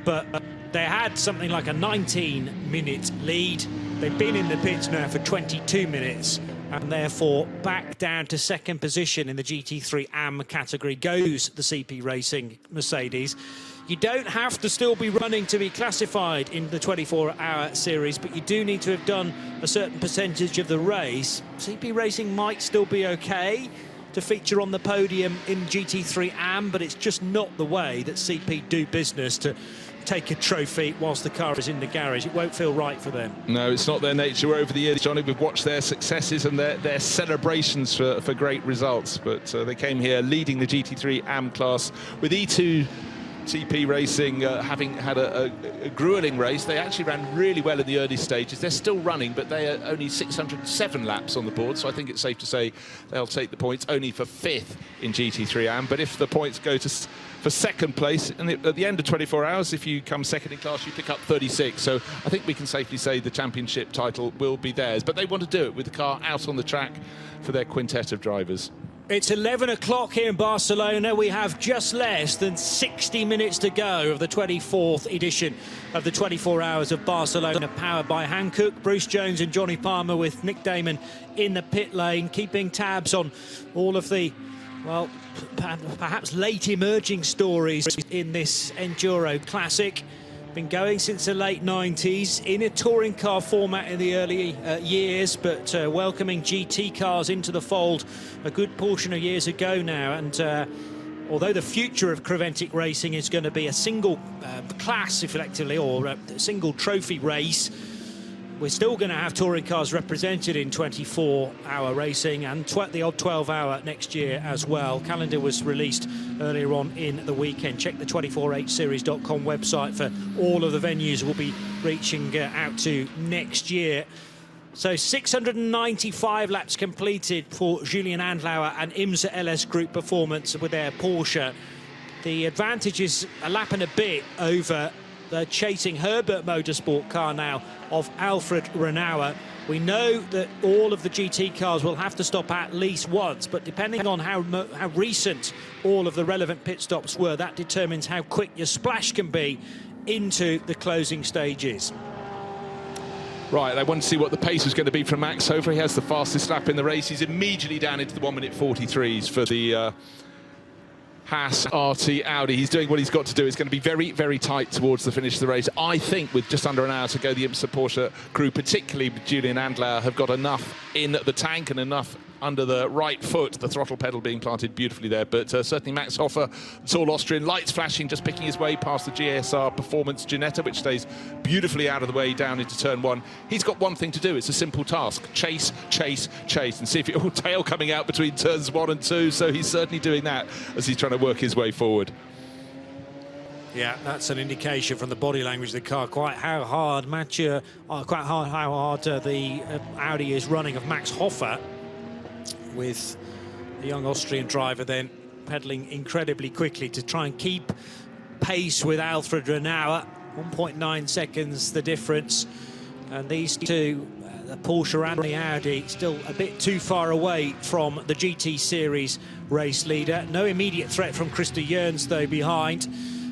But they had something like a 19-minute lead. They've been in the pits now for 22 minutes, and therefore back down to second position in the GT3 AM category goes the CP Racing Mercedes. You don't have to still be running to be classified in the 24-hour series, but you do need to have done a certain percentage of the race. CP Racing might still be okay to feature on the podium in GT3 AM, but it's just not the way that CP do business, to take a trophy whilst the car is in the garage. It won't feel right for them. No, it's not their nature. Over the years, Johnny, we've watched their successes and their celebrations for great results, but they came here leading the GT3 AM class with E2 CP Racing having had a grueling race. They actually ran really well in the early stages. They're still running, but they are only 607 laps on the board, so I think it's safe to say they'll take the points, only for 5th in GT3 AM. But if the points go for second place, and at the end of 24 hours, if you come second in class, you pick up 36. So I think we can safely say the championship title will be theirs. But they want to do it with the car out on the track for their quintet of drivers. It's 11 o'clock here in Barcelona. We have just less than 60 minutes to go of the 24th edition of the 24 Hours of Barcelona, powered by Hankook. Bruce Jones and Johnny Palmer with Nick Damon in the pit lane, keeping tabs on all of the, well, perhaps late emerging stories in this Enduro Classic. Been going since the late 90s in a touring car format in the early years, but welcoming GT cars into the fold a good portion of years ago now. And although the future of Creventic racing is going to be a single class, effectively, or a single trophy race, we're still going to have touring cars represented in 24-hour racing and the odd 12-hour next year as well. Calendar was released earlier on in the weekend. Check the 24hseries.com website for all of the venues we'll be reaching out to next year. So 695 laps completed for Julian Andlauer and IMSA LS Group Performance with their Porsche. The advantage is a lap and a bit over the chasing Herbert Motorsport car now of Alfred Renauer. We know that all of the GT cars will have to stop at least once, but depending on how recent all of the relevant pit stops were, that determines how quick your splash can be into the closing stages. Right, I want to see what the pace is going to be from Max Hofer. He has the fastest lap in the race. He's immediately down into the 1:43 for the Haas RT Audi. He's doing what he's got to do. It's going to be very, very tight towards the finish of the race. I think with just under an hour to go, the IMSA Porsche crew, particularly Julian Andlauer, have got enough in the tank and enough under the right foot, the throttle pedal being planted beautifully there. But certainly Max Hofer, the tall Austrian, lights flashing, just picking his way past the GSR Performance Ginetta, which stays beautifully out of the way down into turn one. He's got one thing to do. It's a simple task. Chase, chase, chase, and see if your tail coming out between turns 1 and 2. So he's certainly doing that as he's trying to work his way forward. Yeah, that's an indication from the body language of the car quite how hard the Audi is running of Max Hofer, with the young Austrian driver then pedalling incredibly quickly to try and keep pace with Alfred Renauer. 1.9 seconds the difference, and these two, the Porsche and the Audi, still a bit too far away from the GT Series race leader. No immediate threat from Krista Jörns though behind.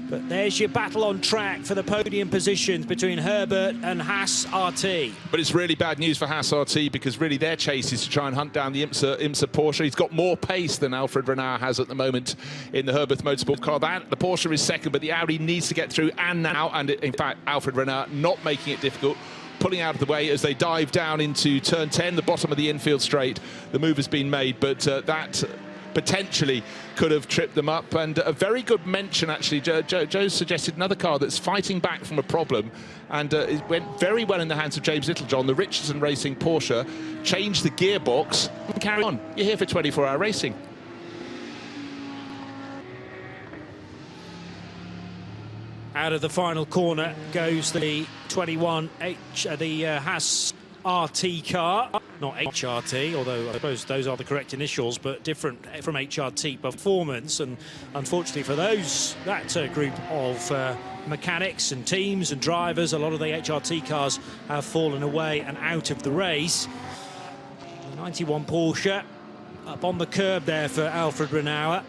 But there's your battle on track for the podium positions between Herbert and Haas RT. But it's really bad news for Haas RT, because really their chase is to try and hunt down the IMSA Porsche. He's got more pace than Alfred Renauer has at the moment in the Herbert Motorsport car. The Porsche is second, but the Audi needs to get through, and in fact, Alfred Renauer not making it difficult, pulling out of the way as they dive down into turn 10, the bottom of the infield straight. The move has been made, but that potentially could have tripped them up. And a very good mention, actually. Joe suggested another car that's fighting back from a problem, and it went very well in the hands of James Littlejohn. The Richardson Racing Porsche changed the gearbox and carry on. You're here for 24-hour racing. Out of the final corner goes the 21H, the Haas RT car, not HRT, although I suppose those are the correct initials, but different from HRT Performance. And unfortunately for that group of mechanics and teams and drivers, a lot of the HRT cars have fallen away and out of the race. The 91 Porsche up on the curb there for Alfred Renauer.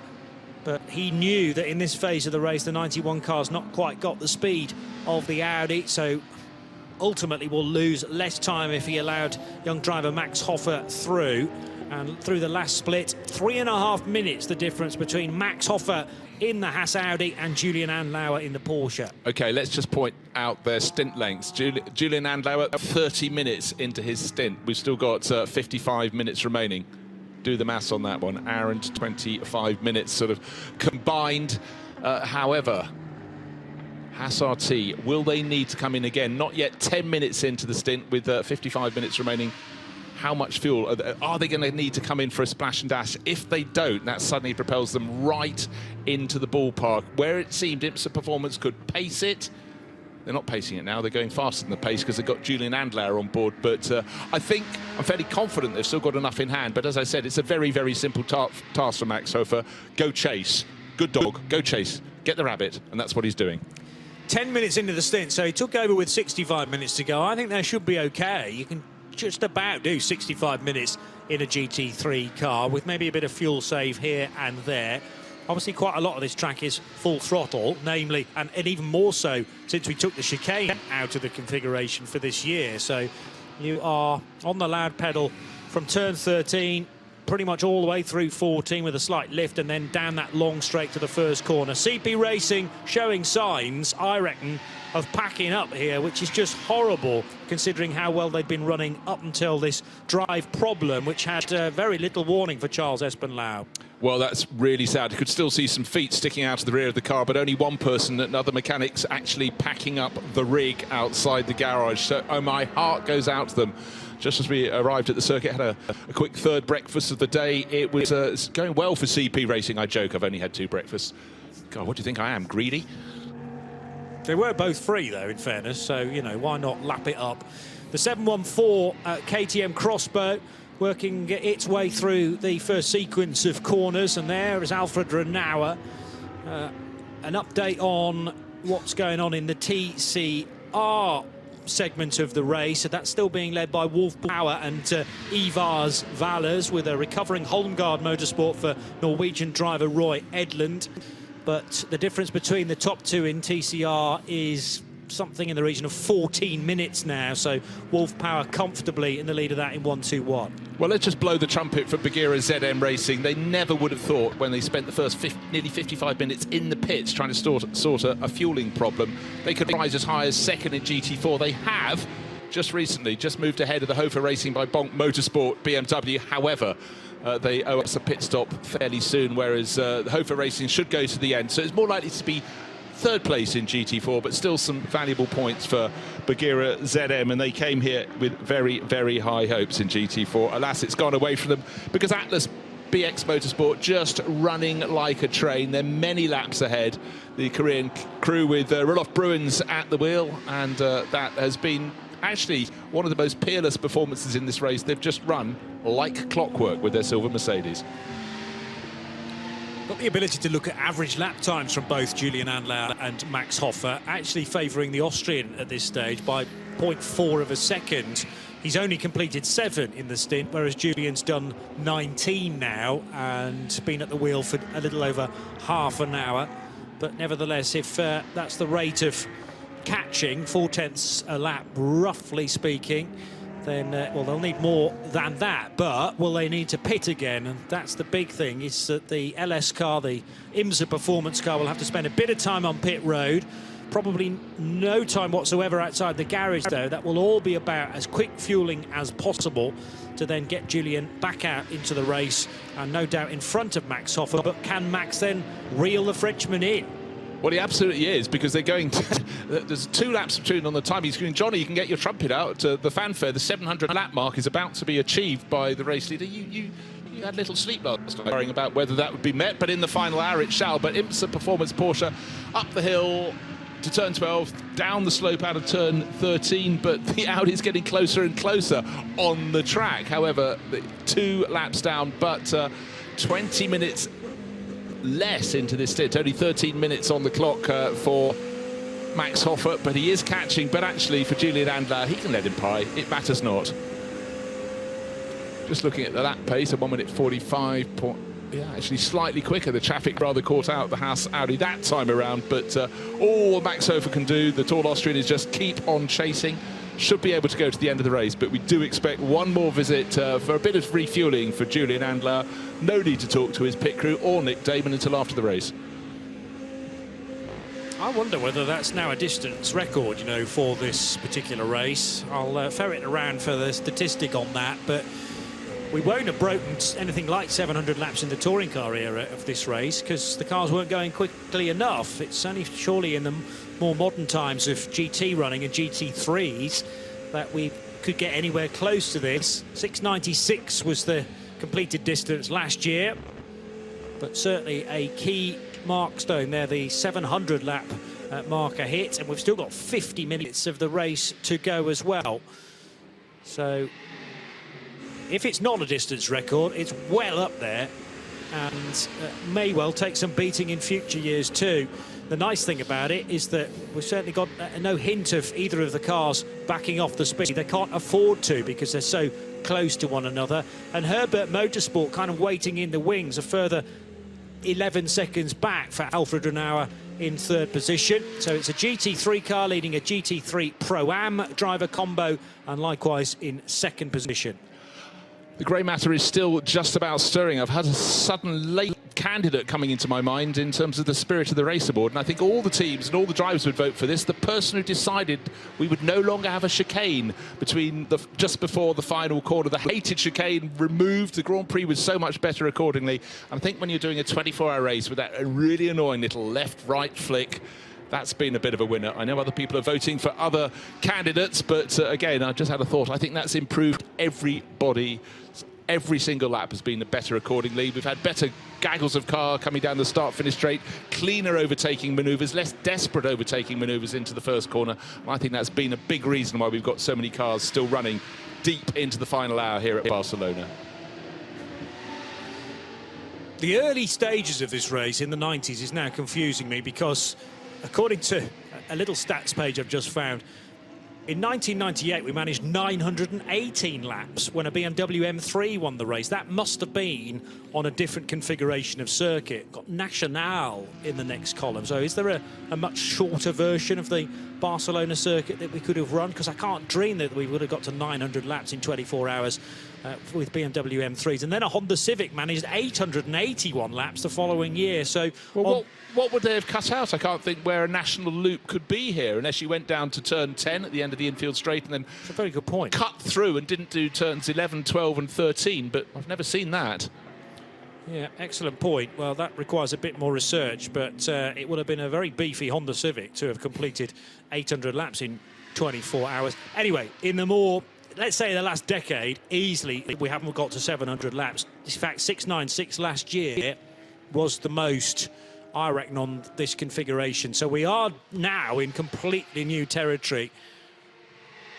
But he knew that in this phase of the race, the 91 car's not quite got the speed of the Audi, so ultimately will lose less time if he allowed young driver Max Hofer through. And through the last split, 3.5 minutes the difference between Max Hofer in the Haas Audi and Julian Andlauer in the Porsche. OK, let's just point out their stint lengths. Julian Andlauer, 30 minutes into his stint. We've still got 55 minutes remaining. Do the maths on that one. Hour and 25 minutes sort of combined. However, Haas RT, will they need to come in again? Not yet 10 minutes into the stint with 55 minutes remaining. How much fuel? Are they going to need to come in for a splash and dash? If they don't, that suddenly propels them right into the ballpark, where it seemed IMSA Performance could pace it. They're not pacing it now. They're going faster than the pace because they've got Julian Andlauer on board. But I think I'm fairly confident they've still got enough in hand. But as I said, it's a very, very simple task for Max Hofer. Go chase. Good dog. Go chase. Get the rabbit. And that's what he's doing. 10 minutes into the stint, so he took over with 65 minutes to go. I think they should be OK. You can just about do 65 minutes in a GT3 car with maybe a bit of fuel save here and there. Obviously, quite a lot of this track is full throttle, namely, and even more so since we took the chicane out of the configuration for this year. So you are on the loud pedal from turn 13, pretty much all the way through 14 with a slight lift, and then down that long straight to the first corner. CP Racing showing signs, I reckon, of packing up here, which is just horrible considering how well they've been running up until this drive problem, which had very little warning for Charles Espenlaub. Well, that's really sad. You could still see some feet sticking out of the rear of the car, but only one person and other mechanics actually packing up the rig outside the garage. So my heart goes out to them. Just as we arrived at the circuit, had a quick third breakfast of the day. It was going well for CP Racing. I joke, I've only had 2 breakfasts. God, what do you think I am, greedy? They were both free, though, in fairness, so, you know, why not lap it up? The 714 KTM Crossbow working its way through the first sequence of corners, and there is Alfred Renauer. An update on what's going on in the TCR segment of the race. So that's still being led by Wolf Power and Ivars Valers, with a recovering Holmgard Motorsport for Norwegian driver Roy Edlund. But the difference between the top 2 in TCR is something in the region of 14 minutes now, so Wolf Power comfortably in the lead of that in 1-2-1. Well, let's just blow the trumpet for Bagheera ZM Racing. They never would have thought, when they spent the first nearly 55 minutes in the pits trying to sort a fueling problem, they could rise as high as second in GT4. They have just recently moved ahead of the Hofer Racing by Bonk Motorsport BMW. However, they owe us a pit stop fairly soon, whereas the Hofer Racing should go to the end. So it's more likely to be third place in GT4, but still some valuable points for Bagheera ZM, and they came here with very, very high hopes in GT4. Alas, it's gone away from them because Atlas BX Motorsport just running like a train. They're many laps ahead. The Korean crew with Roloff Bruins at the wheel, and that has been actually one of the most peerless performances in this race. They've just run like clockwork with their silver Mercedes. Got the ability to look at average lap times from both Julian Andlauer and Max Hofer, actually favouring the Austrian at this stage by 0.4 of a second. He's only completed 7 in the stint, whereas Julian's done 19 now and been at the wheel for a little over half an hour. But nevertheless, if that's the rate of catching, 4/10 a lap, roughly speaking, then, well, they'll need more than that. But will they need to pit again? And that's the big thing, is that the LS car, the IMSA Performance car, will have to spend a bit of time on pit road Probably no time whatsoever outside the garage, though. That will all be about as quick fueling as possible to then get Julian back out into the race, and no doubt in front of Max Hofer. But can Max then reel the Frenchman in? Well, he absolutely is, because they're going to... There's 2 laps between on the timing screen. Johnny, you can get your trumpet out. The fanfare, the 700 lap mark is about to be achieved by the race leader. You had little sleep last night worrying about whether that would be met, but in the final hour it shall. But IMSA Performance Porsche up the hill to turn 12, down the slope out of turn 13, but the Audi's getting closer and closer on the track. However, 2 laps down, but 20 minutes less into this stint. Only 13 minutes on the clock for Max Hofer, but he is catching. But actually, for Julian Andler, he can let him pie. It matters not. Just looking at the lap pace, at 1 minute 45. Yeah, actually slightly quicker. The traffic rather caught out the Haas Audi that time around, but all Max Hofer can do, the tall Austrian, is just keep on chasing. Should be able to go to the end of the race, but we do expect one more visit for a bit of refueling for Julian Andler. No need to talk to his pit crew or Nick Damon until after the race. I wonder whether that's now a distance record, you know, for this particular race. I'll ferret around for the statistic on that, but we won't have broken anything like 700 laps in the touring car era of this race, because the cars weren't going quickly enough. It's only surely in the more modern times of GT running and GT3s that we could get anywhere close to this. 696 was the completed distance last year, but certainly a key markstone there, the 700 lap marker hit, and we've still got 50 minutes of the race to go as well. So if it's not a distance record, it's well up there, and may well take some beating in future years too. The nice thing about it is that we've certainly got no hint of either of the cars backing off the speed. They can't afford to, because they're so close to one another. And Herbert Motorsport kind of waiting in the wings, a further 11 seconds back for Alfred Renauer in 3rd position. So it's a GT3 car leading a GT3 Pro-Am driver combo, and likewise in 2nd position. The grey matter is still just about stirring. I've had a sudden late candidate coming into my mind in terms of the spirit of the race aboard, and I think all the teams and all the drivers would vote for this. The person who decided we would no longer have a chicane between just before the final corner, the hated chicane removed. The Grand Prix was so much better accordingly. And I think when you're doing a 24-hour race with that really annoying little left-right flick, that's been a bit of a winner. I know other people are voting for other candidates, but again, I just had a thought. I think that's improved everybody. Every single lap has been better accordingly. We've had better gaggles of car coming down the start-finish straight, cleaner overtaking manoeuvres, less desperate overtaking manoeuvres into the first corner. And I think that's been a big reason why we've got so many cars still running deep into the final hour here at Barcelona. The early stages of this race in the 90s is now confusing me, because according to a little stats page I've just found, in 1998 we managed 918 laps when a BMW M3 won the race. That must have been on a different configuration of circuit. Got Nacional in the next column. So is there a much shorter version of the Barcelona circuit that we could have run? Because I can't dream that we would have got to 900 laps in 24 hours with BMW M3s. And then a Honda Civic managed 881 laps the following year. So what would they have cut out? I can't think where a national loop could be here, unless you went down to turn 10 at the end of the infield straight and then That's a very good point. Cut through and didn't do turns 11, 12 and 13, but I've never seen that. Yeah, excellent point. Well, that requires a bit more research, but it would have been a very beefy Honda Civic to have completed 800 laps in 24 hours. Anyway, in the more, let's say the last decade, easily we haven't got to 700 laps. In fact, 696 last year was the most, I reckon, on this configuration. So we are now in completely new territory,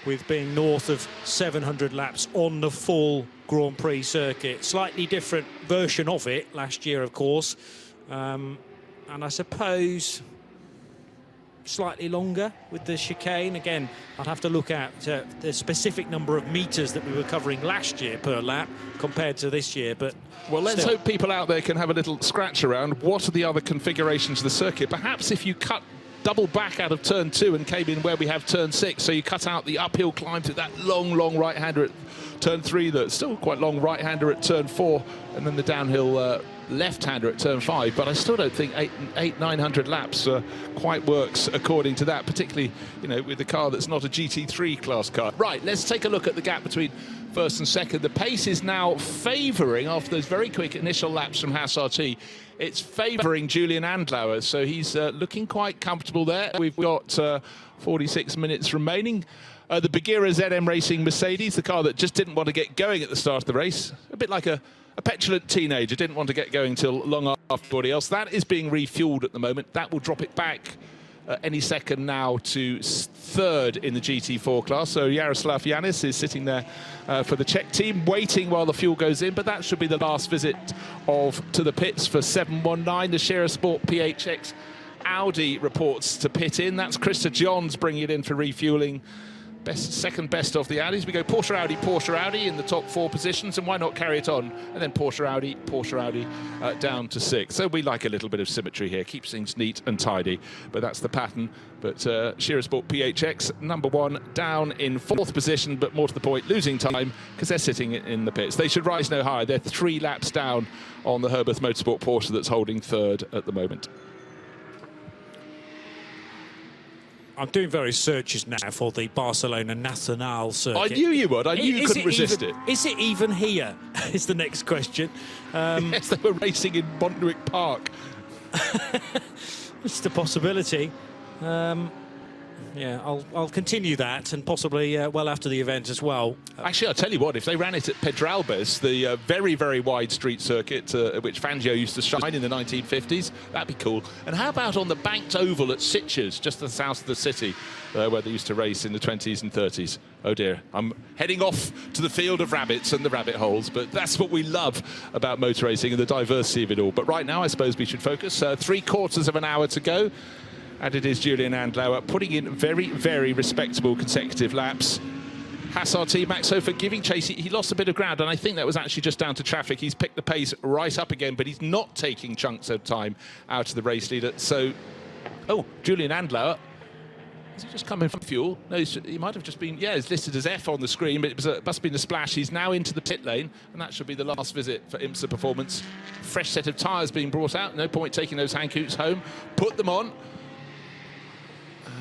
with being north of 700 laps on the full Grand Prix circuit. Slightly different version of it last year, of course. And I suppose slightly longer with the chicane. Again, I'd have to look at the specific number of metres that we were covering last year per lap compared to this year. But well, let's hope people out there can have a little scratch around. What are the other configurations of the circuit? Perhaps if you cut double back out of turn 2 and came in where we have turn 6, so you cut out the uphill climb to that long right-hander at turn 3, that's still quite long right-hander at turn 4, and then the downhill left-hander at turn 5, but I still don't think 900 laps quite works according to that, particularly, you know, with the car that's not a GT3 class car. Right, let's take a look at the gap between first and second. The pace is now favouring, after those very quick initial laps from Haas RT, it's favouring Julian Andlauer, so he's looking quite comfortable there. We've got 46 minutes remaining. The Bagheera ZM Racing Mercedes, the car that just didn't want to get going at the start of the race, a bit like a petulant teenager, didn't want to get going till long after everybody else. That is being refueled at the moment. That will drop it back any second now to third in the GT4 class. So Jaroslav Yanis is sitting there for the Czech team, waiting while the fuel goes in, but that should be the last visit to the pits for 719. The Scherer Sport PHX Audi reports to pit in. That's Krista Johns bringing it in for refueling. Second best of the Audis. We go Porsche Audi in the top 4 positions, and why not carry it on? And then Porsche Audi down to 6. So we like a little bit of symmetry here, keeps things neat and tidy, but that's the pattern. But Scherer Sport PHX, number 1, down in 4th position, but more to the point, losing time because they're sitting in the pits. They should rise no higher. They're 3 laps down on the Herberth Motorsport Porsche that's holding 3rd at the moment. I'm doing various searches now for the Barcelona Nacional circuit. I knew you would. I knew you couldn't resist it. Is it even here? Is the next question. Yes, they were racing in Montjuic Park. It's a possibility. Yeah, I'll continue that, and possibly well after the event as well. Actually, I'll tell you what, if they ran it at Pedralbes, the very, very wide street circuit at which Fangio used to shine in the 1950s, that'd be cool. And how about on the banked oval at Sitges, just to the south of the city, where they used to race in the 20s and 30s? Oh dear, I'm heading off to the field of rabbits and the rabbit holes, but that's what we love about motor racing and the diversity of it all. But right now, I suppose we should focus. 3/4 of an hour to go. And it is Julian Andlauer putting in very, very respectable consecutive laps. Haas RT, Max Hofer giving chase. He lost a bit of ground, and I think that was actually just down to traffic. He's picked the pace right up again, but he's not taking chunks of time out of the race leader. So, Julian Andlauer, is he just coming from fuel? No, he might have just been, it's listed as F on the screen, but it must have been a splash. He's now into the pit lane, and that should be the last visit for IMSA Performance. Fresh set of tyres being brought out. No point taking those Hankooks home. Put them on.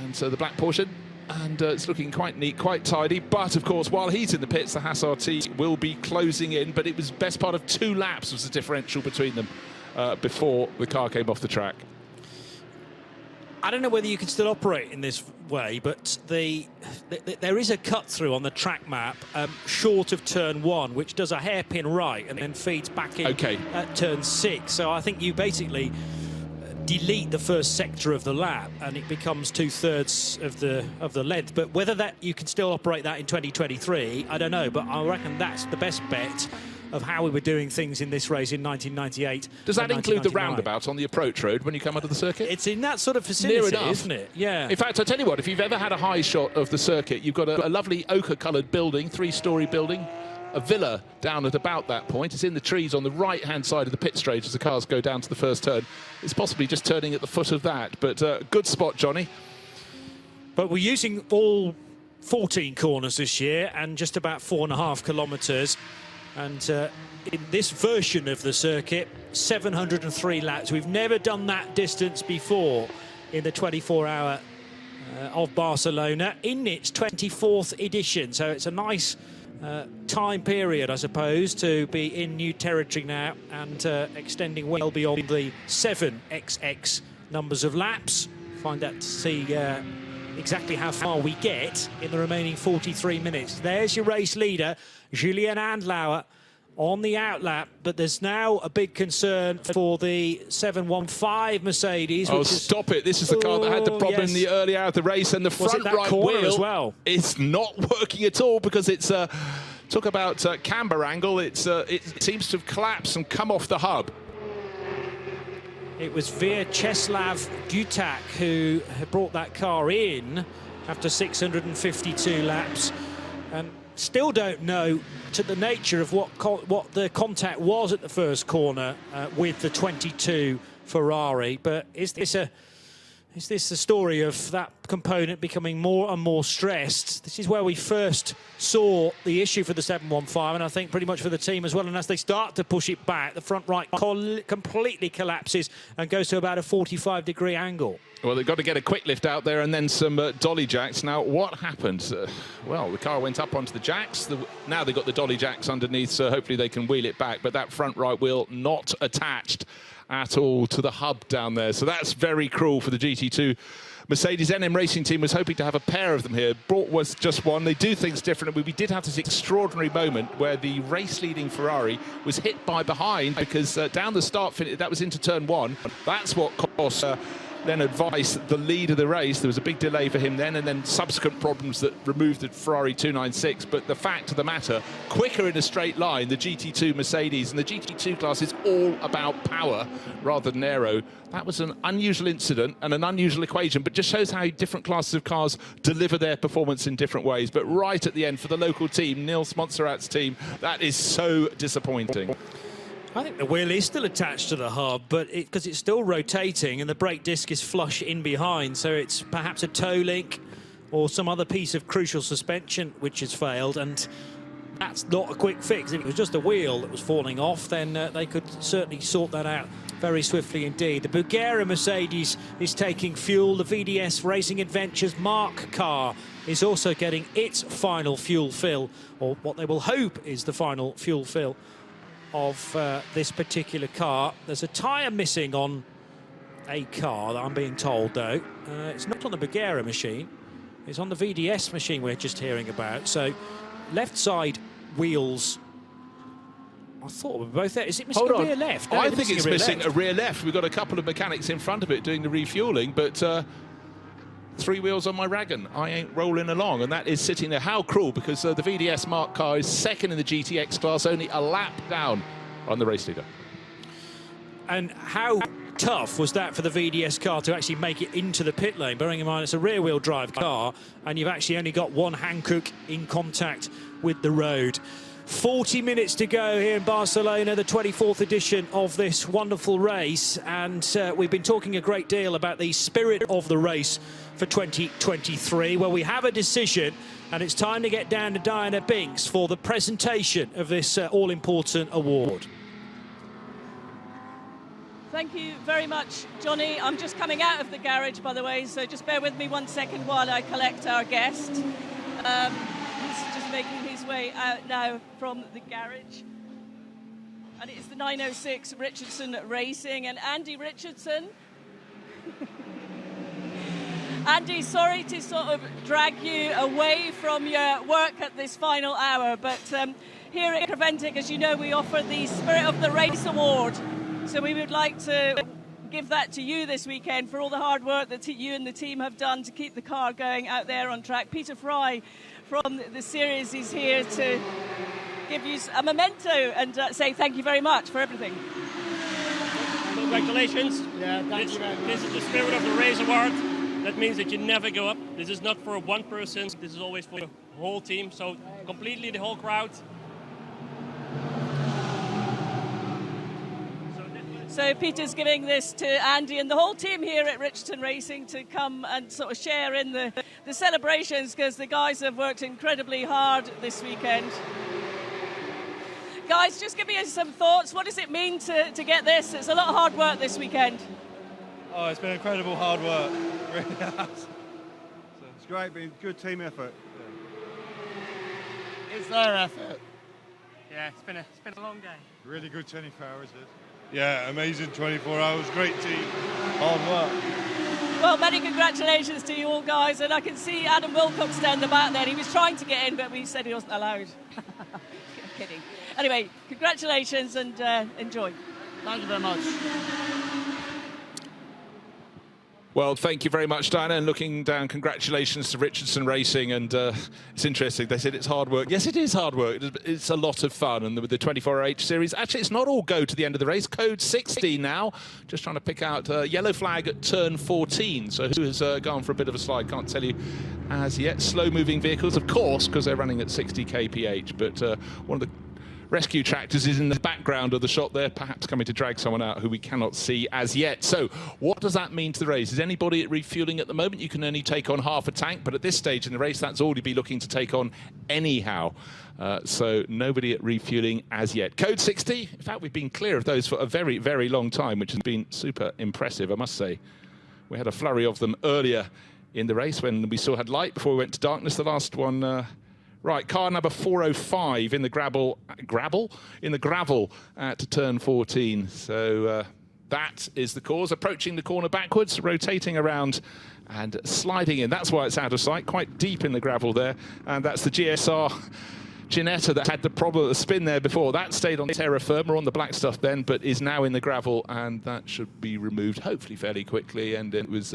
And so the black Porsche, and it's looking quite neat, quite tidy. But, of course, while he's in the pits, the Haas RT will be closing in. But it was best part of 2 laps was the differential between them before the car came off the track. I don't know whether you can still operate in this way, but there is a cut-through on the track map short of turn 1, which does a hairpin right and then feeds back in at turn 6. So I think you basically delete the first sector of the lap and it becomes 2/3 of the length. But whether that you can still operate that in 2023, I don't know, but I reckon that's the best bet of how we were doing things in this race in 1998. Does that include the roundabout on the approach road when you come out of the circuit? It's in that sort of vicinity, near enough, isn't it? Yeah. In fact, I'll tell you what, if you've ever had a high shot of the circuit, you've got a lovely ochre-coloured building, 3-storey building, a villa down at about that point. It's in the trees on the right-hand side of the pit straight as the cars go down to the first turn. It's possibly just turning at the foot of that, but good spot, Johnny. But we're using all 14 corners this year and just about 4.5 kilometres. And in this version of the circuit, 703 laps. We've never done that distance before in the 24-hour of Barcelona in its 24th edition. So it's a nice time period, I suppose, to be in new territory now and extending well beyond the 7XX numbers of laps. Find out to see exactly how far we get in the remaining 43 minutes. There's your race leader, Julian Andlauer, on the outlap, but there's now a big concern for the 715 Mercedes. Oh, stop it. This is the car that had the problem in the early hour of the race, and the front right wheel as well. It's not working at all because it's, talk about camber angle, it seems to have collapsed and come off the hub. It was Vyacheslav Gutak who had brought that car in after 652 laps, and still don't know to the nature of what the contact was at the first corner with the 22 Ferrari. But is this Is this the story of that component becoming more and more stressed? This is where we first saw the issue for the 715, and I think pretty much for the team as well. And as they start to push it back, the front right completely collapses and goes to about a 45-degree angle. Well, they've got to get a quick lift out there and then some dolly jacks. Now, what happened? Well, the car went up onto the jacks. Now they've got the dolly jacks underneath, so hopefully they can wheel it back. But that front right wheel not attached at all to the hub down there. So that's very cruel for the GT2. Mercedes NM Racing Team was hoping to have a pair of them here. Brought was just one. They do things differently. We did have this extraordinary moment where the race-leading Ferrari was hit by behind because down the start, that was into turn one. That's what cost Leonard Weiss the lead of the race. There was a big delay for him then, and then subsequent problems that removed the Ferrari 296. But the fact of the matter, quicker in a straight line, the GT2 Mercedes, and the GT2 class is all about power rather than aero. That was an unusual incident and an unusual equation, but just shows how different classes of cars deliver their performance in different ways. But right at the end, for the local team, Nils Montserrat's team, that is so disappointing. I think the wheel is still attached to the hub, but because it's still rotating and the brake disc is flush in behind, so it's perhaps a toe link or some other piece of crucial suspension which has failed, and that's not a quick fix. If it was just a wheel that was falling off, then they could certainly sort that out very swiftly indeed. The Bulgaria Mercedes is taking fuel. The VDS Racing Adventures Mark car is also getting its final fuel fill, or what they will hope is the final fuel fill of this particular car. There's a tyre missing on a car that I'm being told, though. It's not on the Bulgaria machine. It's on the VDS machine we're just hearing about. So left side wheels, I thought were both there. Is it missing a rear left? No, I think it's missing a rear left. We've got a couple of mechanics in front of it doing the refueling, but three wheels on my wagon. I ain't rolling along, and that is sitting there. How cruel, because the VDS Mark car is second in the GTX class, only a lap down on the race leader. And how tough was that for the VDS car to actually make it into the pit lane, bearing in mind it's a rear-wheel drive car, and you've actually only got one Hankook in contact with the road. 40 minutes to go here in Barcelona, the 24th edition of this wonderful race, and we've been talking a great deal about the spirit of the race for 2023. Well, we have a decision, and it's time to get down to Diana Binks for the presentation of this all-important award. Thank you very much, Johnny. I'm just coming out of the garage, by the way, so just bear with me 1 second while I collect our guest. He's just making his way out now from the garage. And it is the 906 Richardson Racing, and Andy Richardson. Andy, sorry to sort of drag you away from your work at this final hour, but here at Creventic, as you know, we offer the Spirit of the Race Award. So we would like to give that to you this weekend for all the hard work that you and the team have done to keep the car going out there on track. Peter Fry from the series is here to give you a memento and say thank you very much for everything. Congratulations. Yeah, thank you very much. This is the Spirit of the Race Award. That means that you never go up. This is not for one person. This is always for the whole team. So completely the whole crowd. So Peter's giving this to Andy and the whole team here at Richardson Racing to come and sort of share in the celebrations, because the guys have worked incredibly hard this weekend. Guys, just give me some thoughts. What does it mean to get this? It's a lot of hard work this weekend. Oh, it's been incredible hard work. It really has. So it's great, been good team effort. Yeah. It's their effort. Yeah, it's been a long day. Really good 24 hours, Yeah, amazing 24 hours, great team, hard work. Well, many congratulations to you all, guys. And I can see Adam Wilcox down the back there. He was trying to get in, but we said he wasn't allowed. Kidding. Anyway, congratulations and enjoy. Thank you very much. Well, thank you very much, Diana. And looking down, congratulations to Richardson Racing. And it's interesting. They said it's hard work. Yes, it is hard work. It's a lot of fun. And with the 24H series, actually, it's not all go to the end of the race. Code 60 now. Just trying to pick out yellow flag at turn 14. So who has gone for a bit of a slide? Can't tell you as yet. Slow-moving vehicles, of course, because they're running at 60 kph. But one of the rescue tractors is in the background of the shot there, perhaps coming to drag someone out who we cannot see as yet. So what does that mean to the race? Is anybody at refueling at the moment? You can only take on half a tank, but at this stage in the race, that's all you'd be looking to take on anyhow. So nobody at refueling as yet. Code 60, in fact, we've been clear of those for a very, very long time, which has been super impressive, I must say. We had a flurry of them earlier in the race when we still had light before we went to darkness. The last one, right, car number 405 in the gravel at turn 14. So that is the cause. Approaching the corner backwards, rotating around and sliding in. That's why it's out of sight, quite deep in the gravel there. And that's the GSR Ginetta that had the problem, the spin there before. That stayed on terra firma, on the black stuff then, but is now in the gravel, and that should be removed hopefully fairly quickly. And it was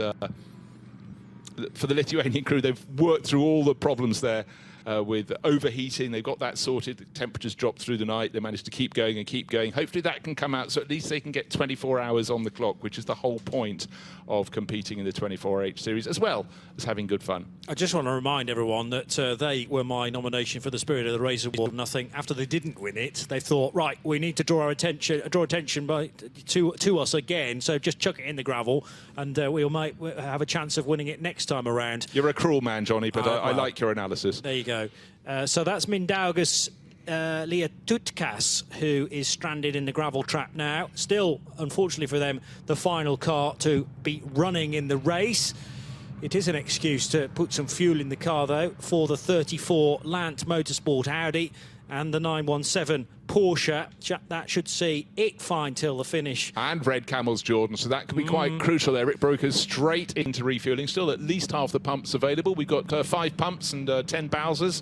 for the Lithuanian crew, they've worked through all the problems there with overheating. They've got that sorted. The temperatures dropped through the night. They managed to keep going and keep going. Hopefully that can come out, so at least they can get 24 hours on the clock, which is the whole point of competing in the 24H series, as well as having good fun. I just want to remind everyone that they were my nomination for the Spirit of the Race Award. Nothing after they didn't win it, they thought, right, we need to draw attention to us again. So just chuck it in the gravel, and we'll have a chance of winning it next time around. You're a cruel man, Johnny, but I like your analysis. There you go. So that's Mindaugas Lietutkas, who is stranded in the gravel trap now. Still, unfortunately for them, the final car to be running in the race. It is an excuse to put some fuel in the car, though, for the 34 Lant Motorsport Audi and the 917 Porsche. That should see it fine till the finish. And Red Camels, Jordan, so that could be quite crucial there. Rick Broker's straight into refueling. Still at least half the pumps available. We've got 5 pumps and 10 Bowsers.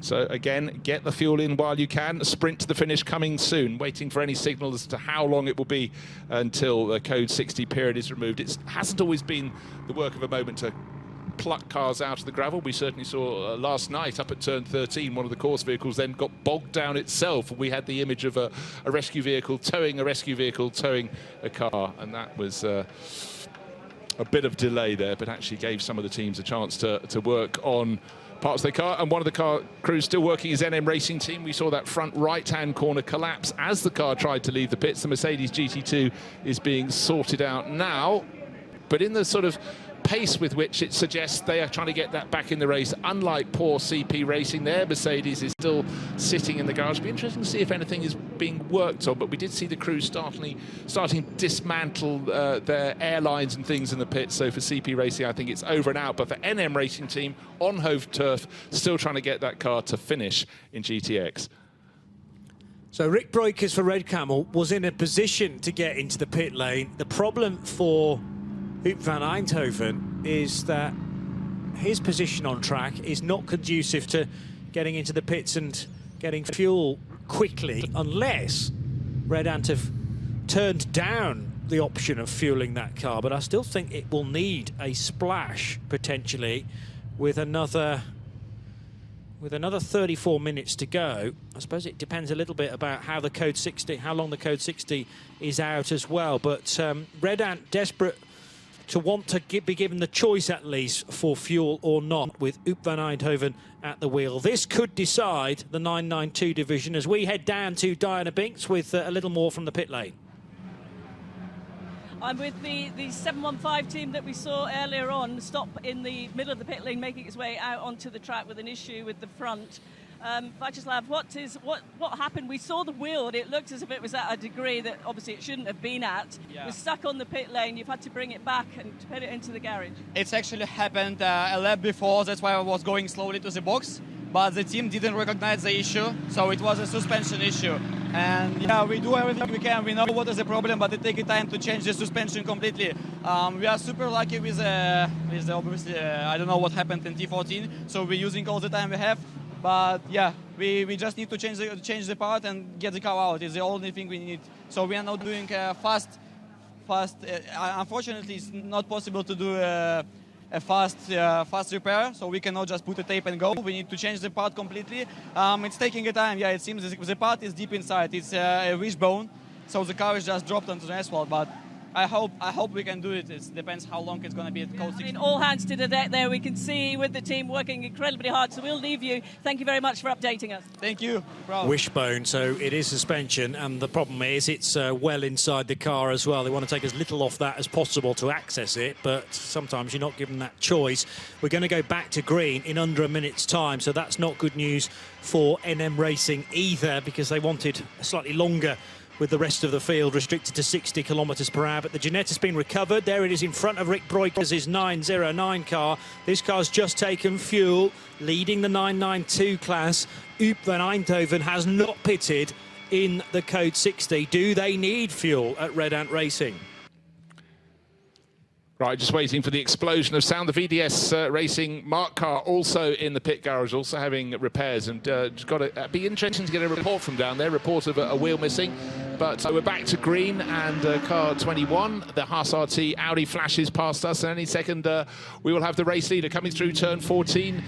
So again, get the fuel in while you can. Sprint to the finish coming soon. Waiting for any signal as to how long it will be until the Code 60 period is removed. It hasn't always been the work of a moment to pluck cars out of the gravel. We certainly saw last night up at turn 13, one of the course vehicles then got bogged down itself. We had the image of a rescue vehicle towing a rescue vehicle, towing a car, and that was a bit of delay there, but actually gave some of the teams a chance to work on parts of their car. And one of the car crews still working is NM Racing Team. We saw that front right-hand corner collapse as the car tried to leave the pits. The Mercedes GT2 is being sorted out now, but in the sort of pace with which it suggests they are trying to get that back in the race. Unlike poor CP Racing there, Mercedes is still sitting in the garage. It'll be interesting to see if anything is being worked on, but we did see the crew starting to dismantle their airlines and things in the pits. So for CP Racing, I think it's over and out. But for NM Racing Team, on hove turf, still trying to get that car to finish in GTX. So Rick Breukers for Red Camel was in a position to get into the pit lane. The problem for Huub van Eindhoven is that his position on track is not conducive to getting into the pits and getting fuel quickly, unless Red Ant have turned down the option of fueling that car. But I still think it will need a splash, potentially, with another 34 minutes to go. I suppose it depends a little bit about how long the Code 60 is out as well. But Red Ant desperate to want to be given the choice, at least, for fuel or not, with Huub van Eindhoven at the wheel. This could decide the 992 division as we head down to Diana Binks with a little more from the pit lane. I'm with the 715 team that we saw earlier on stop in the middle of the pit lane, making its way out onto the track with an issue with the front. Vyacheslav, what happened? We saw the wheel, and it looked as if it was at a degree that obviously it shouldn't have been at. Yeah. It was stuck on the pit lane. You've had to bring it back and put it into the garage. It's actually happened a lap before. That's why I was going slowly to the box. But the team didn't recognize the issue, so it was a suspension issue. And yeah, we do everything we can. We know what is the problem, but it takes time to change the suspension completely. We are super lucky with the obviously, I don't know what happened in T14, so we're using all the time we have. But yeah, we just need to change the part and get the car out. It's the only thing we need. So we are now doing fast. Unfortunately, it's not possible to do a fast repair, so we cannot just put a tape and go. We need to change the part completely. It's taking a time. Yeah, it seems the part is deep inside. It's a wishbone, so the car is just dropped onto the asphalt. But I hope we can do it. It depends how long it's going to be at Code 60. I mean, all hands to the deck there. We can see with the team working incredibly hard. So we'll leave you. Thank you very much for updating us. Thank you. Bravo. Wishbone, so it is suspension, and the problem is it's well inside the car as well. They want to take as little off that as possible to access it, but sometimes you're not given that choice. We're going to go back to green in under a minute's time, so that's not good news for NM Racing either, because they wanted slightly longer with the rest of the field restricted to 60 kilometres per hour. But the Jeanette has been recovered. There it is in front of Rick Breukers' 909 car. This car's just taken fuel, leading the 992 class. Up van Eindhoven has not pitted in the Code 60. Do they need fuel at Red Ant Racing? Right, just waiting for the explosion of sound. The VDS Racing Mark car also in the pit garage, also having repairs, and just got to be interesting to get a report from down there. Report of a wheel missing, but we're back to green and car 21. The Haas RT Audi flashes past us, and any second we will have the race leader coming through turn 14.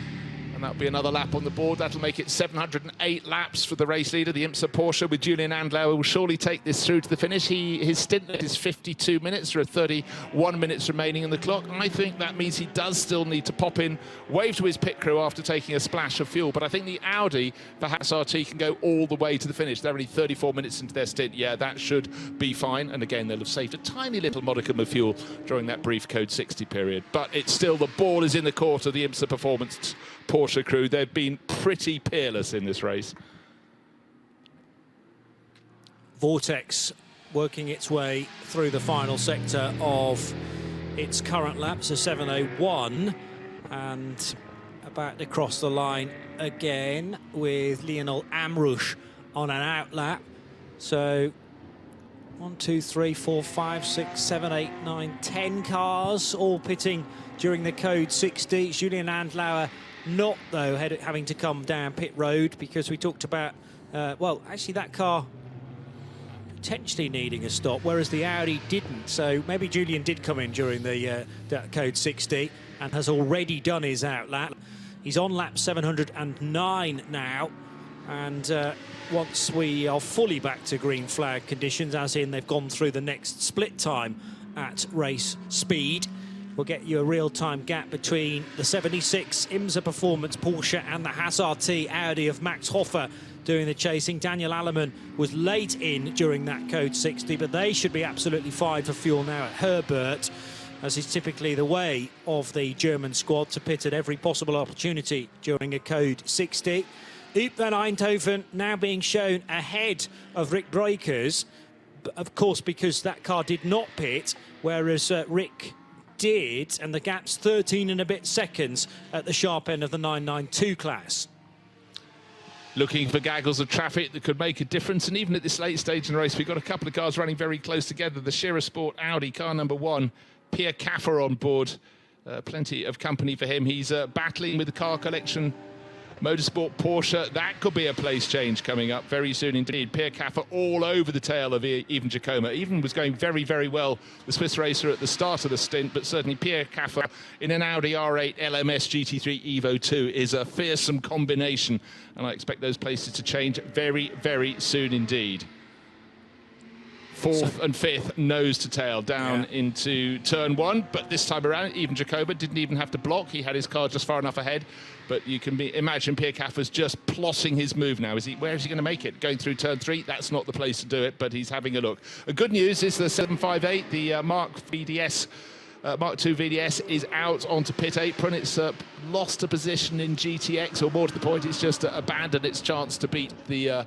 And that'll be another lap on the board. That'll make it 708 laps for the race leader. The IMSA Porsche with Julian Andlauer will surely take this through to the finish. His stint is 52 minutes. There are 31 minutes remaining on the clock. I think that means he does still need to pop in, wave to his pit crew after taking a splash of fuel. But I think the Audi for Haas RT can go all the way to the finish. They're only 34 minutes into their stint. Yeah, that should be fine. And again, they'll have saved a tiny little modicum of fuel during that brief Code 60 period. But it's still, the ball is in the court of the IMSA Performance Porsche crew. They've been pretty peerless in this race. Vortex working its way through the final sector of its current lap, so 7:01, and about to cross the line again with Lionel Amrouche on an out lap. So 1, 2, 3, 4, 5, 6, 7, 8, 9, 10 cars all pitting during the Code 60. Julian Andlauer not, though, having to come down pit road, because we talked about, well, actually that car potentially needing a stop, whereas the Audi didn't. So maybe Julian did come in during the Code 60 and has already done his out lap. He's on lap 709 now, and once we are fully back to green flag conditions, as in they've gone through the next split time at race speed, we'll get you a real-time gap between the 76 IMSA Performance Porsche and the Haas RT Audi of Max Hofer doing the chasing. Daniel Allemann was late in during that Code 60, but they should be absolutely fine for fuel now at Herbert, as is typically the way of the German squad to pit at every possible opportunity during a Code 60. Up van Eindhoven now being shown ahead of Rick Breukers, of course, because that car did not pit, whereas Rick did, and the gap's 13 and a bit seconds at the sharp end of the 992 class. Looking for gaggles of traffic that could make a difference, and even at this late stage in the race, we've got a couple of cars running very close together. The Scherer Sport Audi, car number 1, Pierre Caffer on board. Plenty of company for him. He's battling with the car collection Motorsport Porsche. That could be a place change coming up very soon indeed. Pierre Caffer all over the tail of Even Jacoma. Even was going very, very well, the Swiss racer, at the start of the stint, but certainly Pierre Caffer in an Audi R8 LMS GT3 Evo 2 is a fearsome combination, and I expect those places to change very, very soon indeed. Fourth and fifth nose to tail down into turn 1, but this time around Even Jacoma didn't even have to block. He had his car just far enough ahead, but you can imagine Pierre Caffer's just plotting his move now. Where is he going to make it? Going through turn 3? That's not the place to do it, but he's having a look. Good news is the 758, the Mark II VDS is out onto pit apron. It's lost a position in GTX, or more to the point, it's just abandoned its chance to beat the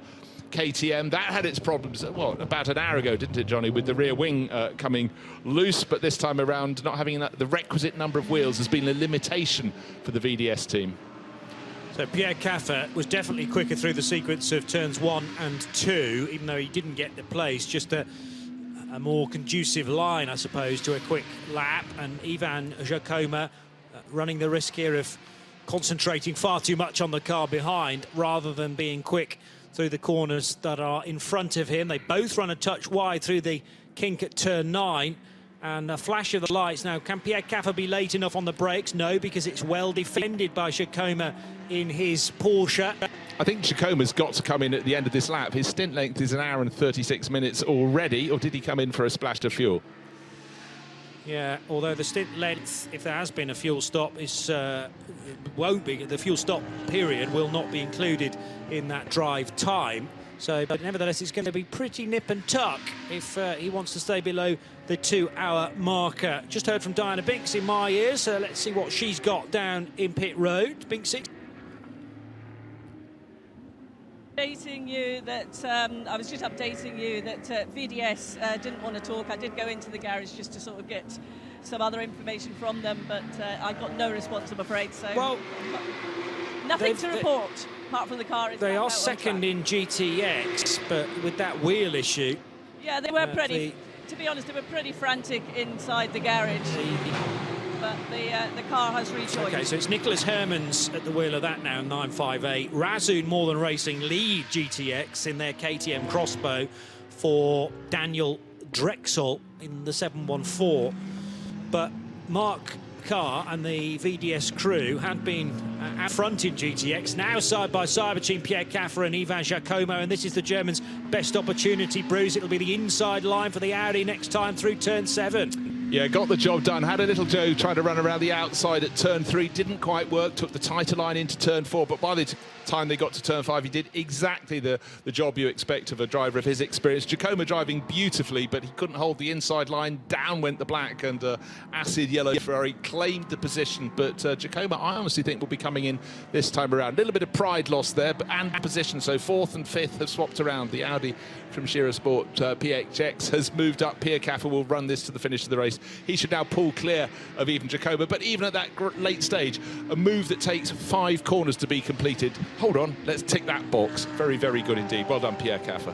KTM. That had its problems, about an hour ago, didn't it, Johnny, with the rear wing coming loose, but this time around not having the requisite number of wheels has been a limitation for the VDS team. So Pierre Caffer was definitely quicker through the sequence of turns 1 and 2, even though he didn't get the place. Just a more conducive line, I suppose, to a quick lap. And Ivan Jacoma running the risk here of concentrating far too much on the car behind rather than being quick through the corners that are in front of him. They both run a touch wide through the kink at turn 9. And a flash of the lights. Now, can Pierre Caffer be late enough on the brakes? No, because it's well defended by Jacoma in his Porsche. I think Jacoma's got to come in at the end of this lap. His stint length is 1 hour and 36 minutes already, or did he come in for a splash of fuel? Yeah, although the stint length, if there has been a fuel stop, won't be. The fuel stop period will not be included in that drive time. So, but nevertheless, it's going to be pretty nip and tuck if he wants to stay below the 2-hour marker. Just heard from Diana Binks in my ears, so let's see what she's got down in pit road. Binksy. Updating you that I was just updating you that VDS didn't want to talk. I did go into the garage just to sort of get some other information from them, but I got no response, I'm afraid. So, well, nothing to report apart from the car. They are second in GTX, but with that wheel issue. Yeah, they were pretty. To be honest, they were pretty frantic inside the garage. But the car has rejoined. OK, so it's Nicholas Hermans at the wheel of that now, 958. Razzoon More Than Racing lead GTX in their KTM Crossbow for Daniel Drexel in the 714. But Mark Carr and the VDS crew had been out front in GTX, now side by side between Pierre Caffer and Ivan Giacomo, and this is the German's best opportunity, Bruce. It'll be the inside line for the Audi next time through turn 7. Yeah, got the job done. Had a little Joe trying to run around the outside at turn 3. Didn't quite work. Took the tighter line into turn 4. But by the time they got to turn 5, he did exactly the job you expect of a driver of his experience. Giacomo driving beautifully, but he couldn't hold the inside line. Down went the black, and acid yellow Ferrari claimed the position. But Giacomo, I honestly think, will be coming in this time around. A little bit of pride lost there, and position. So 4th and 5th have swapped around. The Audi from Shearer Sport PHX has moved up. Pierre Caffer will run this to the finish of the race. He should now pull clear of even Giacomo, but even at that late stage, a move that takes 5 corners to be completed. Hold on, let's tick that box. Very, very good indeed. Well done, Pierre Caffer.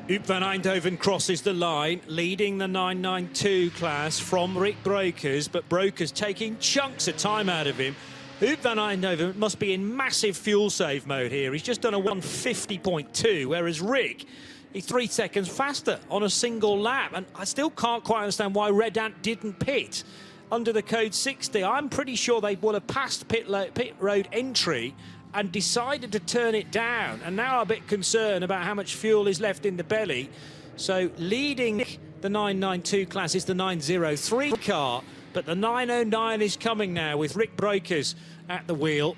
Huub van Eindhoven crosses the line, leading the 992 class from Rick Brokers, but Brokers taking chunks of time out of him. Huub van Eindhoven must be in massive fuel save mode here. He's just done a 150.2, whereas Rick, he's 3 seconds faster on a single lap. And I still can't quite understand why Red Ant didn't pit under the code 60. I'm pretty sure they would have passed pit road entry and decided to turn it down. And now I'm a bit concerned about how much fuel is left in the belly. So leading the 992 class is the 903 car. But the 909 is coming now with Rick Brokers at the wheel.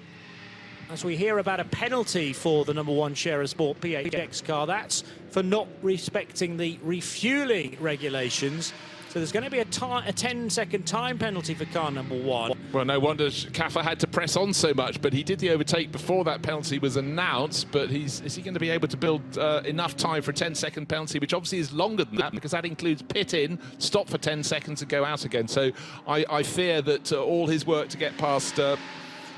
As we hear about a penalty for the #1 Shearer Sport PHX car, that's for not respecting the refueling regulations. So there's going to be a 10-second time penalty for car #1. Well, no wonder Caffer had to press on so much, but he did the overtake before that penalty was announced. But is he going to be able to build enough time for a 10-second penalty, which obviously is longer than that, because that includes pit in, stop for 10 seconds and go out again. So I fear that all his work to get past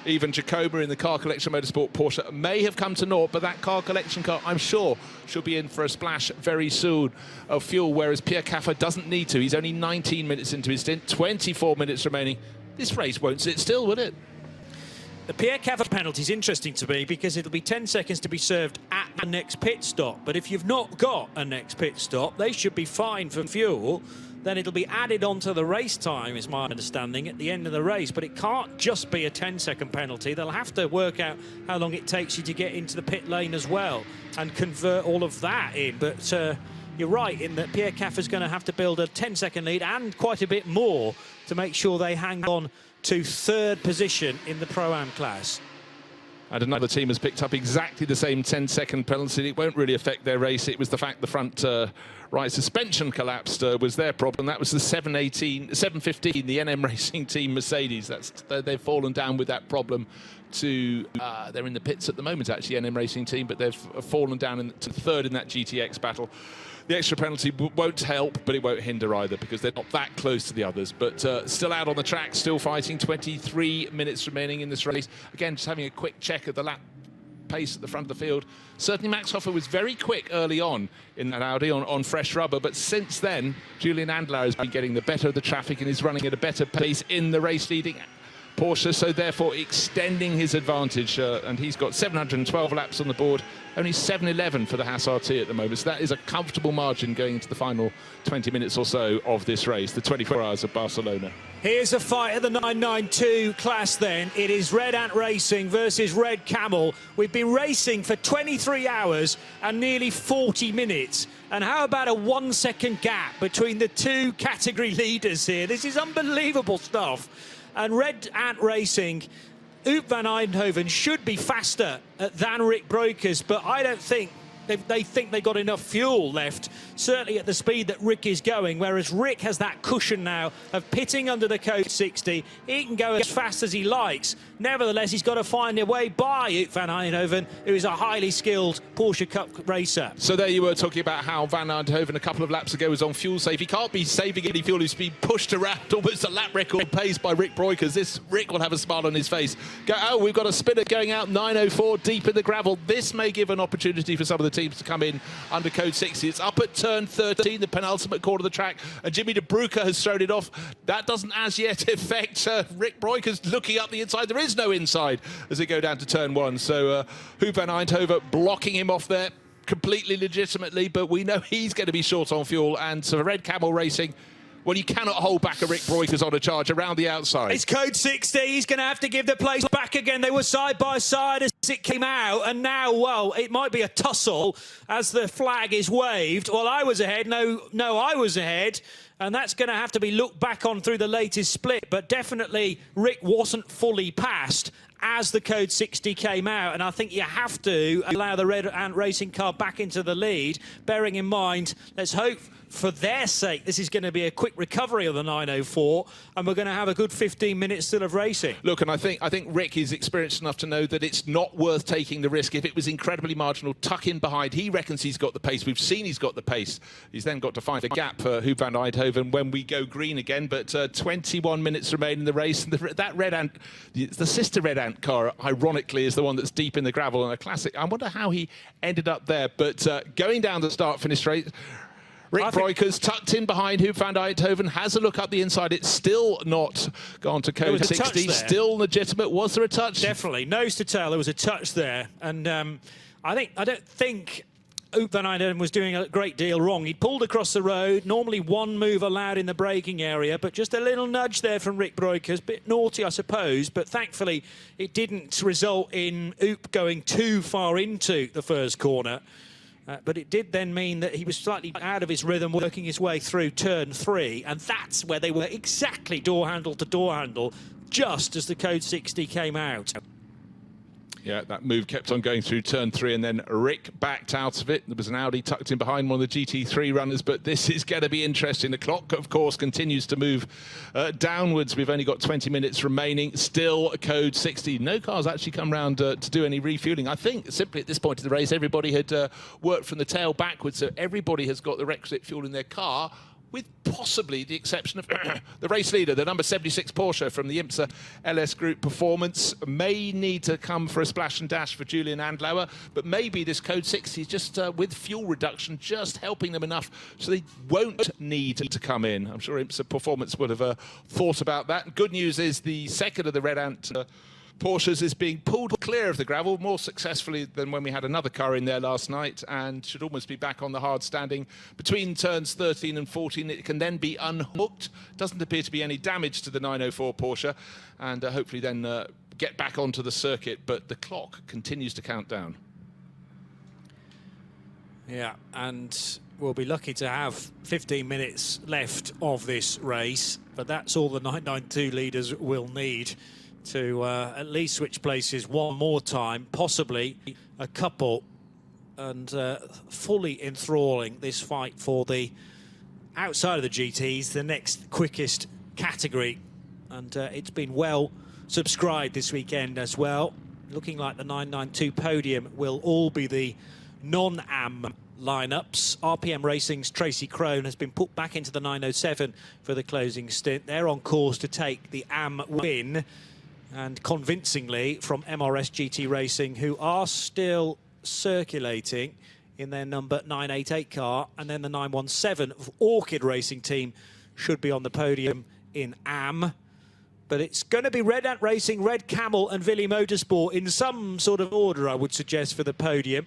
even Giacomo in the Car Collection Motorsport Porsche may have come to naught, but that Car Collection car, I'm sure, should be in for a splash very soon of fuel, whereas Pierre Caffer doesn't need to. He's only 19 minutes into his stint, 24 minutes remaining. This race won't sit still, will it? The Pierre Caffer penalty is interesting to me because it'll be 10 seconds to be served at the next pit stop. But if you've not got a next pit stop, they should be fine for fuel. Then it'll be added onto the race time, is my understanding, at the end of the race. But it can't just be a 10-second penalty. They'll have to work out how long it takes you to get into the pit lane as well and convert all of that in. But you're right in that Pierre Caffer's going to have to build a 10-second lead and quite a bit more to make sure they hang on to 3rd position in the Pro-Am class. And another team has picked up exactly the same 10-second penalty. It won't really affect their race. It was the fact the front right suspension collapsed was their problem. That was the 715, the NM Racing Team Mercedes. They've fallen down with that problem to... they're in the pits at the moment, actually, NM Racing Team, but they've fallen down to 3rd in that GTX battle. The extra penalty won't help, but it won't hinder either, because they're not that close to the others. But still out on the track, still fighting. 23 minutes remaining in this race. Again, just having a quick check of the lap pace at the front of the field. Certainly Max Hoffa was very quick early on in that Audi on fresh rubber, but since then, Julian Andlau has been getting the better of the traffic and is running at a better pace in the race, leading Porsche, so therefore extending his advantage, and he's got 712 laps on the board, only 711 for the Haas RT at the moment, so that is a comfortable margin going into the final 20 minutes or so of this race, the 24 hours of Barcelona. Here's a fight at the 992 class then. It is Red Ant Racing versus Red Camel. We've been racing for 23 hours and nearly 40 minutes. And how about a 1 second gap between the two category leaders here? This is unbelievable stuff. And Red Ant Racing, Oop van Eindhoven should be faster than Rick Breukers, but I don't think they think they've got enough fuel left, certainly at the speed that Rick is going, whereas Rick has that cushion now of pitting under the code 60. He can go as fast as he likes. Nevertheless, he's got to find a way by Oop van Eindhoven, who is a highly skilled Porsche Cup racer. So there you were talking about how Van Eindhoven a couple of laps ago was on fuel save. He can't be saving any fuel. He's been pushed around almost a lap record pace by Rick Breukers. This Rick will have a smile on his face. We've got a spinner going out 904 deep in the gravel. This may give an opportunity for some of the teams to come in under code 60. It's up at turn 13, the penultimate corner of the track, and Jimmy de Broeke has thrown it off. That doesn't as yet affect Rick Breukers looking up the inside. There is no inside as they go down to turn 1. So Oop van Eindhoven blocking him off there completely legitimately, but we know he's going to be short on fuel, and so Red Camel Racing, well, you cannot hold back a Rick Breukers on a charge around the outside. It's code 60. He's going to have to give the place back again. They were side by side as it came out, and now, well, it might be a tussle as the flag is waved. Well, I was ahead. No, I was ahead. And that's going to have to be looked back on through the latest split. But definitely, Rick wasn't fully passed as the code 60 came out. And I think you have to allow the Red Ant Racing car back into the lead, bearing in mind, let's hope for their sake, this is going to be a quick recovery of the 904, and we're going to have a good 15 minutes still of racing. Look, and I think Rick is experienced enough to know that it's not worth taking the risk. If it was incredibly marginal, tuck in behind. He reckons he's got the pace. We've seen he's got the pace. He's then got to find a gap for Oop van Eindhoven when we go green again. But 21 minutes remain in the race. And that Red Ant, the sister Red Ant car, ironically, is the one that's deep in the gravel and a classic. I wonder how he ended up there. But going down the start-finish race, Rick Breukers tucked in behind Oop van Eindhoven, has a look up the inside. It's still not gone to code 60, still legitimate. Was there a touch? Definitely. Nose to tail, there was a touch there. And I don't think Oop van Eindhoven was doing a great deal wrong. He pulled across the road, normally one move allowed in the braking area, but just a little nudge there from Rick Breukers. Bit naughty, I suppose, but thankfully it didn't result in Oop going too far into the first corner. But it did then mean that he was slightly out of his rhythm, working his way through turn 3, and that's where they were exactly door handle to door handle, just as the code 60 came out. Yeah, that move kept on going through turn 3, and then Rick backed out of it. There was an Audi tucked in behind one of the GT3 runners, but this is going to be interesting. The clock, of course, continues to move downwards. We've only got 20 minutes remaining. Still code 60. No cars actually come round to do any refueling. I think simply at this point of the race, everybody had worked from the tail backwards, so everybody has got the requisite fuel in their car, with possibly the exception of the race leader, the number 76 Porsche from the IMSA LS Group Performance. May need to come for a splash and dash for Julian Andlauer, but maybe this code 60 is just with fuel reduction, just helping them enough so they won't need to come in. I'm sure IMSA Performance would have thought about that. Good news is the second of the Red Ant Porsches is being pulled clear of the gravel more successfully than when we had another car in there last night, and should almost be back on the hard standing. Between turns 13 and 14, it can then be unhooked. Doesn't appear to be any damage to the 904 Porsche, and hopefully then get back onto the circuit, but the clock continues to count down. Yeah, and we'll be lucky to have 15 minutes left of this race, but that's all the 992 leaders will need to at least switch places one more time, possibly a couple, and fully enthralling this fight for the outside of the GTs, the next quickest category. And it's been well subscribed this weekend as well. Looking like the 992 podium will all be the non-AM lineups. RPM Racing's Tracy Crone has been put back into the 907 for the closing stint. They're on course to take the AM win, and convincingly from MRS GT Racing, who are still circulating in their number 988 car, and then the 917 of Orchid Racing Team should be on the podium in AM. But it's going to be Red Ant Racing, Red Camel and Willy Motorsport in some sort of order, I would suggest, for the podium.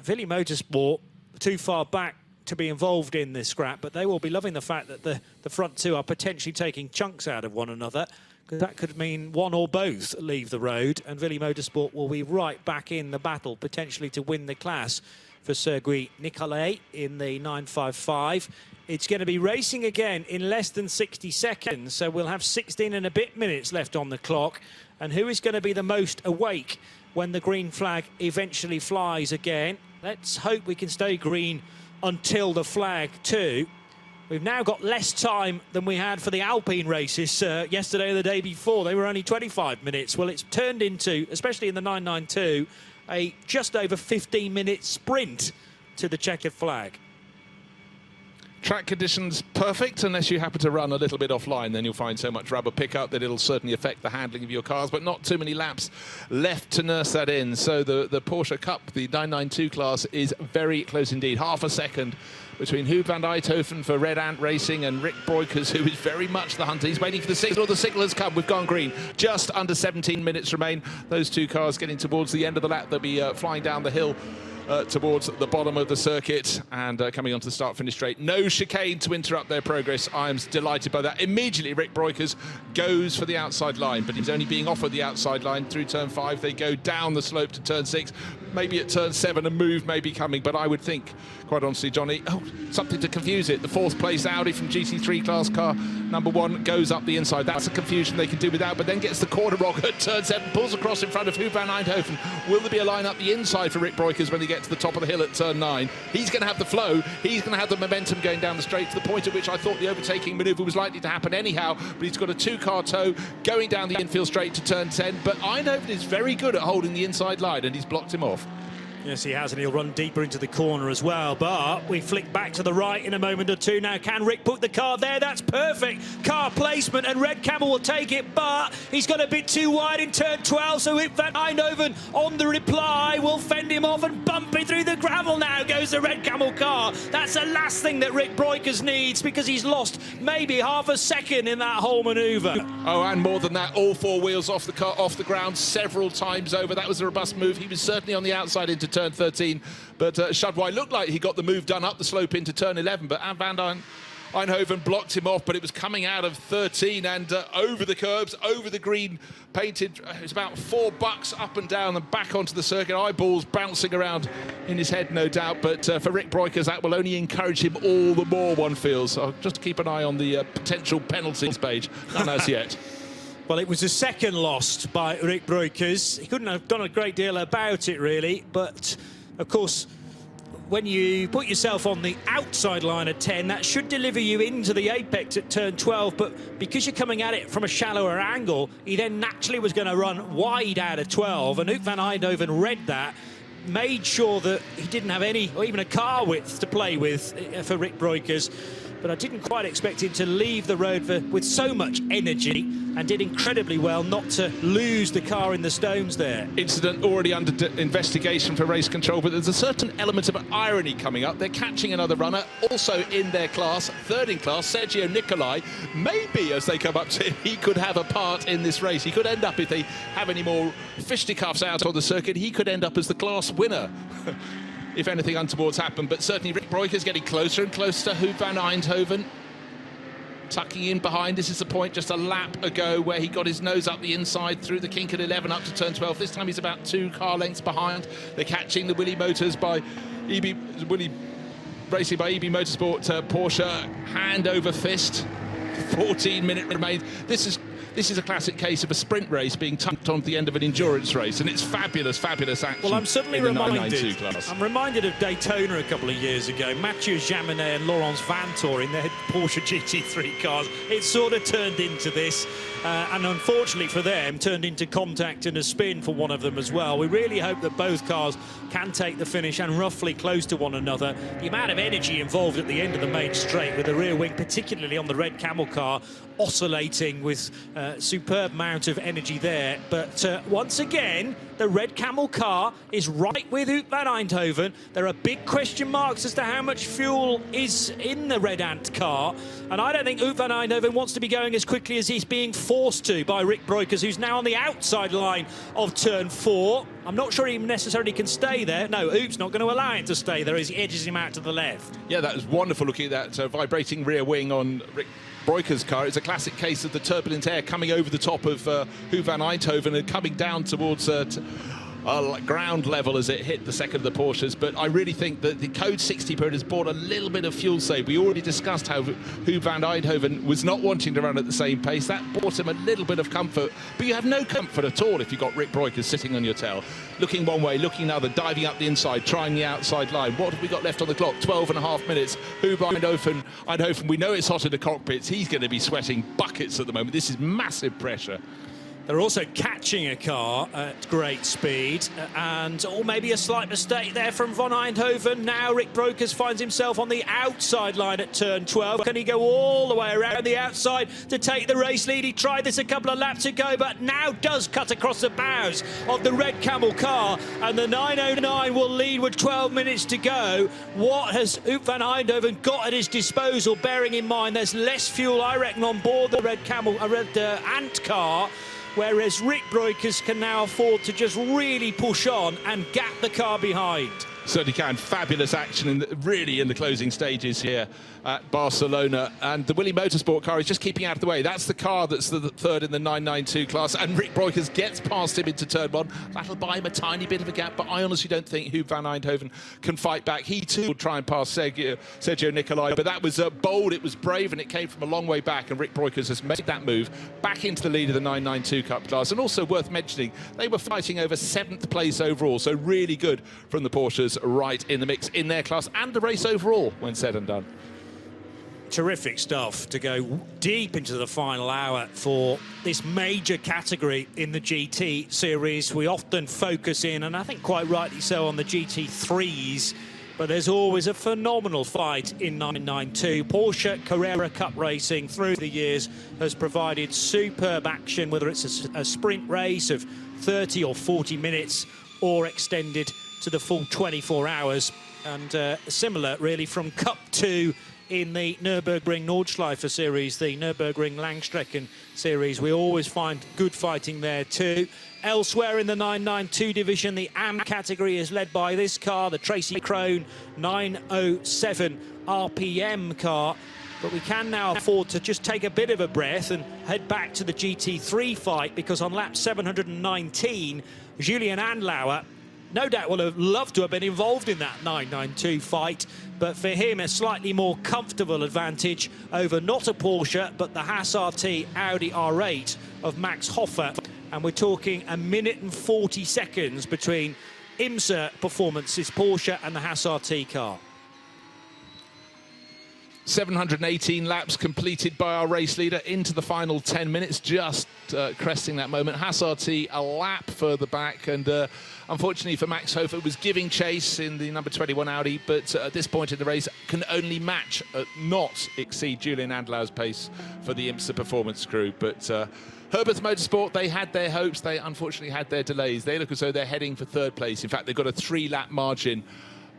Willy Motorsport, too far back to be involved in this scrap, but they will be loving the fact that the front two are potentially taking chunks out of one another, because that could mean one or both leave the road, and Willy Motorsport will be right back in the battle, potentially to win the class for Sergei Nicolai in the 955. It's going to be racing again in less than 60 seconds, so we'll have 16 and a bit minutes left on the clock. And who is going to be the most awake when the green flag eventually flies again? Let's hope we can stay green until the flag too. We've now got less time than we had for the Alpine races yesterday or the day before. They were only 25 minutes. Well, it's turned into, especially in the 992, a just over 15-minute sprint to the checkered flag. Track conditions perfect, unless you happen to run a little bit offline, then you'll find so much rubber pickup that it'll certainly affect the handling of your cars, but not too many laps left to nurse that in. So the Porsche Cup, the 992 class, is very close indeed. Half a second between Huub van Eindhoven for Red Ant Racing and Rick Breukers, who is very much the hunter. He's waiting for the signal. The signal has come. We've gone green. Just under 17 minutes remain. Those two cars getting towards the end of the lap. They'll be flying down the hill towards the bottom of the circuit and coming onto the start-finish straight. No chicane to interrupt their progress. I'm delighted by that. Immediately, Rick Breukers goes for the outside line, but he's only being offered the outside line through turn 5. They go down the slope to turn 6. Maybe at turn 7 a move may be coming, but I would think, quite honestly, Johnny, something to confuse it. The 4th place Audi from GT3 class car number 1 goes up the inside. That's a confusion they can do without, but then gets the corner rock at turn 7, pulls across in front of Huub van Eindhoven. Will there be a line up the inside for Rick Breukers when they get to the top of the hill at turn 9? He's going to have the flow. He's going to have the momentum going down the straight, to the point at which I thought the overtaking manoeuvre was likely to happen anyhow, but he's got a 2-car tow going down the infield straight to turn 10. But Eindhoven is very good at holding the inside line, and he's blocked him off. Yes, he has, and he'll run deeper into the corner as well. But we flick back to the right in a moment or two now. Can Rick put the car there? That's perfect car placement, and Red Camel will take it, but he's got a bit too wide in turn 12, so if Van Eindhoven on the reply will fend him off and bump it through the gravel. Now goes the Red Camel car. That's the last thing that Rick Breukers needs, because he's lost maybe half a second in that whole manoeuvre. Oh, and more than that, all 4 wheels off the ground several times over. That was a robust move. He was certainly on the outside into turn 13, but Shudwai looked like he got the move done up the slope into turn 11, but Van Eindhoven blocked him off, but it was coming out of 13 and over the curbs, over the green painted. It was about $4 up and down and back onto the circuit, eyeballs bouncing around in his head, no doubt. But for Rick Breukers, that will only encourage him all the more, one feels. So just keep an eye on the potential penalties page. None as yet. Well, it was a second lost by Rick Breukers. He couldn't have done a great deal about it, really. But, of course, when you put yourself on the outside line at 10, that should deliver you into the apex at turn 12. But because you're coming at it from a shallower angle, he then naturally was going to run wide out of 12. And Huub van Eindhoven read that, made sure that he didn't have any, or even a car width to play with for Rick Breukers. But I didn't quite expect him to leave the road with so much energy, and did incredibly well not to lose the car in the stones there. Incident already under investigation for race control, but there's a certain element of irony coming up. They're catching another runner, also in their class, 3rd in class, Sergio Nicolai. Maybe as they come up to him, he could have a part in this race. He could end up, if they have any more fisticuffs out on the circuit, he could end up as the class winner. If anything untoward's happened, but certainly Rick Breukers getting closer and closer to Huub van Eindhoven. Tucking in behind. This is the point just a lap ago where he got his nose up the inside through the kink at 11 up to turn 12. This time he's about 2 car lengths behind. They're catching the Willy Motors by Willy Racing by EB Motorsport Porsche hand over fist. 14-minute remains. This is a classic case of a sprint race being tucked on the end of an endurance race, and it's fabulous, fabulous action. Well, I'm suddenly in the reminded. 992 class. I'm reminded of Daytona a couple of years ago. Mathieu Jaminet and Laurence Vantor in their Porsche GT3 cars. It sort of turned into this, and unfortunately for them, turned into contact and a spin for one of them as well. We really hope that both cars can take the finish and roughly close to one another. The amount of energy involved at the end of the main straight with the rear wing, particularly on the red camel car, oscillating with superb amount of energy there. But once again, the red camel car is right with Wout van Eindhoven. There are big question marks as to how much fuel is in the red ant car. And I don't think Wout van Eindhoven wants to be going as quickly as he's being forced to by Rick Breukers, who's now on the outside line of turn 4. I'm not sure he necessarily can stay there. No, Wout's not going to allow him to stay there as he edges him out to the left. Yeah, that was wonderful looking at that vibrating rear wing on Rick Breukers' car. It's a classic case of the turbulent air coming over the top of Wout van Eindhoven and coming down towards ground level as it hit the second of the Porsches. But I really think that the Code 60 period has brought a little bit of fuel save. We already discussed how Wout van Eindhoven was not wanting to run at the same pace. That brought him a little bit of comfort. But you have no comfort at all if you've got Rick Breukers sitting on your tail, looking one way, looking another, diving up the inside, trying the outside line. What have we got left on the clock? 12.5 minutes. Wout van Eindhoven, we know it's hot in the cockpits. He's going to be sweating buckets at the moment. This is massive pressure. They're also catching a car at great speed, or maybe a slight mistake there from van Eindhoven. Now Rick Breukers finds himself on the outside line at turn 12. Can he go all the way around the outside to take the race lead? He tried this a couple of laps ago, but now does cut across the bows of the red camel car, and the 909 will lead with 12 minutes to go. What has Wout van Eindhoven got at his disposal, bearing in mind there's less fuel, I reckon, on board the red ant car, whereas Rick Breukers can now afford to just really push on and gap the car behind. Certainly can. Fabulous action really in the closing stages here at Barcelona. And the Willie Motorsport car is just keeping out of the way. That's the car that's the third in the 992 class. And Rick Breukers gets past him into turn 1. That'll buy him a tiny bit of a gap. But I honestly don't think Wout van Eindhoven can fight back. He too will try and pass Sergio Nicolai. But that was bold. It was brave. And it came from a long way back. And Rick Breukers has made that move back into the lead of the 992 Cup class. And also worth mentioning, they were fighting over 7th place overall. So really good from the Porsches, right in the mix in their class and the race overall when said and done. Terrific stuff to go deep into the final hour for this major category in the GT series. We often focus in, and I think quite rightly so, on the GT3s, but there's always a phenomenal fight in 992. Porsche Carrera Cup racing through the years has provided superb action, whether it's a sprint race of 30 or 40 minutes or extended to the full 24 hours. And similar, really, from Cup 2 in the Nürburgring Nordschleife series, the Nürburgring Langstrecken series. We always find good fighting there too. Elsewhere in the 992 division, the AM category is led by this car, the Tracy Crone 907 RPM car. But we can now afford to just take a bit of a breath and head back to the GT3 fight, because on lap 719, Julien Andlauer no doubt will have loved to have been involved in that 992 fight, but for him a slightly more comfortable advantage over not a Porsche but the Haas RT Audi R8 of Max Hofer. And we're talking 1 minute and 40 seconds between IMSA Performance's Porsche and the Haas RT car. 718 laps completed by our race leader into the final 10 minutes, just cresting that moment. Haas RT a lap further back, and unfortunately for Max Hofer, was giving chase in the number 21 Audi, but at this point in the race can only match, not exceed Julien Andlauer's pace for the IMSA Performance crew. But Herbert Motorsport, they had their hopes, they unfortunately had their delays. They look as though they're heading for third place. In fact, they've got a 3-lap margin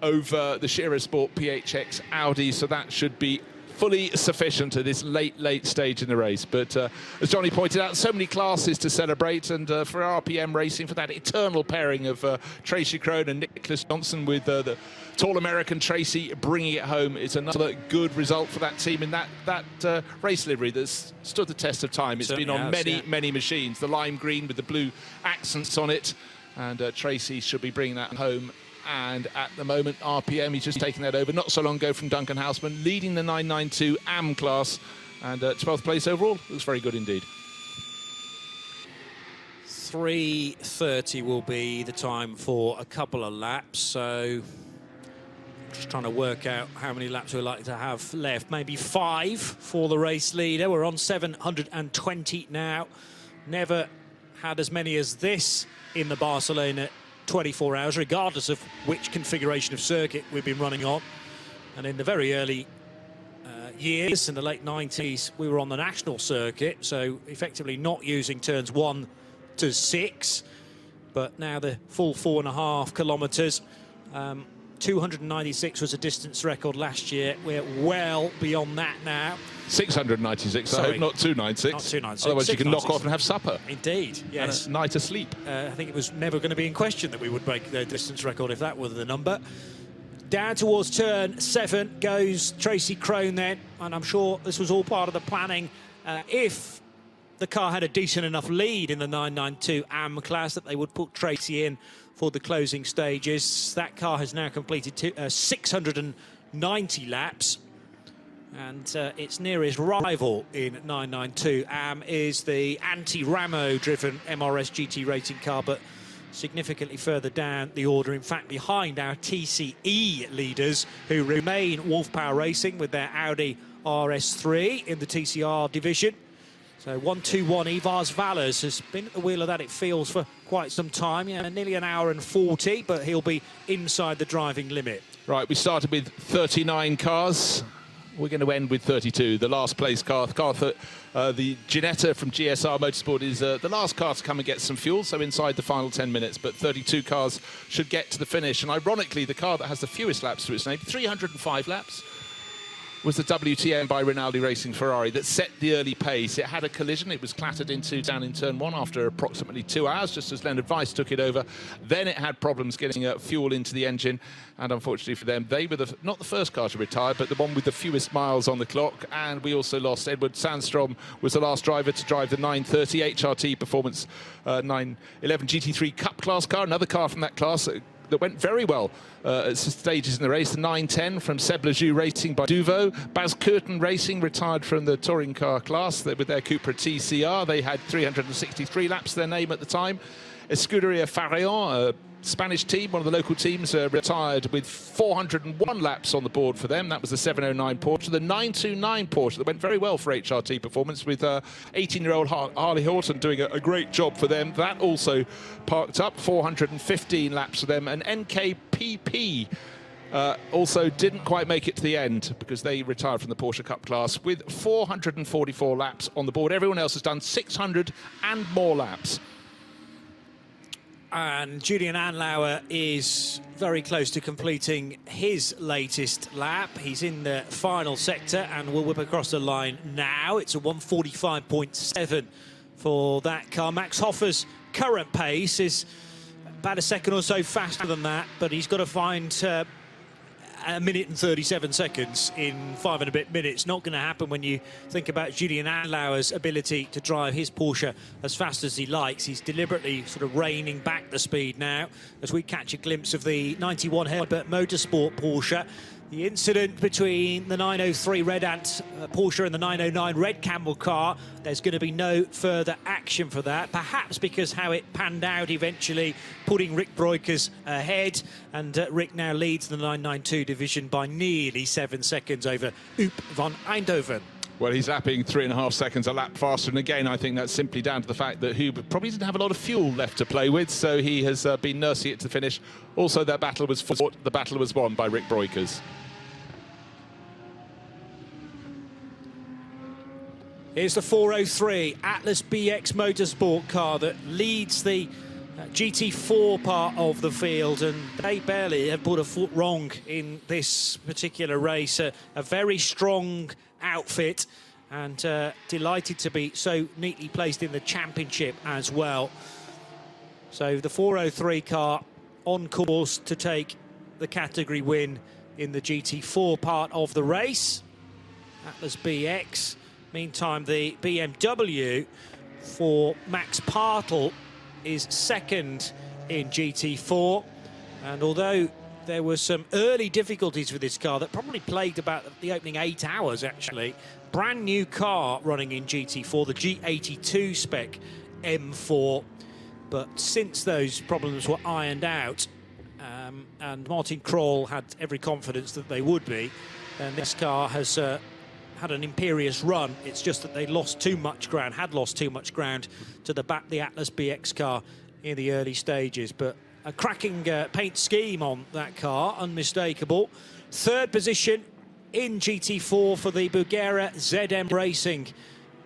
over the Scherer Sport PHX Audi, so that should be fully sufficient at this late stage in the race. But as Johnny pointed out, so many classes to celebrate, and for RPM Racing, for that eternal pairing of Tracy Crone and Nicholas Johnson, with the tall American Tracy bringing it home. It's another good result for that team in that race livery that's stood the test of time. It's certainly been on many machines. The lime green with the blue accents on it, and Tracy should be bringing that home. And at the moment, RPM, he's just taken that over not so long ago from Duncan Houseman, leading the 992 AM class, and 12th place overall. It was very good indeed. 3:30 will be the time for a couple of laps, so just trying to work out how many laps we're likely to have left. Maybe 5 for the race leader. We're on 720 now. Never had as many as this in the Barcelona 24 hours, regardless of which configuration of circuit we've been running on. And in the very early years, in the late 90s, we were on the national circuit, so effectively not using turns 1 to 6. But now the full 4.5 kilometres. 296 was a distance record last year. We're well beyond that now. 696, Sorry. I hope, not 296. Not 296. Otherwise you can knock off and have supper. Indeed, yes. And a night asleep. I think it was never going to be in question that we would break the distance record if that were the number. Down towards turn 7 goes Tracy Crone then, and I'm sure this was all part of the planning. If the car had a decent enough lead in the 992 AM class, that they would put Tracy in for the closing stages. That car has now completed 690 laps, and its nearest rival in 992 AM is the anti-Ramo driven MRS GT racing car, but significantly further down the order, in fact behind our TCE leaders, who remain Wolf Power Racing with their Audi RS3 in the TCR division. So 121 Ivars Valers has been at the wheel of that, it feels, for quite some time. Yeah, nearly an hour and 40, but he'll be inside the driving limit. Right, we started with 39 cars. We're going to end with 32. The last place car, the Ginetta from GSR Motorsport, is the last car to come and get some fuel, so inside the final 10 minutes. But 32 cars should get to the finish. And ironically, the car that has the fewest laps to its name, 305 laps, was the WTM by Rinaldi Racing Ferrari that set the early pace. It had a collision. It was clattered down in turn 1 after approximately 2 hours, just as Leonard Weiss took it over. Then it had problems getting fuel into the engine, and unfortunately for them, they were not the first car to retire, but the one with the fewest miles on the clock. And we also lost Edward Sandstrom, was the last driver to drive the 930 HRT Performance 911 GT3 Cup class car, another car from that class that went very well at stages in the race. The 910 from Seb Lejeune Racing by Duvo. Baz Curtin Racing retired from the touring car class with their Cupra TCR. They had 363 laps to their name at the time. Escuderia Faraon, a Spanish team, one of the local teams, retired with 401 laps on the board for them. That was the 709 Porsche. The 929 Porsche that went very well for HRT Performance, with 18-year-old Harley Horton doing a great job for them. That also parked up, 415 laps for them. And NKPP also didn't quite make it to the end because they retired from the Porsche Cup class with 444 laps on the board. Everyone else has done 600 and more laps. And Julian Anlauer is very close to completing his latest lap. He's in the final sector and will whip across the line now. It's a 1:45.7 for that car. Max Hoffer's current pace is about a second or so faster than that, but he's got to find a minute and 37 seconds in 5 and a bit minutes. Not going to happen when you think about Julian Anlauer's ability to drive his Porsche as fast as he likes. He's deliberately sort of reining back the speed now as we catch a glimpse of the 91 Herbert Motorsport Porsche. The incident between the 903 Red Ant Porsche and the 909 Red Camel car, there's going to be no further action for that. Perhaps because how it panned out eventually, putting Rick Breukers ahead. And Rick now leads the 992 division by nearly 7 seconds over Oop van Eindhoven. Well, he's lapping 3.5 seconds a lap faster. And again, I think that's simply down to the fact that Hubert probably didn't have a lot of fuel left to play with, so he has been nursing it to the finish. Also, that battle was fought. The battle was won by Rick Breukers. Here's the 403 Atlas BX Motorsport car that leads the GT4 part of the field, and they barely have put a foot wrong in this particular race. A very strong outfit, and delighted to be so neatly placed in the championship as well. So the 403 car on course to take the category win in the GT4 part of the race. Atlas BX. Meantime, the BMW for Max Partel is second in GT4. And although there were some early difficulties with this car that probably plagued about the opening 8 hours, actually, brand new car running in GT4, the G82 spec M4. But since those problems were ironed out, and Martin Kroll had every confidence that they would be, and this car has had an imperious run. It's just that they lost too much ground, had lost too much ground to the Atlas BX car in the early stages. But a cracking paint scheme on that car, unmistakable. Third position in GT4 for the Bulgaria ZM Racing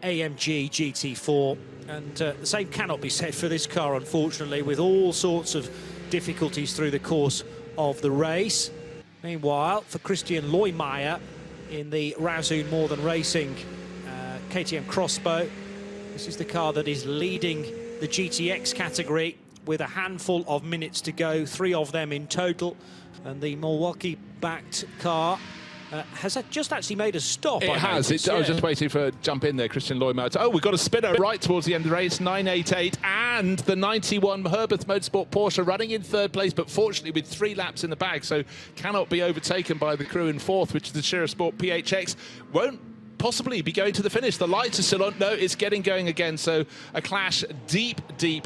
AMG GT4. And the same cannot be said for this car, unfortunately, with all sorts of difficulties through the course of the race. Meanwhile, for Christian Leumeyer in the Razzoon More Than Racing KTM Crossbow, this is the car that is leading the GTX category with a handful of minutes to go, 3 of them in total. And the Milwaukee-backed car has just actually made a stop. It has. I was just waiting for a jump in there, Christian Leumeyer. Oh, we've got a spinner right towards the end of the race, 988, and the 91 Herbert Motorsport Porsche running in third place, but fortunately with 3 laps in the bag, so cannot be overtaken by the crew in fourth, which is the Shira Sport PHX. Won't possibly be going to the finish. The lights are still on. No, it's getting going again. So a clash deep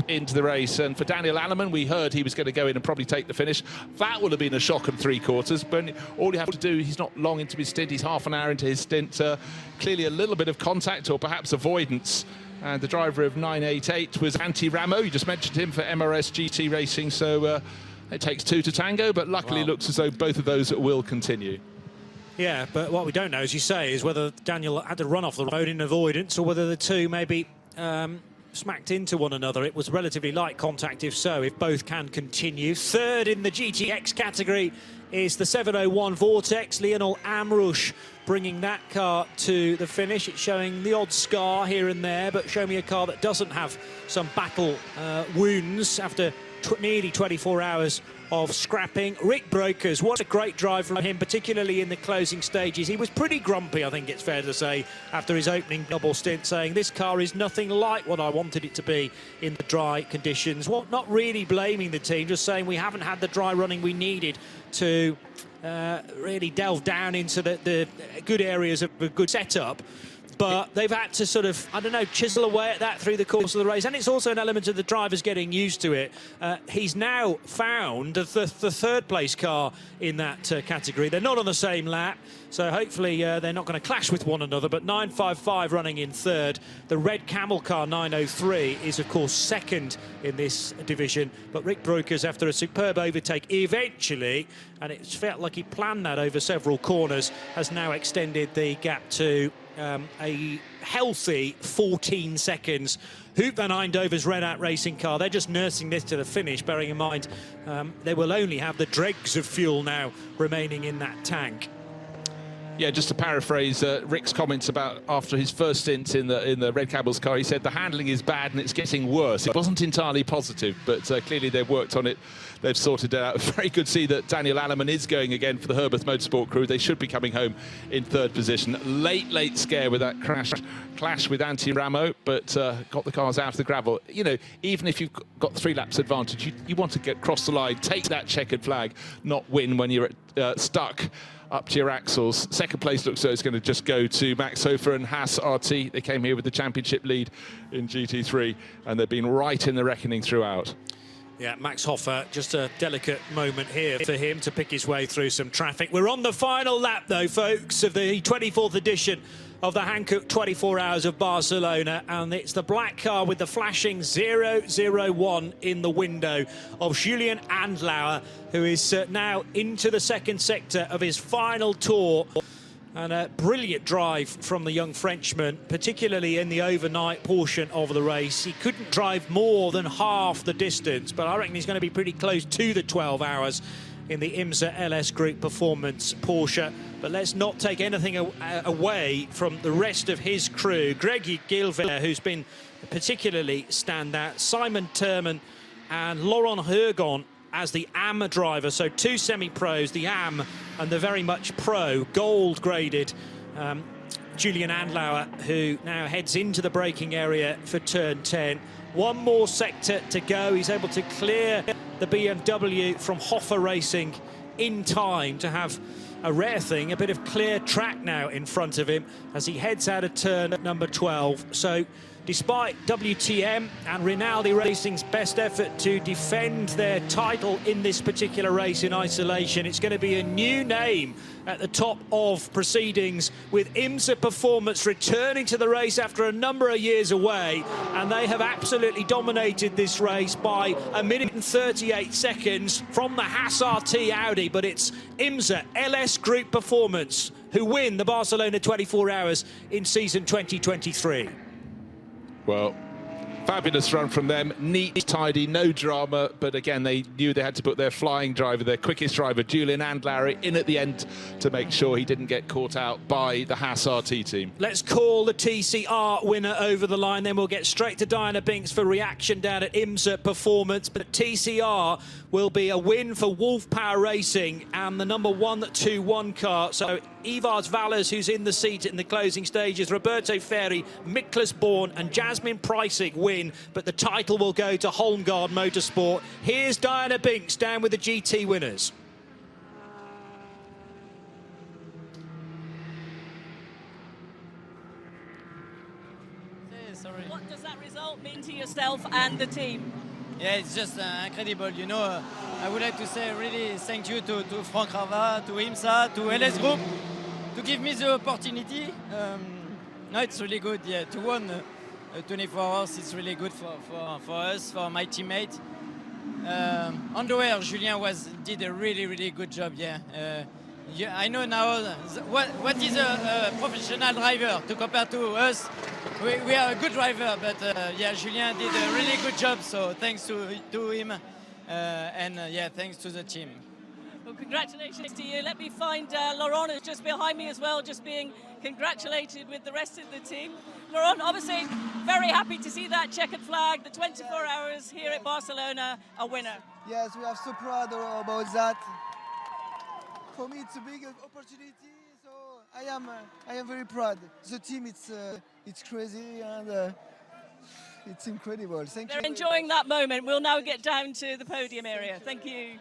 into the race. And for Daniel Alleman, we heard he was going to go in and probably take the finish. That would have been a shock and 3/4. But all you have to do, he's not long into his stint. He's half an hour into his stint. Clearly a little bit of contact or perhaps avoidance. And the driver of 988 was Antti Ramo. You just mentioned him for MRS GT Racing. So it takes 2 to tango. But luckily it looks as though both of those will continue. Yeah, but what we don't know, as you say, is whether Daniel had to run off the road in avoidance or whether the two maybe smacked into one another. It was relatively light contact, if so, if both can continue. Third in the GTX category is the 701 Vortex. Lionel Amrouche bringing that car to the finish. It's showing the odd scar here and there, but show me a car that doesn't have some battle wounds after nearly 24 hours of scrapping. Rick Brokers, what a great drive from him, particularly in the closing stages. He was pretty grumpy, I think it's fair to say, after his opening double stint, saying this car is nothing like what I wanted it to be in the dry conditions. Well, not really blaming the team, just saying we haven't had the dry running we needed to really delve down into the good areas of a good setup. But they've had to sort of, I don't know, chisel away at that through the course of the race. And it's also an element of the drivers getting used to it. He's now found the third place car in that category. They're not on the same lap, so hopefully they're not going to clash with one another. But 955 running in third. The red camel car 903 is, of course, second in this division. But Rick Brokers, after a superb overtake, eventually, and it's felt like he planned that over several corners, has now extended the gap to a healthy 14 seconds. Hoop van Eindhoven's Red Hat racing car, they're just nursing this to the finish, bearing in mind they will only have the dregs of fuel now remaining in that tank. Yeah, just to paraphrase Rick's comments about after his first stint in the Red Camel's car, he said the handling is bad and it's getting worse. It wasn't entirely positive, but clearly they've worked on it. They've sorted it out. Very good to see that Daniel Alleman is going again for the Herbert Motorsport crew. They should be coming home in third position. Late scare with that clash with Antti Ramo, but got the cars out of the gravel. You know, even if you've got 3 laps advantage, you want to get across the line, take that checkered flag, not win when you're stuck up to your axles. Second place looks like it's going to just go to Max Hofer and Haas RT. They came here with the championship lead in GT3, and they've been right in the reckoning throughout. Yeah, Max Hofer, just a delicate moment here for him to pick his way through some traffic. We're on the final lap, though, folks, of the 24th edition of the Hankook 24 Hours of Barcelona, and it's the black car with the flashing 001 in the window of Julien Andlauer, who is now into the second sector of his final tour. And a brilliant drive from the young Frenchman, particularly in the overnight portion of the race. He couldn't drive more than half the distance, but I reckon he's going to be pretty close to the 12 hours in the IMSA LS Group Performance Porsche. But let's not take anything away from the rest of his crew. Greg Gilbert, who's been particularly standout, Simon Terman and Laurent Hergon as the AM driver, so 2 semi-pros, the AM and the very much pro, gold-graded Julien Andlauer, who now heads into the braking area for turn 10. One more sector to go. He's able to clear the BMW from Hofer Racing in time to have a rare thing, a bit of clear track now in front of him as he heads out of turn number 12. So despite WTM and Rinaldi Racing's best effort to defend their title in this particular race in isolation, it's going to be a new name at the top of proceedings, with IMSA Performance returning to the race after a number of years away, and they have absolutely dominated this race by 1 minute and 38 seconds from the Haas RT Audi. But it's IMSA LS Group Performance who win the Barcelona 24 Hours in season 2023. Well, fabulous run from them. Neat, tidy, no drama. But again, they knew they had to put their flying driver, their quickest driver, Julian Andlauer, in at the end to make sure he didn't get caught out by the Haas RT team. Let's call the TCR winner over the line, then we'll get straight to Diana Binks for reaction down at IMSA Performance. But TCR will be a win for Wolf Power Racing and the number 121 car. So Ivars Valles, who's in the seat in the closing stages, Roberto Ferri, Miklas Born and Jasmine Preissig win, but the title will go to Holmgard Motorsport. Here's Diana Binks down with the GT winners. Sorry. What does that result mean to yourself and the team? Yeah, it's just incredible. You know, I would like to say really thank you to Frank Rava, to IMSA, to LS Group, to give me the opportunity. No, it's really good. Yeah, to win 24 hours, it's really good for us, for my teammate. Underwear, Julien did a really good job. Yeah, I know now what is a professional driver to compare to us. We are a good driver, but yeah, Julien did a really good job. So thanks to him, and yeah, thanks to the team. Well, congratulations to you. Let me find Laurent, who's just behind me as well, just being congratulated with the rest of the team. Laurent, obviously very happy to see that checkered flag, the 24 hours here at Barcelona, a winner. Yes, we are so proud about that. For me, it's a big opportunity, so I am very proud. The team, it's crazy and it's incredible. Thank you. They're enjoying that moment. We'll now get down to the podium area. Thank you.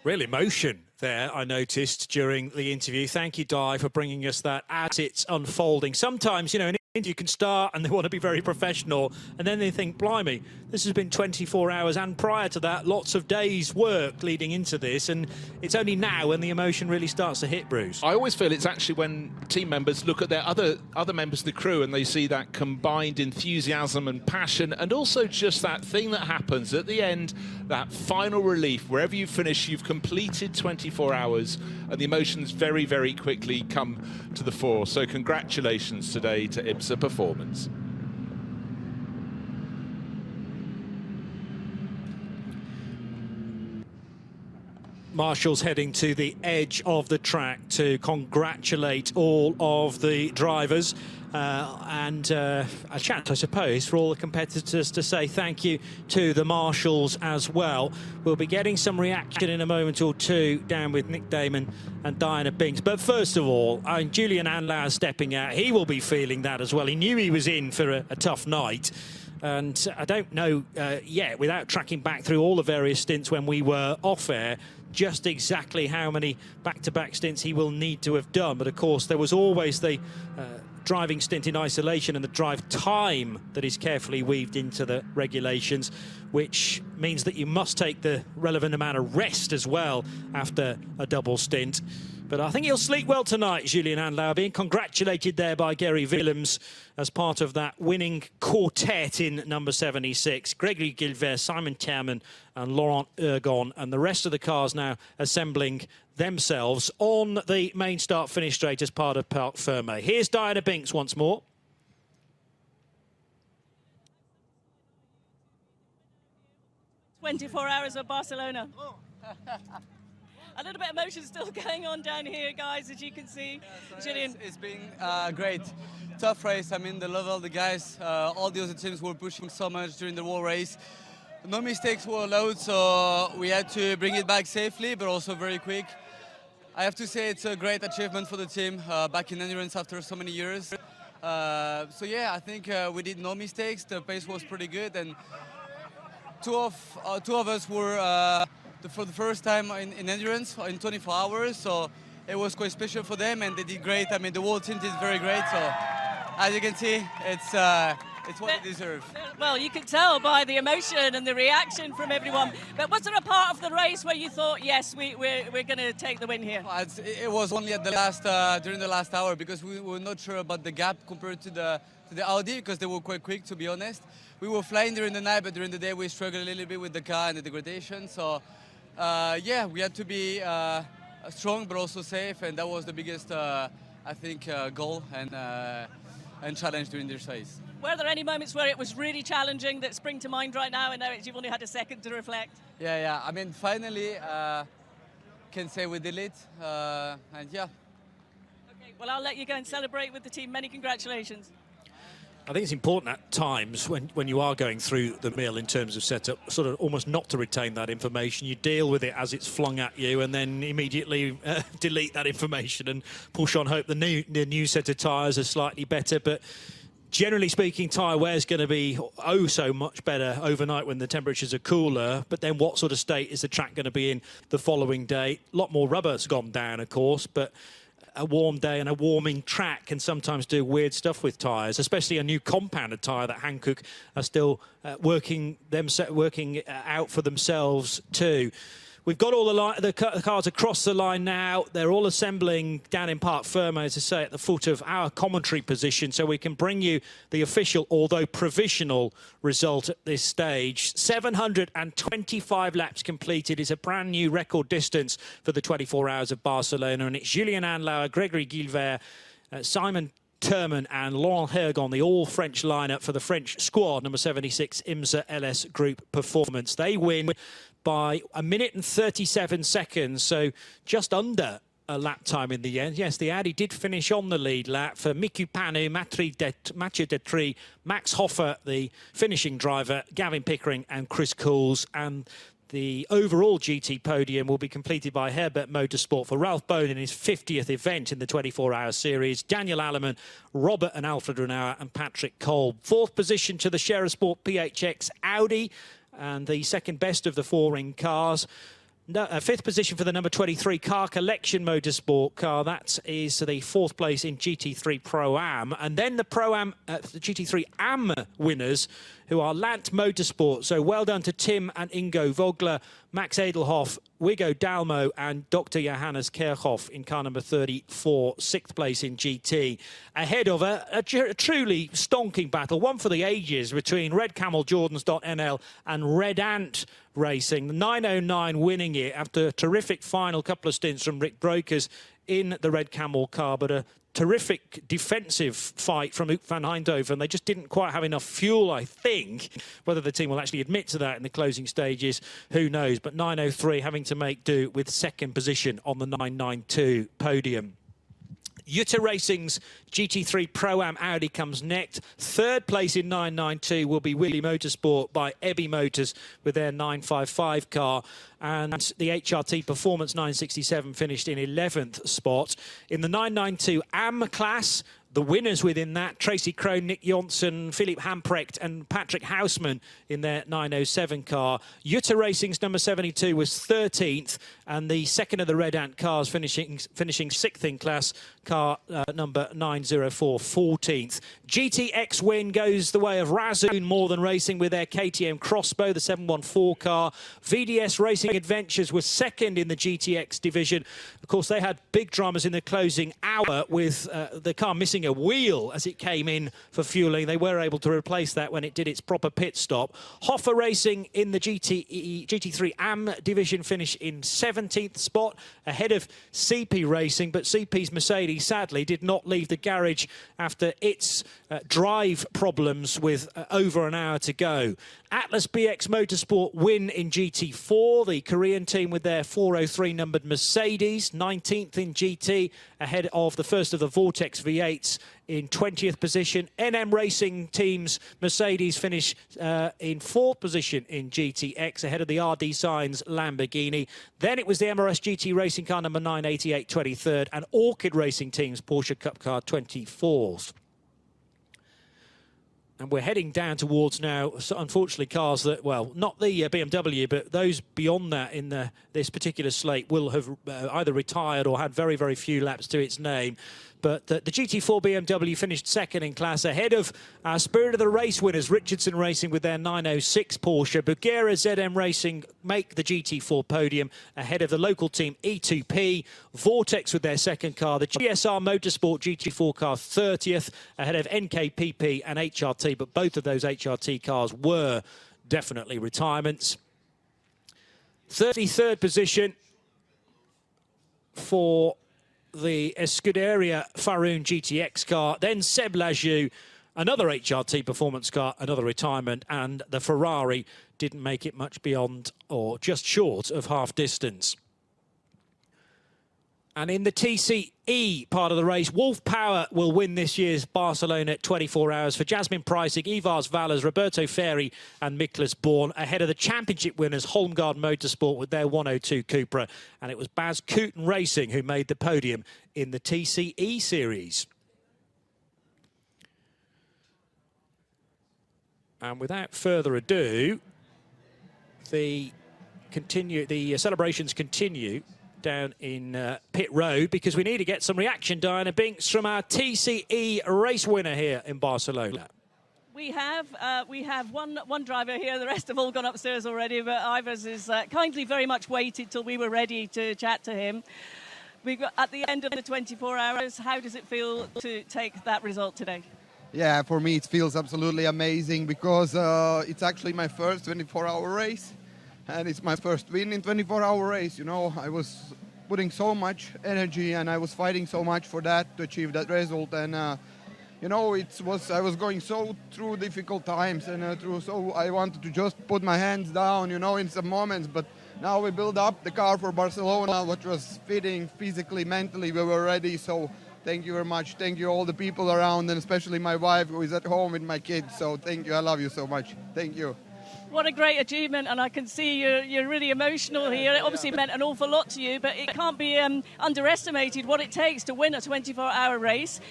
Real emotion there, I noticed during the interview. Thank you, Di, for bringing us that as it's unfolding. Sometimes, you know, an interview can start and they want to be very professional, and then they think, blimey, this has been 24 hours, and prior to that, lots of days' work leading into this, and it's only now when the emotion really starts to hit, Bruce. I always feel it's actually when team members look at their other members of the crew and they see that combined enthusiasm and passion, and also just that thing that happens at the end, that final relief. Wherever you finish, you've completed 24 hours, and the emotions very, very quickly come to the fore. So congratulations today to IMSA Performance. Marshall's heading to the edge of the track to congratulate all of the drivers and a chat, I suppose, for all the competitors to say thank you to the marshals as well. We'll be getting some reaction in a moment or two down with Nick Damon and Diana Binks. But first of all, Julian Andlauer stepping out. He will be feeling that as well. He knew he was in for a tough night. And I don't know yet, without tracking back through all the various stints when we were off air, just exactly how many back-to-back stints he will need to have done. But of course, there was always the driving stint in isolation and the drive time that is carefully weaved into the regulations, which means that you must take the relevant amount of rest as well after a double stint. But I think he'll sleep well tonight, Julian Andlauer, being congratulated there by Gary Willems as part of that winning quartet in number 76. Gregory Gilbert, Simon Terman and Laurent Ergon, and the rest of the cars now assembling themselves on the main start-finish straight as part of Parc Fermé. Here's Diana Binks once more. "24 hours of Barcelona." A little bit of emotion still going on down here, guys, as you can see. Julian. It's been great. Tough race. I mean, the level, the guys, all the other teams were pushing so much during the whole race. No mistakes were allowed, so we had to bring it back safely, but also very quick. I have to say it's a great achievement for the team, back in endurance after so many years. So yeah, I think we did no mistakes. The pace was pretty good, and two of us were for the first time in endurance in 24 hours, so it was quite special for them, and they did great. I mean, the whole team did very great, so as you can see, it's what they deserve. Well, you can tell by the emotion and the reaction from everyone. But was there a part of the race where you thought, yes, we're going to take the win here? It was only at the last during the last hour, because we were not sure about the gap compared to the Audi, because they were quite quick, to be honest. We were flying during the night, but during the day we struggled a little bit with the car and the degradation. So yeah, we had to be strong but also safe, and that was the biggest I think goal and challenge during this race. Were there any moments where it was really challenging that spring to mind right now? I know you've only had a second to reflect. Yeah. I mean, finally, can say we did it, and yeah. Okay, well, I'll let you go and celebrate with the team. Many congratulations. I think it's important at times when you are going through the mill in terms of setup, sort of almost not to retain that information. You deal with it as it's flung at you, and then immediately delete that information and push on. Hope the new set of tyres are slightly better, but generally speaking, tyre wear is going to be so much better overnight when the temperatures are cooler. But then what sort of state is the track going to be in the following day? A lot more rubber's gone down, of course, but a warm day and a warming track can sometimes do weird stuff with tyres, especially a new compounded tyre that Hankook are still working out for themselves too. We've got all the cars across the line now. They're all assembling down in Parc Fermé, as I say, at the foot of our commentary position, so we can bring you the official, although provisional, result at this stage. 725 laps completed is a brand new record distance for the 24 Hours of Barcelona, and it's Julien Andlauer, Gregory Guilbert, Simon Terman and Laurent Hergon, the all-French lineup for the French squad, number 76 IMSA LS Group Performance. They win by 1 minute and 37 seconds, so just under a lap time in the end. Yes, the Audi did finish on the lead lap for Miku Panu, Mathieu Detry, Max Hoffer, the finishing driver, Gavin Pickering and Chris Cools, and the overall GT podium will be completed by Herbert Motorsport for Ralph Bone in his 50th event in the 24-hour series. Daniel Alleman, Robert and Alfred Renauer and Patrick Kolb. Fourth position to the Scherer Sport PHX Audi, and the second best of the four-ring cars. Fifth position for the number 23 Car Collection Motorsport car. That is the fourth place in GT3 Pro-Am. And then the Pro-Am, the GT3 Am winners, who are Lant Motorsport. So well done to Tim and Ingo Vogler, Max Edelhoff, Wigo Dalmo and Dr. Johannes Kerkhoff in car number 34, sixth place in GT. Ahead of a truly stonking battle, one for the ages, between Red Camel Jordans.nl and Red Ant Racing. The 909 winning it after a terrific final couple of stints from Rick Brokers in the Red Camel car, but a terrific defensive fight from Ook van Eindhoven. They just didn't quite have enough fuel, I think. Whether the team will actually admit to that in the closing stages, who knows. But 903 having to make do with second position on the 992 podium. Jutta Racing's GT3 Pro-Am Audi comes next. Third place in 992 will be Willy Motorsport by Ebby Motors with their 955 car. And the HRT Performance 967 finished in 11th spot. In the 992 AM class, the winners within that, Tracy Krohn, Nick Jonsson, Philipp Hamprecht and Patrick Hausman in their 907 car. Jutta Racing's number 72 was 13th, and the second of the Red Ant cars finishing 6th in class, car number 904, 14th. GTX win goes the way of Razoon More Than Racing with their KTM Crossbow, the 714 car. VDS Racing Adventures was second in the GTX division. Of course, they had big dramas in the closing hour with the car missing a wheel as it came in for fueling. They were able to replace that when it did its proper pit stop. Hoffer Racing in the GT3 AM division finish in 17th spot, ahead of CP Racing, but CP's Mercedes sadly did not leave the garage after its drive problems with over an hour to go. Atlas BX Motorsport win in GT4, the Korean team with their 403 numbered Mercedes, 19th in GT, ahead of the first of the Vortex V8s in 20th position. NM Racing team's Mercedes finish in 4th position in GTX, ahead of the RD Signs Lamborghini. Then it was the MRS GT Racing car number 988, 23rd, and Orchid Racing team's Porsche Cup car 24th. And we're heading down towards now, so unfortunately, cars that, well, not the BMW, but those beyond that in this particular slate will have either retired or had very, very few laps to its name. But the GT4 BMW finished second in class, ahead of our Spirit of the Race winners, Richardson Racing with their 906 Porsche. Bugera ZM Racing make the GT4 podium ahead of the local team E2P. Vortex with their second car. The GSR Motorsport GT4 car 30th, ahead of NKPP and HRT. But both of those HRT cars were definitely retirements. 33rd position for the Scuderia Faroon GTX car, then Seb Lajou, another HRT performance car, another retirement, and the Ferrari didn't make it much beyond or just short of half distance. And in the TCE part of the race, Wolf Power will win this year's Barcelona 24 Hours for Jasmine Preissig, Ivars Valles, Roberto Ferri and Miklas Born, ahead of the championship winners Holmgard Motorsport with their 102 Cupra. And it was Baz Kooten Racing who made the podium in the TCE series. And without further ado, the celebrations continue down in Pit Road, because we need to get some reaction, Diana Binks, from our TCE race winner here in Barcelona. We have one driver here. The rest have all gone upstairs already, but Ivers is kindly very much waited till we were ready to chat to him. We got at the end of the 24 hours. How does it feel to take that result today? Yeah, for me it feels absolutely amazing, because it's actually my first 24-hour race. And it's my first win in 24-hour race. You know, I was putting so much energy and I was fighting so much for that, to achieve that result. And, you know, I was going through difficult times, and so I wanted to just put my hands down, you know, in some moments. But now we build up the car for Barcelona, which was fitting physically, mentally. We were ready. So thank you very much. Thank you all the people around, and especially my wife, who is at home with my kids. So thank you. I love you so much. Thank you. What a great achievement, and I can see you're really emotional here. It obviously meant an awful lot to you, but it can't be underestimated what it takes to win a 24-hour race.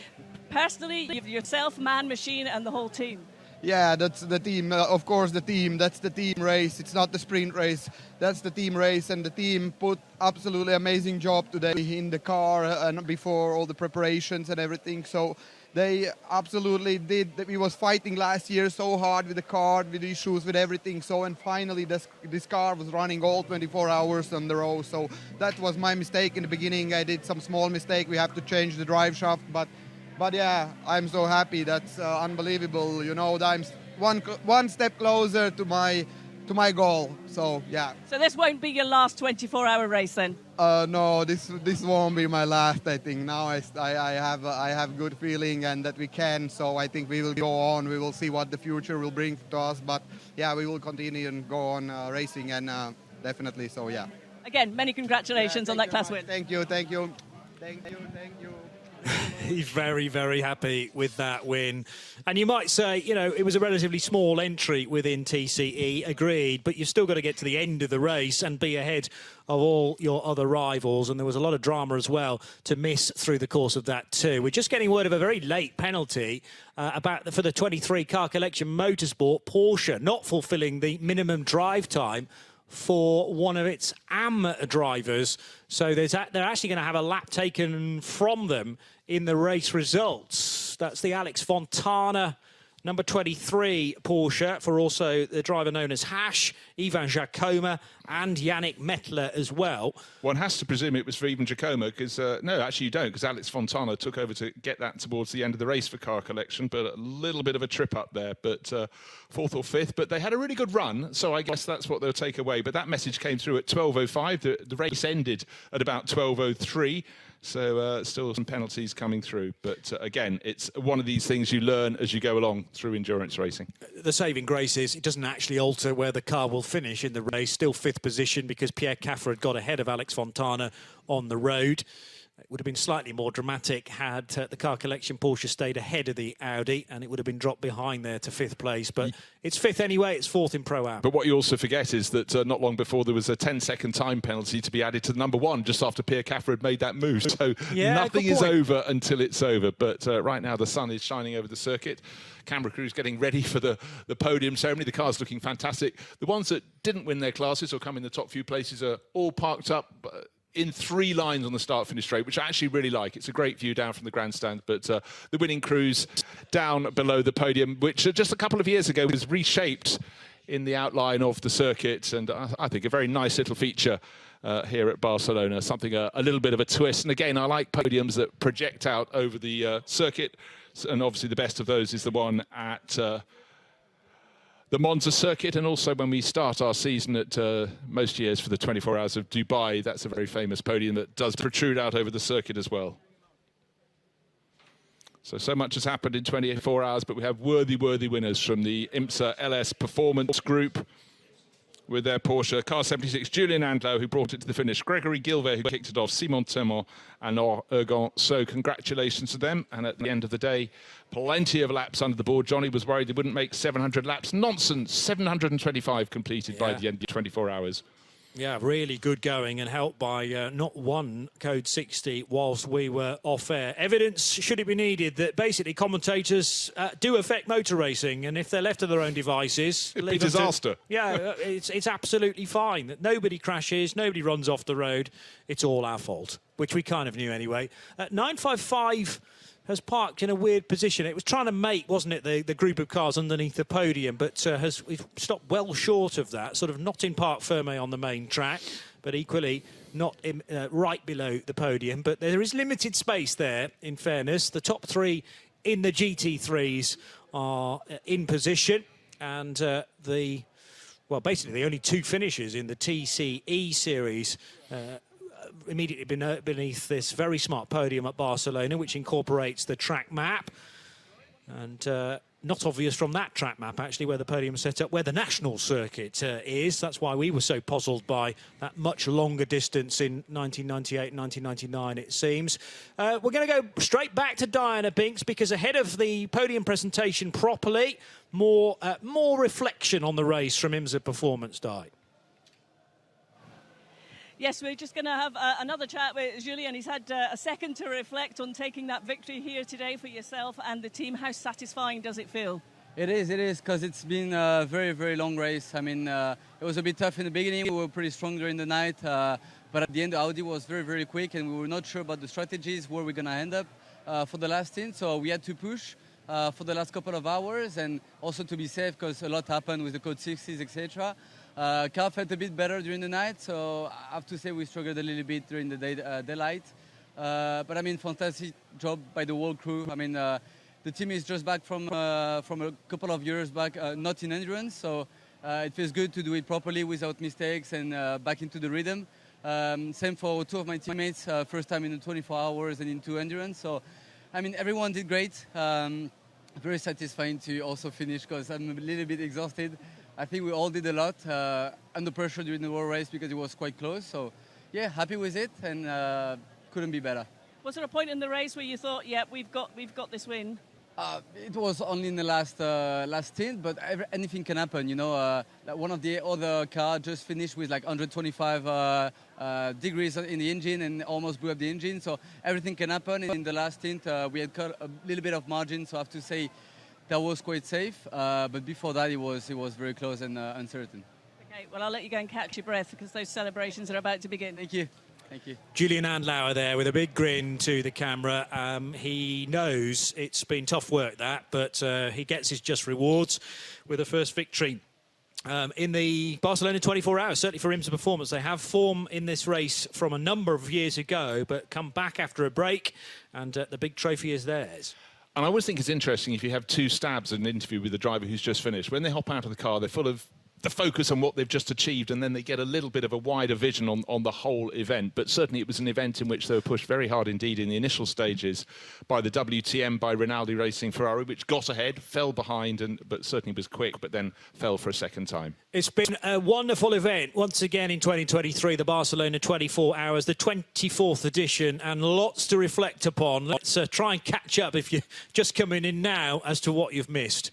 Personally, yourself, man, machine, and the whole team. Yeah, that's the team. Of course, the team. That's the team race. It's not the sprint race. That's the team race, and the team put absolutely amazing job today in the car and before all the preparations and everything. So they absolutely did. We was fighting last year so hard with the car, with the issues, with everything. So, and finally this car was running all 24 hours on the road. So that was my mistake in the beginning. I did some small mistake. We have to change the drive shaft, but yeah, I'm so happy. That's unbelievable. You know, I'm one step closer to my goal. So yeah. So this won't be your last 24-hour race then? No, this won't be my last. I think now I have good feeling, and that we can. So I think we will go on. We will see what the future will bring to us. But yeah, we will continue and go on racing, and definitely. So yeah. Again, many congratulations on that class win. Thank you. He's very, very happy with that win. And you might say, you know, it was a relatively small entry within TCE, agreed, but you've still got to get to the end of the race and be ahead of all your other rivals. And there was a lot of drama as well to miss through the course of that too. We're just getting word of a very late penalty for the 23 car collection Motorsport. Porsche not fulfilling the minimum drive time for one of its AM drivers. So they're actually going to have a lap taken from them in the race results. That's the Alex Fontana number 23 Porsche, for also the driver known as Hash, Ivan Jacoma and Yannick Mettler as well. One has to presume it was for Ivan Jacoma, because no, actually you don't, because Alex Fontana took over to get that towards the end of the race for car collection, but a little bit of a trip up there, but fourth or fifth. But they had a really good run, so I guess that's what they'll take away. But that message came through at 12:05. The race ended at about 12:03. So still some penalties coming through. But again, it's one of these things you learn as you go along through endurance racing. The saving grace is it doesn't actually alter where the car will finish in the race. Still fifth position, because Pierre Caffer had got ahead of Alex Fontana on the road. It would have been slightly more dramatic had the car collection Porsche stayed ahead of the Audi, and it would have been dropped behind there to 5th place. But it's 5th anyway, it's 4th in Pro-Am. But what you also forget is that not long before there was a 10-second time penalty to be added to the number 1 just after Pierre Caffer had made that move. So nothing is over until it's over. But right now the sun is shining over the circuit. Camera crew's getting ready for the podium ceremony. The car's looking fantastic. The ones that didn't win their classes or come in the top few places are all parked up in 3 lines on the start-finish straight, which I actually really like. It's a great view down from the grandstand, but the winning crews down below the podium, which just a couple of years ago was reshaped in the outline of the circuit, and I think a very nice little feature here at Barcelona, something a little bit of a twist. And again, I like podiums that project out over the circuit, and obviously the best of those is the one at the Monza circuit, and also when we start our season at most years for the 24 Hours of Dubai, that's a very famous podium that does protrude out over the circuit as well. So much has happened in 24 hours, but we have worthy winners from the IMSA LS Performance Group with their Porsche Car 76, Julien Andlau, who brought it to the finish, Gregory Gilvet, who kicked it off, Simon Temont and Nor Ergon. So congratulations to them. And at the end of the day, plenty of laps under the board. Johnny was worried they wouldn't make 700 laps. Nonsense, 725 completed by the end of 24 hours. Yeah, really good going, and helped by not one Code 60 whilst we were off air. Evidence, should it be needed, that basically commentators do affect motor racing, and if they're left to their own devices... It'd be a disaster. It's absolutely fine. That nobody crashes, nobody runs off the road. It's all our fault, which we kind of knew anyway. 955... has parked in a weird position. It was trying to make, wasn't it, the group of cars underneath the podium, but has stopped well short of that, sort of not in parc ferme on the main track, but equally not right below the podium. But there is limited space there, in fairness. The top 3 in the GT3s are in position, and basically the only 2 finishers in the TCE series immediately beneath this very smart podium at Barcelona, which incorporates the track map. And not obvious from that track map, actually, where the podium is set up, where the national circuit is. That's why we were so puzzled by that much longer distance in 1998 and 1999, it seems. We're going to go straight back to Diana Binks, because ahead of the podium presentation properly, more reflection on the race from IMSA Performance Di. Yes, we're just going to have another chat with Julien. He's had a second to reflect on taking that victory here today for yourself and the team. How satisfying does it feel? It is, because it's been a very, very long race. I mean, it was a bit tough in the beginning. We were pretty strong during the night, but at the end, Audi was very, very quick, and we were not sure about the strategies, where we're going to end up for the last stint. So we had to push for the last couple of hours, and also to be safe, because a lot happened with the Code 60s, etc. Car felt a bit better during the night, so I have to say we struggled a little bit during the daylight. But I mean, fantastic job by the whole crew. I mean, the team is just back from a couple of years back, not in endurance, so it feels good to do it properly without mistakes and back into the rhythm. Same for 2 of my teammates, first time in the 24 hours and into endurance. So, I mean, everyone did great. Very satisfying to also finish, because I'm a little bit exhausted. I think we all did a lot under pressure during the World Race, because it was quite close. So, yeah, happy with it, and couldn't be better. Was there a point in the race where you thought, yeah, we've got this win? It was only in the last stint, but anything can happen. You know, one of the other cars just finished with like 125 degrees in the engine and almost blew up the engine. So everything can happen. In the last stint, we had cut a little bit of margin, so I have to say that was quite safe. But before that, it was very close and uncertain. Okay, well, I'll let you go and catch your breath, because those celebrations are about to begin. Thank you. Thank you. Julien Andlau there with a big grin to the camera. He knows it's been tough work, that, but he gets his just rewards with a first victory in the Barcelona 24 hours, certainly for IMSA Performance. They have form in this race from a number of years ago, but come back after a break, and the big trophy is theirs. And I always think it's interesting if you have 2 stabs at an interview with the driver who's just finished. When they hop out of the car, they're full of the focus on what they've just achieved, and then they get a little bit of a wider vision on the whole event. But certainly it was an event in which they were pushed very hard indeed in the initial stages by the WTM, by Rinaldi Racing Ferrari, which got ahead, fell behind, but certainly was quick, but then fell for a second time. It's been a wonderful event once again in 2023, the Barcelona 24 Hours, the 24th edition, and lots to reflect upon. Let's try and catch up if you're just coming in now as to what you've missed.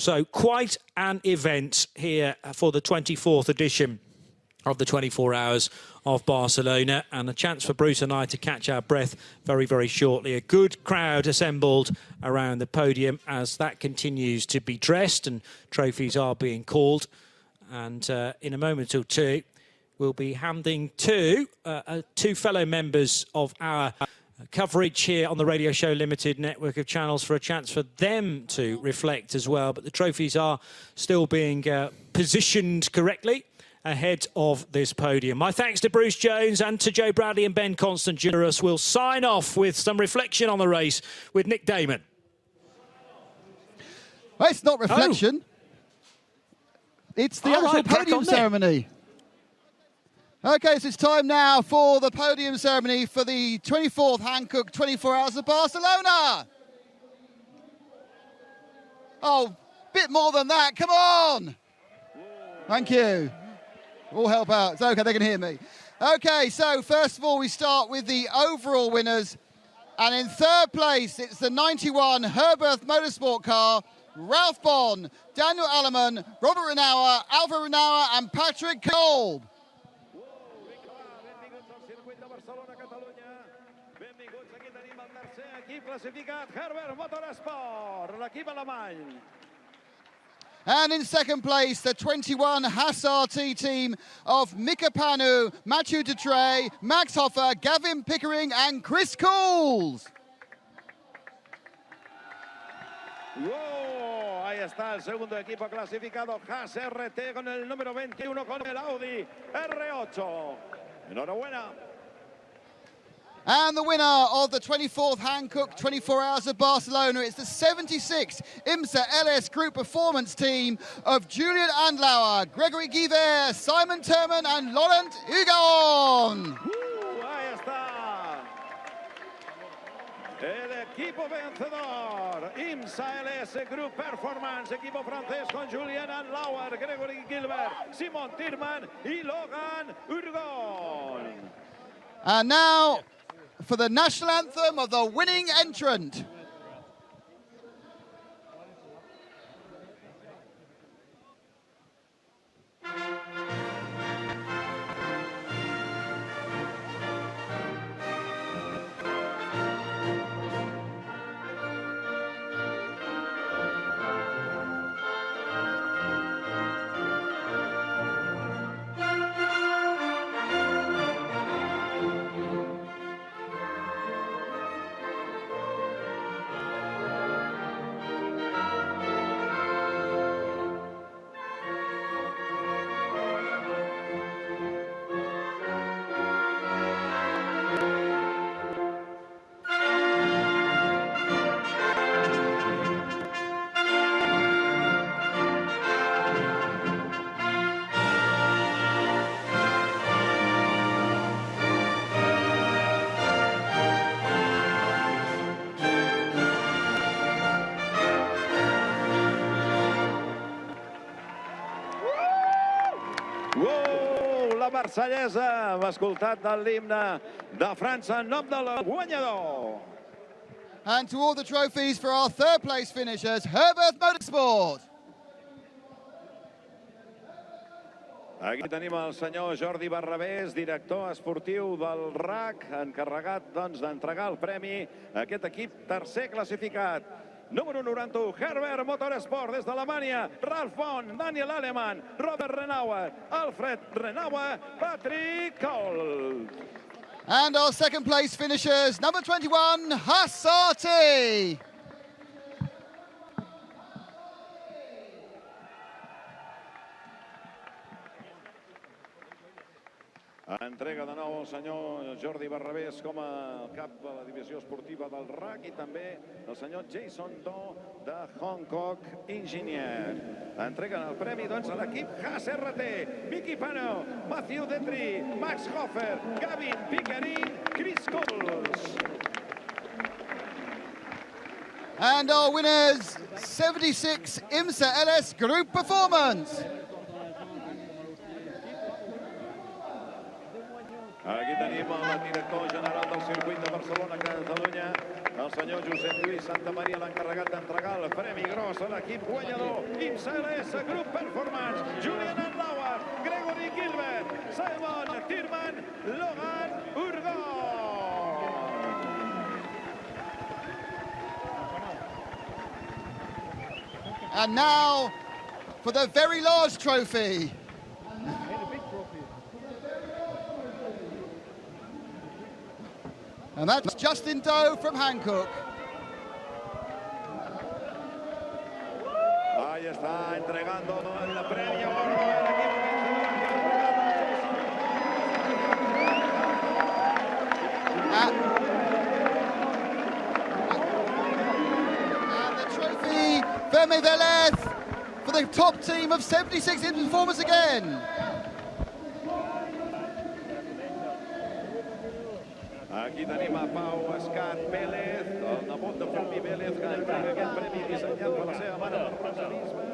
So quite an event here for the 24th edition of the 24 Hours of Barcelona, and a chance for Bruce and I to catch our breath very, very shortly. A good crowd assembled around the podium as that continues to be dressed and trophies are being called. And in a moment or two, we'll be handing to two fellow members of our coverage here on the Radio Show Limited network of channels for a chance for them to reflect as well. But the trophies are still being positioned correctly ahead of this podium. My thanks to Bruce Jones and to Joe Bradley and Ben Constant joining us. We'll sign off with some reflection on the race with Nick Damon. Well, it's not reflection. It's the actual podium ceremony. Okay, so it's time now for the podium ceremony for the 24th Hankook 24 Hours of Barcelona. Oh, bit more than that, come on. Thank you. All help out. It's okay, they can hear me. Okay, so first of all, we start with the overall winners. And in third place, it's the 91 Herberth Motorsport car, Ralph Bond, Daniel Alleman, Robert Renauer, Alvaro Renauer, and Patrick Kolb. And in second place, the 21 Haas RT team of Mika Panu, Mathieu Dutré, Max Hoffer, Gavin Pickering, and Chris Cools. ¡Wow! Ahí está el segundo equipo clasificado, Haas RT con el número 21 con el Audi R8. Enhorabuena. And the winner of the 24th Hankook 24 Hours of Barcelona, it's the 76 IMSA LS Group Performance Team of Julian Andlauer, Gregory Guiver, Simon Terman and Laurent Hugon. Ahí está. El equipo vencedor, IMSA LS Group Performance, equipo francés con Julien Andlauer, Gregory Gilbert, Simon Tirman y Logan Urgon. And now for the national anthem of the winning entrant. La marsellesa, hem escoltat l'himne de França en nom del guanyador. And to all the trophies for our third place finishers, Herbert Motorsport. Aquí tenim el senyor Jordi Barrabés, director esportiu del RAC, encarregat d'entregar el premi a aquest equip tercer classificat. Número 91, Herbert Motorsport des d'Alemanya, Ralf Bon, Daniel Alemann, Robert Renauer, Alfred Renauer, Patrick Colt. And our second place finishers, number 21, Hassati. Entrega de nou el senyor Jordi Barrabés com a cap de la divisió esportiva del RAC i també el senyor Jason Do de Hankook Engineer. Entreguen el premi doncs a l'equip Haas RT, Mickey Pano, Matthew Detry, Max Hofer, Gavin Pickering, Chris Coles. And our winners, 76 IMSA LS Group Performance. Aquí tenim el director general del circuit de Barcelona, Catalunya, el senyor Josep Lluís Santamaria, l'encarregat d'entregar el premi gros a l'equip guanyador, IMSA LS Group Performance, Julian Andlauer, Gregory Gilbert, Simon Tirman, Logan Urgon. And now for the very large trophy. And that's Justin Doe from Hankook. Ahí está entregando el premio gordo al equipo. And the trophy, Fermi Velez, for the top team of 76 in performance again. Aquí tenim a Pau Escat Vélez, el nebot de Fermi Vélez, que entrega aquest premi dissenyat per la seva mare del reservisme.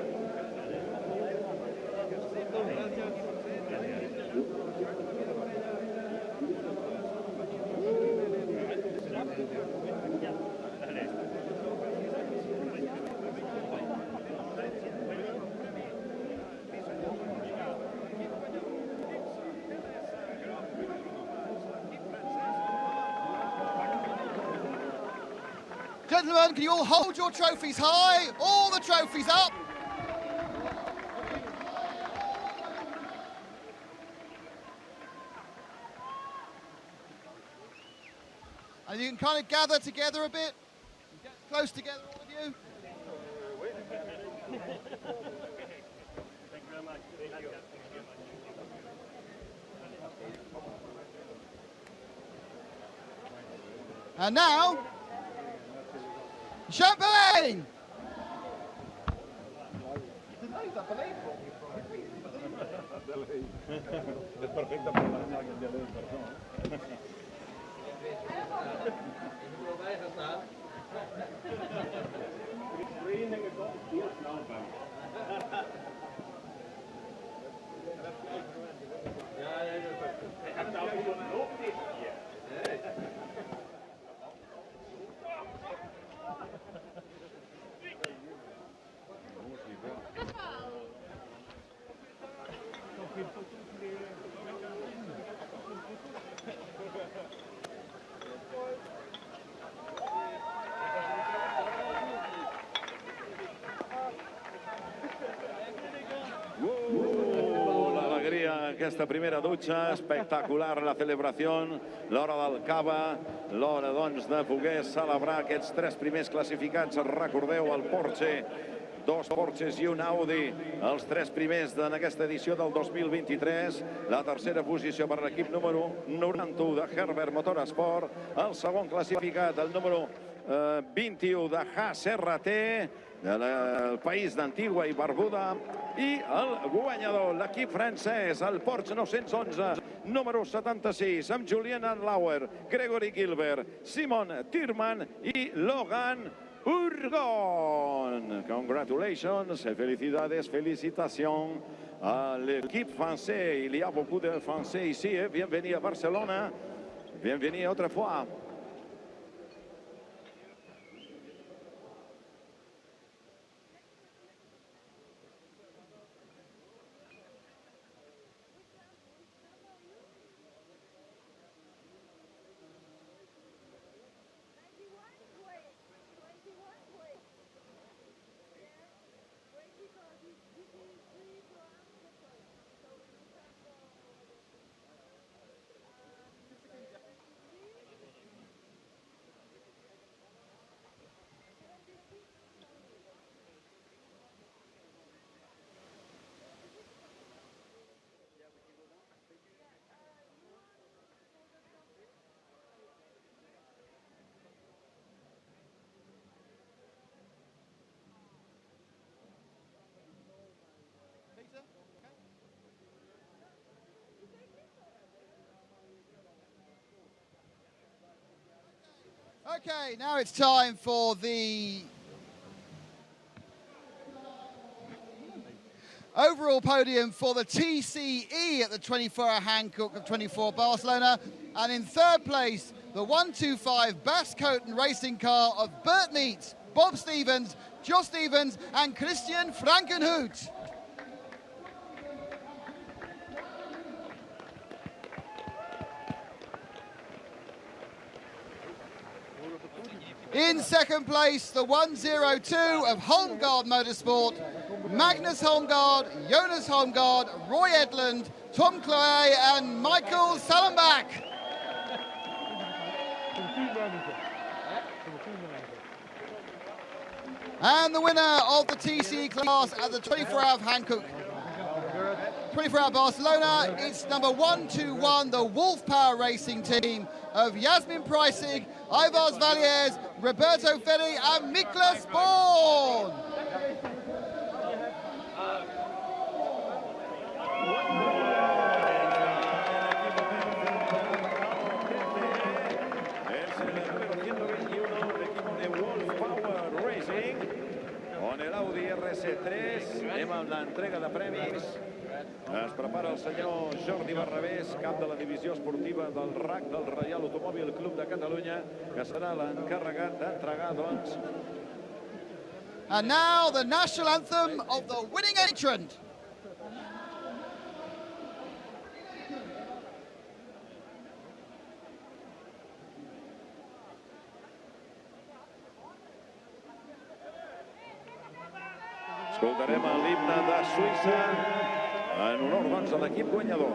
Gentlemen, can you all hold your trophies high? All the trophies up. And you can kind of gather together a bit. Get close together, all of you. And now, champagne! L'alegria, aquesta primera dutxa, espectacular la celebració, l'hora del cava, l'hora doncs de poder celebrar aquests tres primers classificats. Recordeu el Porsche, dos Porsches i un Audi, els tres primers en aquesta edició del 2023. La tercera posició per l'equip número 91 de Herbert Motorsport, el segon classificat, el número 21 de Haas RT, del país d'Antigua i Barbuda, i el guanyador, l'equip francès, el Porsche 911, número 76, amb Julien Anlauer, Gregory Gilbert, Simon Thiermann i Logan Urgon. Congratulations, felicidades, félicitations à l'équipe française. Il y a beaucoup de Français ici. Bienvenue à Barcelona. Bienvenue autrefois. Okay, now it's time for the overall podium for the TCE at the 24-hour Hankook of 24 Barcelona. And in third place, the 125 Bascoten racing car of Bert Meets, Bob Stevens, Josh Stevens and Christian Frankenhout. In second place, the 102 of Holmgaard Motorsport, Magnus Holmgaard, Jonas Holmgaard, Roy Edlund, Tom Chloe and Michael Sallenbach. And the winner of the TCE class at the 24-hour of Hankook, 24-hour Barcelona, it's number 121, the Wolf Power Racing team of Yasmin Preissig, Ivars Valiers, Roberto Ferri and Miklas Born. On el Audi RC3, anem amb l'entrega de premis. Es prepara el senyor Jordi Barrabés, cap de la divisió esportiva del RAC del Reial Automòbil Club de Catalunya, que serà l'encarregat d'entregar, doncs. And now the national anthem of the winning entrant. Escoltarem l'himne de Suïssa en honor, doncs, a l'equip guanyador.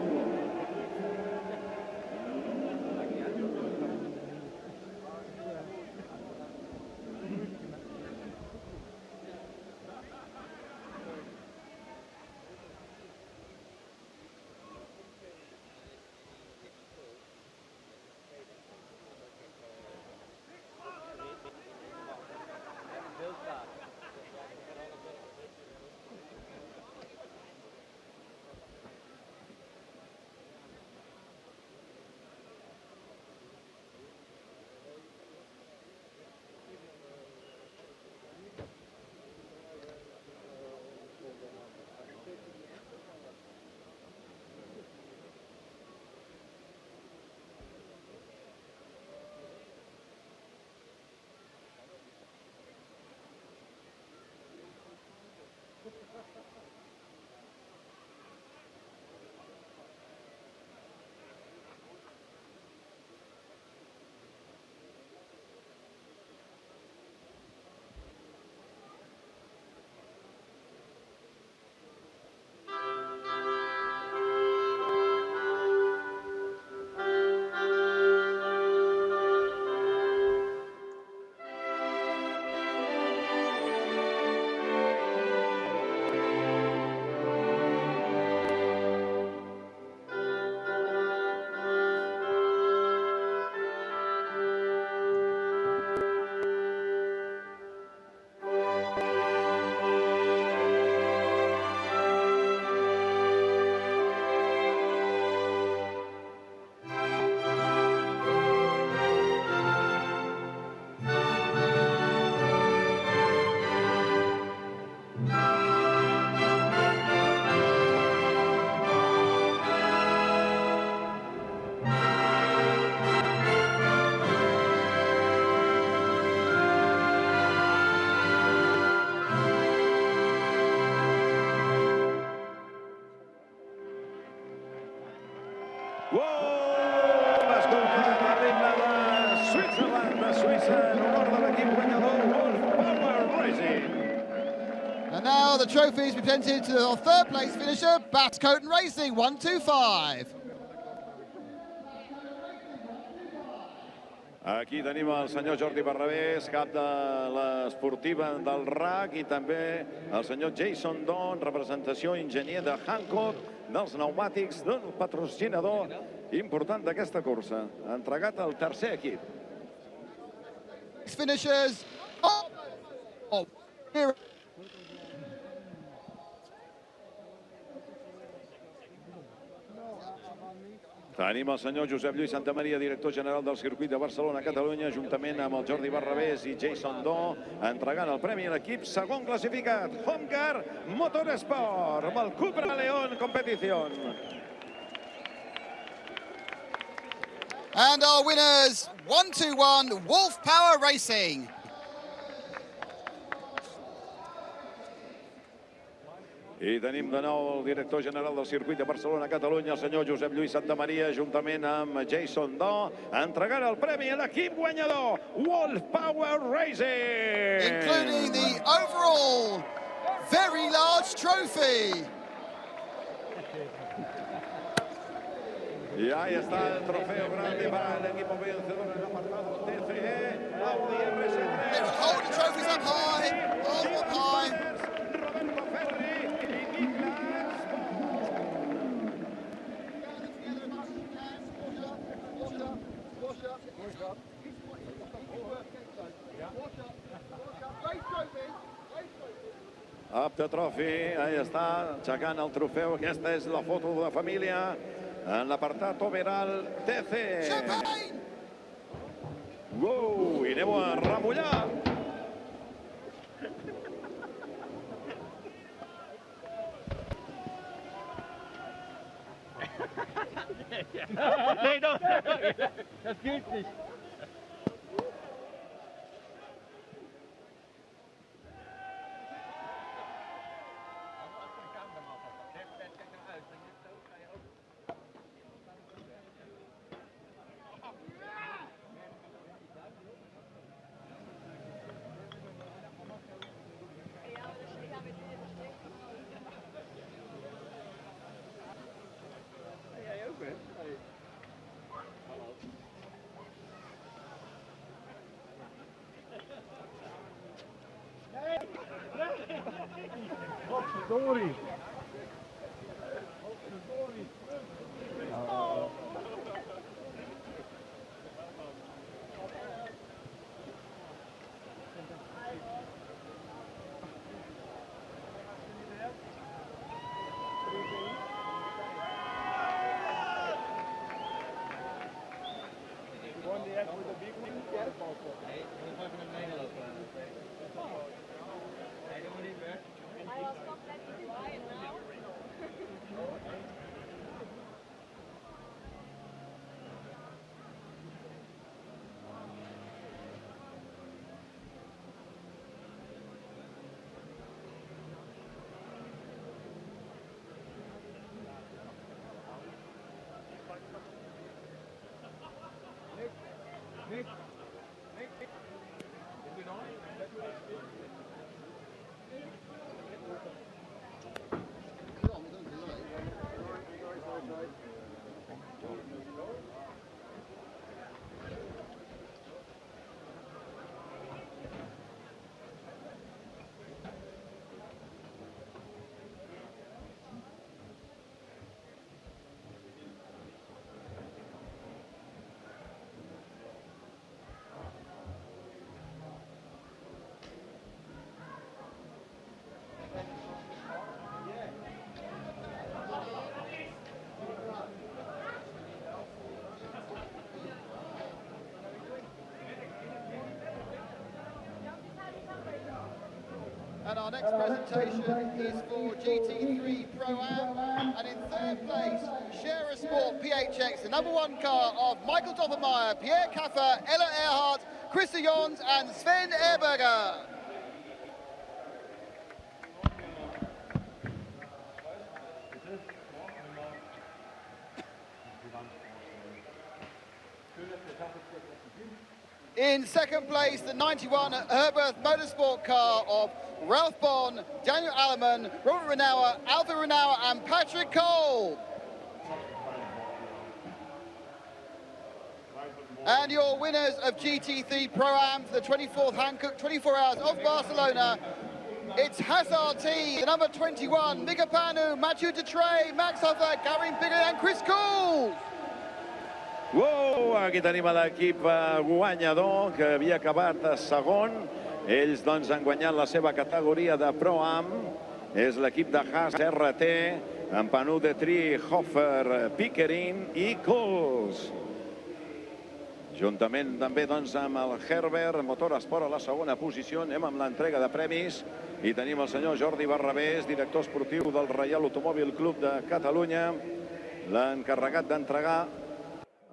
the trophies presented to the third place finisher, BARCELONA Racing, 125. Aquí tenim el senyor Jordi Barrabés, cap de l'esportiva del RAC, i també el senyor Jason Don, representació enginyer de Hankook, dels pneumàtics d'un patrocinador important d'aquesta cursa. Entregat al tercer equip. Finishers. Tenim el senyor Josep Lluís Santamaria, director general del circuit de Barcelona, Catalunya, juntament amb el Jordi Barrabés i Jason Do, entregant el premi a l'equip segon classificat, Homecar Motorsport, amb el Cupra León Competición. And our winners, 1-2-1, Wolf Power Racing. I tenim de nou el director general del circuit de Barcelona, Catalunya, el senyor Josep Lluís Santamaria, juntament amb Jason Do, entregant el premi a l'equip guanyador, Wolf Power Racing. Including the overall very large trophy. Y ahí está el trofeo grande para el equipo vencedor en el apartado TCE, Audi RS3. Hold the trophies up high, hold them up high. Up the trophy, ahí està, aixecant el trofeu. Aquesta és la foto de família en l'apartat overall TC. Uou, i anem a remullar. Nee, doch, das gilt nicht. Godverdorie. And our next presentation is for GT3 Pro-Am. And in third place, Share a Sport PHX, the #1 car of Michael Doppelmayr, Pierre Kaffer, Ella Earhart, Christa Jons and Sven Ehrberger. In second place, the 91 Herberth Motorsport car of Ralph Bond, Daniel Alleman, Robert Renauer, Alfred Renauer and Patrick Cole. And your winners of GT3 Pro-Am for the 24th Hankook 24 Hours of Barcelona, it's Hazard T, the number 21, Mika Panu, Mathieu Detrey, Max Hoffer, Gary Bigger and Chris Cool. Wow, aquí tenim l'equip guanyador que havia acabat segon. Ells doncs han guanyat la seva categoria de Pro-Am. És l'equip de Haas RT, amb Panu Detrey, Hoffer, Pickering i Coles. Juntament també doncs, amb el Herbert, Motorsport a la segona posició. Anem amb l'entrega de premis i tenim el senyor Jordi Barrabés, director esportiu del Reial Automòbil Club de Catalunya, l'encarregat d'entregar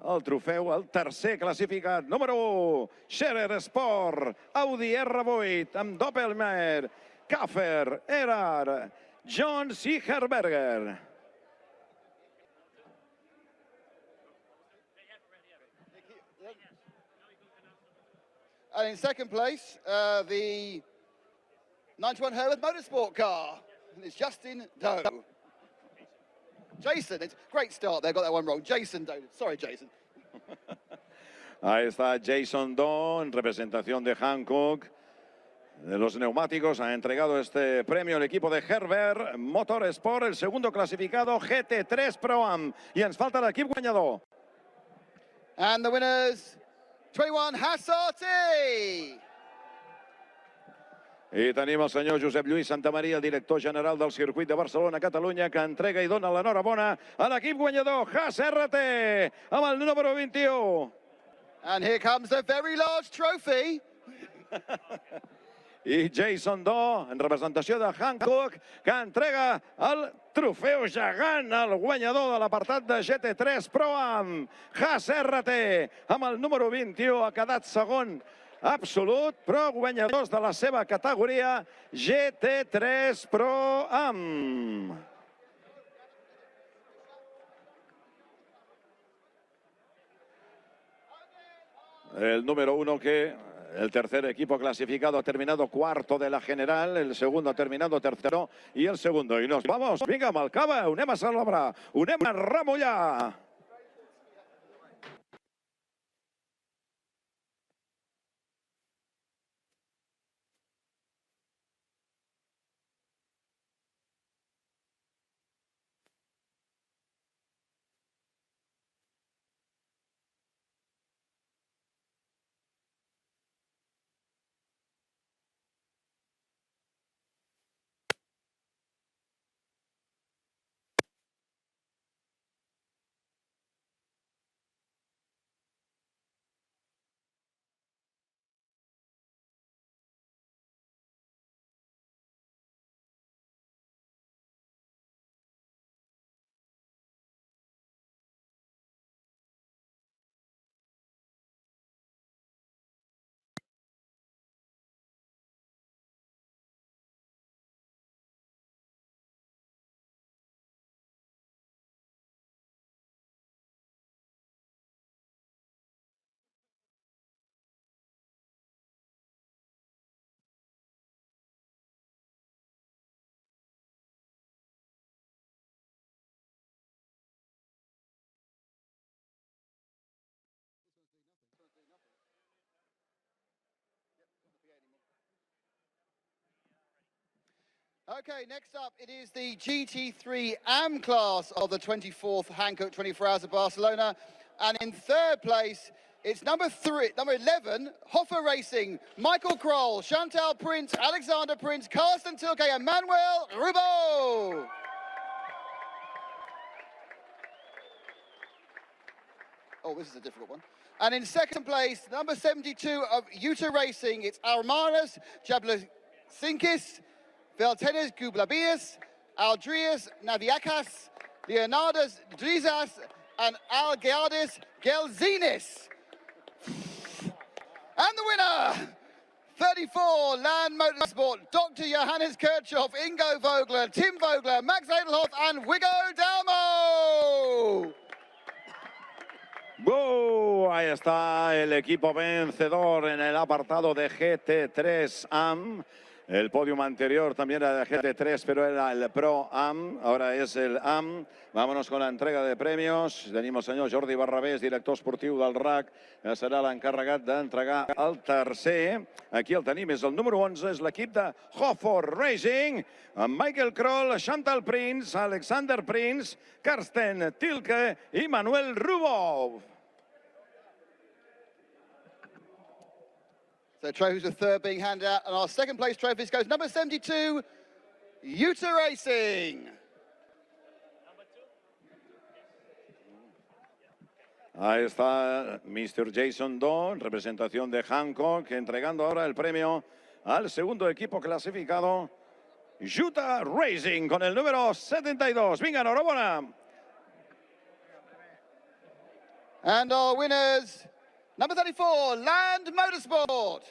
el trofeu al tercer classificat. Número 1, Scherer Sport, Audi R8 amb Doppelmayr, Kaffer, Erard, John Sicherberger. And in second place, the 91 Herberth Motorsport car. And it's Justin Doe. Jason, it's a great start there, got that one wrong. Jason Doe, sorry Jason. Ahí está Jason Doe en representación de Hankook. De los neumáticos ha entregado este premio el equipo de Herbert Motorsport, el segundo clasificado GT3 Pro-Am. I ens falta l'equip guanyador. And the winners, 21 Hassati. I tenim el senyor Josep Lluís Santamaria, el director general del circuit de Barcelona-Catalunya, que entrega i dona l'enhorabona a l'equip guanyador Haas RT amb el número 21. And here comes the very large trophy. I Jason Doe, en representació de Hankook, que entrega el trofeu gegant al guanyador de l'apartat de GT3 Pro-Am. Haas RT, amb el número 21, ha quedat segon absolut, però guanyadors de la seva categoria GT3 Pro-Am. El número 1 que... El tercer equipo clasificado ha terminado cuarto de la general, el segundo ha terminado tercero y el segundo. I nos vamos, vinga, amb el cava, ho anem a celebrar, ho anem a remullar. Okay, next up, it is the GT3 AM class of the 24th Hankook 24 Hours of Barcelona. And in third place, it's number 11, Hoffer Racing, Michael Kroll, Chantal Prince, Alexander Prince, Carsten Tilke, and Manuel Rubo. Oh, this is a difficult one. And in second place, number 72 of Utah Racing, it's Armanas Jablasinkis, Veltenes Gublabias, Aldrias Naviakas, Leonardas Drizas, and Algeardis Gelzinis. And the winner, 34 Land Motorsport, Dr. Johannes Kirchhoff, Ingo Vogler, Tim Vogler, Max Edelhoff, and Wiggo Dalmo. ¡Wow! Ahí está el equipo vencedor en el apartado de GT3 AM. El podium anterior también era de GT3, pero era el Pro AM. Ahora es el AM. Vámonos con la entrega de premios. Tenim el senyor Jordi Barrabés, director esportiu del RAC, que serà l'encarregat d'entregar el tercer. Aquí el tenim, és el número 11, és l'equip de Hofford Racing, amb Michael Kroll, Chantal Prince, Alexander Prince, Karsten Tilke i Manuel Rubov. So trophies with third being handed out, and our second place trophies goes number 72, Utah Racing. Ahí está Mr. Jason Doe, en representación de Hankook, entregando ahora el premio al segundo equipo clasificado, Utah Racing, con el número 72. Vinga, enhorabona. And our winners, number 34, Land Motorsport.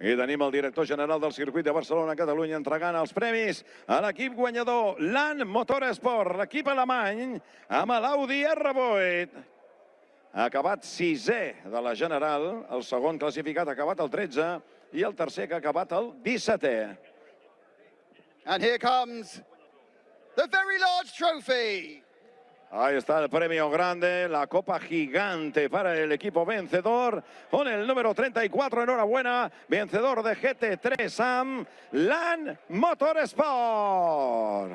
I tenim el director general del circuit de Barcelona, Catalunya, entregant els premis a l'equip guanyador, Land Motorsport, l'equip alemany, amb l'Audi R8. Ha acabat 6è de la general, el segon classificat ha acabat el 13 i el tercer que ha acabat el 17è. And here comes the very large trophy. Ahí está el premio grande, la copa gigante para el equipo vencedor, con el número 34, enhorabuena, vencedor de GT3 AM, Land Motorsport.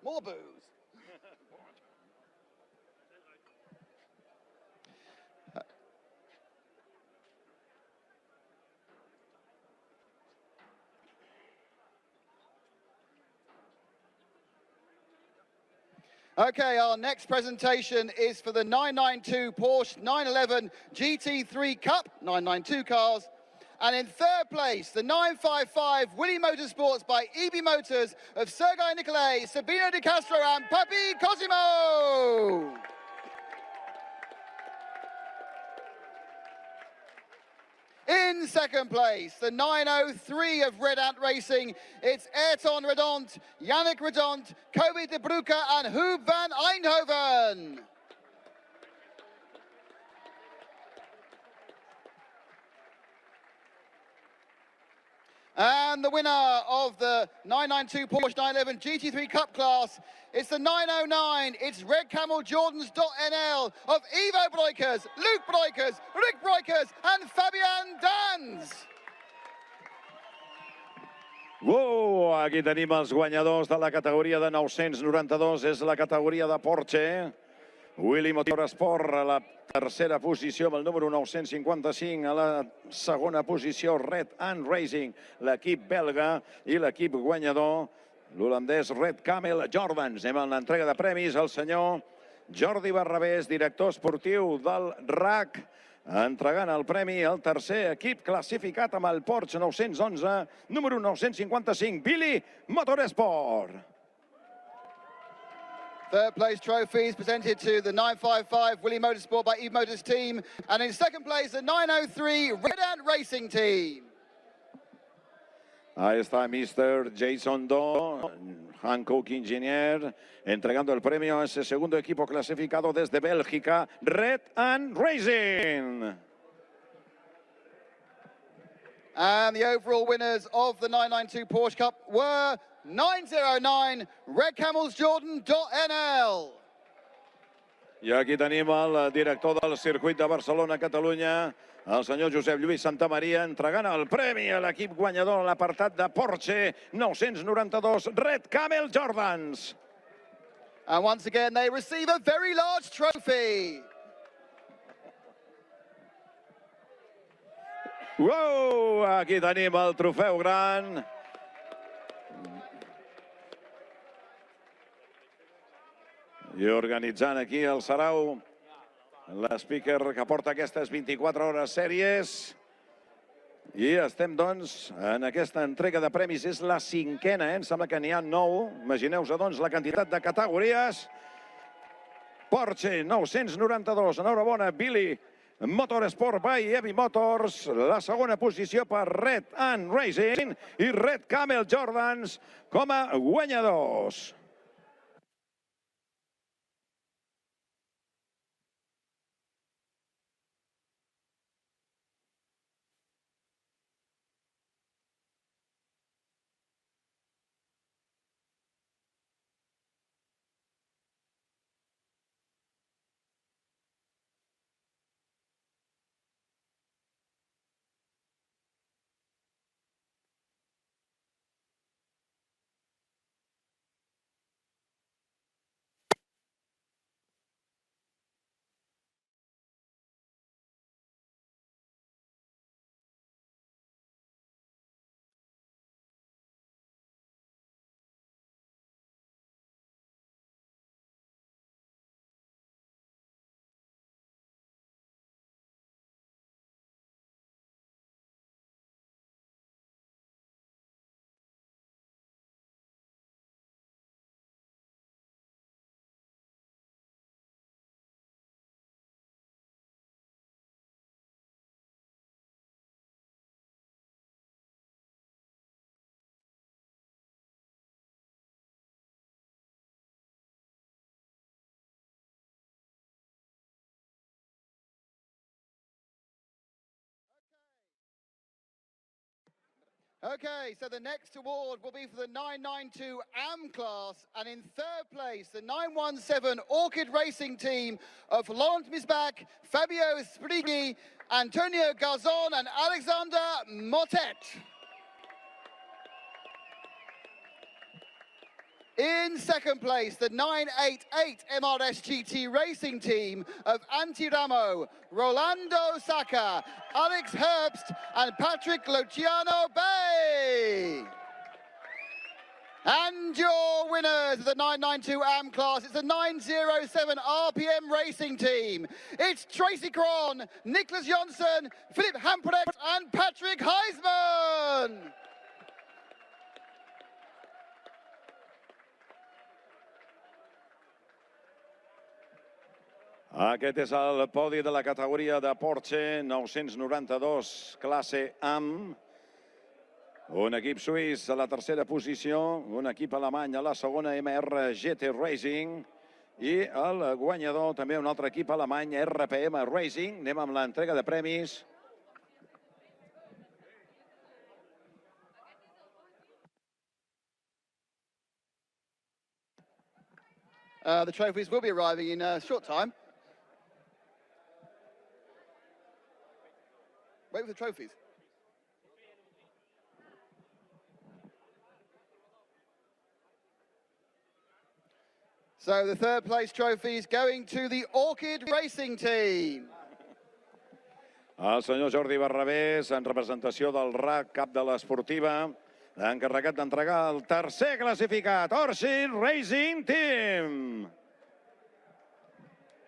More booze. Okay, our next presentation is for the 992 Porsche 911 GT3 Cup, 992 cars. And in third place, the 955 Willy Motorsports by EB Motors of Sergei Nicolai, Sabino Di Castro and Papi Cosimo. In second place, the 903 of Red Ant Racing, it's Ayrton Redont, Yannick Redont, Kobe De Bruyke and Hub van Eindhoven. And the winner of the 992 Porsche 911 GT3 Cup class, it's the 909. It's Red Camel Jordans.nl of Ivo Breukers, Luke Breukers, Rick Breukers, and Fabian Dans. Aquí tenim els guanyadors de la categoria de 992. És la categoria de Porsche. Willy Motorsport a la tercera posició amb el número 955. A la segona posició, Red and Racing, l'equip belga. I l'equip guanyador, l'holandès Red Camel Jordans. Anem a l'entrega de premis al senyor Jordi Barrabés, director esportiu del RAC, entregant el premi al tercer equip classificat amb el Porsche 911, número 955, Billy Motorsport. Third place trophies presented to the 955 Willy Motorsport by Eve Motors team. And in second place, the 903 Red Ant Racing team. Ahí está Mr. Jason Do, Hankook Engineer, entregando el premio a ese segundo equipo clasificado desde Bélgica, Red and Racing. And the overall winners of the 992 Porsche Cup were 909 Red Camels Jordan.nl. I aquí tenim el director del circuit de Barcelona, Catalunya, el senyor Josep Lluís Santamaria, entregant el premi a l'equip guanyador en l'apartat de Porsche 992 Red Camel Jordans. And once again, they receive a very large trophy. Aquí tenim el trofeu gran. I organitzant aquí el Sarau, l'speaker que porta aquestes 24 hores sèries. I estem, doncs, en aquesta entrega de premis. És la cinquena, Em sembla que n'hi ha 9. Imagineu-vos, doncs, la quantitat de categories. Porsche 992. Enhorabona, Billy Motorsport by Heavy Motors. La segona posició per Red and Racing i Red Camel Jordans com a guanyadors. Okay, so the next award will be for the 992 AM class, and in third place, the 917 Orchid Racing team of Laurent Misbach, Fabio Sprighi, Antonio Garzon, and Alexander Motet. In second place, the 988 MRS GT Racing team of Antti Ramo, Rolando Sacca, Alex Herbst, and Patrick Luciano Bay. And your winners of the 992 AM class, it's the 907 RPM Racing team. It's Tracy Cron, Niklas Jonsson, Philip Hamprecht, and Patrick Heisman. Aquest és el podi de la categoria de Porsche 992 classe AM. Un equip suís a la tercera posició, un equip alemany a la segona, MR GT Racing, i el guanyador també un altre equip alemany, RPM Racing. Anem amb l'entrega de premis. The trophies will be arriving in a short time. Wait for the trophies. So the third place trophy is going to the Orchid Racing Team. El senyor Jordi Barrabés, en representació del RAC, cap de l'esportiva, encarregat d'entregar el tercer classificat, Orchid Racing Team.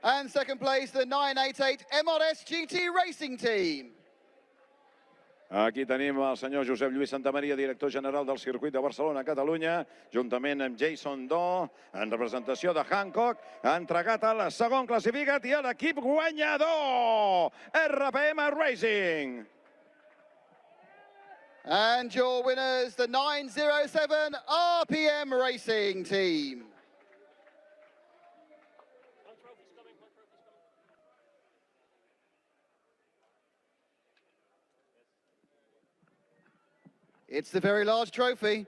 And second place, the 988 MRS GT Racing Team. Aquí tenim el senyor Josep Lluís Santamaria, director general del circuit de Barcelona, Catalunya, juntament amb Jason Do, en representació de Hankook, ha entregat el segon classificat i a l'equip guanyador, RPM Racing. And your winners, the 907 RPM Racing Team. It's the very large trophy.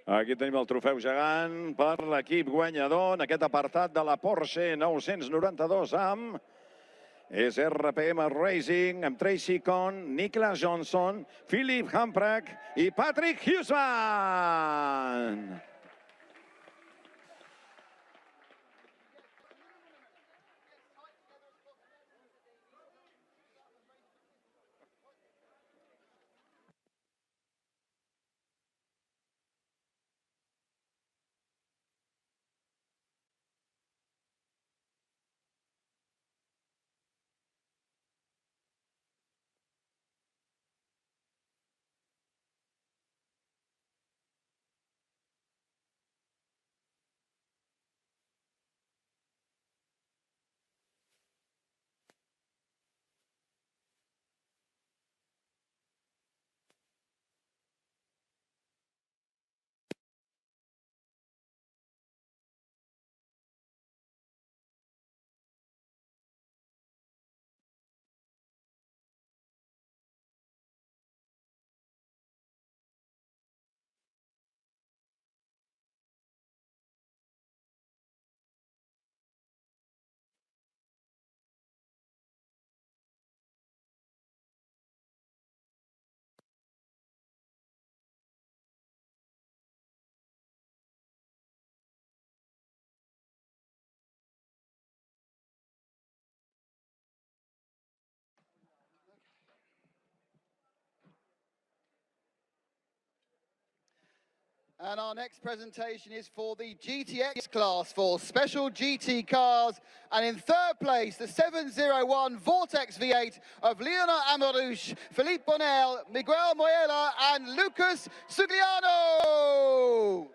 Aquí tenim el trofeu gegant per l'equip guanyador en aquest apartat de la Porsche 992 amb és RPM Racing amb Tracy Cohn, Niklas Johnson, Philip Hamprak i Patrick Huseman. And our next presentation is for the GTX class for special GT cars. And in third place, the 701 Vortex V8 of Leonard Amarouche, Philippe Bonnel, Miguel Moyela, and Lucas Sugliano.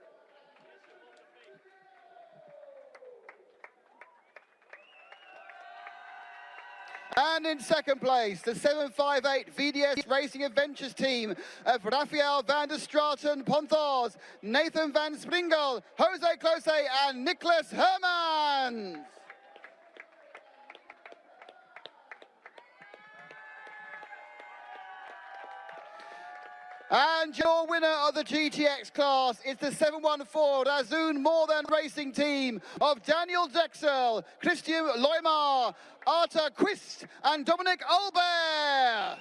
And in second place, the 758 VDS Racing Adventures team of Rafael van der Straten Ponthos, Nathan van Springel, Jose Close, and Nicholas Hermans. And your winner of the GTX class is the 714 Azun More Than Racing team of Daniel Drexel, Christian Loimar, Arthur Quist, and Dominic Olbert.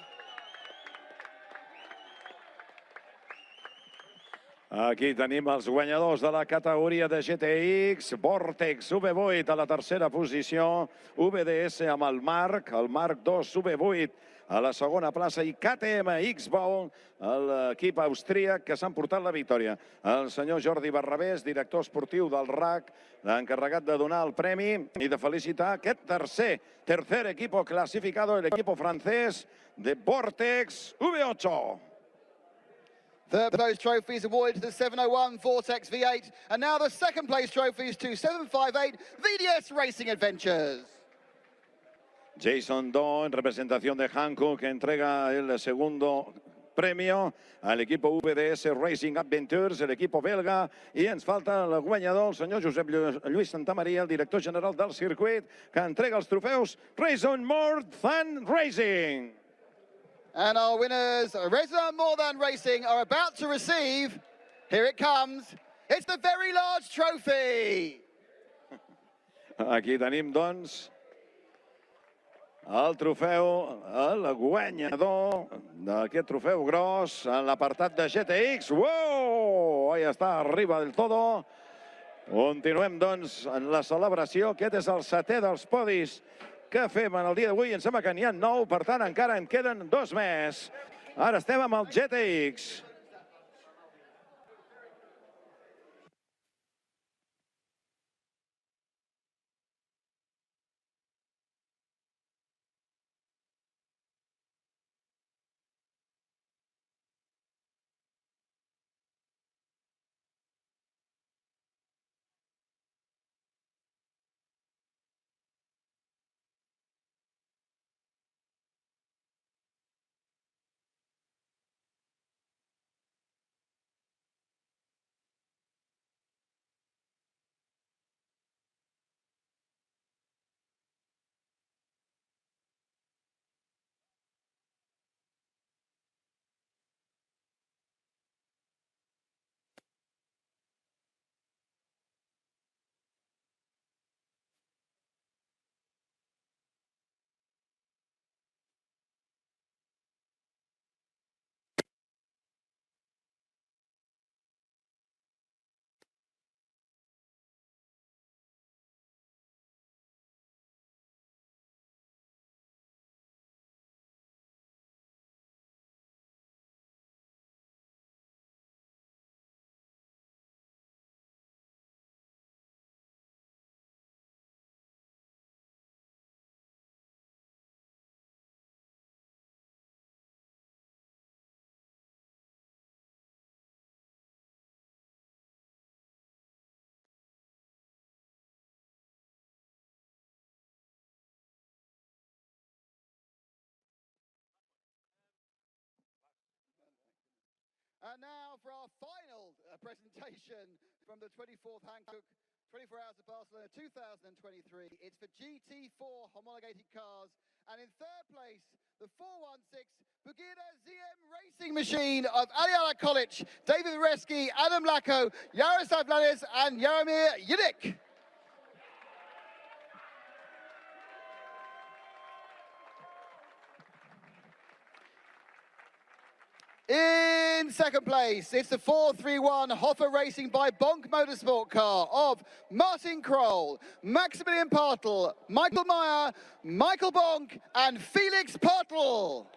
Aquí tenim els guanyadors de la categoria de GTX, Vortex V8 a la tercera posició, VDS amb el Marc 2 V8 a la segona plaça i KTM X-Bowl, l'equip austríac que s'han portat la victòria. El senyor Jordi Barrabés, director esportiu del RAC, encarregat de donar el premi i de felicitar aquest tercer equipo clasificado, el equipo francés de Vortex V8. Third place trophies awarded to the 701 Vortex V8, and now the second place trophies to 758 VDS Racing Adventures. Jason Do, en representación de Hankook, entrega el segundo premio al equipo VDS Racing Adventures, el equipo belga, i ens falta el guanyador, el senyor Josep Lluís Santamaria, el director general del circuit, que entrega els trofeus Raison More Than Racing. And our winners, Raison More Than Racing, are about to receive, here it comes, It's the very large trophy. Aquí tenim, doncs, el trofeu, el guanyador d'aquest trofeu gros en l'apartat de GTX. Uau! Ahí està, arriba del todo. Continuem, doncs, en la celebració. Aquest és el 7è dels podis que fem en el dia d'avui. Em sembla que n'hi ha 9, per tant, encara en queden 2 més. Ara estem amb el GTX. And now for our final presentation from the 24th Hankook 24 Hours of Barcelona 2023. It's for GT4 homologated cars. And in third place, the 416 Bugina ZM Racing Machine of Aliana Kolic, David Vareski, Adam Lacko, Yaroslav Lanis, and Jaromir Yidik. In second place, it's the 431 Hoffer Racing by Bonk Motorsport car of Martin Kroll, Maximilian Partel, Michael Meyer, Michael Bonk, and Felix Partel.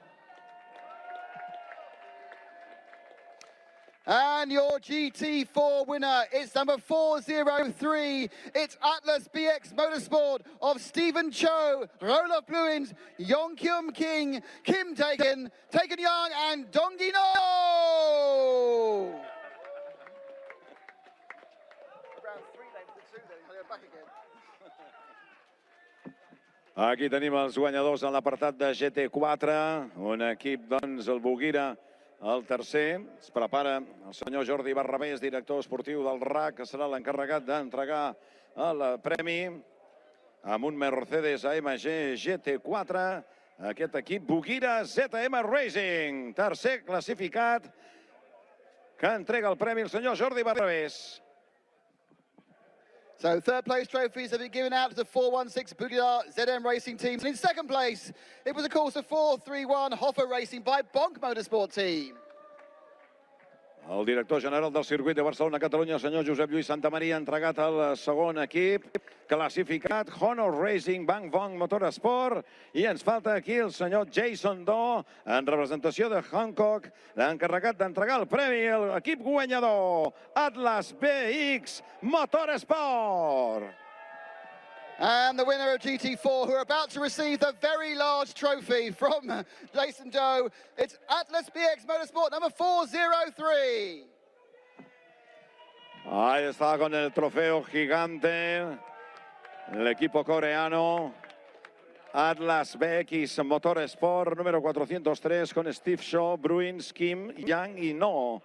And your GT4 winner is number 403. It's Atlas BX Motorsport of Stephen Cho, Rolof Bluins, Yong Kyum King, Kim Taken, Taken Young, and Dongino! Aquí tenim els guanyadors en l'apartat de GT4, un equip, doncs, el Buguira, el tercer. Es prepara el senyor Jordi Barrabés, director esportiu del RAC, que serà l'encarregat d'entregar el premi amb un Mercedes AMG GT4. Aquest equip, Buguira ZM Racing, tercer classificat, que entrega el premi el senyor Jordi Barrabés. So third place trophies have been given out to the 416 Bugatti ZM Racing team. And in second place, it was of course the 431 Hoffer Racing by Bonk Motorsport team. El director general del circuit de Barcelona, Catalunya, el senyor Josep Lluís Santamaria, ha entregat el segon equip classificat, Honor Racing, Bang Bong Motorsport, i ens falta aquí el senyor Jason Do, en representació de Hankook, l'encarregat d'entregar el premi a l'equip guanyador, Atlas BX Motorsport. And the winner of GT4, who are about to receive the very large trophy from Jason Doe, it's Atlas BX Motorsport number 403. Ahí está con el trofeo gigante el equipo coreano Atlas BX Motorsport número 403 con Steve Shaw, Bruins, Kim, Yang y No.